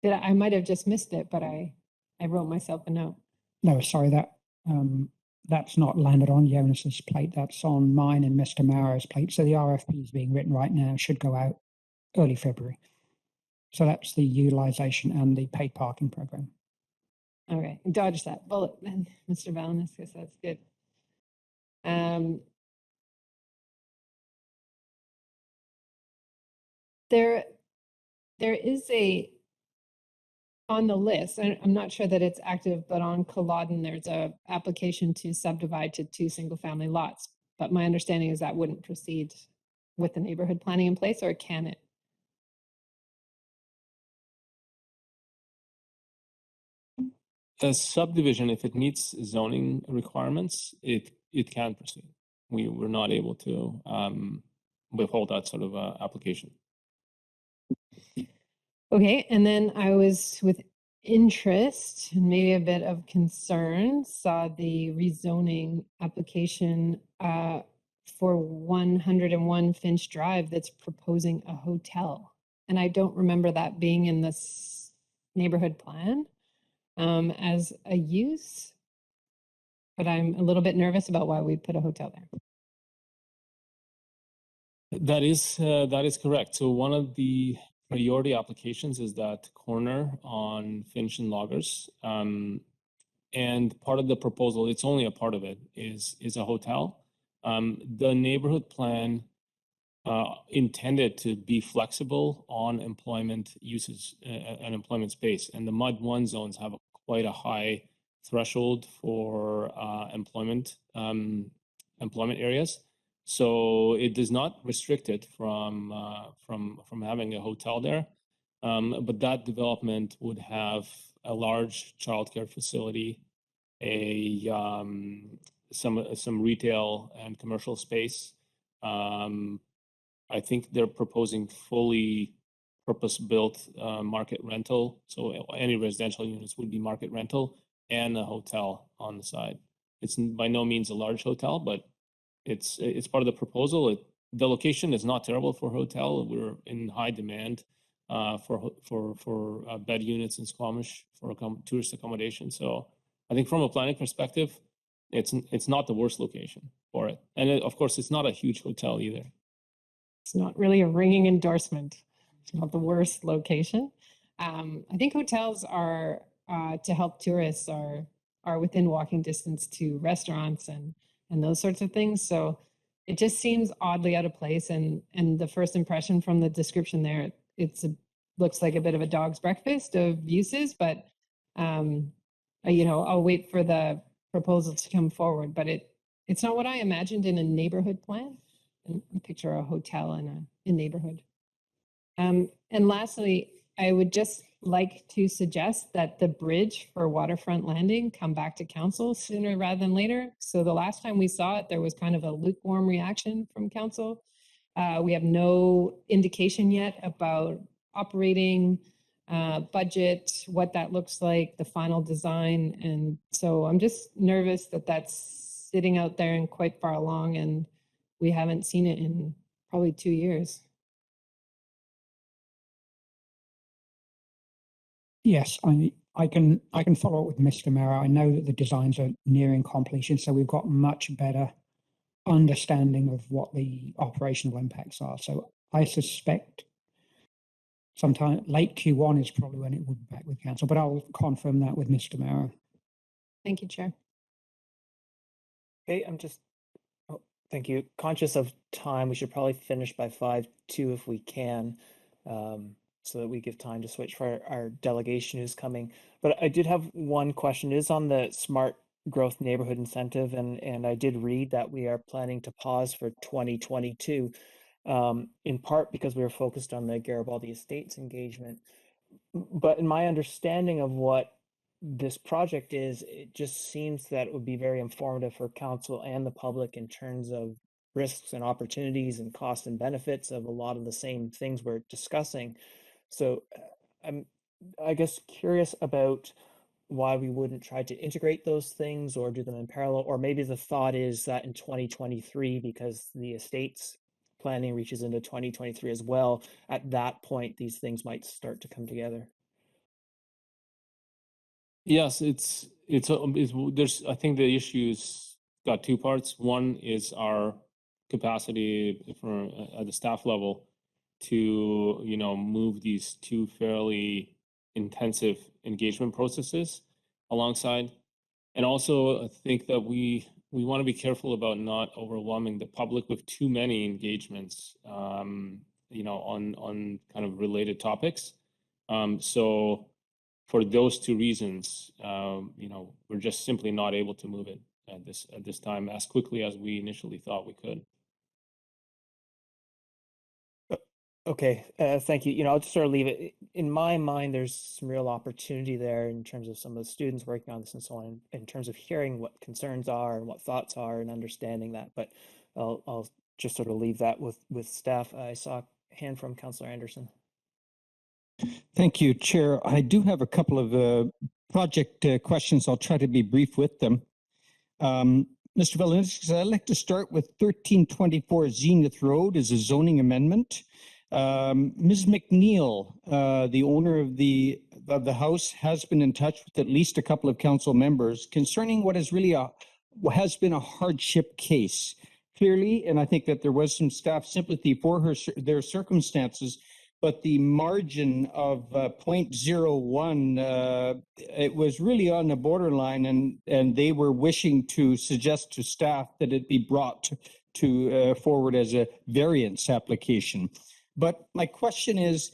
I might have just missed it, but I wrote myself a note. No, sorry, that's not landed on Jonas's plate. That's on mine and Mr. Mara's plate. So the RFP is being written right now, should go out early February. So that's the utilization and the paid parking program. Okay, dodge that bullet then, Mr. Valanis, because that's good. There is on the list, I'm not sure that it's active, but on Culloden, there's a application to subdivide to 2 single-family lots. But my understanding is that wouldn't proceed with the neighborhood planning in place, or can it? A subdivision, if it meets zoning requirements, it can proceed. We were not able to withhold that sort of application. Okay, and then I was with interest and maybe a bit of concern, saw the rezoning application for 101 Finch Drive that's proposing a hotel. And I don't remember that being in this neighborhood plan as a use, but I'm a little bit nervous about why we put a hotel there. That is correct. So one of the priority applications is that corner on Finch and Loggers. And part of the proposal, it's only a part of it, is a hotel. The neighborhood plan intended to be flexible on employment uses and employment space. And the MUD 1 zones have quite a high threshold for employment areas. So it does not restrict it from having a hotel there. But that development would have a large childcare facility, some retail and commercial space. I think they're proposing fully purpose-built market rental. So any residential units would be market rental and a hotel on the side. It's by no means a large hotel, but it's part of the proposal. The location is not terrible for a hotel. We're in high demand for bed units in Squamish for tourist accommodation. So I think from a planning perspective, it's not the worst location for it. And of course, it's not a huge hotel either. It's not really a ringing endorsement. It's not the worst location. I think hotels are to help tourists are within walking distance to restaurants and those sorts of things. So it just seems oddly out of place. And the first impression from the description there, looks like a bit of a dog's breakfast of uses. But I'll wait for the proposal to come forward. But it's not what I imagined in a neighborhood plan. And picture a hotel in a neighborhood. And lastly, I would just like to suggest that the bridge for Waterfront Landing come back to council sooner rather than later. So the last time we saw it, there was kind of a lukewarm reaction from council. We have no indication yet about operating budget, what that looks like, the final design. And so I'm just nervous that that's sitting out there and quite far along, and we haven't seen it in probably 2 years. Yes, I can follow up with Mr. Mara. I know that the designs are nearing completion, so we've got much better understanding of what the operational impacts are. So I suspect sometime late Q1 is probably when it will be back with council, but I'll confirm that with Mr. Mara. Thank you, Chair. Okay, thank you. Conscious of time, we should probably finish by 5:02 if we can, so that we give time to switch for our delegation who's coming. But I did have one question. It is on the Smart Growth Neighborhood Incentive, and I did read that we are planning to pause for 2022, in part because we were focused on the Garibaldi Estates engagement. But in my understanding of what this project is, it just seems that it would be very informative for council and the public in terms of risks and opportunities and costs and benefits of a lot of the same things we're discussing. So I'm, I guess, curious about why we wouldn't try to integrate those things or do them in parallel, or maybe the thought is that in 2023, because the estates planning reaches into 2023 as well, at that point, these things might start to come together. Yes, there's, I think the issue's got two parts. One is our capacity for at the staff level to, move these two fairly intensive engagement processes alongside. And also I think that we want to be careful about not overwhelming the public with too many engagements, on kind of related topics. So for those two reasons, we're just simply not able to move it at this time as quickly as we initially thought we could. Okay, thank you. I'll just sort of leave it. In my mind, there's some real opportunity there in terms of some of the students working on this and so on, in terms of hearing what concerns are and what thoughts are and understanding that. But I'll just sort of leave that with staff. I saw a hand from Councillor Anderson. Thank you, Chair. I do have a couple of project questions. I'll try to be brief with them. Mr. Valinskas, I'd like to start with 1324 Zenith Road as a zoning amendment. Ms. McNeil, the owner of the house, has been in touch with at least a couple of council members concerning what is really has been a hardship case. Clearly, and I think that there was some staff sympathy for their circumstances, but the margin of 0.01, it was really on the borderline, and they were wishing to suggest to staff that it be brought to forward as a variance application. But my question is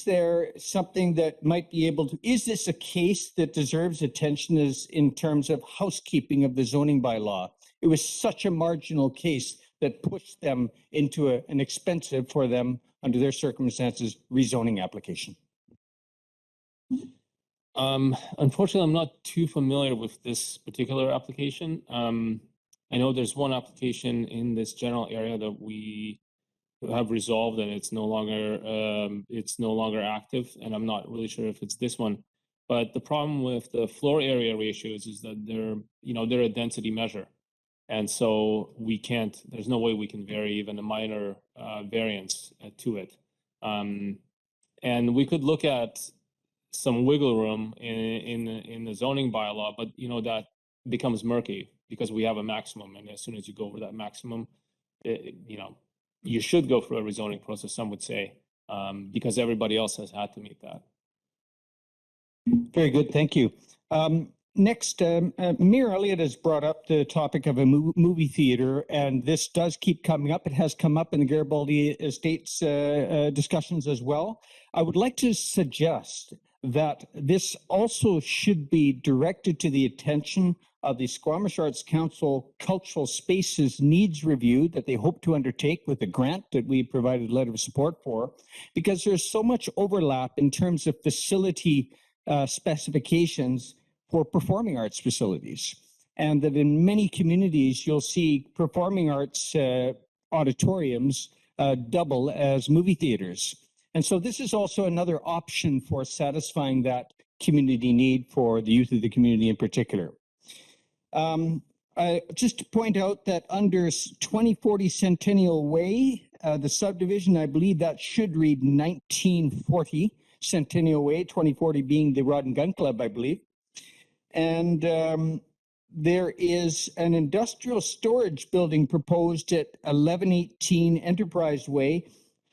there something that might be able to, is this a case that deserves attention as in terms of housekeeping of the zoning bylaw? It was such a marginal case that pushed them into an expensive for them under their circumstances rezoning application. Unfortunately, I'm not too familiar with this particular application. I know there's one application in this general area that we have resolved, and it's no longer active, and I'm not really sure if it's this one. But the problem with the floor area ratios is that they're a density measure. And so there's no way we can vary even a minor variance to it. And we could look at some wiggle room in the zoning bylaw, but that becomes murky because we have a maximum. And as soon as you go over that maximum, you should go through a rezoning process, some would say, because everybody else has had to meet that. Very good, thank you. Next, Mayor Elliott has brought up the topic of a movie theater, and this does keep coming up. It has come up in the Garibaldi Estates discussions as well. I would like to suggest that this also should be directed to the attention of the Squamish Arts Council Cultural Spaces Needs Review that they hope to undertake with a grant that we provided a letter of support for, because there's so much overlap in terms of facility specifications for performing arts facilities. And that in many communities, you'll see performing arts auditoriums double as movie theaters. And so this is also another option for satisfying that community need for the youth of the community in particular. Just to point out that under 2040 Centennial Way, the subdivision, I believe that should read 1940 Centennial Way, 2040 being the Rod and Gun Club, I believe. And there is an industrial storage building proposed at 1118 Enterprise Way.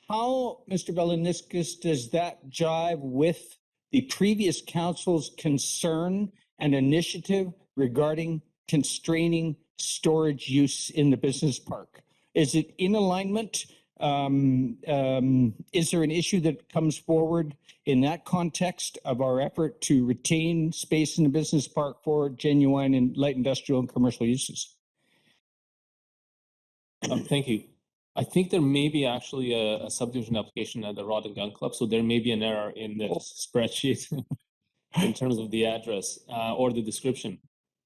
How, Mr. Valinskas, does that jive with the previous council's concern and initiative regarding constraining storage use in the business park? Is it in alignment? Is there an issue that comes forward in that context of our effort to retain space in the business park for genuine and light industrial and commercial uses? Thank you. I think there may be actually a subdivision application at the Rod and Gun Club, so there may be an error in the spreadsheet in terms of the address or the description.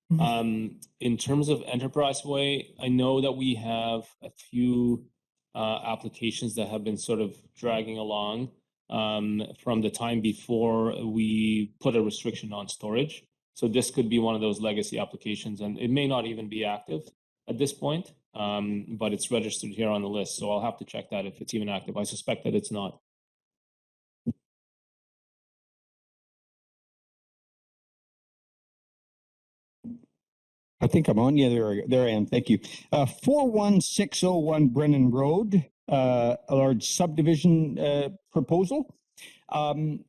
In terms of Enterprise Way, I know that we have a few applications that have been sort of dragging along from the time before we put a restriction on storage. So this could be one of those legacy applications, and it may not even be active at this point, but it's registered here on the list. So I'll have to check that if it's even active. I suspect that it's not. I think I'm on. Yeah, there I am. Thank you. 41601 Brennan Road, a large subdivision proposal. I'm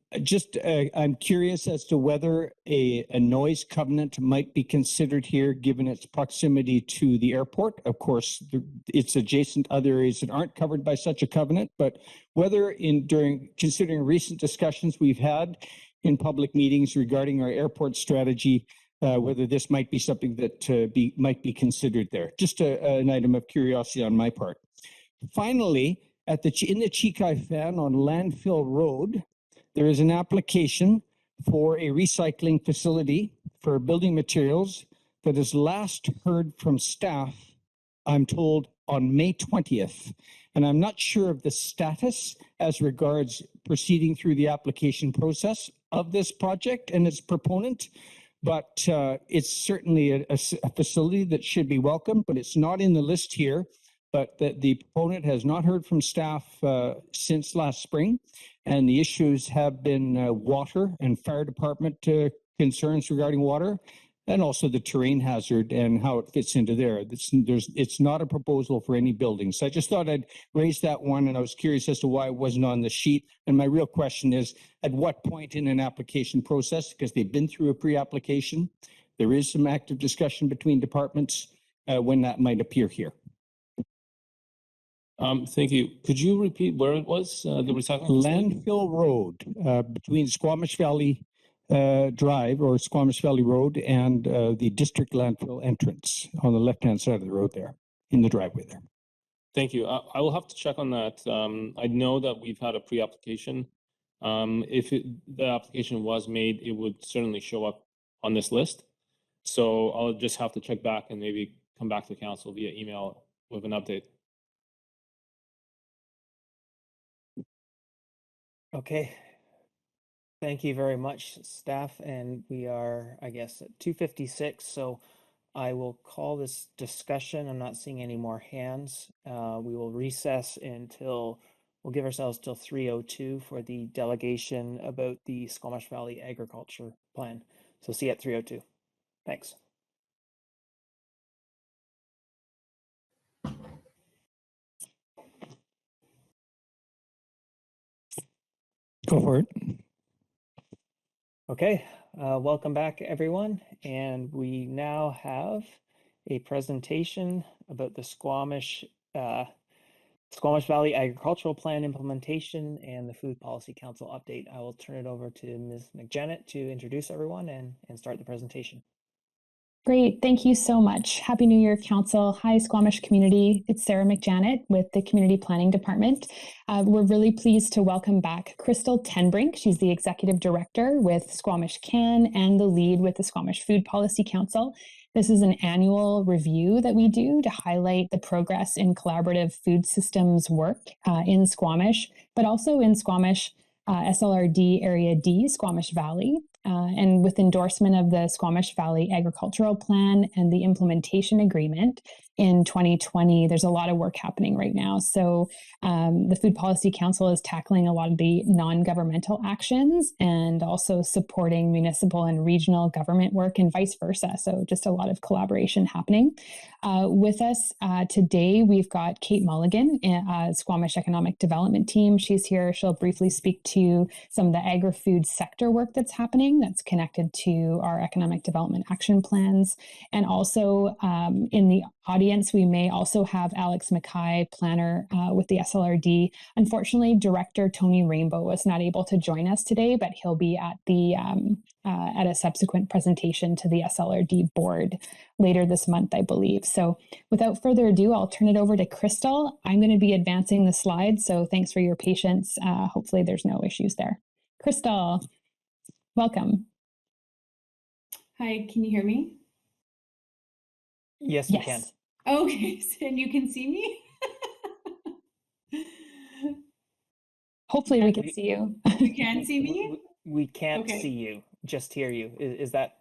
curious as to whether a noise covenant might be considered here, given its proximity to the airport. Of course, it's adjacent to other areas that aren't covered by such a covenant, but whether during considering recent discussions we've had in public meetings regarding our airport strategy, whether this might be something that might be considered there. Just an item of curiosity on my part. Finally, in the Chikai Fan on Landfill Road, there is an application for a recycling facility for building materials that is last heard from staff, I'm told, on May 20th. And I'm not sure of the status as regards proceeding through the application process of this project and its proponent. But it's certainly a facility that should be welcome, but it's not in the list here. But the proponent has not heard from staff since last spring, and the issues have been water and fire department concerns regarding water, and also the terrain hazard and how it fits into there. It's not a proposal for any buildings. So I just thought I'd raise that one, and I was curious as to why it wasn't on the sheet. And my real question is, at what point in an application process, because they've been through a pre-application, there is some active discussion between departments when that might appear here. Thank you. Could you repeat where it was, the recycling facility? Landfill Road, between Squamish Valley Drive or Squamish Valley Road and the district landfill entrance on the left-hand side of the road there, in the driveway there. Thank you. I will have to check on that. I know that we've had a pre-application. If the application was made, it would certainly show up on this list. So I'll just have to check back and maybe come back to council via email with an update. Okay. Thank you very much, staff. And we are, I guess, at 2:56. So I will call this discussion. I'm not seeing any more hands. We will recess until, we'll give ourselves till 3:02 for the delegation about the Squamish Valley Agriculture Plan. So see you at 3:02. Thanks. Go for it. Okay, welcome back everyone. And we now have a presentation about the Squamish Valley Agricultural Plan implementation and the Food Policy Council update. I will turn it over to Ms. McJannet to introduce everyone and start the presentation. Great. Thank you so much. Happy New Year, Council. Hi, Squamish community. It's Sarah McJannet with the Community Planning Department. We're really pleased to welcome back Crystal TenBrink. She's the Executive Director with Squamish CAN and the lead with the Squamish Food Policy Council. This is an annual review that we do to highlight the progress in collaborative food systems work in Squamish, but also in Squamish SLRD Area D, Squamish Valley. And with endorsement of the Squamish Valley Agricultural Plan and the implementation agreement in 2020, there's a lot of work happening right now. So the Food Policy Council is tackling a lot of the non-governmental actions and also supporting municipal and regional government work and vice versa. So just a lot of collaboration happening. With us today, we've got Kate Mulligan, Squamish Economic Development Team. She's here. She'll briefly speak to some of the agri-food sector work that's happening that's connected to our economic development action plans. And also in the audience, we may also have Alex Mackay, planner with the SLRD. Unfortunately, Director Tony Rainbow was not able to join us today, but he'll be at the at a subsequent presentation to the SLRD board later this month, I believe. So without further ado, I'll turn it over to Crystal. I'm going to be advancing the slides, so thanks for your patience. Hopefully there's no issues there. Crystal, welcome. Hi, can you hear me? Yes, we can. Okay, and you can see me? Hopefully we can see you. You can see me? We can't see you, just hear you. Is that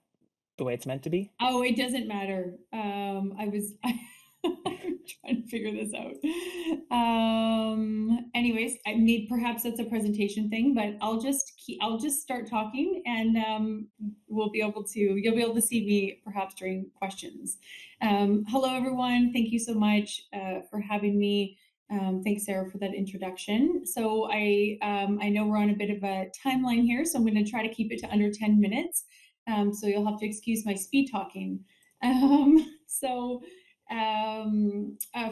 the way it's meant to be? Oh, it doesn't matter. I'm trying to figure this out. Anyways, perhaps that's a presentation thing, but I'll just start talking, and you'll be able to see me perhaps during questions. Hello, everyone. Thank you so much for having me. Thanks, Sarah, for that introduction. So I know we're on a bit of a timeline here, so I'm going to try to keep it to under 10 minutes. So you'll have to excuse my speed talking.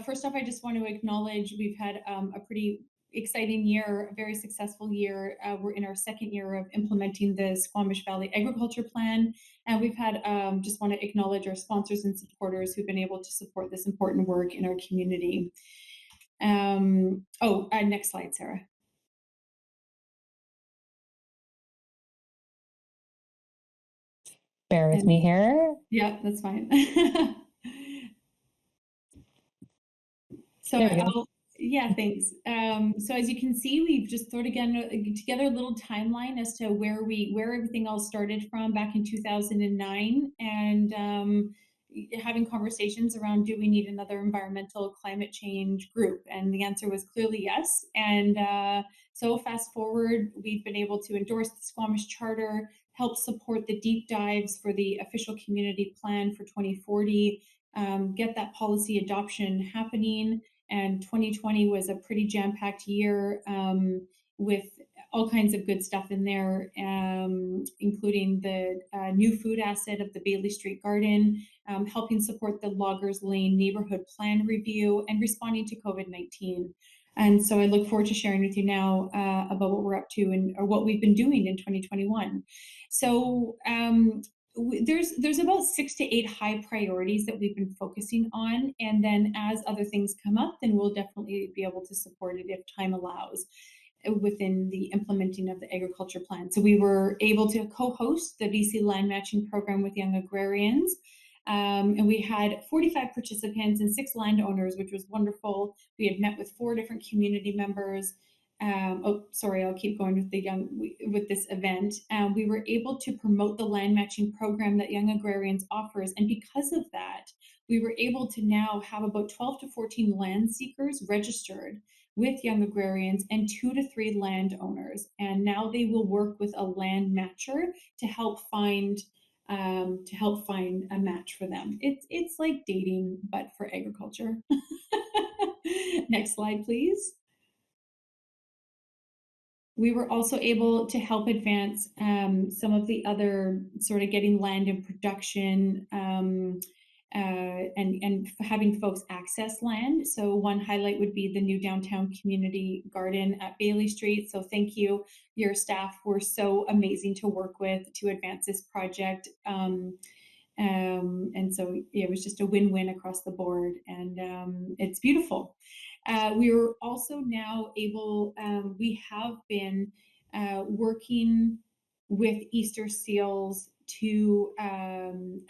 First off, I just want to acknowledge we've had a pretty exciting year, a very successful year. We're in our second year of implementing the Squamish Valley Agriculture Plan, and we've had, just want to acknowledge our sponsors and supporters who've been able to support this important work in our community. Next slide, Sarah. Bear with me here. Yeah, that's fine. Yeah, thanks. So as you can see, we've just thrown together a little timeline as to where everything all started from back in 2009, and having conversations around, do we need another environmental climate change group? And the answer was clearly yes. And so fast forward, we've been able to endorse the Squamish Charter, help support the deep dives for the official community plan for 2040, get that policy adoption happening. And 2020 was a pretty jam-packed year with all kinds of good stuff in there, including the new food asset of the Bailey Street Garden, helping support the Loggers Lane neighborhood plan review, and responding to COVID-19. And so I look forward to sharing with you now about what we're up to or what we've been doing in 2021. So there's about 6 to 8 high priorities that we've been focusing on, and then as other things come up, then we'll definitely be able to support it if time allows within the implementing of the agriculture plan. So we were able to co-host the BC land matching program with young agrarians, and we had 45 participants and 6 landowners, which was wonderful. We had met with 4 different community members. I'll keep going with this event. We were able to promote the land matching program that Young Agrarians offers, and because of that, we were able to now have about 12 to 14 land seekers registered with Young Agrarians and 2 to 3 landowners. And now they will work with a land matcher to help find a match for them. It's like dating, but for agriculture. Next slide, please. We were also able to help advance some of the other sort of getting land in production and having folks access land. So one highlight would be the new downtown community garden at Bailey Street. So thank you. Your staff were so amazing to work with to advance this project. And so it was just a win-win across the board, and it's beautiful. We were also now able, we have been working with Easter Seals to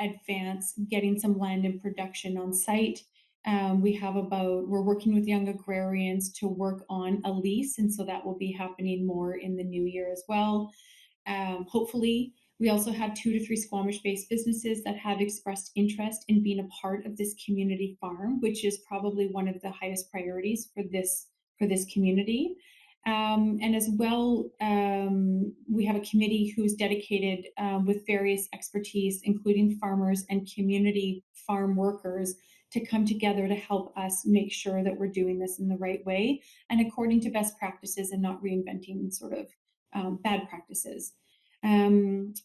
advance getting some land in production on site. We're working with Young Agrarians to work on a lease, and so that will be happening more in the new year as well. Hopefully, we also have 2 to 3 Squamish-based businesses that have expressed interest in being a part of this community farm, which is probably one of the highest priorities for this community. And as well, we have a committee who's dedicated with various expertise, including farmers and community farm workers, to come together to help us make sure that we're doing this in the right way and according to best practices and not reinventing sort of bad practices.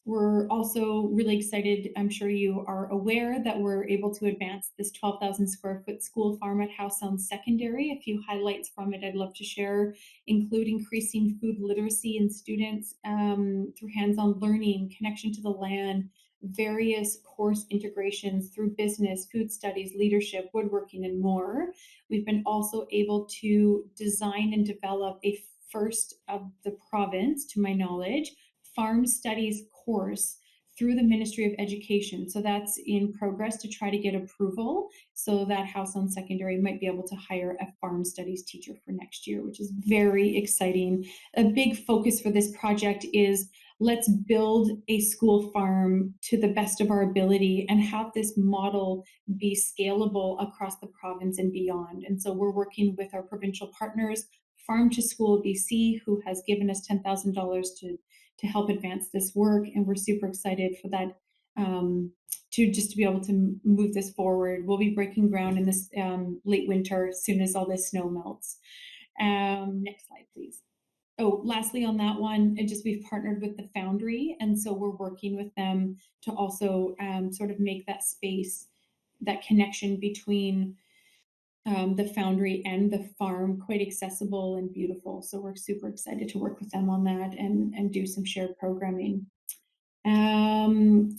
We're also really excited. I'm sure you are aware that we're able to advance this 12,000 square foot school farm at Howe Sound Secondary. A few highlights from it I'd love to share include increasing food literacy in students through hands-on learning, connection to the land, various course integrations through business, food studies, leadership, woodworking, and more. We've been also able to design and develop a first of the province, to my knowledge, farm studies course through the Ministry of Education. So that's in progress to try to get approval so that Howe Sound Secondary might be able to hire a farm studies teacher for next year, which is very exciting. A big focus for this project is let's build a school farm to the best of our ability and have this model be scalable across the province and beyond. And so we're working with our provincial partners, Farm to School BC, who has given us $10,000 to help advance this work. And we're super excited for that, to be able to move this forward. We'll be breaking ground in this late winter as soon as all this snow melts. Next slide, please. Oh, lastly on that one, we've partnered with the Foundry, and so we're working with them to also sort of make that space, that connection between the Foundry and the farm quite accessible and beautiful. So we're super excited to work with them on that and do some shared programming. And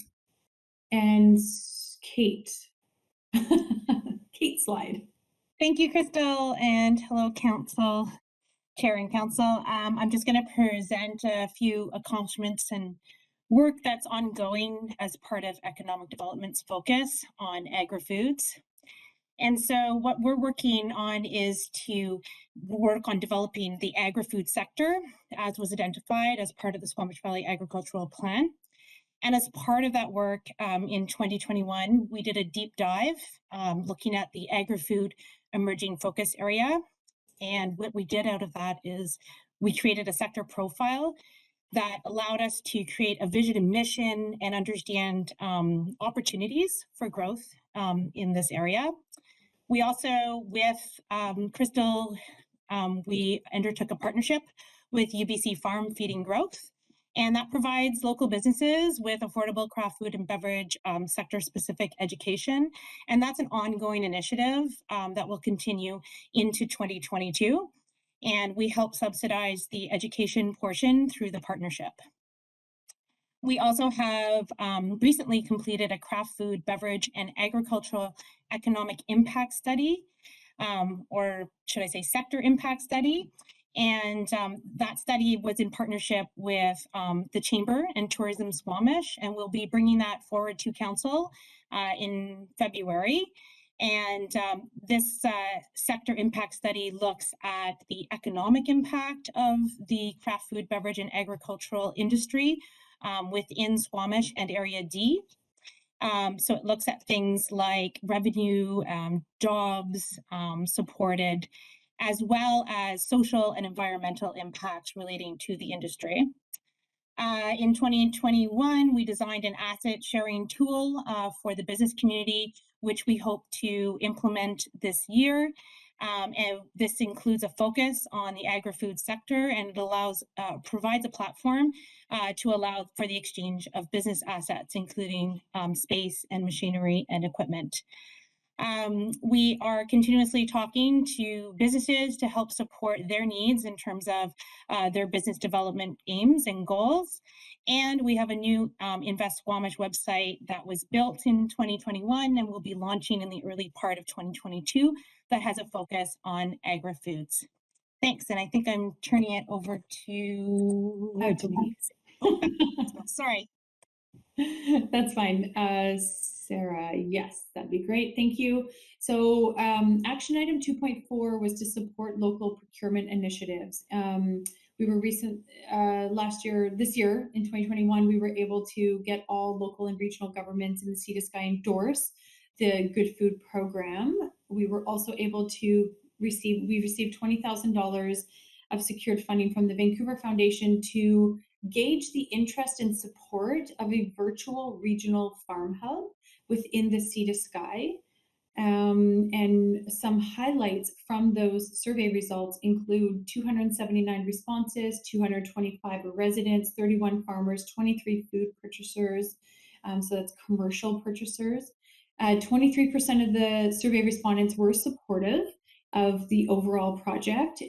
Kate, Kate slide. Thank you, Crystal, and hello, Council, Chair and Council. I'm just going to present a few accomplishments and work that's ongoing as part of economic development's focus on agri-foods. And so what we're working on is to work on developing the agri-food sector as was identified as part of the Squamish Valley Agricultural Plan. And as part of that work in 2021, we did a deep dive looking at the agri-food emerging focus area. And what we did out of that is we created a sector profile that allowed us to create a vision and mission and understand opportunities for growth in this area. We also, with Crystal, we undertook a partnership with UBC Farm Feeding Growth, and that provides local businesses with affordable craft food and beverage sector-specific education. And that's an ongoing initiative that will continue into 2022. And we help subsidize the education portion through the partnership. We also have recently completed a craft food, beverage, and agricultural economic impact study, or should I say sector impact study. And that study was in partnership with the Chamber and Tourism Squamish, and we'll be bringing that forward to Council in February. And this sector impact study looks at the economic impact of the craft food, beverage, and agricultural industry within Squamish and Area D. So it looks at things like revenue, jobs supported, as well as social and environmental impacts relating to the industry. In 2021, we designed an asset sharing tool for the business community, which we hope to implement this year. And this includes a focus on the agri-food sector, and it allows, provides a platform to allow for the exchange of business assets, including space and machinery and equipment. We are continuously talking to businesses to help support their needs in terms of their business development aims and goals. And we have a new Invest Squamish website that was built in 2021 and will be launching in the early part of 2022 that has a focus on agri-foods. Thanks, and I think I'm turning it over to me. Oh, sorry. That's fine. Sarah, yes, that'd be great. Thank you. So action item 2.4 was to support local procurement initiatives. We were this year in 2021, we were able to get all local and regional governments in the Sea to Sky endorse the Good Food Program. We were also able to received $20,000 of secured funding from the Vancouver Foundation to gauge the interest and support of a virtual regional farm hub within the Sea to Sky. And some highlights from those survey results include 279 responses, 225 residents, 31 farmers, 23 food purchasers, so that's commercial purchasers. 23% of the survey respondents were supportive of the overall project.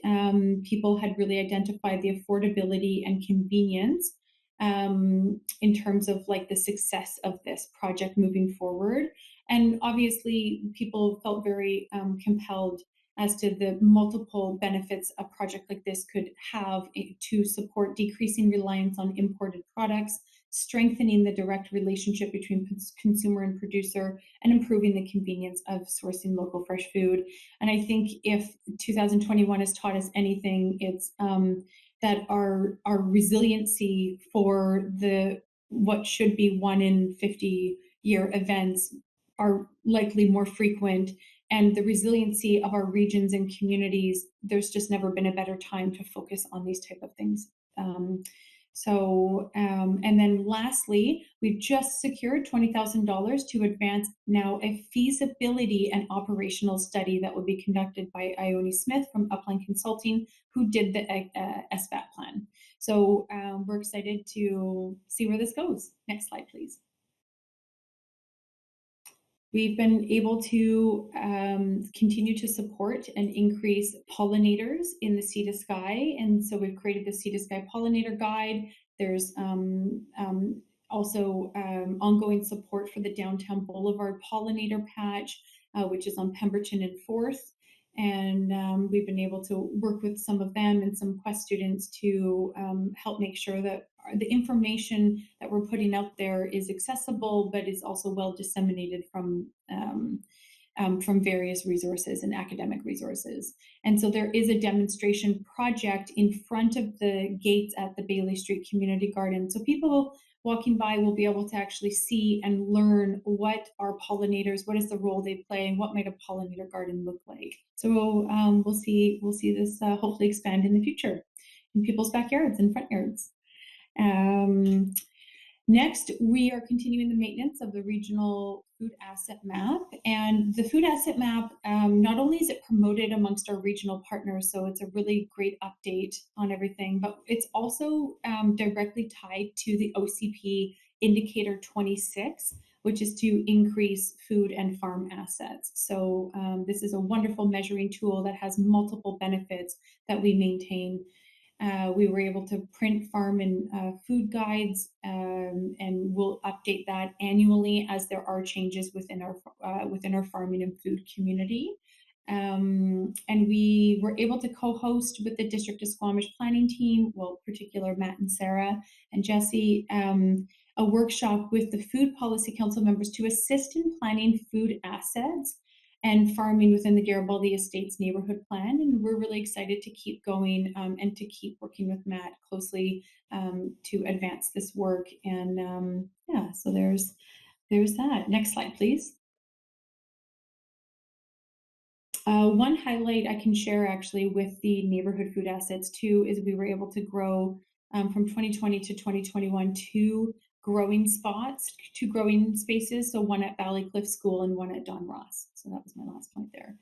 People had really identified the affordability and convenience in terms of like the success of this project moving forward. And obviously people felt very compelled as to the multiple benefits a project like this could have to support decreasing reliance on imported products, strengthening the direct relationship between consumer and producer, and improving the convenience of sourcing local fresh food. And I think if 2021 has taught us anything, it's that our resiliency for what should be 1 in 50 year events are likely more frequent, and the resiliency of our regions and communities, there's just never been a better time to focus on these type of things. And then lastly, we've just secured $20,000 to advance now a feasibility and operational study that will be conducted by Ione Smith from Upland Consulting, who did the SBAT plan. So we're excited to see where this goes. Next slide, please. We've been able to continue to support and increase pollinators in the Sea to Sky. And so we've created the Sea to Sky Pollinator Guide. There's also ongoing support for the Downtown Boulevard Pollinator Patch, which is on Pemberton and 4th. And we've been able to work with some of them and some Quest students to help make sure that the information that we're putting out there is accessible, but is also well disseminated from various resources and academic resources. And so there is a demonstration project in front of the gates at the Bailey Street Community Garden. So people walking by will be able to actually see and learn what are pollinators, what is the role they play, and what might a pollinator garden look like. So we'll see this hopefully expand in the future in people's backyards and front yards. Next, we are continuing the maintenance of the regional food asset map. And the food asset map, not only is it promoted amongst our regional partners, so it's a really great update on everything, but it's also directly tied to the OCP Indicator 26, which is to increase food and farm assets. So this is a wonderful measuring tool that has multiple benefits that we maintain. We were able to print farm and food guides, and we'll update that annually as there are changes within our farming and food community. And we were able to co-host with the District of Squamish planning team, well, particular Matt and Sarah and Jesse, a workshop with the Food Policy Council members to assist in planning food assets and farming within the Garibaldi Estates neighborhood plan. And we're really excited to keep going and to keep working with Matt closely to advance this work. And yeah, so there's that. Next slide, please. One highlight I can share actually with the neighborhood food assets too is we were able to grow from 2020 to 2021 two growing spaces. So one at Valley Cliff School and one at Don Ross. So that was my last point there.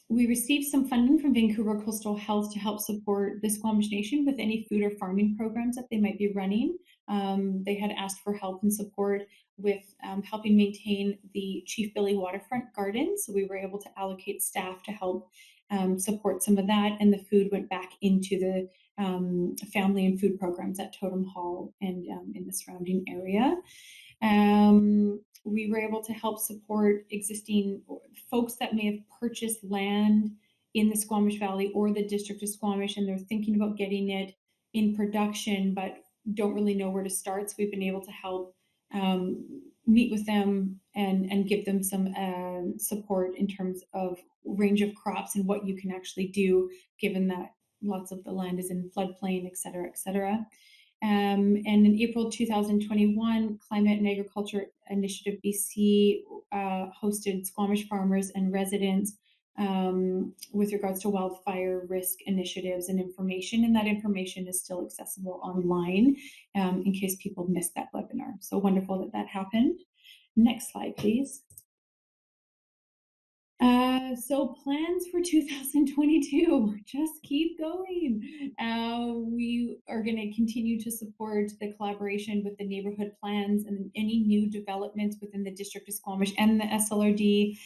We received some funding from Vancouver Coastal Health to help support the Squamish Nation with any food or farming programs that they might be running. They had asked for help and support with helping maintain the Chief Billy Waterfront Garden. So we were able to allocate staff to help support some of that, and the food went back into the family and food programs at Totem Hall and in the surrounding area. We were able to help support existing folks that may have purchased land in the Squamish Valley or the District of Squamish, and they're thinking about getting it in production, but don't really know where to start. So we've been able to help meet with them and give them some support in terms of range of crops and what you can actually do, given that lots of the land is in floodplain, et cetera, et cetera. And in April 2021, Climate and Agriculture Initiative BC hosted Squamish farmers and residents with regards to wildfire risk initiatives and information, and that information is still accessible online in case people missed that webinar. So wonderful that that happened. Next slide, please. So plans for 2022, just keep going. We are going to continue to support the collaboration with the neighborhood plans and any new developments within the District of Squamish and the SLRD,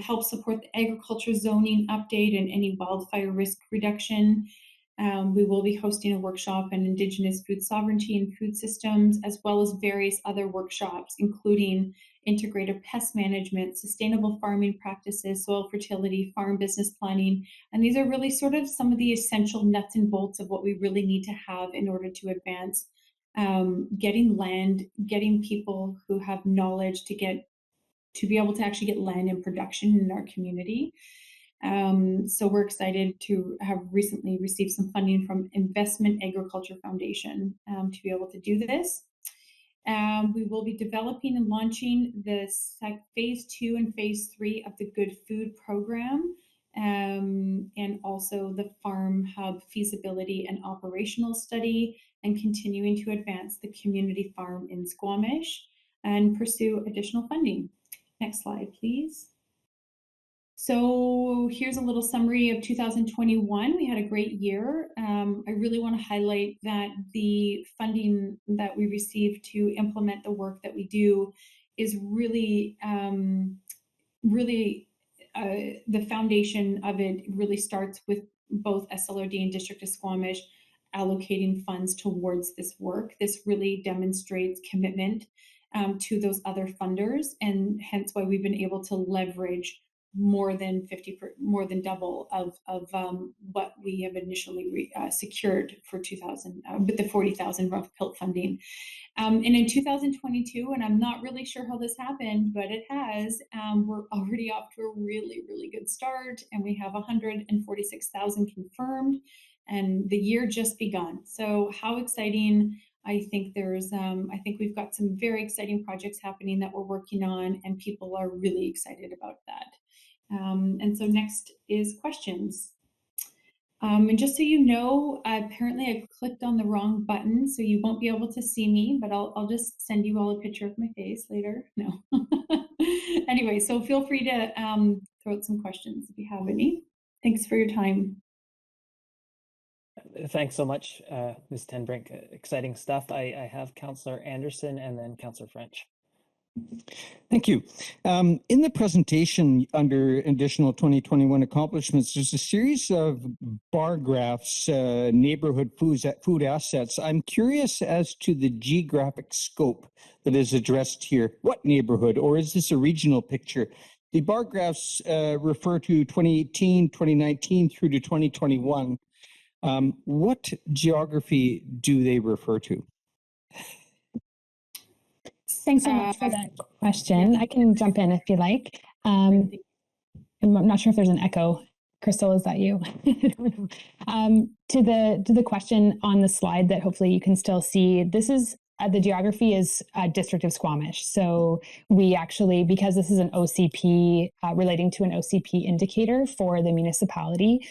help support the agriculture zoning update and any wildfire risk reduction. We will be hosting a workshop on Indigenous food sovereignty and food systems, as well as various other workshops, including integrated pest management, sustainable farming practices, soil fertility, farm business planning. And these are really sort of some of the essential nuts and bolts of what we really need to have in order to advance getting land, getting people who have knowledge to be able to actually get land in production in our community. So we're excited to have recently received some funding from Investment Agriculture Foundation to be able to do this. We will be developing and launching the phase 2 and phase 3 of the Good Food program, and also the Farm Hub feasibility and operational study, and continuing to advance the community farm in Squamish and pursue additional funding. Next slide, please. So here's a little summary of 2021. We had a great year. I really want to highlight that the funding that we received to implement the work that we do is really, the foundation of it really starts with both SLRD and District of Squamish allocating funds towards this work. This really demonstrates commitment to those other funders, and hence why we've been able to leverage more than double of what we have initially secured for 2000 with the 40,000 rough Philp funding. And in 2022, and I'm not really sure how this happened, but it has, we're already off to a really, really good start, and we have 146,000 confirmed, and the year just begun. So how exciting. I think I think we've got some very exciting projects happening that we're working on, and people are really excited about that. And so next is questions. And just so you know, apparently I clicked on the wrong button, so you won't be able to see me, but I'll just send you all a picture of my face later. No. Anyway, so feel free to throw out some questions if you have any. Thanks for your time. Thanks so much, Ms. TenBrink. Exciting stuff. I have Councillor Anderson and then Councillor French. Thank you. In the presentation under additional 2021 accomplishments, there's a series of bar graphs, neighborhood food assets. I'm curious as to the geographic scope that is addressed here. What neighborhood, or is this a regional picture? The bar graphs refer to 2018, 2019 through to 2021. What geography do they refer to? Thanks so much for that question. I can jump in if you like. I'm not sure if there's an echo. Crystal, is that you? To the question on the slide that hopefully you can still see, this is the geography is District of Squamish. So we actually, because this is an OCP relating to an OCP indicator for the municipality,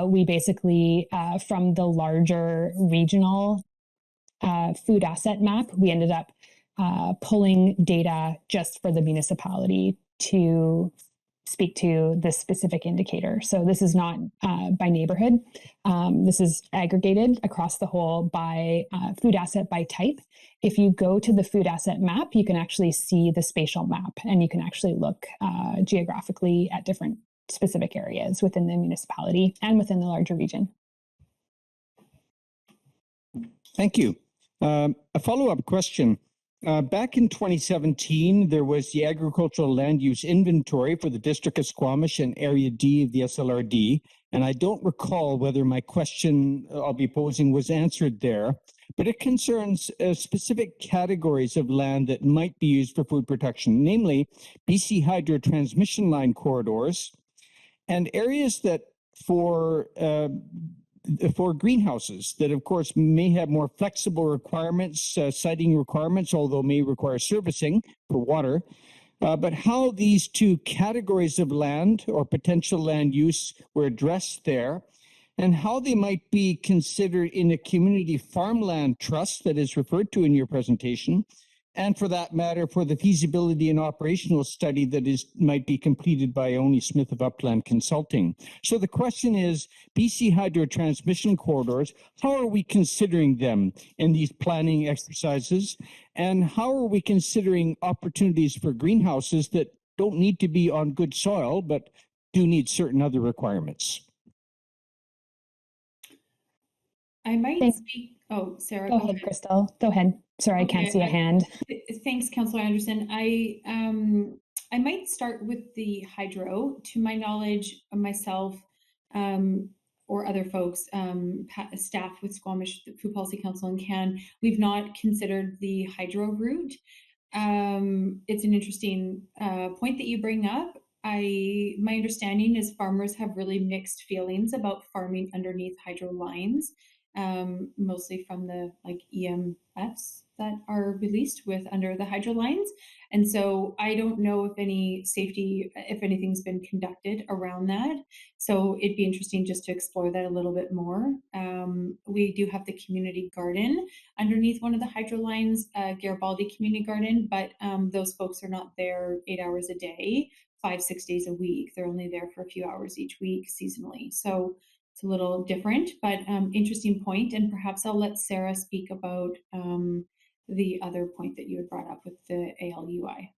we basically from the larger regional food asset map, we ended up pulling data just for the municipality to speak to this specific indicator. So this is not by neighborhood. This is aggregated across the whole by food asset by type. If you go to the food asset map, you can actually see the spatial map, and you can actually look geographically at different specific areas within the municipality and within the larger region. Thank you. A follow-up question. Back in 2017, there was the agricultural land use inventory for the District of Squamish and Area D of the SLRD, and I don't recall whether my question I'll be posing was answered there, but it concerns specific categories of land that might be used for food protection, namely BC Hydro transmission line corridors and areas that for greenhouses that, of course, may have more flexible requirements, siting requirements, although may require servicing for water. But how these two categories of land or potential land use were addressed there, and how they might be considered in a community farmland trust that is referred to in your presentation, and for that matter, for the feasibility and operational study that might be completed by Oni Smith of Upland Consulting. So the question is, BC Hydro transmission corridors, how are we considering them in these planning exercises? And how are we considering opportunities for greenhouses that don't need to be on good soil, but do need certain other requirements? I might speak. Oh, Sarah. Go ahead, Crystal. Go ahead. Sorry, okay, I can't see a hand. Thanks, Councillor Anderson. I might start with the hydro. To my knowledge, myself, or other folks, staff with Squamish Food Policy Council and CAN, we've not considered the hydro route. It's an interesting point that you bring up. My understanding is farmers have really mixed feelings about farming underneath hydro lines, mostly from the EMFs that are released under the hydro lines. And so I don't know if anything's been conducted around that. So it'd be interesting just to explore that a little bit more. We do have the community garden underneath one of the hydro lines, Garibaldi Community Garden, but those folks are not there 8 hours a day, 5-6 days a week. They're only there for a few hours each week seasonally. So it's a little different, but interesting point. And perhaps I'll let Sarah speak about the other point that you had brought up with the ALUI.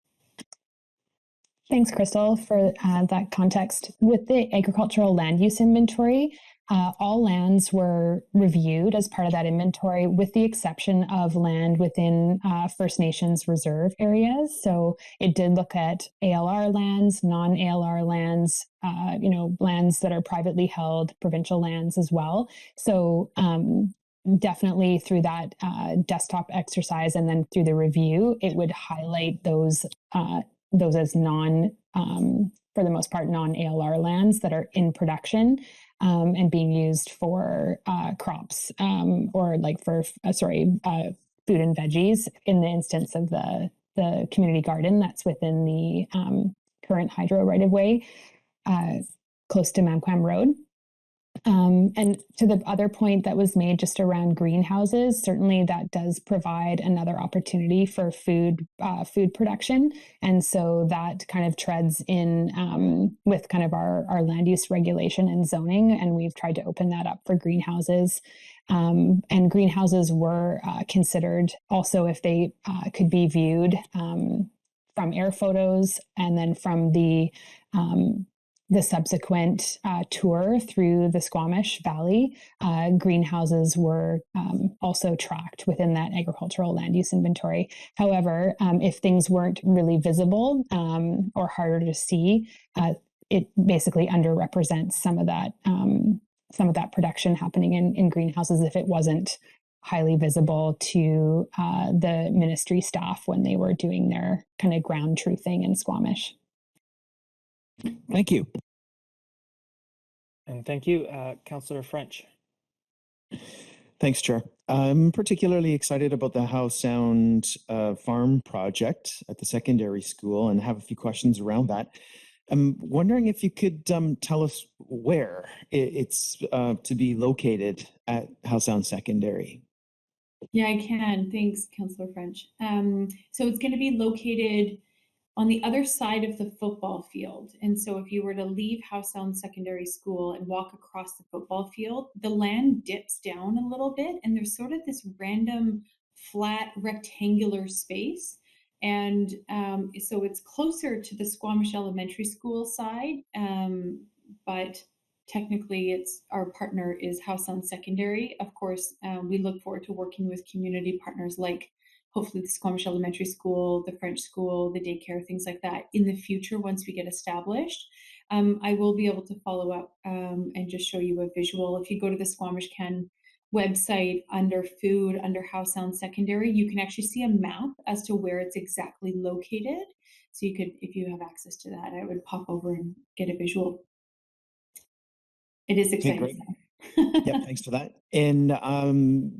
Thanks, Crystal, for that context. With the agricultural land use inventory, all lands were reviewed as part of that inventory, with the exception of land within First Nations reserve areas. So it did look at ALR lands, non-ALR lands, lands that are privately held, provincial lands as well. So definitely through that desktop exercise and then through the review, it would highlight those as for the most part, non-ALR lands that are in production and being used for crops or food and veggies in the instance of the community garden that's within the current hydro right-of-way close to Mamquam Road. And to the other point that was made just around greenhouses, certainly that does provide another opportunity for food production. And so that kind of treads in with kind of our land use regulation and zoning. And we've tried to open that up for greenhouses. And greenhouses were considered also if they could be viewed from air photos and then from the subsequent tour through the Squamish Valley, greenhouses were also tracked within that agricultural land use inventory. However, if things weren't really visible or harder to see, it basically underrepresents some of that production happening in greenhouses if it wasn't highly visible to the ministry staff when they were doing their kind of ground truthing in Squamish. Thank you. And thank you, Councillor French. Thanks, Chair. I'm particularly excited about the Howe Sound farm project at the secondary school and have a few questions around that. I'm wondering if you could tell us where it's to be located at Howe Sound Secondary. Yeah, I can. Thanks, Councillor French. So it's going to be located on the other side of the football field. And so if you were to leave Howe Sound Secondary School and walk across the football field, the land dips down a little bit and there's sort of this random flat rectangular space. And so it's closer to the Squamish Elementary School side, but technically our partner is Howe Sound Secondary. Of course, we look forward to working with community partners like hopefully the Squamish Elementary School, the French School, the daycare, things like that in the future once we get established. I will be able to follow up and just show you a visual. If you go to the Squamish CAN website under food, under Howe Sound Secondary, you can actually see a map as to where it's exactly located. So you could, if you have access to that, I would pop over and get a visual. It is exciting. Okay, great. Yeah, thanks for that. And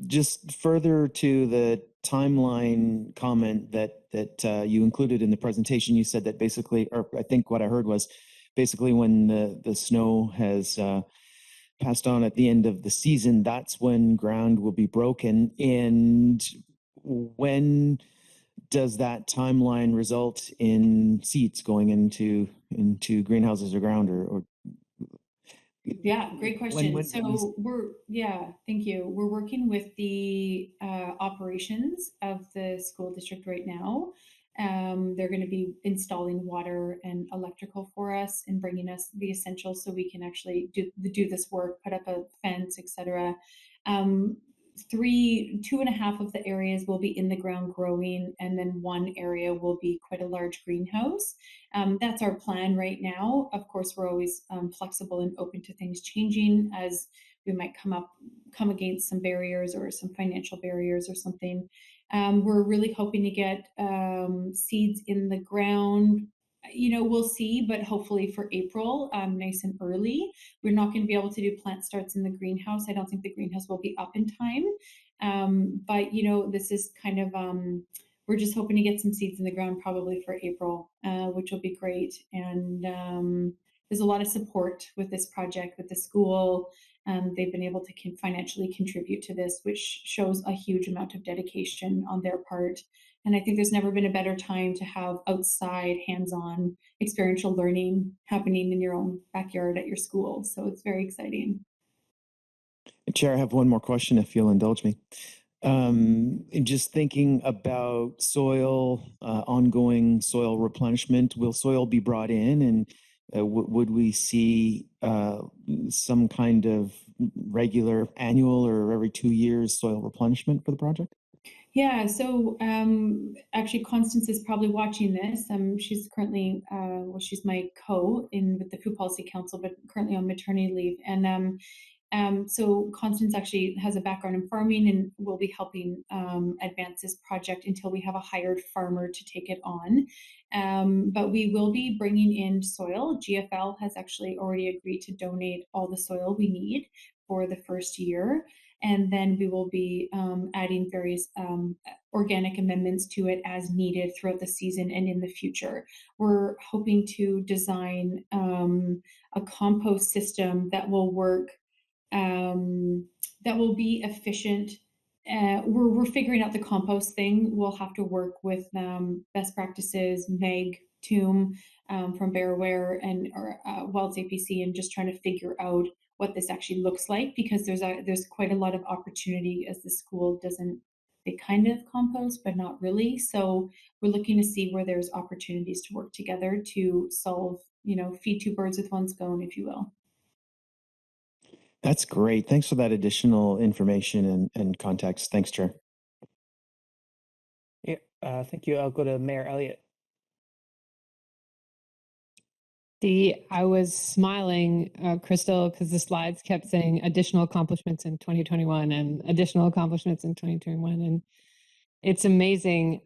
just further to the timeline comment that you included in the presentation, you said that basically, or I think what I heard was basically when the snow has passed on at the end of the season, that's when ground will be broken. And when does that timeline result in seeds going into greenhouses or ground or yeah, great question. Thank you. We're working with the operations of the school district right now. They're going to be installing water and electrical for us and bringing us the essentials so we can actually do this work, put up a fence, etc. 2.5 of the areas will be in the ground growing, and then one area will be quite a large greenhouse. That's our plan right now. Of course, we're always flexible and open to things changing as we might come against some barriers or some financial barriers or something. We're really hoping to get seeds in the ground. We'll see, but hopefully for April, nice and early. We're not going to be able to do plant starts in the greenhouse. I don't think the greenhouse will be up in time. But this is kind of, we're just hoping to get some seeds in the ground probably for April, which will be great. And there's a lot of support with this project, with the school. They've been able to financially contribute to this, which shows a huge amount of dedication on their part. And I think there's never been a better time to have outside, hands-on, experiential learning happening in your own backyard at your school. So it's very exciting. Chair, I have one more question if you'll indulge me. Just thinking about soil, ongoing soil replenishment, will soil be brought in, and would we see some kind of regular annual or every 2 years soil replenishment for the project? Yeah, so actually Constance is probably watching this. She's currently, she's my with the Food Policy Council, but currently on maternity leave. And so Constance actually has a background in farming and will be helping advance this project until we have a hired farmer to take it on. But we will be bringing in soil. GFL has actually already agreed to donate all the soil we need for the first year. And then we will be adding various organic amendments to it as needed throughout the season and in the future. We're hoping to design a compost system that will work, that will be efficient. We're figuring out the compost thing. We'll have to work with best practices, Meg, Toom from Bearware and Wells APC, and just trying to figure out what this actually looks like, because there's quite a lot of opportunity as the school they kind of compost, but not really. So we're looking to see where there's opportunities to work together to solve, feed two birds with one stone, if you will. That's great. Thanks for that additional information and context. Thanks, Chair. Yeah, thank you. I'll go to Mayor Elliott. I was smiling, Crystal, because the slides kept saying additional accomplishments in 2021 and additional accomplishments in 2021. And it's amazing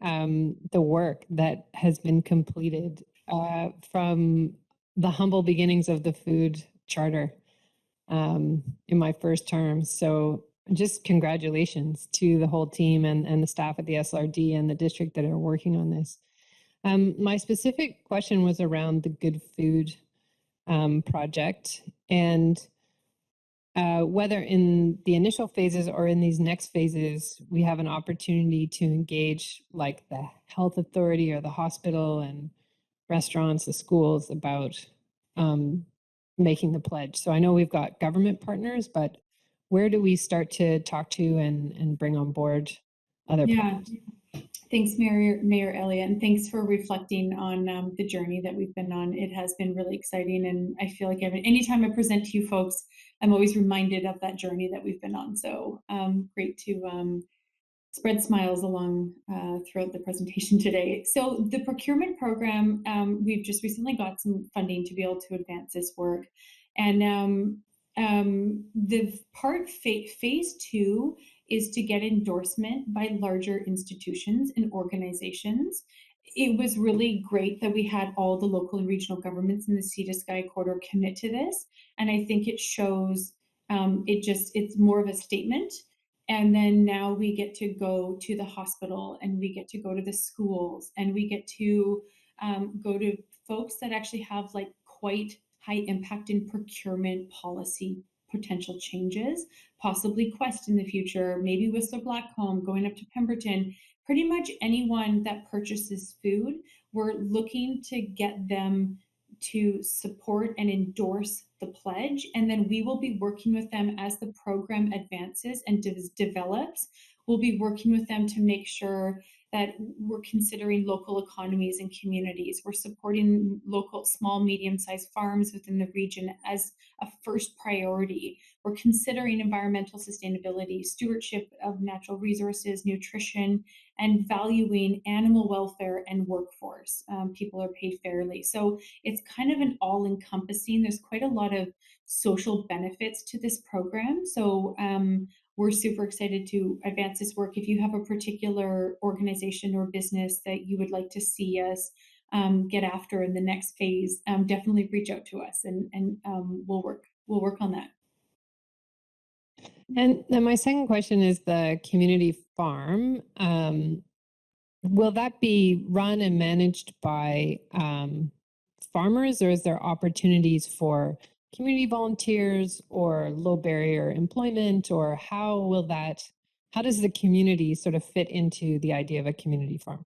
the work that has been completed from the humble beginnings of the food charter in my first term. So just congratulations to the whole team and the staff at the SLRD and the district that are working on this. My specific question was around the Good Food project, and whether in the initial phases or in these next phases, we have an opportunity to engage like the health authority or the hospital and restaurants, the schools about making the pledge. So I know we've got government partners, but where do we start to talk to and bring on board other partners? Thanks, Mayor Elliott, and thanks for reflecting on the journey that we've been on. It has been really exciting, and I feel like anytime I present to you folks, I'm always reminded of that journey that we've been on. So great to spread smiles along throughout the presentation today. So the procurement program, we've just recently got some funding to be able to advance this work. And the phase 2 is to get endorsement by larger institutions and organizations. It was really great that we had all the local and regional governments in the Sea to Sky corridor commit to this. And I think it shows, it's more of a statement. And then now we get to go to the hospital, and we get to go to the schools, and we get to go to folks that actually have like quite high impact in procurement policy potential changes, possibly Quest in the future, maybe Whistler Blackcomb going up to Pemberton. Pretty much anyone that purchases food, we're looking to get them to support and endorse the pledge, and then we will be working with them as the program advances and develops. we'll be working with them to make sure that we're considering local economies and communities. We're supporting local small, medium-sized farms within the region as a first priority. We're considering environmental sustainability, stewardship of natural resources, nutrition, and valuing animal welfare and workforce. People are paid fairly. So it's kind of an all-encompassing, there's quite a lot of social benefits to this program. So we're super excited to advance this work. If you have a particular organization or business that you would like to see us get after in the next phase, definitely reach out to us, and we'll work on that. And then my second question is the community farm. Will that be run and managed by farmers, or is there opportunities for community volunteers or low barrier employment, or how does the community sort of fit into the idea of a community farm?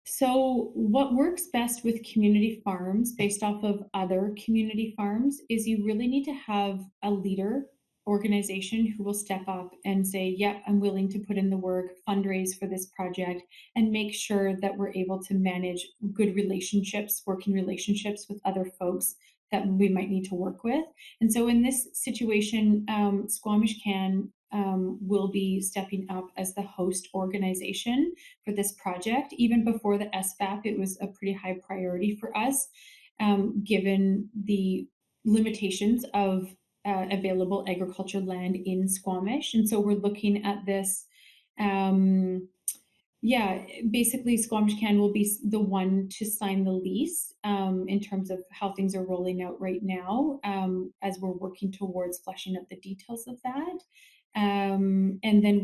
So what works best with community farms based off of other community farms is you really need to have a leader organization who will step up and say, yep, I'm willing to put in the work, fundraise for this project, and make sure that we're able to manage good relationships, working relationships with other folks that we might need to work with. And so in this situation, Squamish will be stepping up as the host organization for this project. Even before the SFAP, it was a pretty high priority for us, given the limitations of available agriculture land in Squamish. And so we're looking at this. Basically Squamish will be the one to sign the lease in terms of how things are rolling out right now, as we're working towards fleshing out the details of that. And then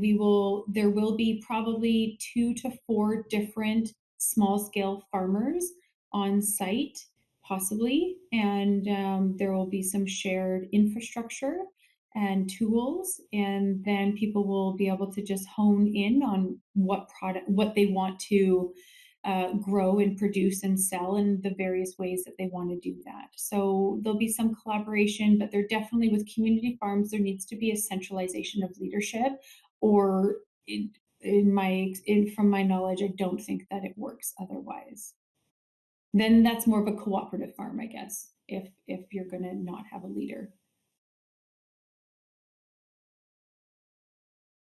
there will be probably 2 to 4 different small scale farmers on site, possibly, and there will be some shared infrastructure and tools, and then people will be able to just hone in on what they want to grow and produce and sell, in the various ways that they want to do that. So there'll be some collaboration, but there definitely, with community farms, there needs to be a centralization of leadership, or from my knowledge, I don't think that it works otherwise. Then that's more of a cooperative farm, I guess, if you're going to not have a leader.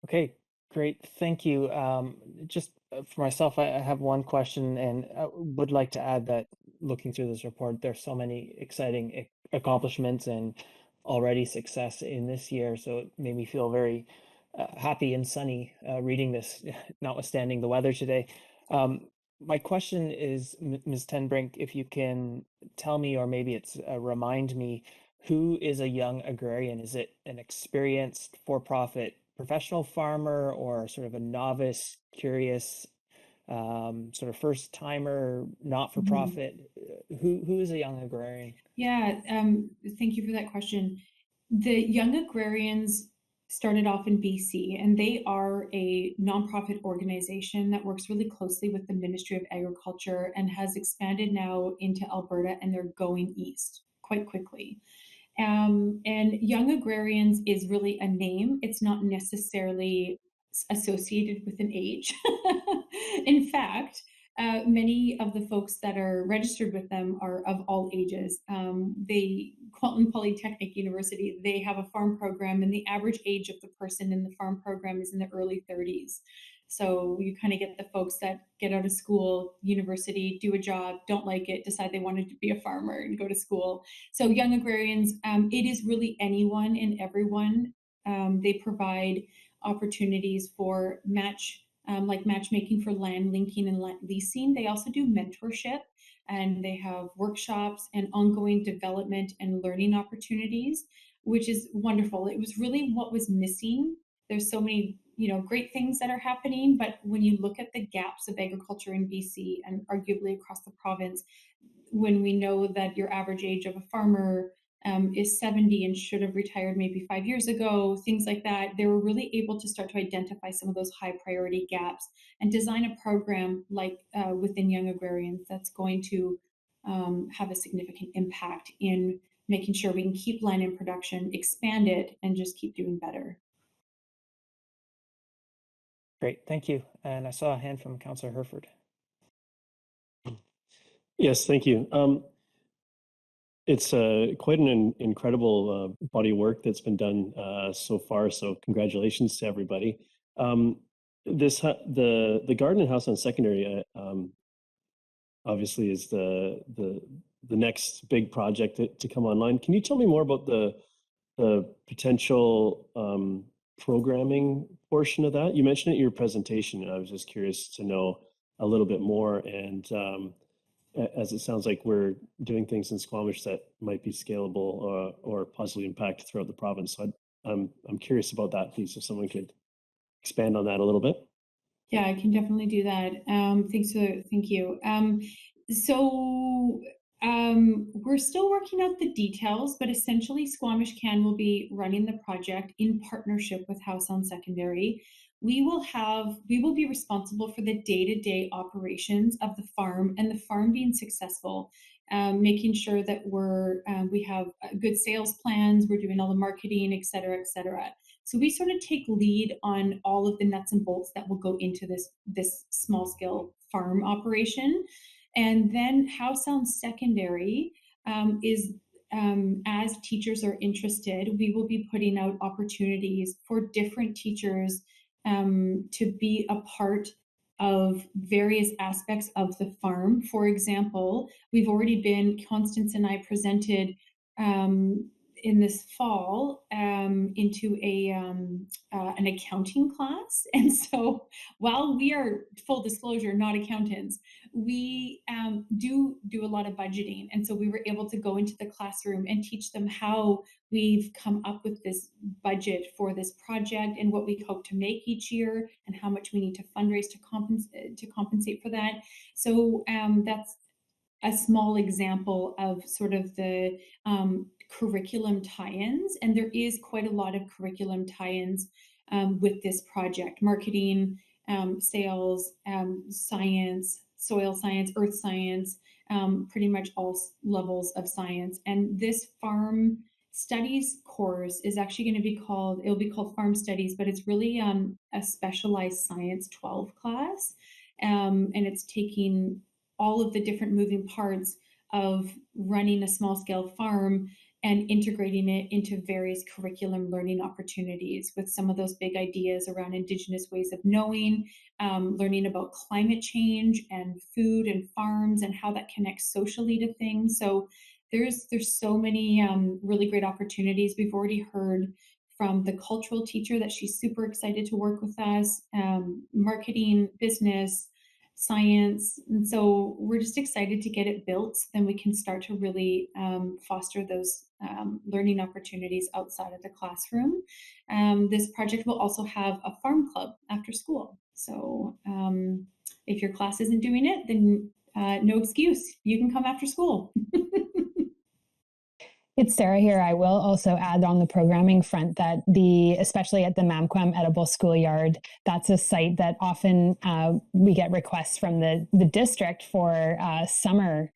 Okay, great. Thank you. Just for myself, I have one question, and I would like to add that looking through this report, there's so many exciting accomplishments and already success in this year. So it made me feel very happy and sunny reading this, notwithstanding the weather today. My question is, Ms. TenBrink, if you can tell me, or maybe it's remind me, who is a young agrarian? Is it an experienced for-profit professional farmer, or sort of a novice, curious, sort of first timer, not for profit? Who is a young agrarian? Yeah, thank you for that question. The Young Agrarians started off in BC, and they are a nonprofit organization that works really closely with the Ministry of Agriculture and has expanded now into Alberta, and they're going east quite quickly. And Young Agrarians is really a name. It's not necessarily associated with an age. In fact, many of the folks that are registered with them are of all ages. Quilton Polytechnic University, they have a farm program, and the average age of the person in the farm program is in the early 30s. So you kind of get the folks that get out of school, university, do a job, don't like it, decide they wanted to be a farmer and go to school. So Young Agrarians, it is really anyone and everyone. They provide opportunities for matchmaking for land linking and land leasing. They also do mentorship, and they have workshops and ongoing development and learning opportunities, which is wonderful. It was really what was missing. There's so many great things that are happening, but when you look at the gaps of agriculture in BC and arguably across the province, when we know that your average age of a farmer is 70 and should have retired maybe 5 years ago, things like that, they were really able to start to identify some of those high priority gaps and design a program like within Young Agrarians that's going to have a significant impact in making sure we can keep land in production, expand it, and just keep doing better. Great, thank you. And I saw a hand from Councillor Herford. Yes, thank you. It's quite an incredible body of work that's been done so far. So congratulations to everybody. The garden and house on Secondary obviously is the next big project to come online. Can you tell me more about the potential programming portion of that? You mentioned it in your presentation, and I was just curious to know a little bit more. And as it sounds like we're doing things in Squamish that might be scalable or positively impact throughout the province. So I'm curious about that piece. If someone could expand on that a little bit. Yeah, I can definitely do that. Thank you. We're still working out the details, but essentially Squamish Can will be running the project in partnership with House on Secondary. We will be responsible for the day-to-day operations of the farm, and the farm being successful, making sure that we have good sales plans, we're doing all the marketing, et cetera, et cetera. So we sort of take lead on all of the nuts and bolts that will go into this small scale farm operation. And then House on Secondary is, as teachers are interested, we will be putting out opportunities for different teachers to be a part of various aspects of the farm. For example, Constance and I presented in this fall into an accounting class. And so while we are, full disclosure, not accountants, we do a lot of budgeting. And so we were able to go into the classroom and teach them how we've come up with this budget for this project and what we hope to make each year and how much we need to fundraise to compensate for that. So that's a small example of sort of the curriculum tie-ins, and there is quite a lot of curriculum tie-ins with this project: marketing, sales, science, soil science, earth science, pretty much all levels of science. And this farm studies course is actually going to be it'll be called Farm Studies, but it's really a specialized Science 12 class, and it's taking all of the different moving parts of running a small scale farm and integrating it into various curriculum learning opportunities with some of those big ideas around Indigenous ways of knowing, learning about climate change and food and farms and how that connects socially to things. So there's so many really great opportunities. We've already heard from the cultural teacher that she's super excited to work with us, marketing, business, science. And so we're just excited to get it built. Then we can start to really foster those learning opportunities outside of the classroom. This project will also have a farm club after school. So if your class isn't doing it, then no excuse. You can come after school. It's Sarah here. I will also add on the programming front that especially at the Mamquam Edible Schoolyard, that's a site that often we get requests from the district for summer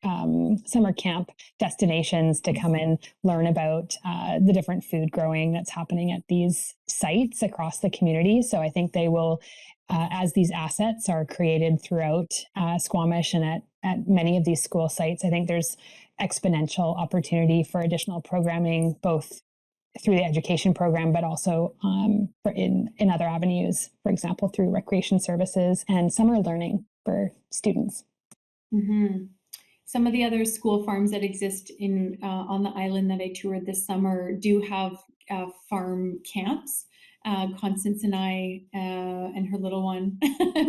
camp destinations to come and learn about the different food growing that's happening at these sites across the community. So I think they will, as these assets are created throughout Squamish and at many of these school sites, I think there's exponential opportunity for additional programming, both through the education program, but also in other avenues, for example, through recreation services and summer learning for students. Mm-hmm. Some of the other school farms that exist on the island that I toured this summer do have farm camps. Constance and I and her little one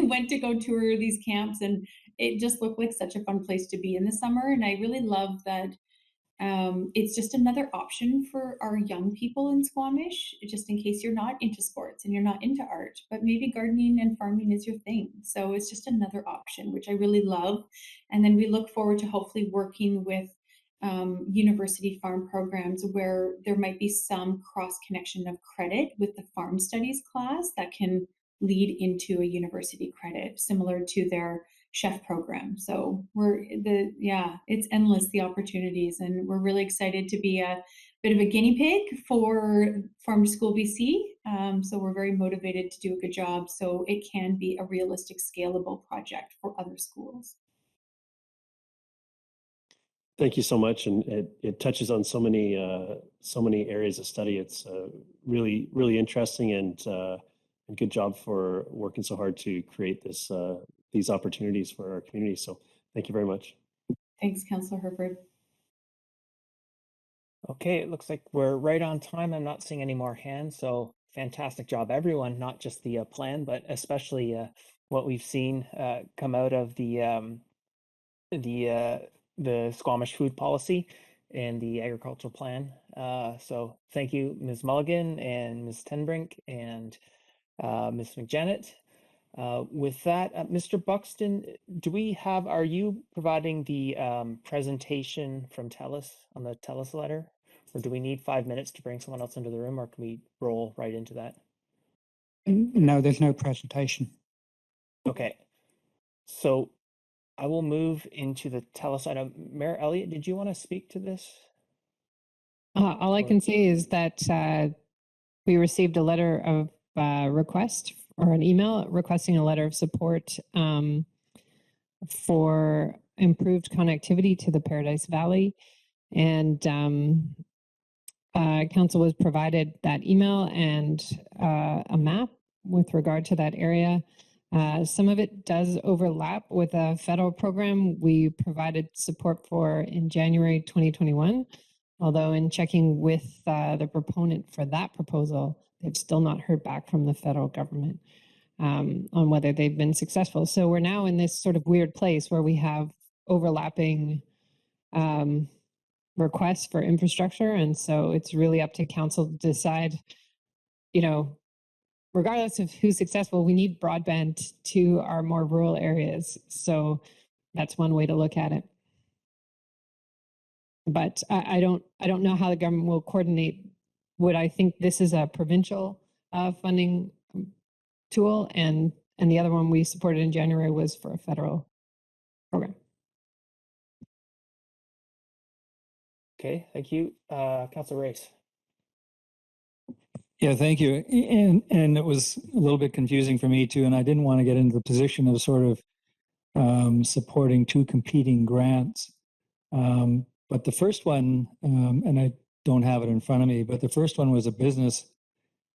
went to go tour these camps, and it just looked like such a fun place to be in the summer. And I really love that it's just another option for our young people in Squamish, just in case you're not into sports and you're not into art, but maybe gardening and farming is your thing. So it's just another option, which I really love. And then we look forward to hopefully working with university farm programs where there might be some cross connection of credit with the farm studies class that can lead into a university credit similar to their chef program. So it's endless, the opportunities, and we're really excited to be a bit of a guinea pig for Farm to School BC. So we're very motivated to do a good job so it can be a realistic, scalable project for other schools. Thank you so much, and it touches on so many areas of study. It's really interesting, and good job for working so hard to create these opportunities for our community. So thank you very much. Thanks, Councillor Herford. Okay, it looks like we're right on time. I'm not seeing any more hands, so fantastic job, everyone, not just the plan, but especially what we've seen come out of the Squamish food policy and the agricultural plan. So thank you, Ms. Mulligan and Ms. TenBrink and Ms. McJannet. With that, Mr. Buxton, are you providing the presentation from TELUS on the TELUS letter? Or do we need 5 minutes to bring someone else into the room, or can we roll right into that? No, there's no presentation. Okay. So I will move into the TELUS item. Mayor Elliott, did you want to speak to this? All I can say is that we received a letter of request, or an email requesting a letter of support for improved connectivity to the Paradise Valley. And council was provided that email and a map with regard to that area. Some of it does overlap with a federal program we provided support for in January 2021. Although in checking with the proponent for that proposal, they've still not heard back from the federal government on whether they've been successful. So we're now in this sort of weird place where we have overlapping requests for infrastructure. And so it's really up to council to decide, regardless of who's successful, we need broadband to our more rural areas. So that's one way to look at it. But I don't know how the government will coordinate. Would I think this is a provincial funding tool, and the other one we supported in January was for a federal program. Okay, thank you. Councillor Race. Yeah, thank you. And it was a little bit confusing for me too, and I didn't want to get into the position of sort of supporting two competing grants. But the first one, and I don't have it in front of me, but the first one was a business.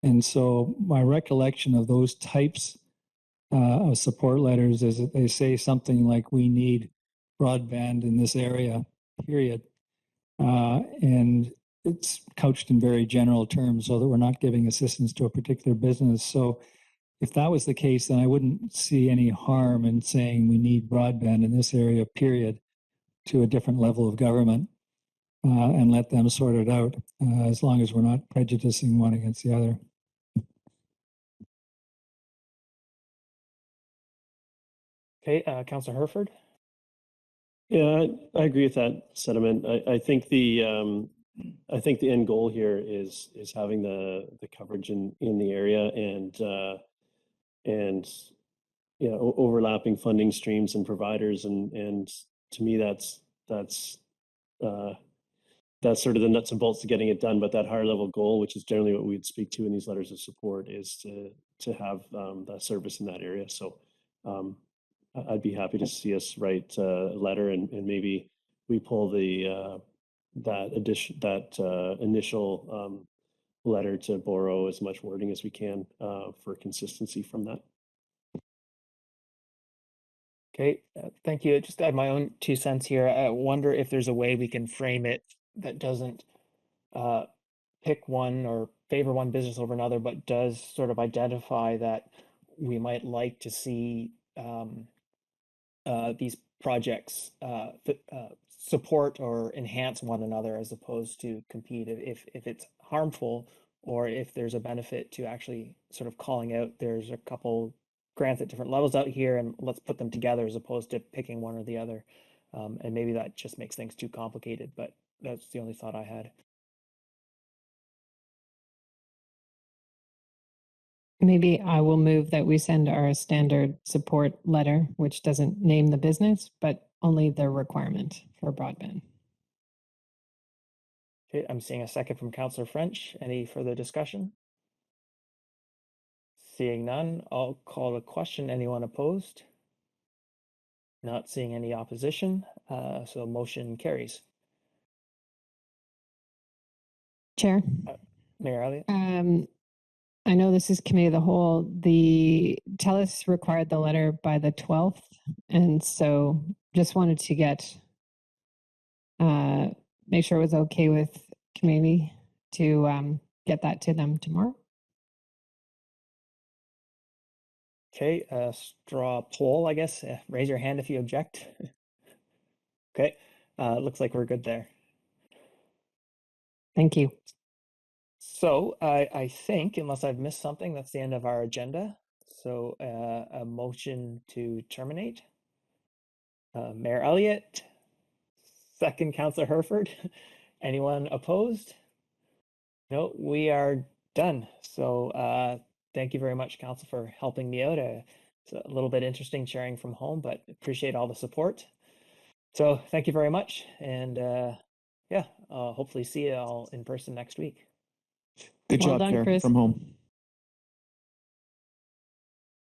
And so my recollection of those types of support letters is that they say something like, we need broadband in this area, period. And it's couched in very general terms so that we're not giving assistance to a particular business. So if that was the case, then I wouldn't see any harm in saying we need broadband in this area, period, to a different level of government and let them sort it out as long as we're not prejudicing one against the other. Okay, Councillor Herford. Yeah, I agree with that sentiment. I think the end goal here is having the coverage in the area and overlapping funding streams and providers, and to me that's sort of the nuts and bolts to getting it done. But that higher level goal, which is generally what we'd speak to in these letters of support, is to have that service in that area. So I'd be happy to see us write a letter, and maybe we pull that initial letter to borrow as much wording as we can for consistency from that. Okay, thank you. Just add my own 2 cents here. I wonder if there's a way we can frame it that doesn't pick one or favor one business over another, but does sort of identify that we might like to see these projects support or enhance one another as opposed to compete. If it's harmful, or if there's a benefit to actually sort of calling out, there's a couple grants at different levels out here, and let's put them together as opposed to picking one or the other. And maybe that just makes things too complicated, but that's the only thought I had. Maybe I will move that we send our standard support letter, which doesn't name the business, but only the requirement for broadband. Okay, I'm seeing a second from Councillor French. Any further discussion? Seeing none, I'll call the question. Anyone opposed? Not seeing any opposition, so motion carries. Chair. Mayor Elliott? I know this is committee of the whole. The TELUS required the letter by the 12th, and so just wanted to get make sure it was okay with committee to get that to them tomorrow. Okay, straw poll, I guess. Raise your hand if you object. Okay, looks like we're good there. Thank you. So I think, unless I've missed something, that's the end of our agenda. So a motion to terminate. Mayor Elliott, second Councillor Herford. Anyone opposed? No, we are done. So thank you very much, Council, for helping me out. It's a little bit interesting sharing from home, but appreciate all the support. So thank you very much. And yeah, hopefully see you all in person next week. Good Well job, done, Chair, Chris. from home.